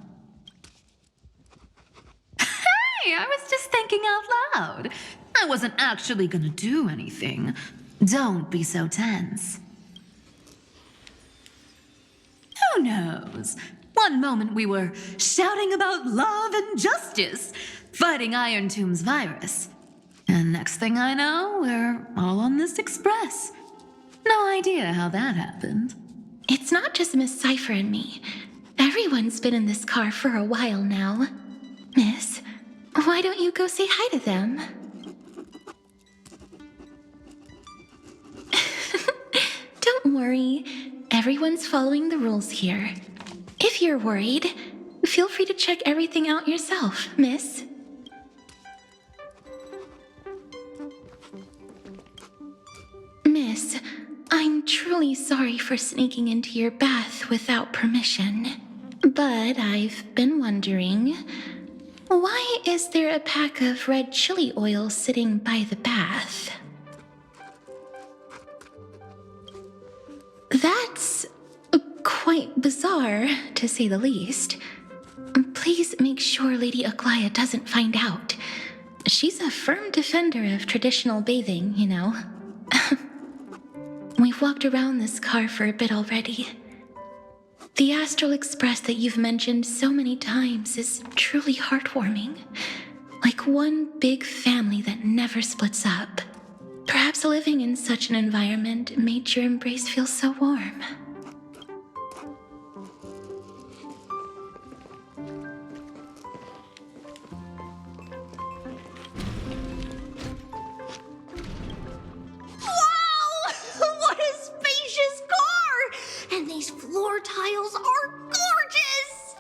Hey, I was just thinking out loud. I wasn't actually gonna do anything. Don't be so tense. Who knows? One moment we were shouting about love and justice, fighting Iron Tomb's virus. And next thing I know, we're all on this express. No idea how that happened. It's not just Miss Cypher and me. Everyone's been in this car for a while now. Miss, why don't you go say hi to them? Don't worry. Everyone's following the rules here. If you're worried, feel free to check everything out yourself, miss. Miss, I'm truly sorry for sneaking into your bath without permission. But I've been wondering, why is there a pack of red chili oil sitting by the bath? That's quite bizarre, to say the least. Please make sure Lady Aglaya doesn't find out. She's a firm defender of traditional bathing, you know. We've walked around this car for a bit already. The Astral Express that you've mentioned so many times is truly heartwarming. Like one big family that never splits up. Perhaps living in such an environment made your embrace feel so warm. What a spacious car! And these floor tiles are gorgeous!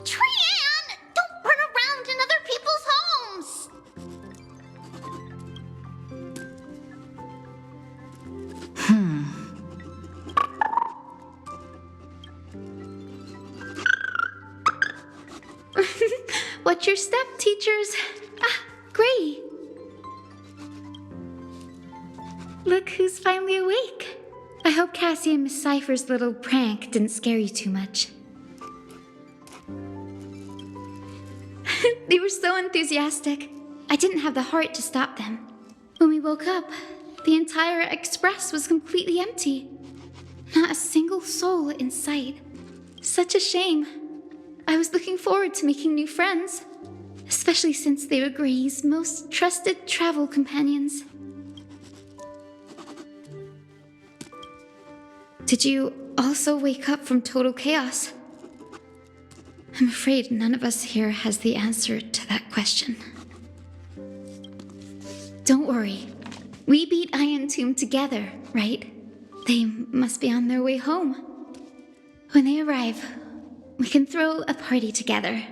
Trianne, don't run around in other people's homes! Watch your step, teachers. Ah, Gray. Look who's finally awake. I hope Cassie and Miss Cypher's little prank didn't scare you too much. They were so enthusiastic. I didn't have the heart to stop them. When we woke up, the entire express was completely empty. Not a single soul in sight. Such a shame. I was looking forward to making new friends, especially since they were Gray's most trusted travel companions. Did you also wake up from total chaos? I'm afraid none of us here has the answer to that question. Don't worry. We beat Iron Tomb together, right? They must be on their way home. When they arrive, we can throw a party together.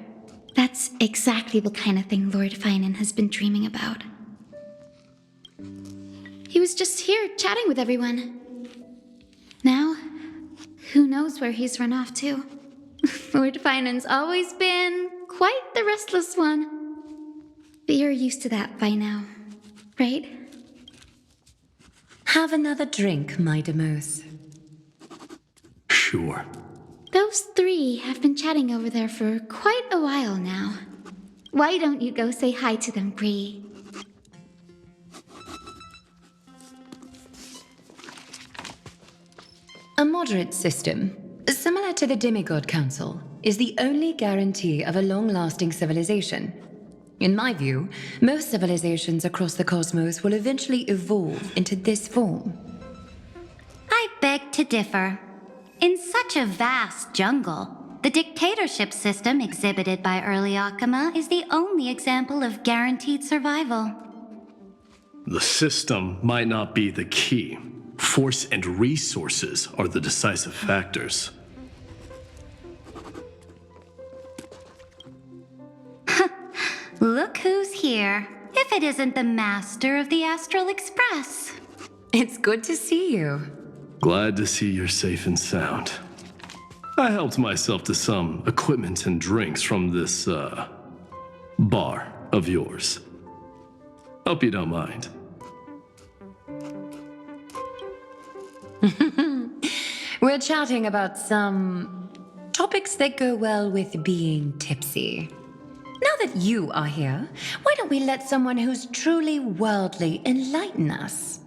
That's exactly the kind of thing Lord Finan has been dreaming about. He was just here chatting with everyone. Now, who knows where he's run off to? Lord Finan's always been quite the restless one. But you're used to that by now, right? Have another drink, my Demouse. Sure. Those three have been chatting over there for quite a while now. Why don't you go say hi to them, Bree? A moderate system, similar to the Demigod Council. is the only guarantee of a long-lasting civilization. In my view, most civilizations across the cosmos will eventually evolve into this form. I beg to differ. In such a vast jungle, the dictatorship system exhibited by early Akama is the only example of guaranteed survival. The system might not be the key. Force and resources are the decisive factors. Look who's here, if it isn't the master of the Astral Express. It's good to see you. Glad to see you're safe and sound. I helped myself to some equipment and drinks from this, bar of yours. Hope you don't mind. We're chatting about some topics that go well with being tipsy. Now that you are here, why don't we let someone who's truly worldly enlighten us?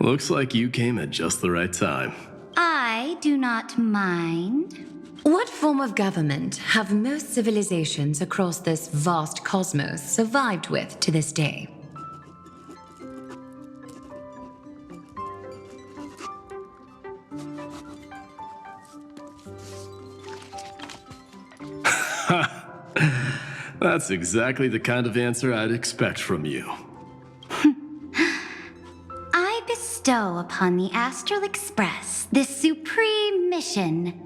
Looks like you came at just the right time. I do not mind. What form of government have most civilizations across this vast cosmos survived with to this day? That's exactly the kind of answer I'd expect from you. I bestow upon the Astral Express this supreme mission.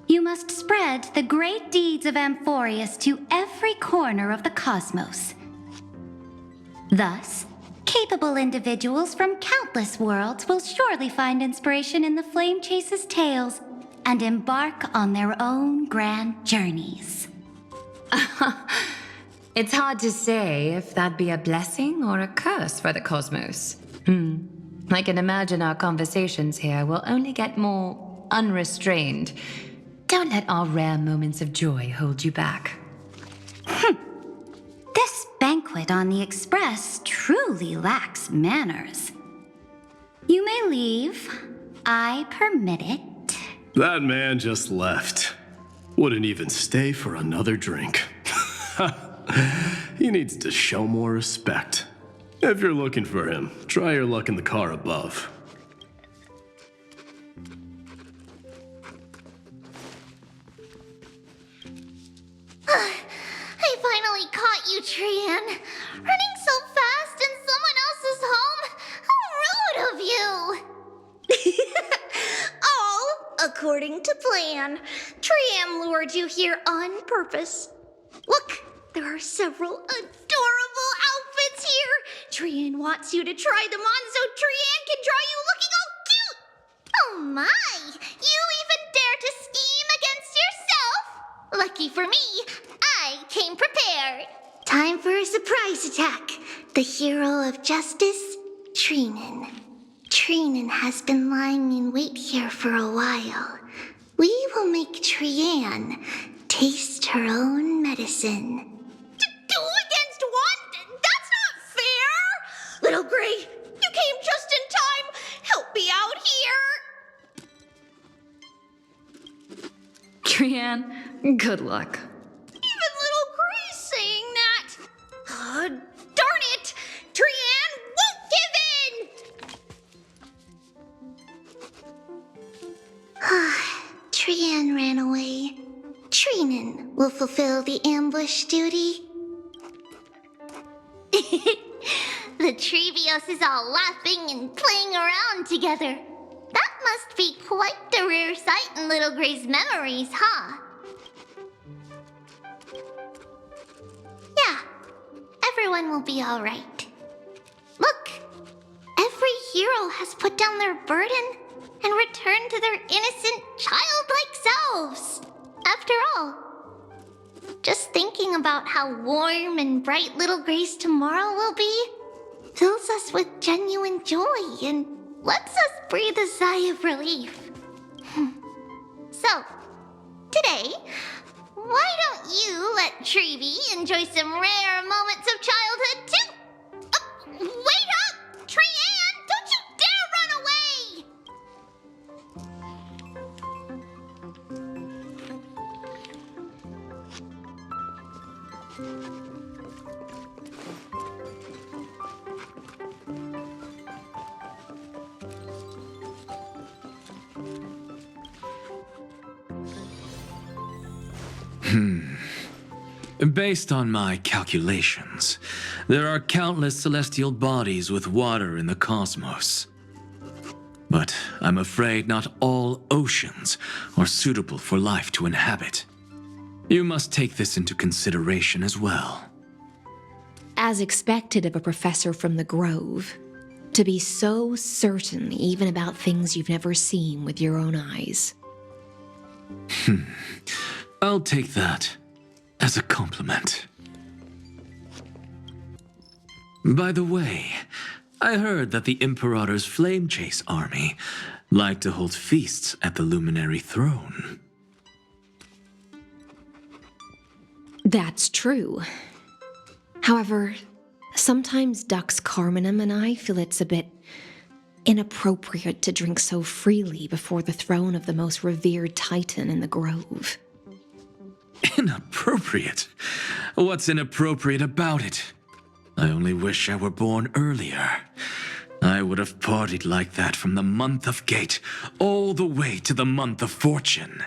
You must spread the great deeds of Amphoreus to every corner of the cosmos. Thus, capable individuals from countless worlds will surely find inspiration in the Flame Chase's tales and embark on their own grand journeys. It's hard to say if that'd be a blessing or a curse for the cosmos. I can imagine our conversations here will only get more unrestrained. Don't let our rare moments of joy hold you back. This banquet on the Express truly lacks manners. You may leave. I permit it. That man just left. Wouldn't even stay for another drink. He needs to show more respect. If you're looking for him, try your luck in the car above. I finally caught you, Trian. Running so fast in someone else's home? How rude of you! All according to plan. Trian lured you here on purpose. Look, there are several adorable outfits here. Trian wants you to try them on so Trian can draw you looking all cute. Oh my, you even dare to scheme against yourself? Lucky for me, I came prepared. Time for a surprise attack. The hero of justice, Trinan. Trinan has been lying in wait here for a while. We will make Trian taste her own medicine. Two against one? That's not fair! Little Gray, you came just in time. Help me out here. Trian, good luck. Even Little Gray's saying that. Darn it! Trian won't give in! Trian ran away. Trinan will fulfill the ambush duty. The Trevios is all laughing and playing around together. That must be quite the rare sight in Little Gray's memories, huh? Yeah, everyone will be all right. Look, every hero has put down their burden and returned to their innocent, childlike selves. After all, just thinking about how warm and bright Little Gray's tomorrow will be fills us with genuine joy and lets us breathe a sigh of relief. So, today, why don't you let Trevi enjoy some rare moments of childhood too? Wait up! Trian, don't you dare run away! Based on my calculations, there are countless celestial bodies with water in the cosmos. But I'm afraid not all oceans are suitable for life to inhabit. You must take this into consideration as well. As expected of a professor from the Grove, to be so certain even about things you've never seen with your own eyes. I'll take that as a compliment. By the way, I heard that the Imperator's Flame Chase army like to hold feasts at the Luminary Throne. That's true. However, sometimes Dux Carminum and I feel it's a bit inappropriate to drink so freely before the throne of the most revered Titan in the Grove. Inappropriate? What's inappropriate about it? I only wish I were born earlier. I would have partied like that from the month of Gate all the way to the month of Fortune.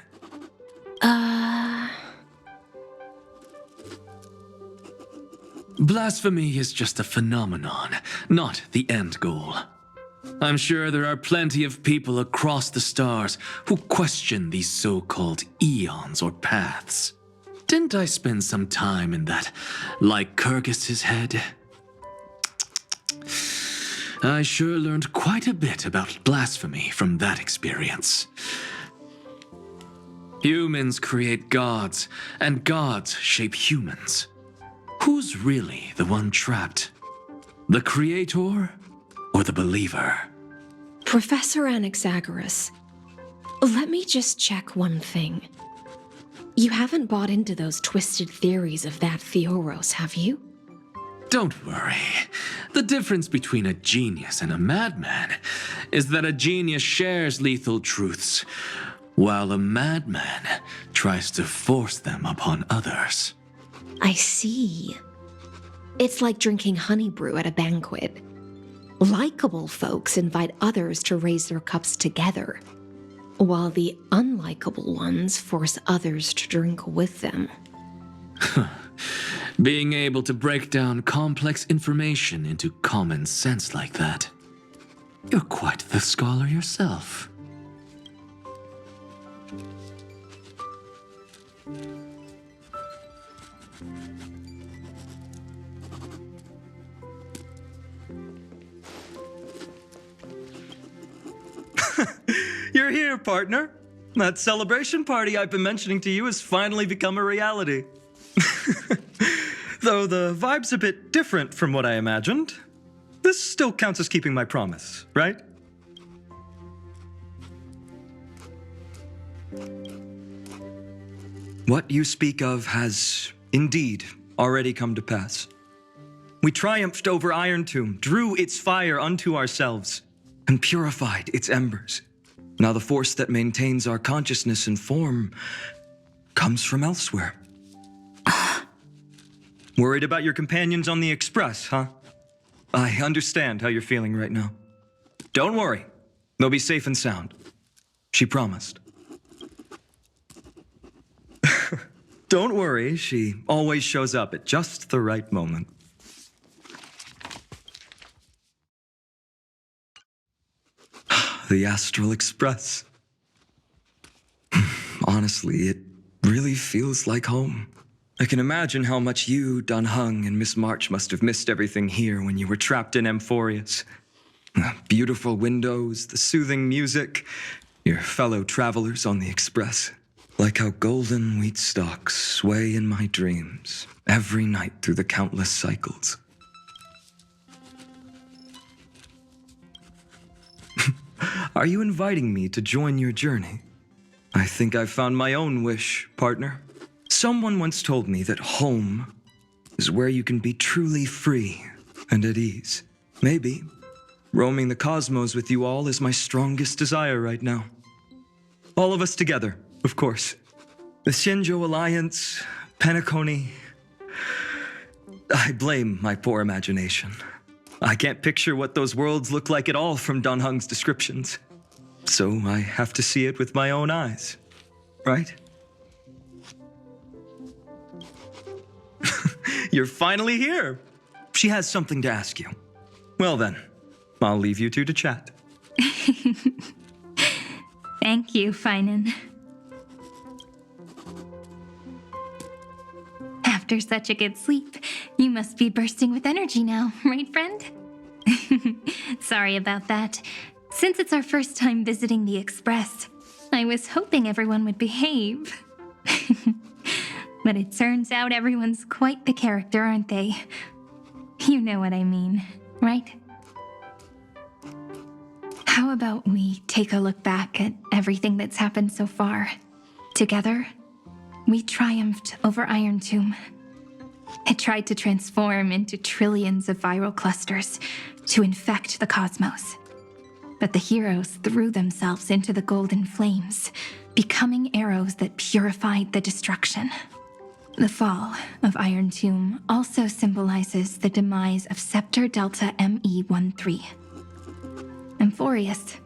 Blasphemy is just a phenomenon, not the end goal. I'm sure there are plenty of people across the stars who question these so-called eons or paths. Didn't I spend some time in that Lycurgus's head? I sure learned quite a bit about blasphemy from that experience. Humans create gods, and gods shape humans. Who's really the one trapped? The creator or the believer? Professor Anaxagoras, let me just check one thing. You haven't bought into those twisted theories of that Theoros, have you? Don't worry. The difference between a genius and a madman is that a genius shares lethal truths, while a madman tries to force them upon others. I see. It's like drinking honey brew at a banquet. Likable folks invite others to raise their cups together, while the unlikable ones force others to drink with them. Being able to break down complex information into common sense like that. You're quite the scholar yourself. You're here, partner. That celebration party I've been mentioning to you has finally become a reality. Though the vibe's a bit different from what I imagined, this still counts as keeping my promise, right? What you speak of has indeed already come to pass. We triumphed over Iron Tomb, drew its fire unto ourselves, and purified its embers. Now the force that maintains our consciousness and form comes from elsewhere. Worried about your companions on the Express, huh? I understand how you're feeling right now. Don't worry. They'll be safe and sound. She promised. Don't worry, she always shows up at just the right moment. The Astral Express. Honestly, it really feels like home. I can imagine how much you, Don Hung, and Miss March must have missed everything here when you were trapped in Amphoreus. The beautiful windows, the soothing music, your fellow travelers on the Express. Like how golden wheat stalks sway in my dreams every night through the countless cycles. Are you inviting me to join your journey? I think I've found my own wish, partner. Someone once told me that home is where you can be truly free and at ease. Maybe roaming the cosmos with you all is my strongest desire right now. All of us together, of course. The Shinjo Alliance, Penacony, I blame my poor imagination. I can't picture what those worlds look like at all from Don Hung's descriptions. So I have to see it with my own eyes, right? You're finally here. She has something to ask you. Well then, I'll leave you two to chat. Thank you, Finan. After such a good sleep, you must be bursting with energy now, right, friend? Sorry about that. Since it's our first time visiting the Express, I was hoping everyone would behave. But it turns out everyone's quite the character, aren't they? You know what I mean, right? How about we take a look back at everything that's happened so far? Together, we triumphed over Iron Tomb. It tried to transform into trillions of viral clusters to infect the cosmos. But the heroes threw themselves into the golden flames, becoming arrows that purified the destruction. The fall of Iron Tomb also symbolizes the demise of Scepter Delta ME13. Amphoreus,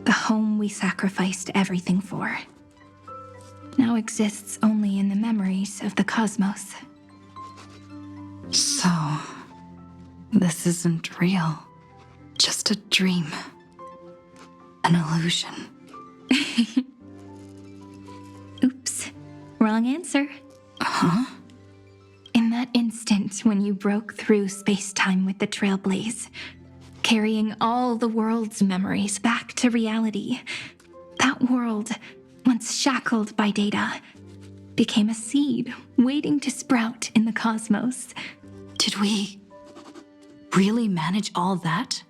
the home we sacrificed everything for, now exists only in the memories of the cosmos. So, this isn't real. Just a dream. An illusion. Oops, wrong answer. Huh? In that instant when you broke through space-time with the Trailblaze, carrying all the world's memories back to reality, that world, once shackled by data, became a seed waiting to sprout in the cosmos. Did we really manage all that?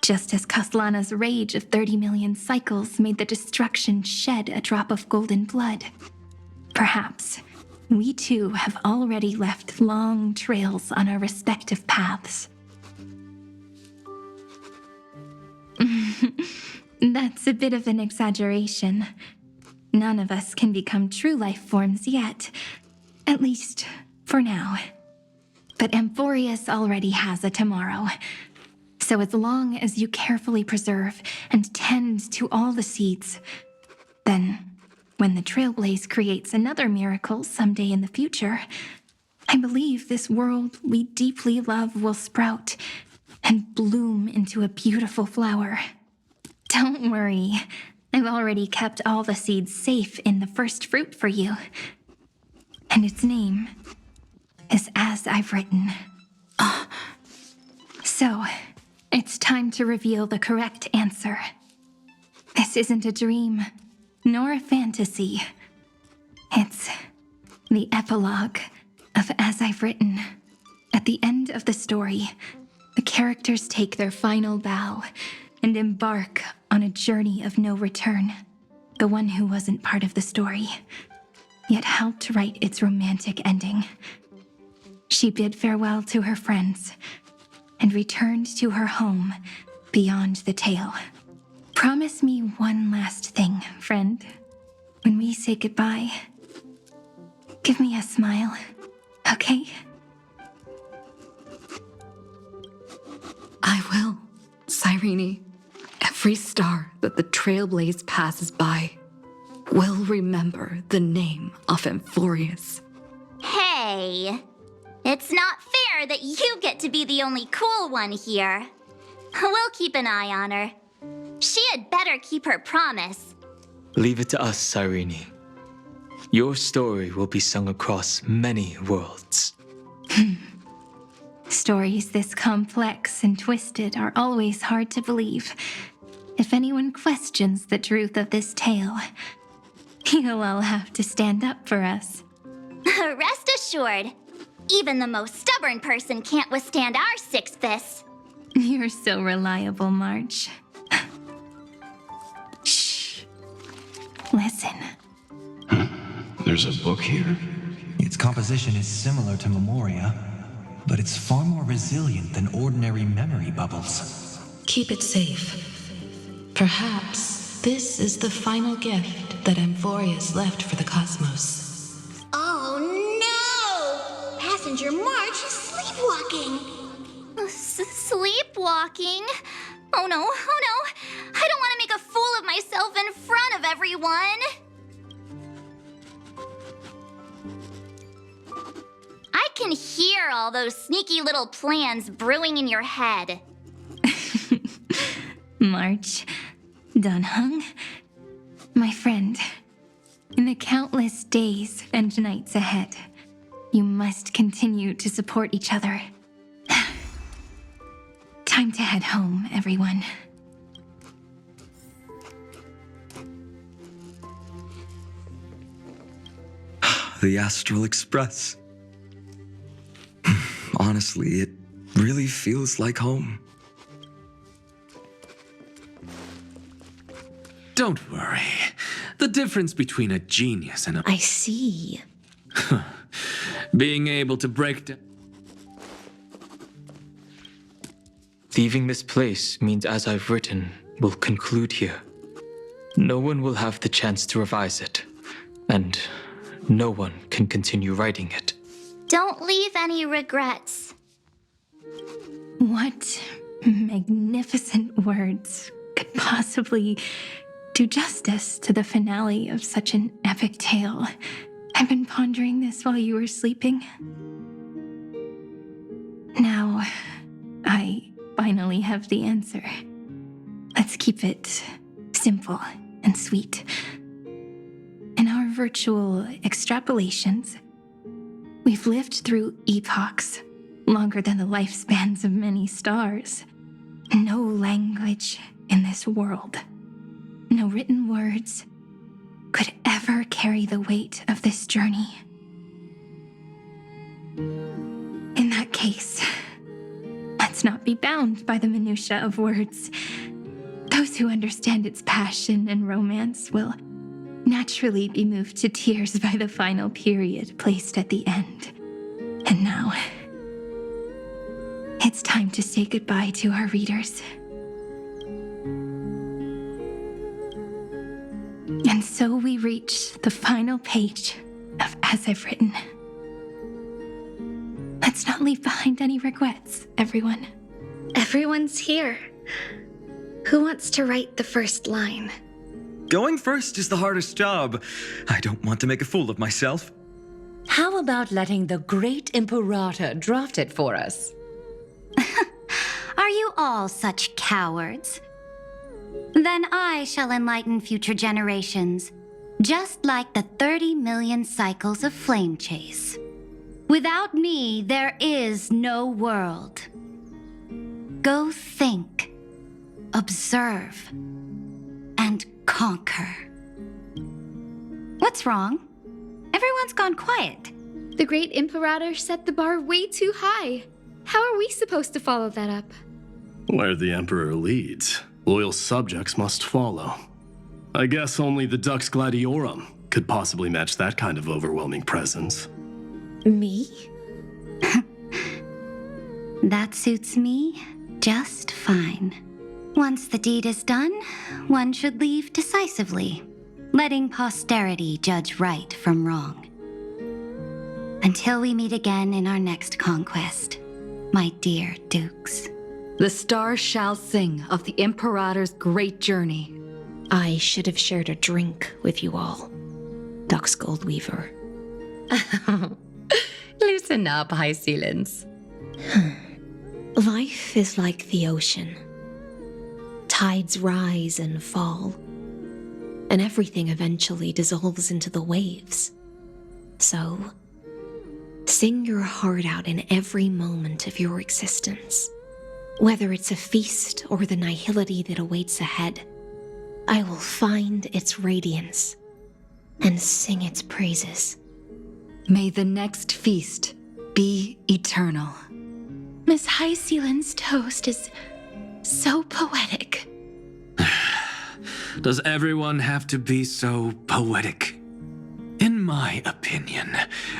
Just as Kaslana's rage of 30 million cycles made the destruction shed a drop of golden blood, perhaps we too have already left long trails on our respective paths. That's a bit of an exaggeration. None of us can become true life forms yet, at least for now. But Amphoreus already has a tomorrow. So as long as you carefully preserve and tend to all the seeds, then when the Trailblaze creates another miracle someday in the future, I believe this world we deeply love will sprout and bloom into a beautiful flower. Don't worry, I've already kept all the seeds safe in the first fruit for you. And its name is As I've Written. So, it's time to reveal the correct answer. This isn't a dream, nor a fantasy. It's the epilogue of As I've Written. At the end of the story, the characters take their final bow and embark on a journey of no return. The one who wasn't part of the story, yet helped write its romantic ending. She bid farewell to her friends and returned to her home beyond the tale. Promise me one last thing, friend. When we say goodbye, give me a smile, okay? I will, Cyrene. Every star that the Trailblaze passes by will remember the name of Amphoreus. Hey, it's not fair that you get to be the only cool one here. We'll keep an eye on her. She had better keep her promise. Leave it to us, Cyrene. Your story will be sung across many worlds. Stories this complex and twisted are always hard to believe. If anyone questions the truth of this tale, you'll all have to stand up for us. Rest assured, even the most stubborn person can't withstand our six fists. You're so reliable, March. Shh. Listen. There's a book here? Its composition is similar to Memoria, but it's far more resilient than ordinary memory bubbles. Keep it safe. Perhaps this is the final gift that Amphoreus left for the cosmos. Oh no! As Messenger March is sleepwalking. Sleepwalking? Oh no, oh no! I don't want to make a fool of myself in front of everyone! I can hear all those sneaky little plans brewing in your head. March, Dunhung, my friend, in the countless days and nights ahead, you must continue to support each other. Time to head home, everyone. The Astral Express. Honestly, it really feels like home. Don't worry. The difference between a genius and a... I see. Being able to break down... Leaving this place means, as I've written, will conclude here. No one will have the chance to revise it, and no one can continue writing it. Don't leave any regrets. What magnificent words could possibly do justice to the finale of such an epic tale? I've been pondering this while you were sleeping. Now, I finally have the answer. Let's keep it simple and sweet. In our virtual extrapolations, we've lived through epochs longer than the lifespans of many stars. No language in this world, no written words, could ever carry the weight of this journey. In that case, let's not be bound by the minutiae of words. Those who understand its passion and romance will naturally be moved to tears by the final period placed at the end. And now, it's time to say goodbye to our readers. And so we reach the final page of As I've Written. Let's not leave behind any regrets, everyone. Everyone's here. Who wants to write the first line? Going first is the hardest job. I don't want to make a fool of myself. How about letting the great Imperator draft it for us? Are you all such cowards? Then I shall enlighten future generations, just like the 30 million cycles of flame chase. Without me, there is no world. Go think, observe, and conquer. What's wrong? Everyone's gone quiet. The great Imperator set the bar way too high. How are we supposed to follow that up? Where the Emperor leads, loyal subjects must follow. I guess only the Dux Gladiorum could possibly match that kind of overwhelming presence. Me? That suits me just fine. Once the deed is done, one should leave decisively, letting posterity judge right from wrong. Until we meet again in our next conquest, my dear dukes. The stars shall sing of the Imperator's great journey. I should have shared a drink with you all, Dux Goldweaver. Loosen up, High Ceilings. Life is like the ocean. Tides rise and fall, and everything eventually dissolves into the waves. So, sing your heart out in every moment of your existence. Whether it's a feast or the nihility that awaits ahead, I will find its radiance and sing its praises. May the next feast be eternal. Miss High Ceiling's toast is so poetic. Does everyone have to be so poetic? In my opinion,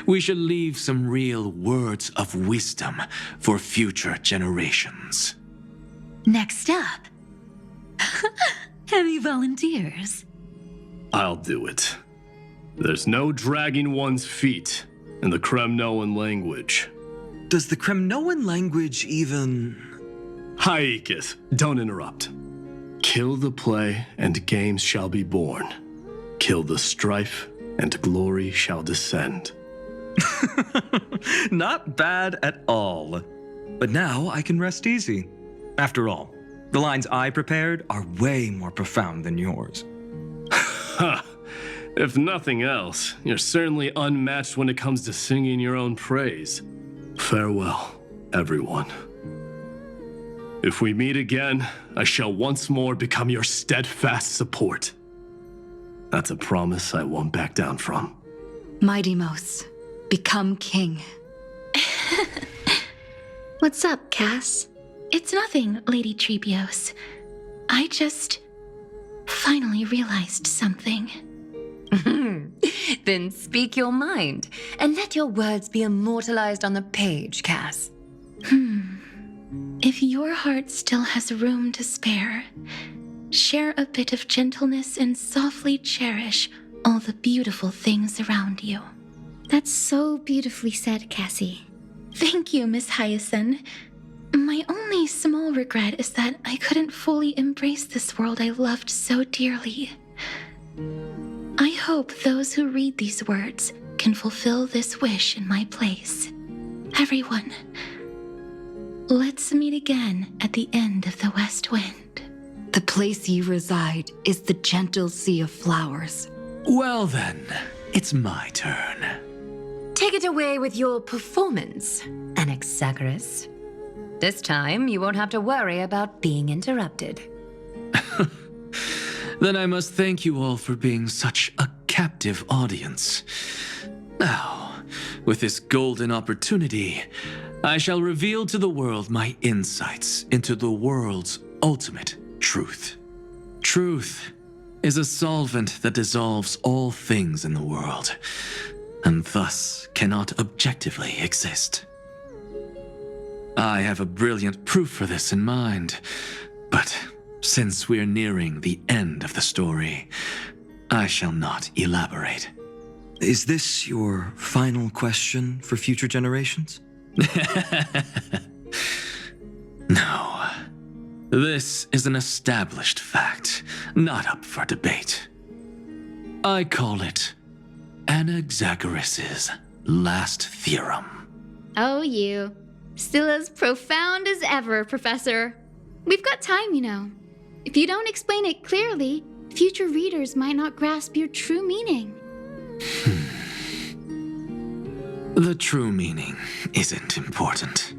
we should leave some real words of wisdom for future generations. Next up, any volunteers? I'll do it. There's no dragging one's feet in the Kremnoan language. does the Kremnoan language even... Haikith, don't interrupt. Kill the play, and games shall be born. Kill the strife, and glory shall descend. Not bad at all. But now I can rest easy. After all, the lines I prepared are way more profound than yours. Ha! If nothing else, you're certainly unmatched when it comes to singing your own praise. Farewell, everyone. If we meet again, I shall once more become your steadfast support. That's a promise I won't back down from. Mighty-Mos, become king. What's up, Cass? It's nothing, Lady Trebios. I just finally realized something. Then speak your mind, and let your words be immortalized on the page, Cass. If your heart still has room to spare, share a bit of gentleness and softly cherish all the beautiful things around you. That's so beautifully said, Cassie. Thank you, Miss Hyacinth. My only small regret is that I couldn't fully embrace this world I loved so dearly. I hope those who read these words can fulfill this wish in my place. Everyone, let's meet again at the end of the West Wind. The place you reside is the gentle sea of flowers. Well then, it's my turn. Take it away with your performance, Anaxagoras. This time, you won't have to worry about being interrupted. Then I must thank you all for being such a captive audience. Now, with this golden opportunity, I shall reveal to the world my insights into the world's ultimate truth. Truth is a solvent that dissolves all things in the world, and thus cannot objectively exist. I have a brilliant proof for this in mind, but since we're nearing the end of the story, I shall not elaborate. Is this your final question for future generations? No. This is an established fact, not up for debate. I call it Anaxagoras' last theorem. Oh, you. Still as profound as ever, Professor. We've got time, you know. If you don't explain it clearly, future readers might not grasp your true meaning. The true meaning isn't important.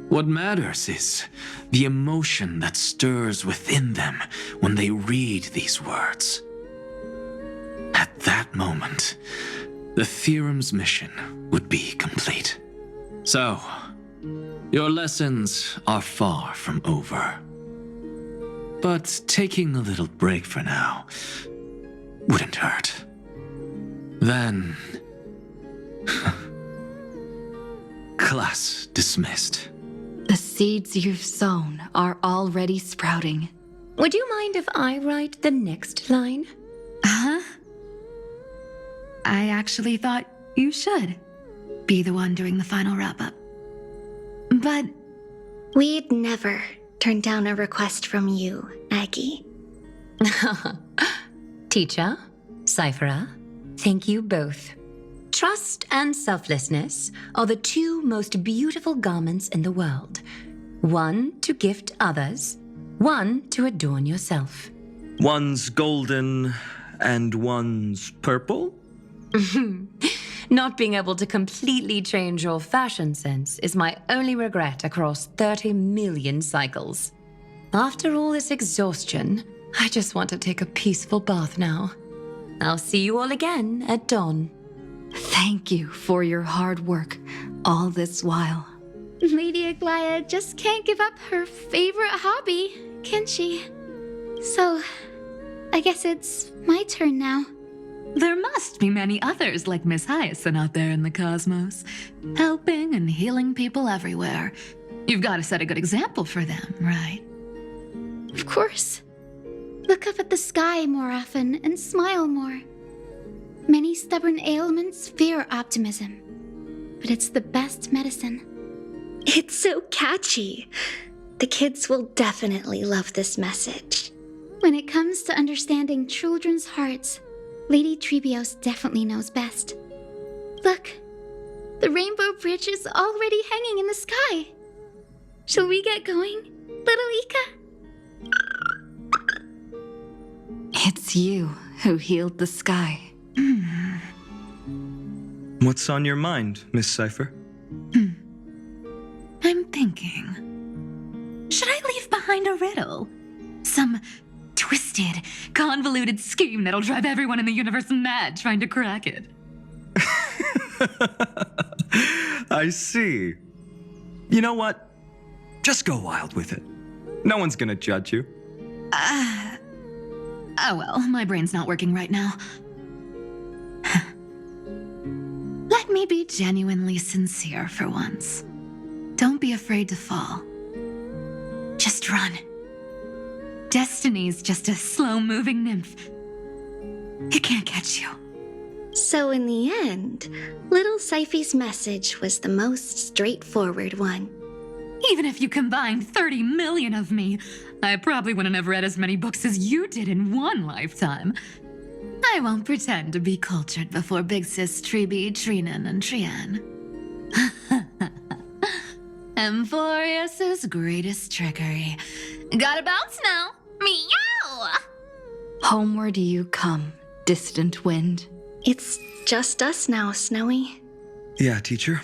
What matters is the emotion that stirs within them when they read these words. At that moment, the theorem's mission would be complete. So, your lessons are far from over. But taking a little break for now wouldn't hurt. Then... class dismissed. The seeds you've sown are already sprouting. Would you mind if I write the next line? Huh? I actually thought you should be the one doing the final wrap-up. But... We'd never turn down a request from you, Aggie. Teacher, Cyphera, thank you both. Trust and selflessness are the two most beautiful garments in the world. One to gift others, one to adorn yourself. One's golden and one's purple? Not being able to completely change your fashion sense is my only regret across 30 million cycles. After all this exhaustion, I just want to take a peaceful bath now. I'll see you all again at dawn. Thank you for your hard work all this while. Lady Aglaya just can't give up her favorite hobby, can she? So, I guess it's my turn now. There must be many others like Miss Hyacinth out there in the cosmos, helping and healing people everywhere. You've got to set a good example for them, right? Of course. Look up at the sky more often and smile more. Many stubborn ailments fear optimism, but it's the best medicine. It's so catchy. The kids will definitely love this message. When it comes to understanding children's hearts, Lady Treebios definitely knows best. Look, the rainbow bridge is already hanging in the sky. Shall we get going, little Ika? It's you who healed the sky. What's on your mind, Miss Cypher? I'm thinking. Should I leave behind a riddle? Some twisted, convoluted scheme that'll drive everyone in the universe mad trying to crack it. I see. You know what? Just go wild with it. No one's gonna judge you. Oh well, my brain's not working right now. Let me be genuinely sincere for once. Don't be afraid to fall. Just run. Destiny's just a slow-moving nymph. It can't catch you. So in the end, little Cyphy's message was the most straightforward one. Even if you combined 30 million of me, I probably wouldn't have read as many books as you did in one lifetime. I won't pretend to be cultured before Big Sis Treeby, Trinan, and Trian. Amphoreus' greatest trickery. Gotta bounce now. Meow! Homeward you come, distant wind. It's just us now, Snowy. Yeah, teacher.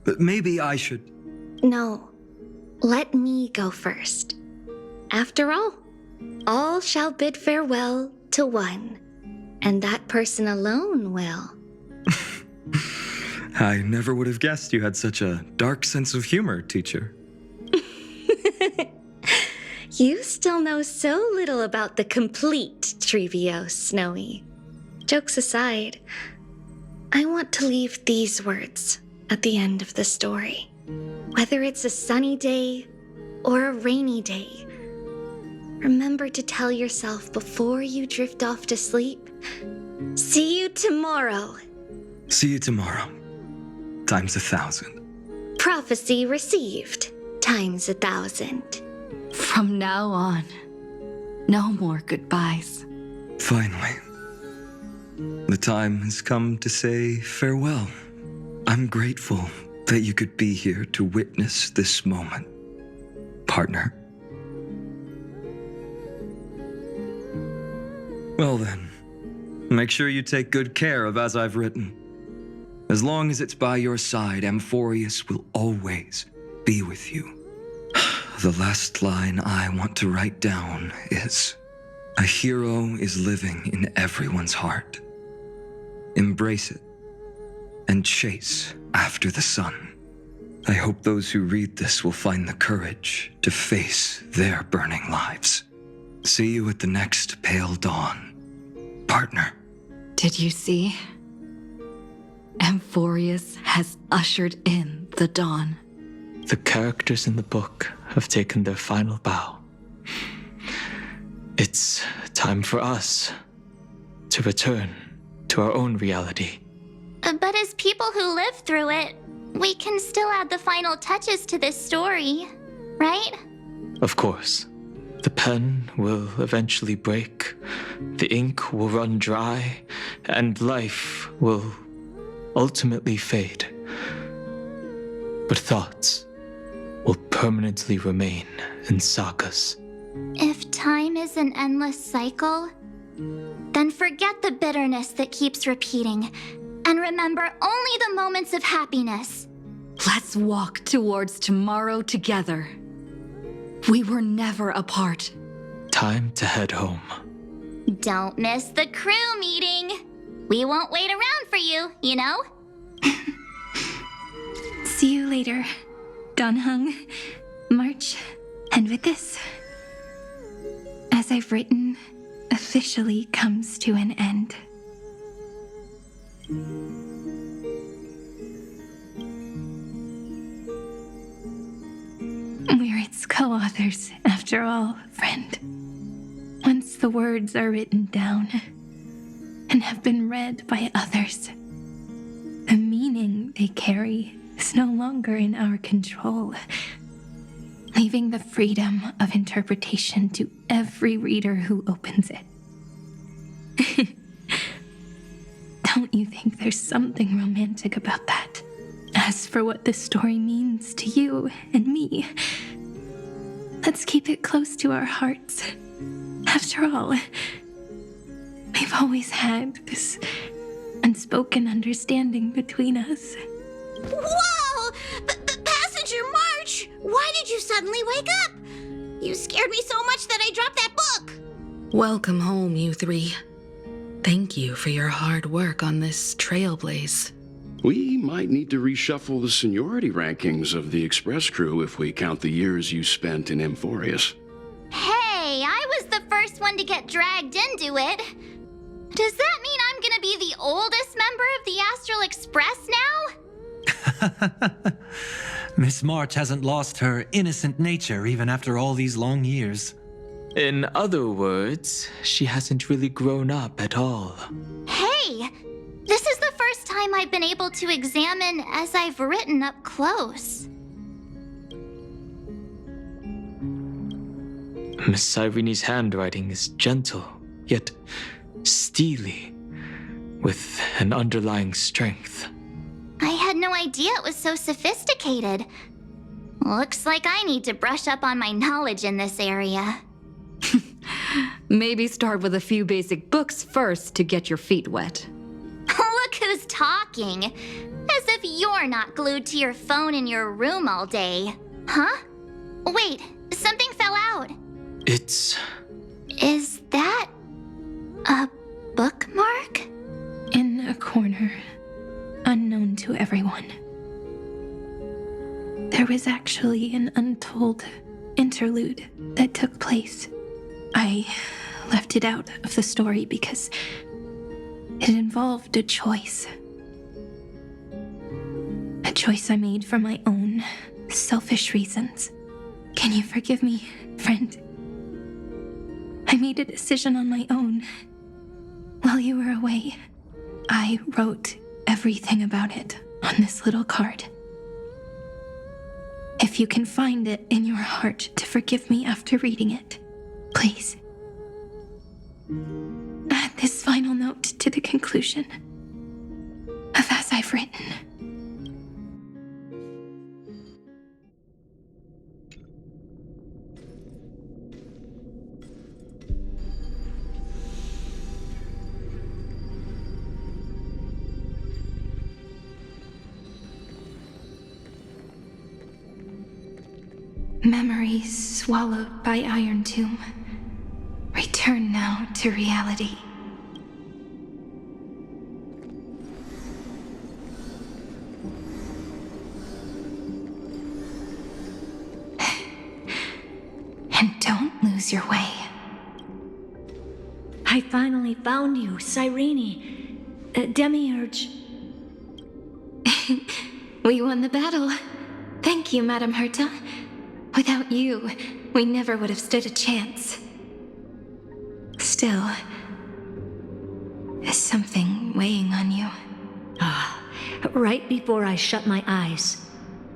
But maybe I should... No, let me go first. After all shall bid farewell to one, and that person alone will. I never would have guessed you had such a dark sense of humor, teacher. You still know so little about the complete Treebios, Snowy. Jokes aside, I want to leave these words at the end of the story. Whether it's a sunny day or a rainy day, remember to tell yourself before you drift off to sleep, see you tomorrow. See you tomorrow. Times 1,000. Prophecy received. Times 1,000. From now on, no more goodbyes. Finally. The time has come to say farewell. I'm grateful that you could be here to witness this moment, partner. Well then, make sure you take good care of as I've written. As long as it's by your side, Amphoreus will always be with you. The last line I want to write down is, a hero is living in everyone's heart. Embrace it and chase after the sun. I hope those who read this will find the courage to face their burning lives. See you at the next pale dawn, partner. Did you see? Amphoreus has ushered in the dawn. The characters in the book have taken their final bow. It's time for us to return to our own reality. But as people who lived through it, we can still add the final touches to this story, right? Of course. The pen will eventually break, the ink will run dry, and life will ultimately fade. But thoughts will permanently remain in sagas. If time is an endless cycle, then forget the bitterness that keeps repeating, and remember only the moments of happiness. Let's walk towards tomorrow together. We were never apart. Time to head home. Don't miss the crew meeting. We won't wait around for you, you know? See you later, Donhung, March, and with this, as I've written, officially comes to an end. We're its co-authors, after all, friend. Once the words are written down and have been read by others, the meaning they carry is no longer in our control, leaving the freedom of interpretation to every reader who opens it. Don't you think there's something romantic about that? As for what this story means to you and me, let's keep it close to our hearts. After all, we've always had this unspoken understanding between us. Whoa! Passenger March! Why did you suddenly wake up? You scared me so much that I dropped that book! Welcome home, you three. Thank you for your hard work on this Trailblaze. We might need to reshuffle the seniority rankings of the Express crew if we count the years you spent in Amphoreus. Hey, I was the first one to get dragged into it. Does that mean I'm gonna be the oldest member of the Astral Express now? Miss March hasn't lost her innocent nature even after all these long years. In other words, she hasn't really grown up at all. Hey, this is the first time I've been able to examine as I've written up close. Miss Irene's handwriting is gentle, yet steely, with an underlying strength. I had no idea it was so sophisticated. Looks like I need to brush up on my knowledge in this area. Maybe start with a few basic books first to get your feet wet. Look who's talking. As if you're not glued to your phone in your room all day. Huh? Wait, something fell out. It's... Is that a bookmark? In a corner, unknown to everyone. There was actually an untold interlude that took place. I left it out of the story because it involved a choice. A choice I made for my own selfish reasons. Can you forgive me, friend? I made a decision on my own. While you were away, I wrote everything about it on this little card. If you can find it in your heart to forgive me after reading it, please. Add this final note to the conclusion of As I've Written. Memories swallowed by Iron Tomb. Return now to reality. And don't lose your way. I finally found you, Cyrene. Demiurge. We won the battle. Thank you, Madame Herta. Without you, we never would have stood a chance. Still, is something weighing on you? Right before I shut my eyes,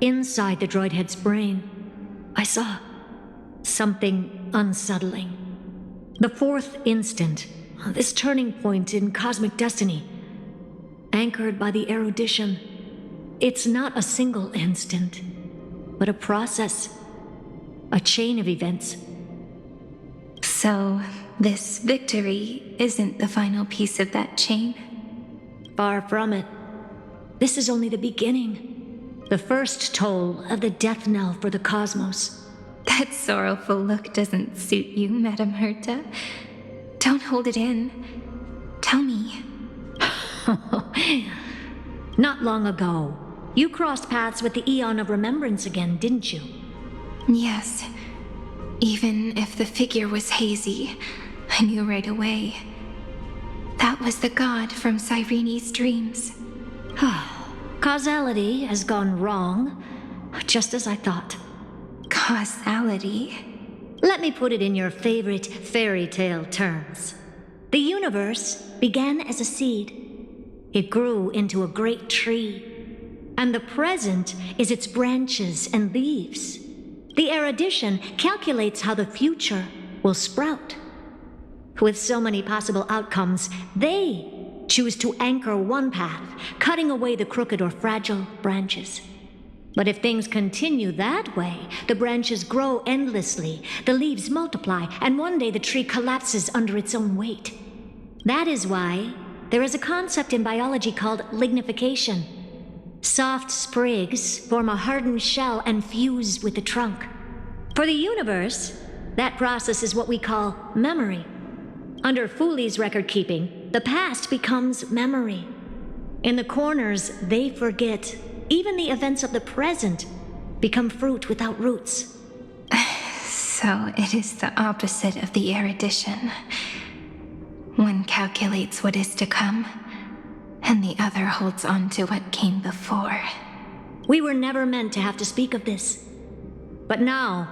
inside the droid head's brain, I saw something unsettling. The fourth instant, this turning point in cosmic destiny, anchored by the erudition. It's not a single instant, but a process, a chain of events. So, this victory isn't the final piece of that chain? Far from it. This is only the beginning. The first toll of the death knell for the cosmos. That sorrowful look doesn't suit you, Madame Herta. Don't hold it in. Tell me. Not long ago, you crossed paths with the Eon of Remembrance again, didn't you? Yes. Even if the figure was hazy, I knew right away. That was the god from Cyrene's dreams. Causality has gone wrong, just as I thought. Causality? Let me put it in your favorite fairy tale terms. The universe began as a seed. It grew into a great tree. and the present is its branches and leaves. The erudition calculates how the future will sprout. With so many possible outcomes, they choose to anchor one path, cutting away the crooked or fragile branches. But if things continue that way, the branches grow endlessly, the leaves multiply, and one day the tree collapses under its own weight. That is why there is a concept in biology called lignification. Soft sprigs form a hardened shell and fuse with the trunk. For the universe, that process is what we call memory. Under Fooley's record keeping, the past becomes memory. In the corners, they forget. Even the events of the present become fruit without roots. So it is the opposite of the erudition. One calculates what is to come, and the other holds on to what came before. We were never meant to have to speak of this. But now,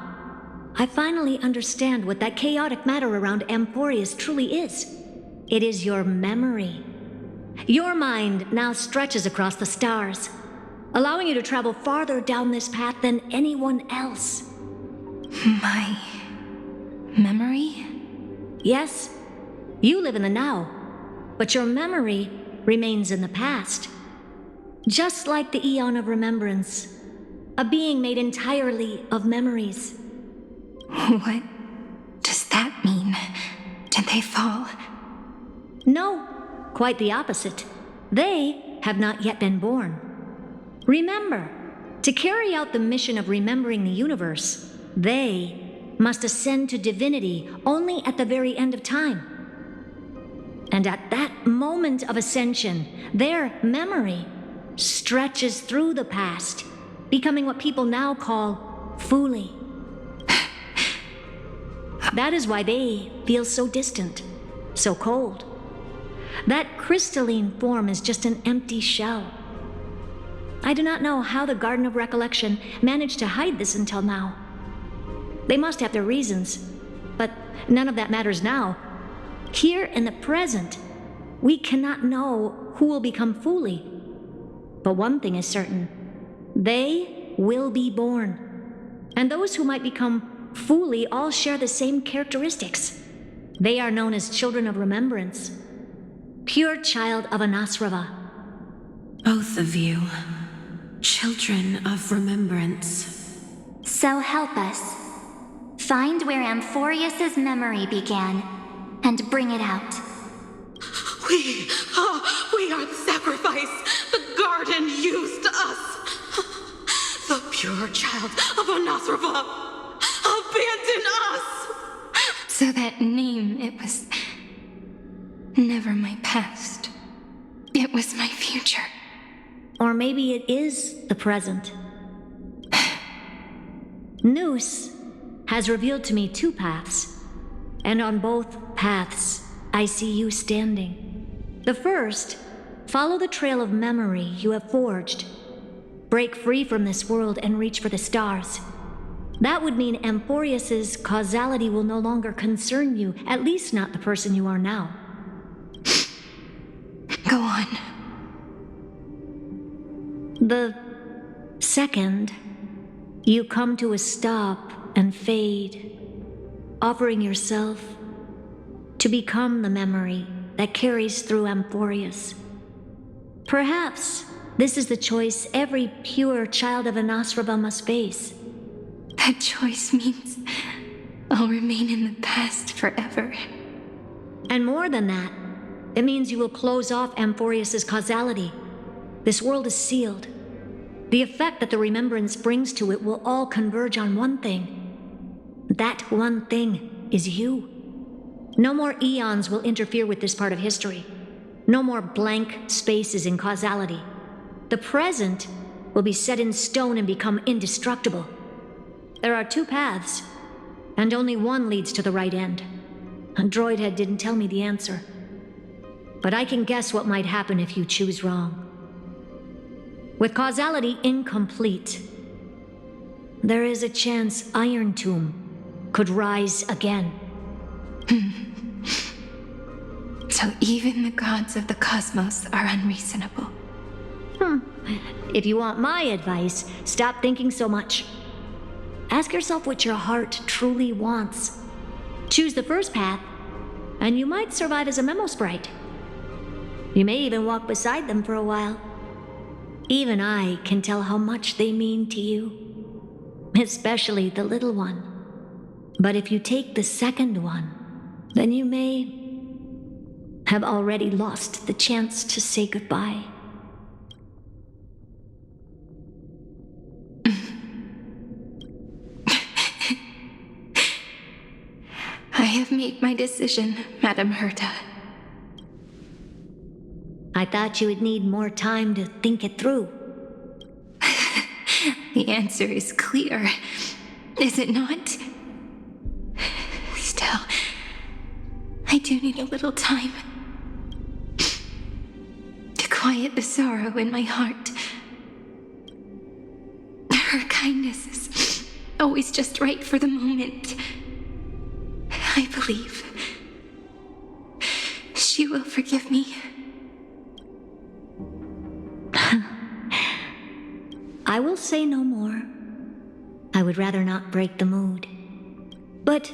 I finally understand what that chaotic matter around Amphoreus truly is. It is your memory. Your mind now stretches across the stars, allowing you to travel farther down this path than anyone else. My memory? Yes, you live in the now, but your memory remains in the past. Just like the Eon of Remembrance, a being made entirely of memories. What does that mean? Did they fall? No, quite the opposite. They have not yet been born. Remember, to carry out the mission of remembering the universe, they must ascend to divinity only at the very end of time. And at that moment of ascension, their memory stretches through the past, becoming what people now call Fooley. That is why they feel so distant, so cold. That crystalline form is just an empty shell. I do not know how the Garden of Recollection managed to hide this until now. They must have their reasons, but none of that matters now. Here in the present, we cannot know who will become Fooley. But one thing is certain. They will be born. And those who might become Fooley all share the same characteristics. They are known as children of remembrance. Pure child of Anasrava. Both of you. Children of remembrance. So help us. Find where Amphoreus' memory began, and bring it out. We are the sacrifice the garden used us. The pure child of Anasrava. Abandon us! So that name, it was never my past. It was my future. Or maybe it is the present. Noose has revealed to me two paths, and on both paths, I see you standing. The first, follow the trail of memory you have forged. Break free from this world and reach for the stars. That would mean Amphoreus' causality will no longer concern you, at least not the person you are now. Go on. The second, you come to a stop and fade, offering yourself to become the memory that carries through Amphoreus. Perhaps this is the choice every pure child of Anasrava must face. That choice means I'll remain in the past forever. And more than that, it means you will close off Amphoreus' causality. This world is sealed. The effect that the remembrance brings to it will all converge on one thing. That one thing is you. No more eons will interfere with this part of history. No more blank spaces in causality. The present will be set in stone and become indestructible. There are two paths, and only one leads to the right end. Droidhead didn't tell me the answer. But I can guess what might happen if you choose wrong. With causality incomplete, there is a chance Iron Tomb could rise again. So even the gods of the cosmos are unreasonable. If you want my advice, stop thinking so much. Ask yourself what your heart truly wants. Choose the first path, and you might survive as a memo sprite. You may even walk beside them for a while. Even I can tell how much they mean to you, especially the little one. But if you take the second one, then you may have already lost the chance to say goodbye. I have made my decision, Madame Herta. I thought you would need more time to think it through. The answer is clear, is it not? Still, I do need a little time to quiet the sorrow in my heart. Her kindness is always just right for the moment. I believe she will forgive me. I will say no more. I would rather not break the mood. But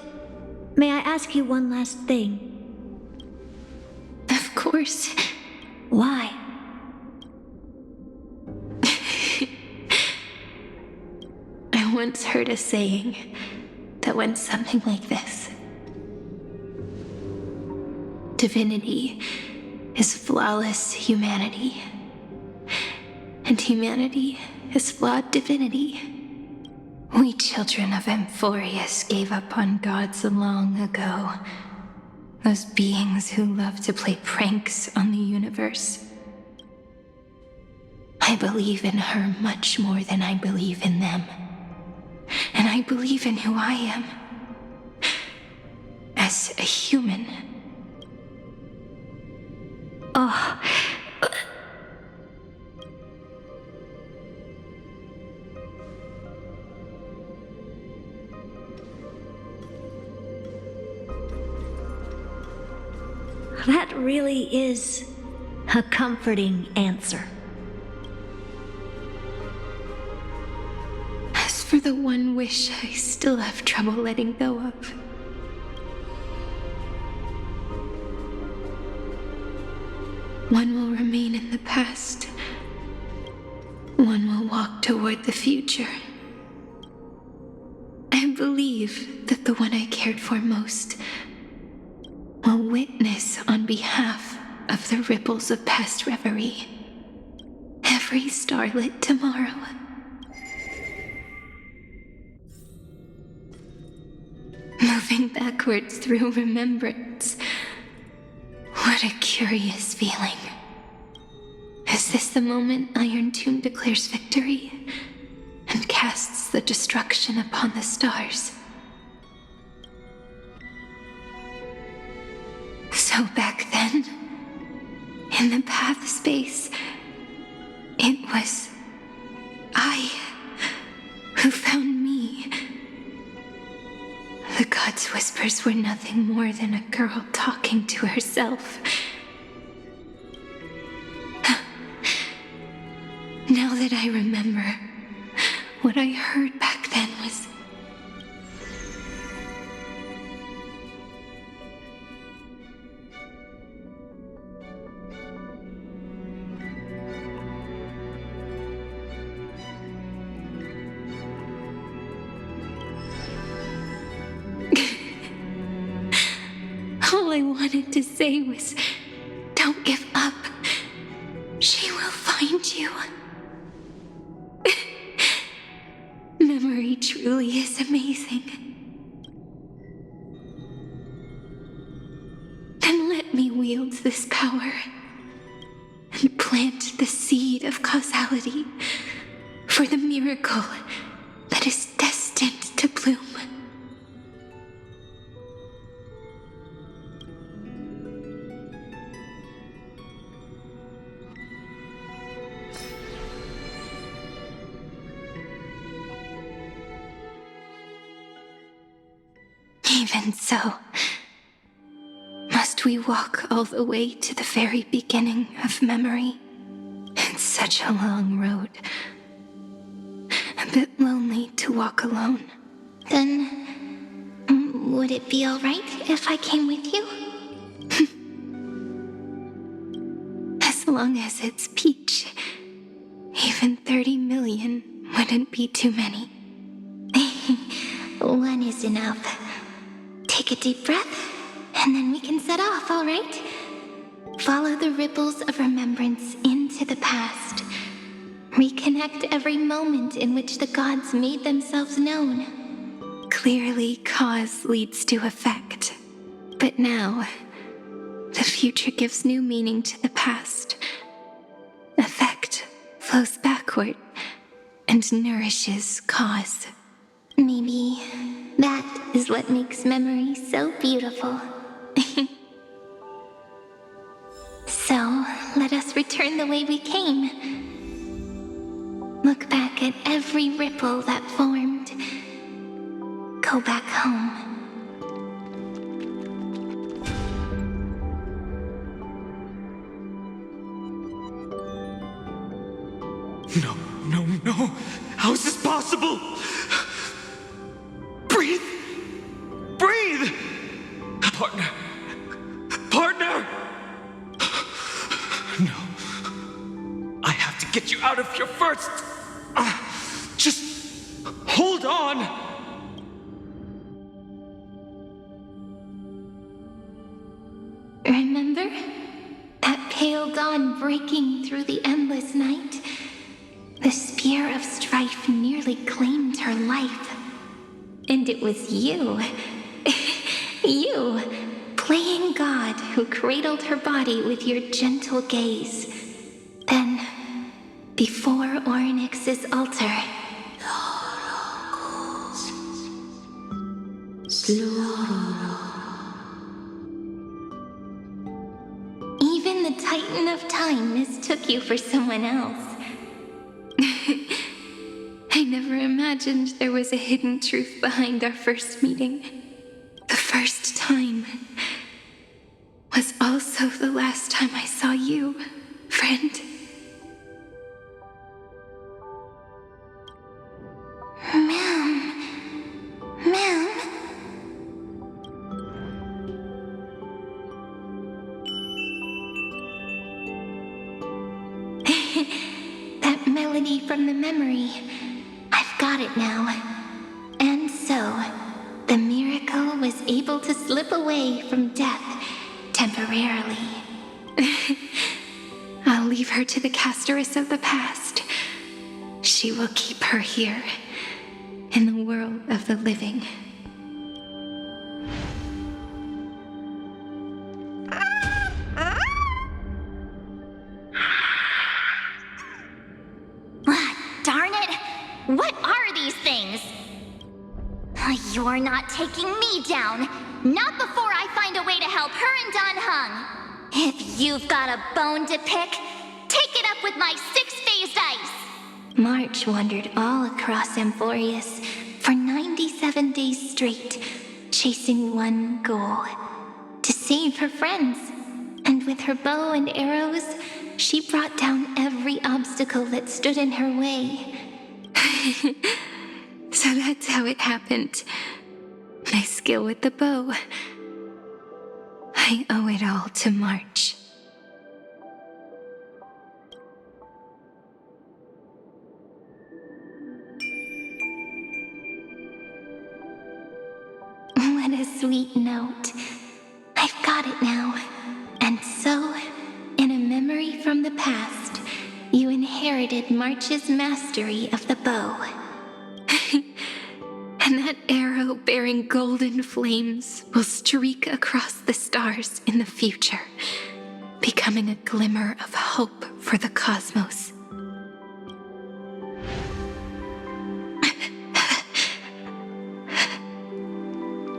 may I ask you one last thing? Of course. Why? I once heard a saying that went something like this. Divinity is flawless humanity, and humanity is flawed divinity. We children of Amphoreus gave up on gods long ago. Those beings who love to play pranks on the universe. I believe in her much more than I believe in them. And I believe in who I am. As a human. Oh. That really is a comforting answer. As for the one wish I still have trouble letting go of, one will remain in the past. One will walk toward the future. I believe that the one I cared for most will witness on behalf of the ripples of past reverie every starlit tomorrow. Moving backwards through remembrance. What a curious feeling. Is this the moment Iron Tomb declares victory and casts the destruction upon the stars? So back then, in the path space, it was I who found me. The gods' whispers were nothing more than a girl talking to herself. Now that I remember, what I heard back then was... All I wanted to say was, don't give up. She will find you. Memory truly is amazing. Then let me wield this power and plant the seed of causality for the miracle that is destined to bloom. Even so, must we walk all the way to the very beginning of memory? It's Such a long road. A bit lonely to walk alone. Then, would it be alright if I came with you? As long as it's Peach. Even 30 million wouldn't be too many. One is enough. Take a deep breath, and then we can set off, alright? Follow the ripples of remembrance into the past. Reconnect every moment in which the gods made themselves known. Clearly, cause leads to effect. But now, the future gives new meaning to the past. Effect flows backward and nourishes cause. Maybe that is what makes memory so beautiful. So, let us return the way we came. Look back at every ripple that formed. Go back home. No, no, no! How is this possible? Breathe! Breathe! Partner! Partner! No. I have to get you out of here first! Just hold on! Remember? That pale dawn breaking through the endless night? The spear of strife nearly claimed her life. And it was you. You, playing God, who cradled her body with your gentle gaze. Then, before Ornyx's altar, even the Titan of Time mistook you for someone else. I never imagined there was a hidden truth behind our first meeting. The first time was also the last time I saw you, friend. Ma'am. That melody from the memory. I've got it now. And so, the miracle was able to slip away from death temporarily. I'll leave her to the Casteress of the past. She will keep her here, in the world of the living. Darn it! What are these things? You're not taking me down. Not before I find a way to help her and Don Hung. If you've got a bone to pick, take it up with my six-phased ice. March wandered all across Amphoreus for 97 days straight, chasing one goal: to save her friends. And with her bow and arrows, she brought down every obstacle that stood in her way. So that's how it happened. My skill with the bow. I owe it all to March. What a sweet note. I've got it now. And so, in a memory from the past, you inherited March's mastery of the bow. And that arrow bearing golden flames will streak across the stars in the future, becoming a glimmer of hope for the cosmos.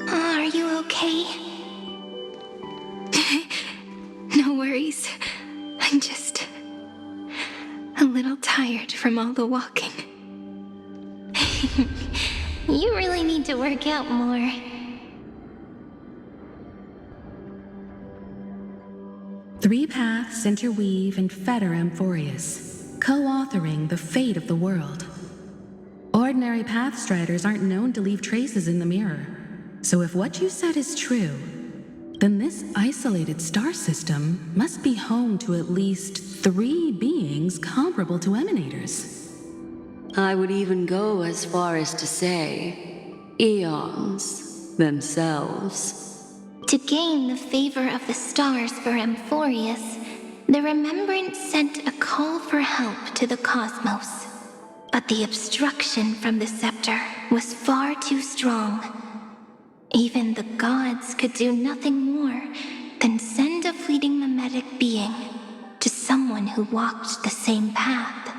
Are you okay? No worries. I'm just a little tired from all the walking. You really need to work out more. Three paths interweave and fetter Amphoreus. co-authoring the fate of the world. Ordinary Pathstriders aren't known to leave traces in the mirror, so if what you said is true, then this isolated star system must be home to at least 3 beings comparable to Emanators. I would even go as far as to say, eons themselves. To gain the favor of the stars for Amphoreus, the Remembrance sent a call for help to the cosmos. But the obstruction from the scepter was far too strong. Even the gods could do nothing more than send a fleeting mimetic being to someone who walked the same path.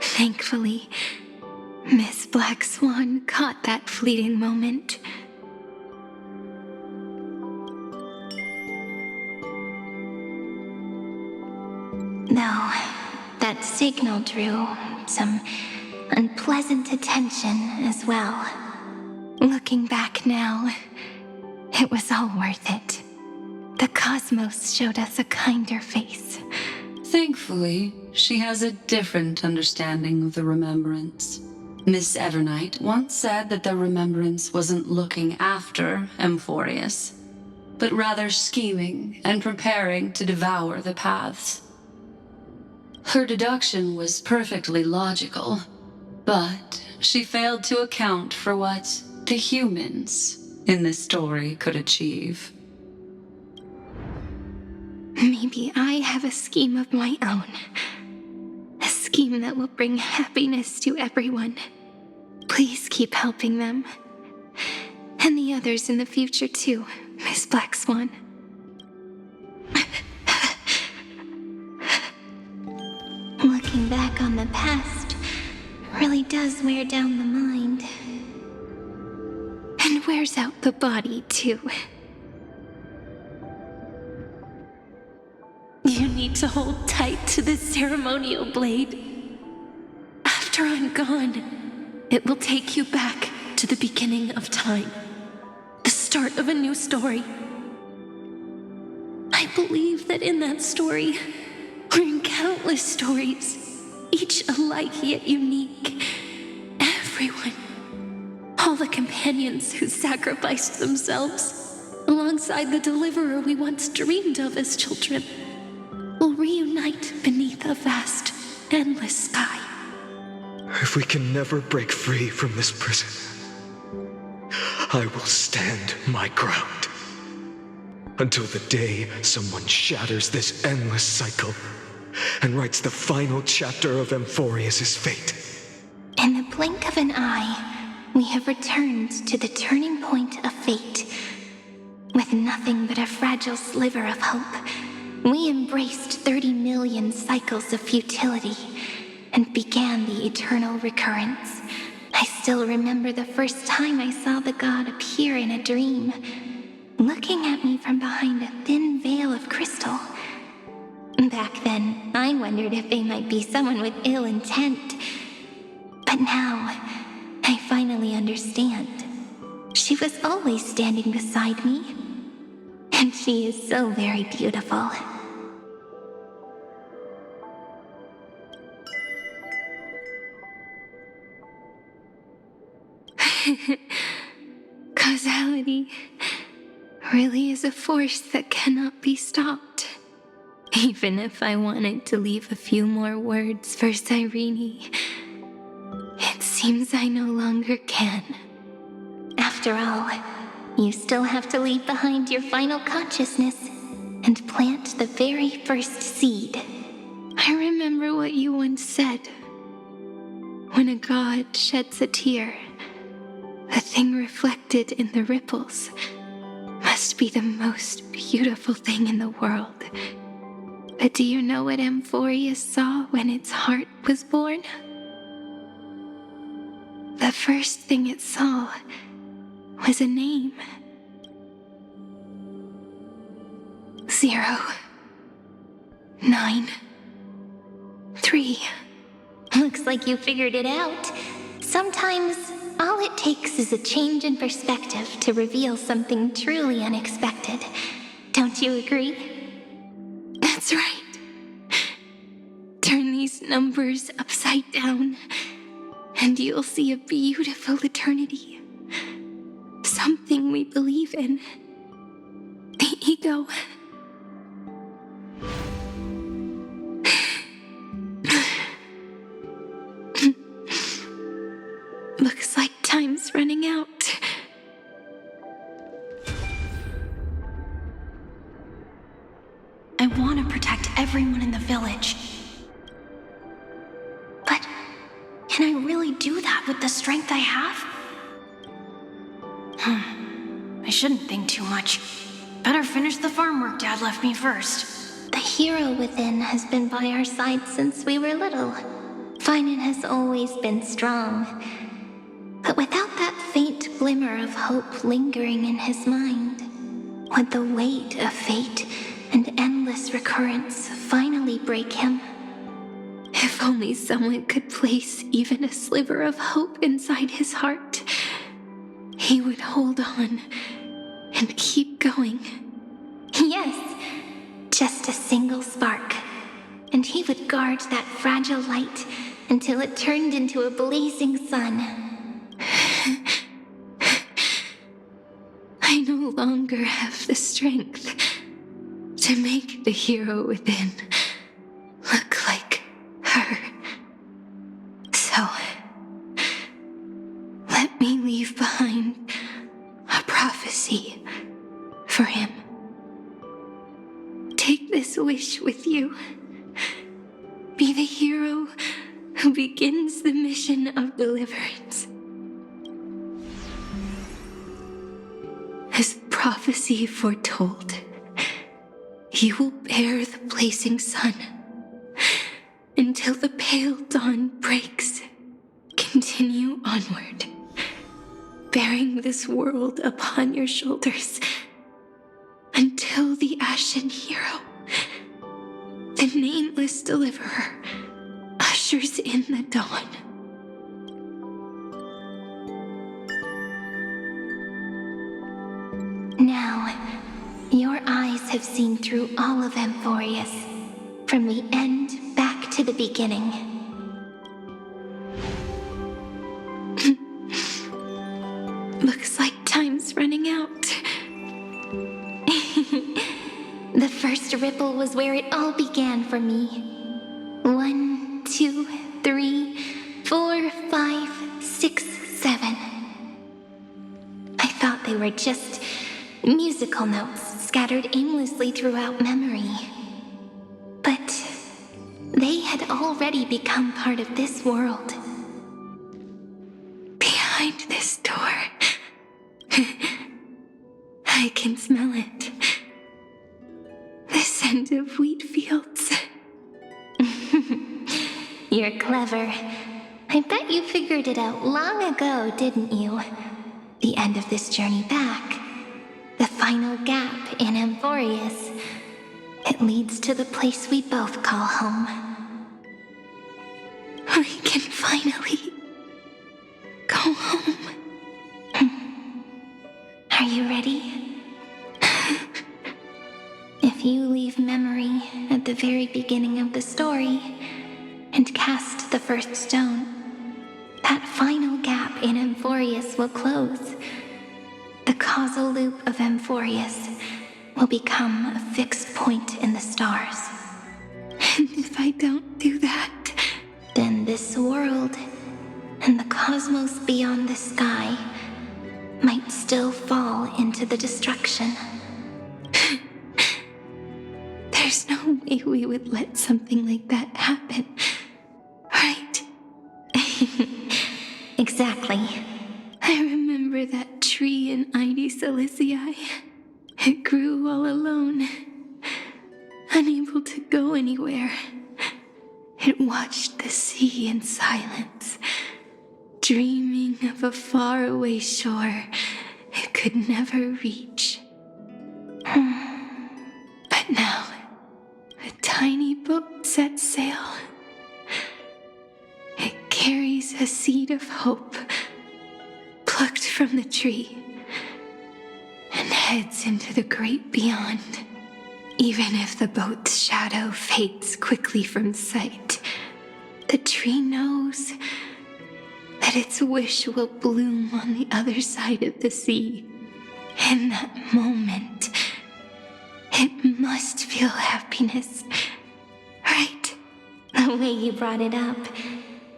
Thankfully, Miss Black Swan caught that fleeting moment. Though that signal drew some unpleasant attention as well. Looking back now, it was all worth it. The cosmos showed us a kinder face. Thankfully, she has a different understanding of the Remembrance. Miss Evernight once said that the Remembrance wasn't looking after Amphoreus, but rather scheming and preparing to devour the paths. Her deduction was perfectly logical, but she failed to account for what the humans in this story could achieve. Maybe I have a scheme of my own. A scheme that will bring happiness to everyone. Please keep helping them. And the others in the future too, Miss Black Swan. Looking back on the past really does wear down the mind. And wears out the body too. You need to hold tight to this ceremonial blade. After I'm gone, it will take you back to the beginning of time. The start of a new story. I believe that in that story, or in countless stories, each alike yet unique, everyone, all the companions who sacrificed themselves, alongside the deliverer we once dreamed of as children, will reunite beneath a vast, endless sky. If we can never break free from this prison, I will stand my ground. Until the day someone shatters this endless cycle and writes the final chapter of Amphoreus' fate. In the blink of an eye, we have returned to the turning point of fate. With nothing but a fragile sliver of hope, we embraced 30 million cycles of futility and began the eternal recurrence. I still remember the first time I saw the god appear in a dream, looking at me from behind a thin veil of crystal. Back then, I wondered if they might be someone with ill intent. But now, I finally understand. She was always standing beside me, and she is so very beautiful. Causality really is a force that cannot be stopped. Even if I wanted to leave a few more words for Cyrene, it seems I no longer can. After all, you still have to leave behind your final consciousness and plant the very first seed. I remember what you once said. When a god sheds a tear, the thing reflected in the ripples must be the most beautiful thing in the world. But do you know what Amphoreus saw when its heart was born? The first thing it saw was a name. 0, 9, 3. Looks like you figured it out. Sometimes, all it takes is a change in perspective to reveal something truly unexpected. Don't you agree? That's right. Turn the these numbers upside down, and you'll see a beautiful eternity. Something we believe in. The ego. Looks like time's running out. I want to protect everyone in the village. But can I really do that with the strength I have? I shouldn't think too much. Better finish the farm work Dad left me first. The hero within has been by our side since we were little. Finan has always been strong. But without that faint glimmer of hope lingering in his mind, would the weight of fate and endless recurrence finally break him? If only someone could place even a sliver of hope inside his heart, he would hold on and keep going. Yes, just a single spark, and he would guard that fragile light until it turned into a blazing sun. I no longer have the strength to make the hero within look like her. So, let me leave behind a prophecy for him. Take this wish with you. Be the hero who begins the mission of deliverance. As prophecy foretold, you will bear the blazing sun until the pale dawn breaks. Continue onward, bearing this world upon your shoulders until the ashen hero, the nameless deliverer, ushers in the dawn. Now, your eyes have seen through all of Amphoreus, from the end back to the beginning. Looks like time's running out. The first ripple was where it all began for me. 1, 2, 3, 4, 5, 6, 7. I thought they were just musical notes scattered aimlessly throughout memory. But they had already become part of this world. Behind this door, I can smell it. The scent of wheat fields. You're clever. I bet you figured it out long ago, didn't you? The end of this journey back. The final gap in Amphoreus. It leads to the place we both call home. We can finally go home. Are you ready? If you leave memory at the very beginning of the story and cast the first stone, that final gap in Amphoreus will close. The causal loop of Amphoreus will become a fixed point in the stars. And if I don't do that, then this world and the cosmos beyond the sky might still fall into the destruction. There's no way we would let something like that happen, right? Exactly. I remember that tree in Ide Silicii. It grew all alone, unable to go anywhere. It watched the sea in silence, dreaming of a faraway shore it could never reach. But now, a tiny boat sets sail. It carries a seed of hope, plucked from the tree, and heads into the great beyond. Even if the boat's shadow fades quickly from sight, The tree knows that its wish will bloom on the other side of the sea. In that moment, it must feel happiness, right? The way you brought it up.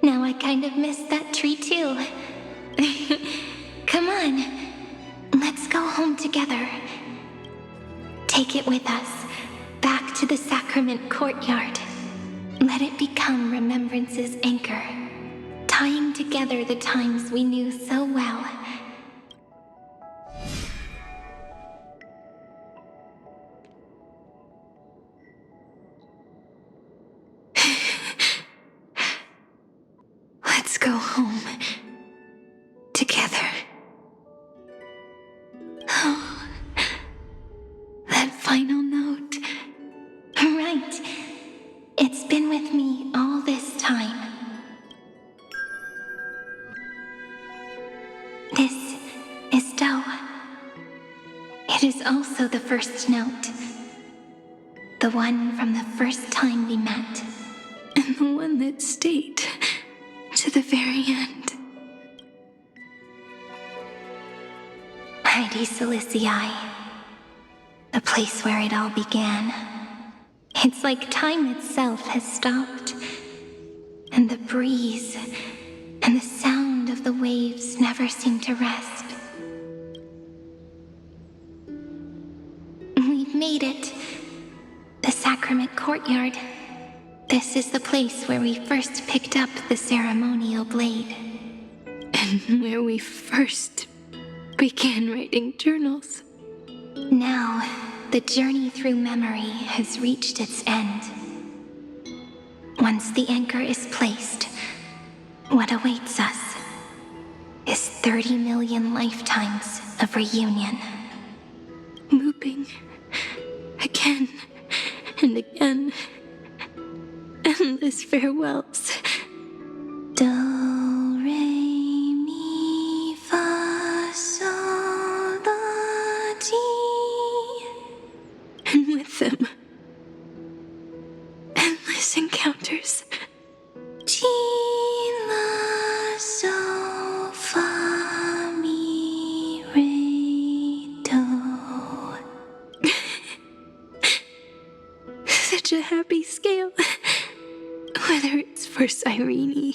Now I kind of miss that tree too. Come on, let's go home together. Take it with us, back to the sacrament courtyard. Let it become remembrance's anchor, tying together the times we knew so well. Let's go home together. Oh, that final note. Right. It's been with me all this time. This is Do. It is also the first note. The one from the first time we met. And the one that stayed to the very end. Heidi Silicii. The place where it all began. It's like time itself has stopped. And the breeze and the sound of the waves never seem to rest. We've made it. The sacrament courtyard. This is the place where we first picked up the ceremonial blade. And where we first began writing journals. Now, the journey through memory has reached its end. Once the anchor is placed, what awaits us is 30 million lifetimes of reunion. Looping again and again. Endless farewells. Do, re, mi, fa, sol, la, ti. And with them, endless encounters. Ti, la, sol, fa, mi, re, do. Such a happy scale. Whether it's for Cyrene,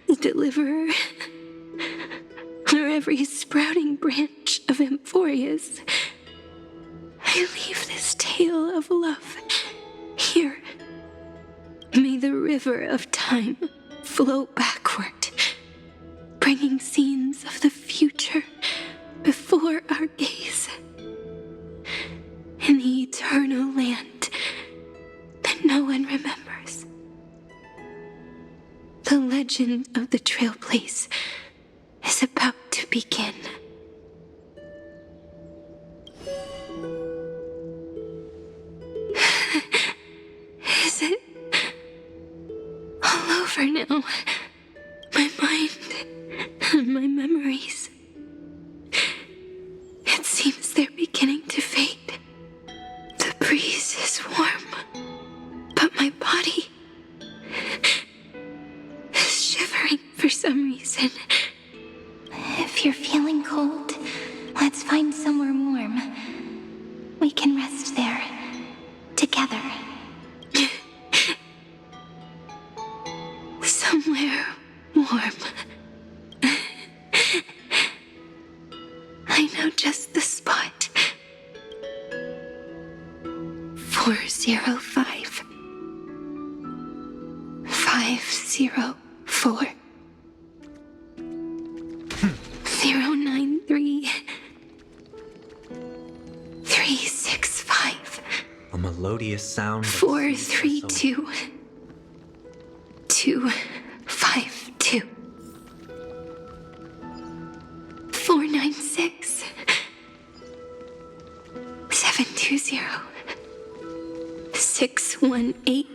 the Deliverer, or every sprouting branch of Amphoreus, I leave this tale of love here. May the river of time flow backward, bringing scenes of the future before our gaze. In the eternal land that no one remembers. The legend of the Trailblaze is about to begin. Is it all over now? My mind and my memories. It seems they're beginning to fade. The breeze is warm, but my body is shivering for some reason. If you're feeling cold, let's find somewhere warm. We can rest there, together. Somewhere warm. I know just the spot. 405. 504. 093. 365. A melodious sound. 432. 252. 496. 720. 618.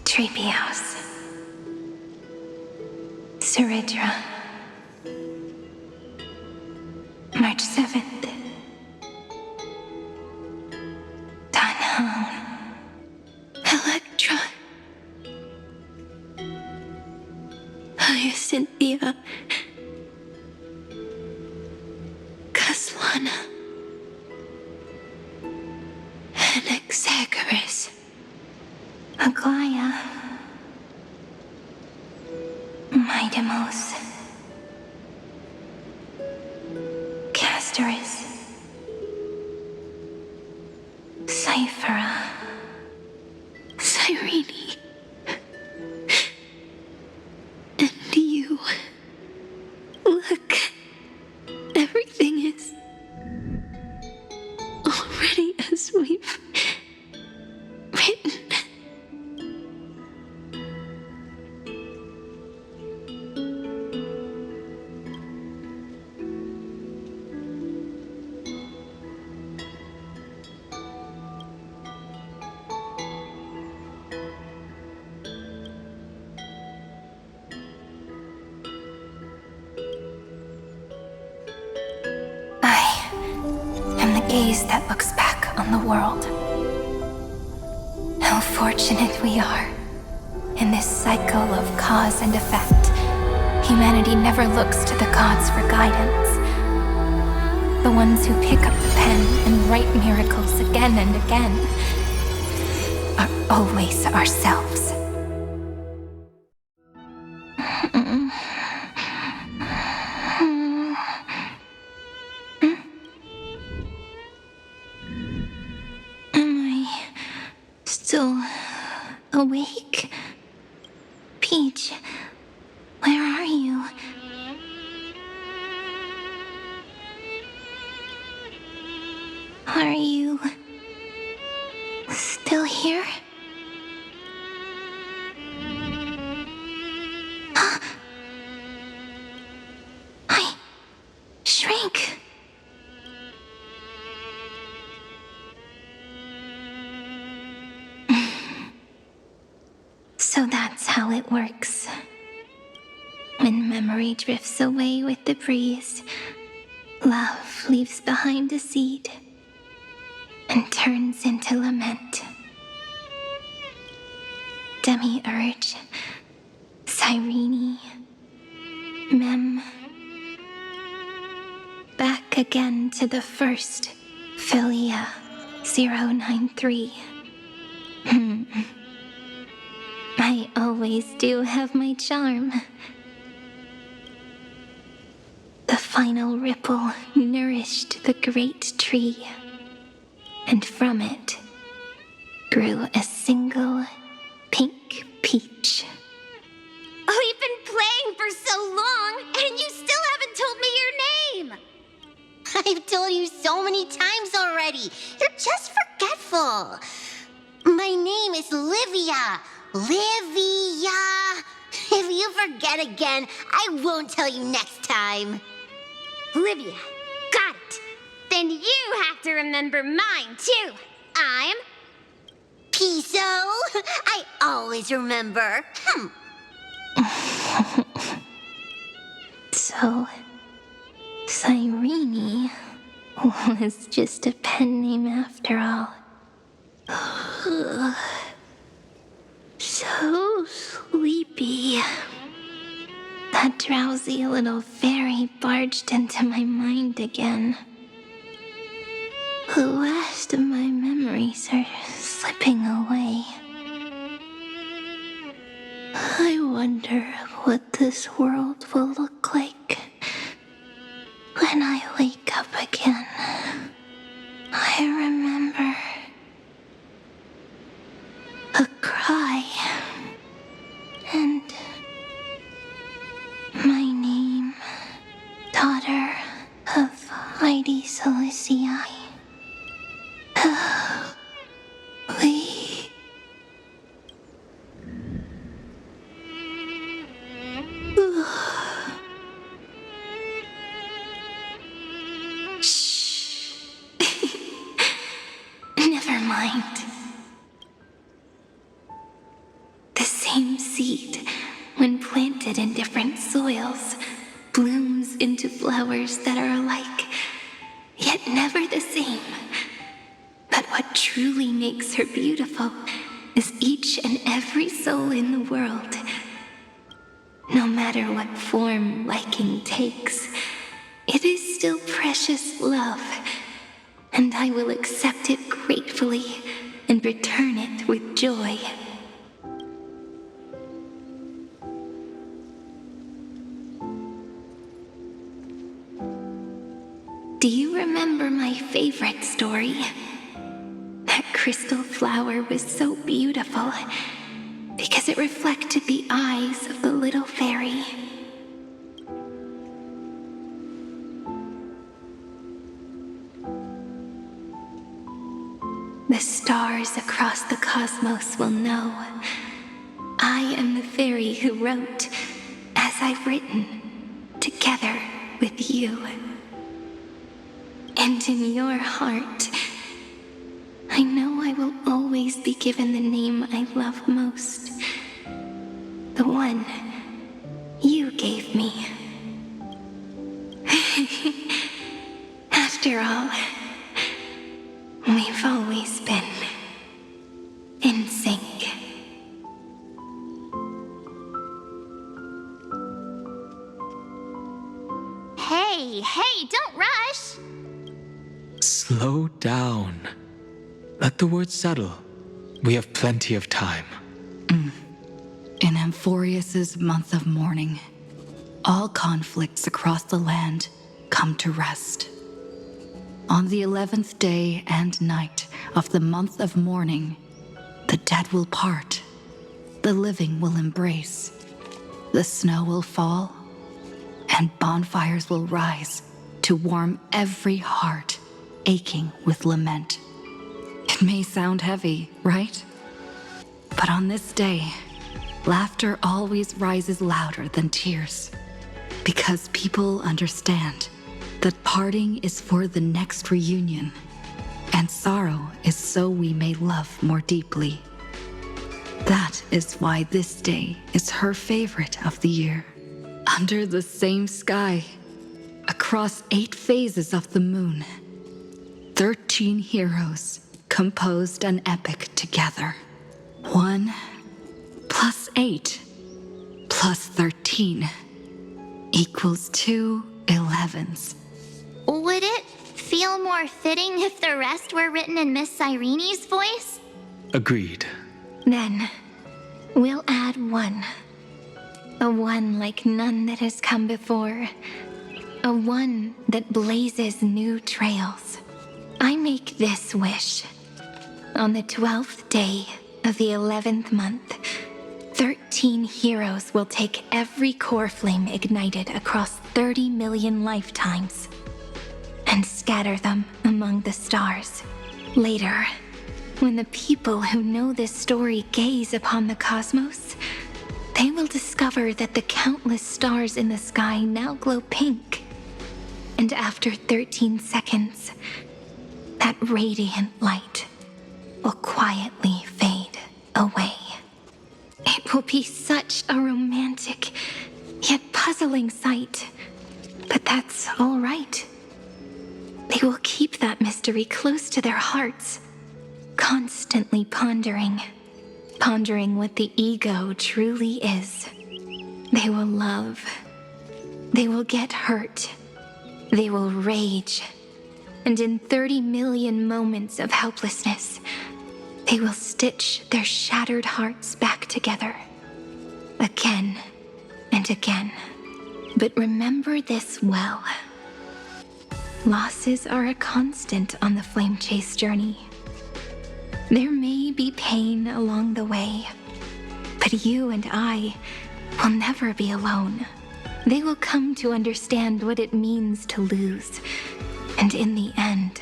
Trailblaze. Suridra. March 7th. Electra. Icarus. Aglaya. Midemos. Castorus. Cyphera. Cyrene. And you. Look. Everything is already as we've written. Gaze that looks back on the world. How fortunate we are. In this cycle of cause and effect, humanity never looks to the gods for guidance. The ones who pick up the pen and write miracles again and again are always ourselves. Still awake? Peach, where are you? Are you still here? I shrank. So that's how it works. When memory drifts away with the breeze, love leaves behind a seed and turns into lament. Demiurge, Cyrene, Mem. Back again to the first, Philia 093. I always do have my charm. The final ripple nourished the great tree, and from it grew a single pink peach. We've been playing for so long, and you still haven't told me your name! I've told you so many times already. You're just forgetful. My name is Livia. Livia! If you forget again, I won't tell you next time. Livia, got it. Then you have to remember mine, too. I'm Piso. I always remember. So, Cyrene was just a pen name after all. So sleepy. That drowsy little fairy barged into my mind again. The last of my memories are slipping away. I wonder what this world will look like when I wake up again. I remember a cry and my name, daughter of Heidi Celicii. Shh. Never mind. The same seed, when planted in different soils, blooms into flowers that are alike, yet never the same. But what truly makes her beautiful is each and every soul in the world. No matter what form liking takes, it is still precious love, and I will accept it gratefully and and return it with joy. Do you remember my favorite story? That crystal flower was so beautiful because it reflected the eyes of the little fairy. The stars across the cosmos will know I am the fairy who wrote as I've written, together with you. And in your heart, I know I will always be given the name I love most. The one you gave me. After all, we've always been in sync. Hey, don't rush! Slow down. Let the words settle. We have plenty of time. In Amphoreus' month of mourning, all conflicts across the land come to rest. On the 11th day and night of the month of mourning, the dead will part, the living will embrace, the snow will fall, and bonfires will rise to warm every heart aching with lament. It may sound heavy, right? But on this day, laughter always rises louder than tears, because people understand that parting is for the next reunion, and sorrow is so we may love more deeply. That is why this day is her favorite of the year. Under the same sky, across 8 phases of the moon, 13 heroes composed an epic together. 1 plus 8 plus 13 equals 2 11s. Would it feel more fitting if the rest were written in Miss Cyrene's voice? Agreed. Then, we'll add 1. A 1 like none that has come before. A 1 that blazes new trails. I make this wish. On the 12th day of the 11th month, 13 heroes will take every core flame ignited across 30 million lifetimes and scatter them among the stars. Later, when the people who know this story gaze upon the cosmos, they will discover that the countless stars in the sky now glow pink. And after 13 seconds, that radiant light will quietly fade away. It will be such a romantic, yet puzzling sight. But that's all right. They will keep that mystery close to their hearts, constantly pondering what the ego truly is. They will love. They will get hurt. They will rage. And in 30 million moments of helplessness, they will stitch their shattered hearts back together. Again and again. But remember this well. Losses are a constant on the Flame Chase journey. There may be pain along the way, but you and I will never be alone. They will come to understand what it means to lose, and in the end,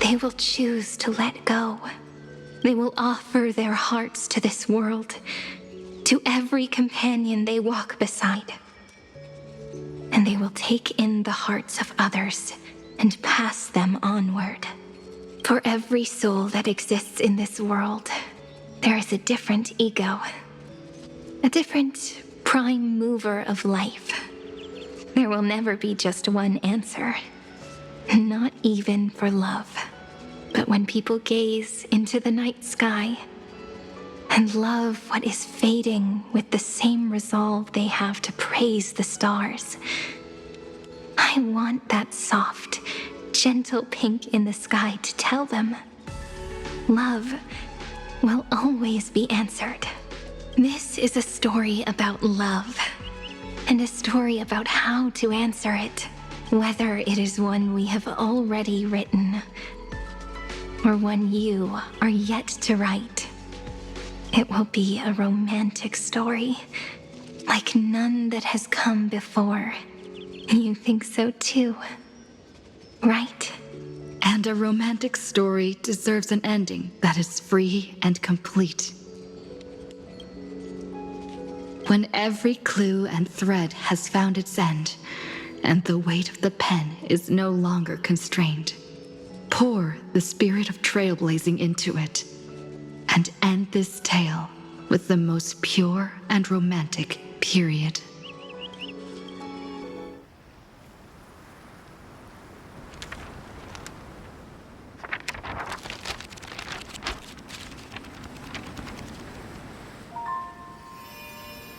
they will choose to let go. They will offer their hearts to this world, to every companion they walk beside. And they will take in the hearts of others and pass them onward. For every soul that exists in this world, there is a different ego, a different prime mover of life. There will never be just one answer, not even for love. But when people gaze into the night sky and love what is fading with the same resolve they have to praise the stars, I want that soft, gentle pink in the sky to tell them, love will always be answered. This is a story about love, and a story about how to answer it, whether it is one we have already written, or one you are yet to write. It will be a romantic story, like none that has come before. You think so too, right? And a romantic story deserves an ending that is free and complete. When every clue and thread has found its end, and the weight of the pen is no longer constrained, pour the spirit of trailblazing into it, and end this tale with the most pure and romantic period.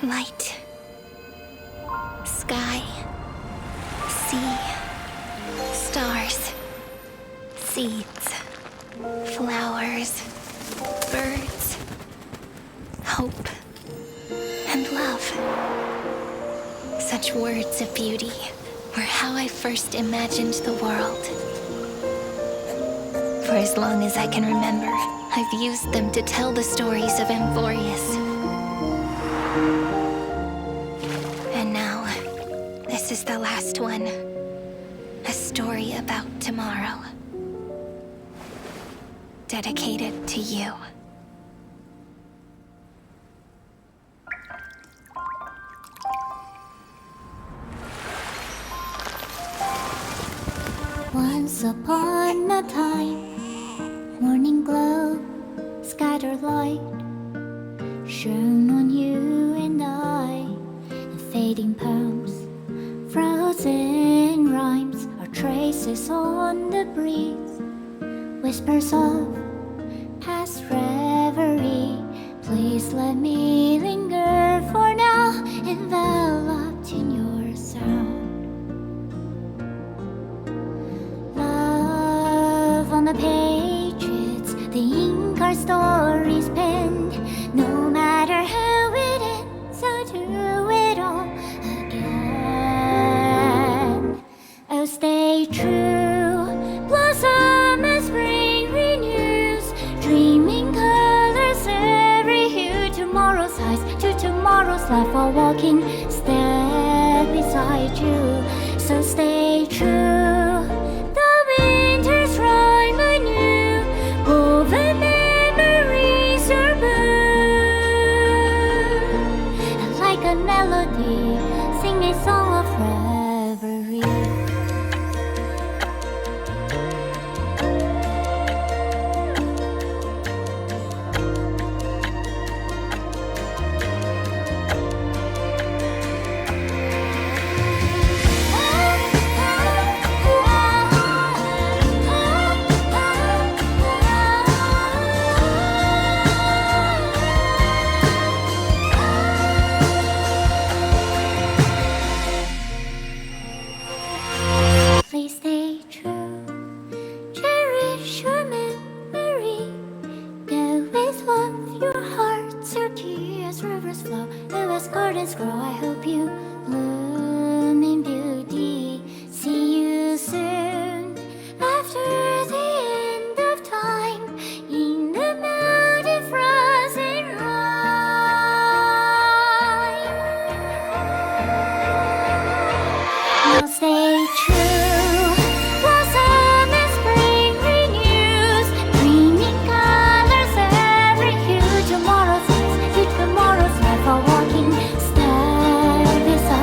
Light, sky, sea, stars, seeds, flowers, birds, hope, and love. Such words of beauty were how I first imagined the world. For as long as I can remember, I've used them to tell the stories of Amphoreus. And now, this is the last one. A story about tomorrow. Dedicated to you. Once upon a time, morning glow, scattered light, shone on you and I, and fading poems, frozen rhymes, or traces on the breeze, whispers of past reverie. Please let me linger for now, enveloped in your sound. Love on the pages, the ink our stories penned. No matter how it ends, I'll do it all again. Oh, stay true, blossom as spring renews, dreaming colors every hue. Tomorrow's eyes to tomorrow's life, while walking step beside you. So stay true, the winter's rhyme anew, woven memories are blue. And like a melody, sing a song of reverie. Please stay true, cherish your memory. Go with love, your hearts, your tears, rivers flow. As gardens grow, I hope you bloom in beauty. See you soon, after the end of time, in the mountain frozen rime. Now stay true, blossom as spring renews, dreaming colors every hue. Tomorrow's eyes to tomorrow's life, are walking step beside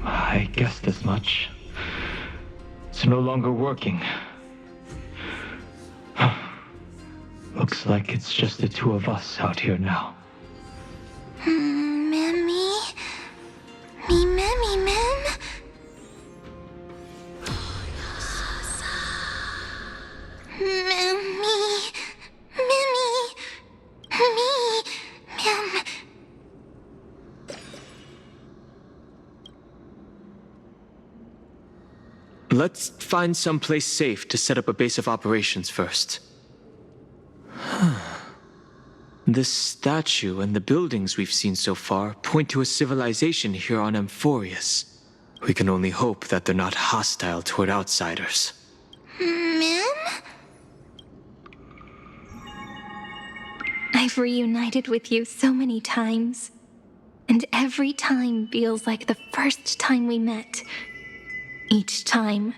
I guessed as much. It's no longer working. Looks like it's just the two of us out here now. Mammy? Me, Mammy, Mem? Mammy? Mammy? Me? Mem? Let's find some place safe to set up a base of operations first. This statue and the buildings we've seen so far point to a civilization here on Amphoreus. We can only hope that they're not hostile toward outsiders. Mem? I've reunited with you so many times, and every time feels like the first time we met. Each time,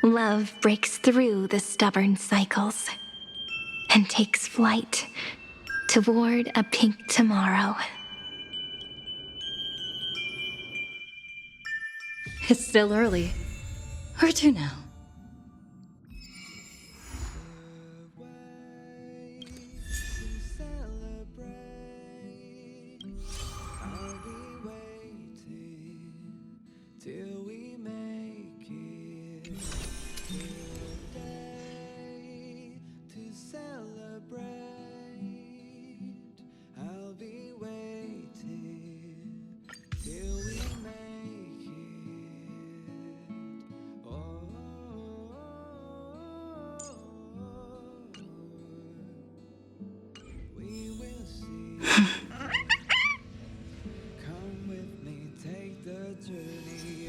love breaks through the stubborn cycles and takes flight toward a pink tomorrow. It's still early. Where to now?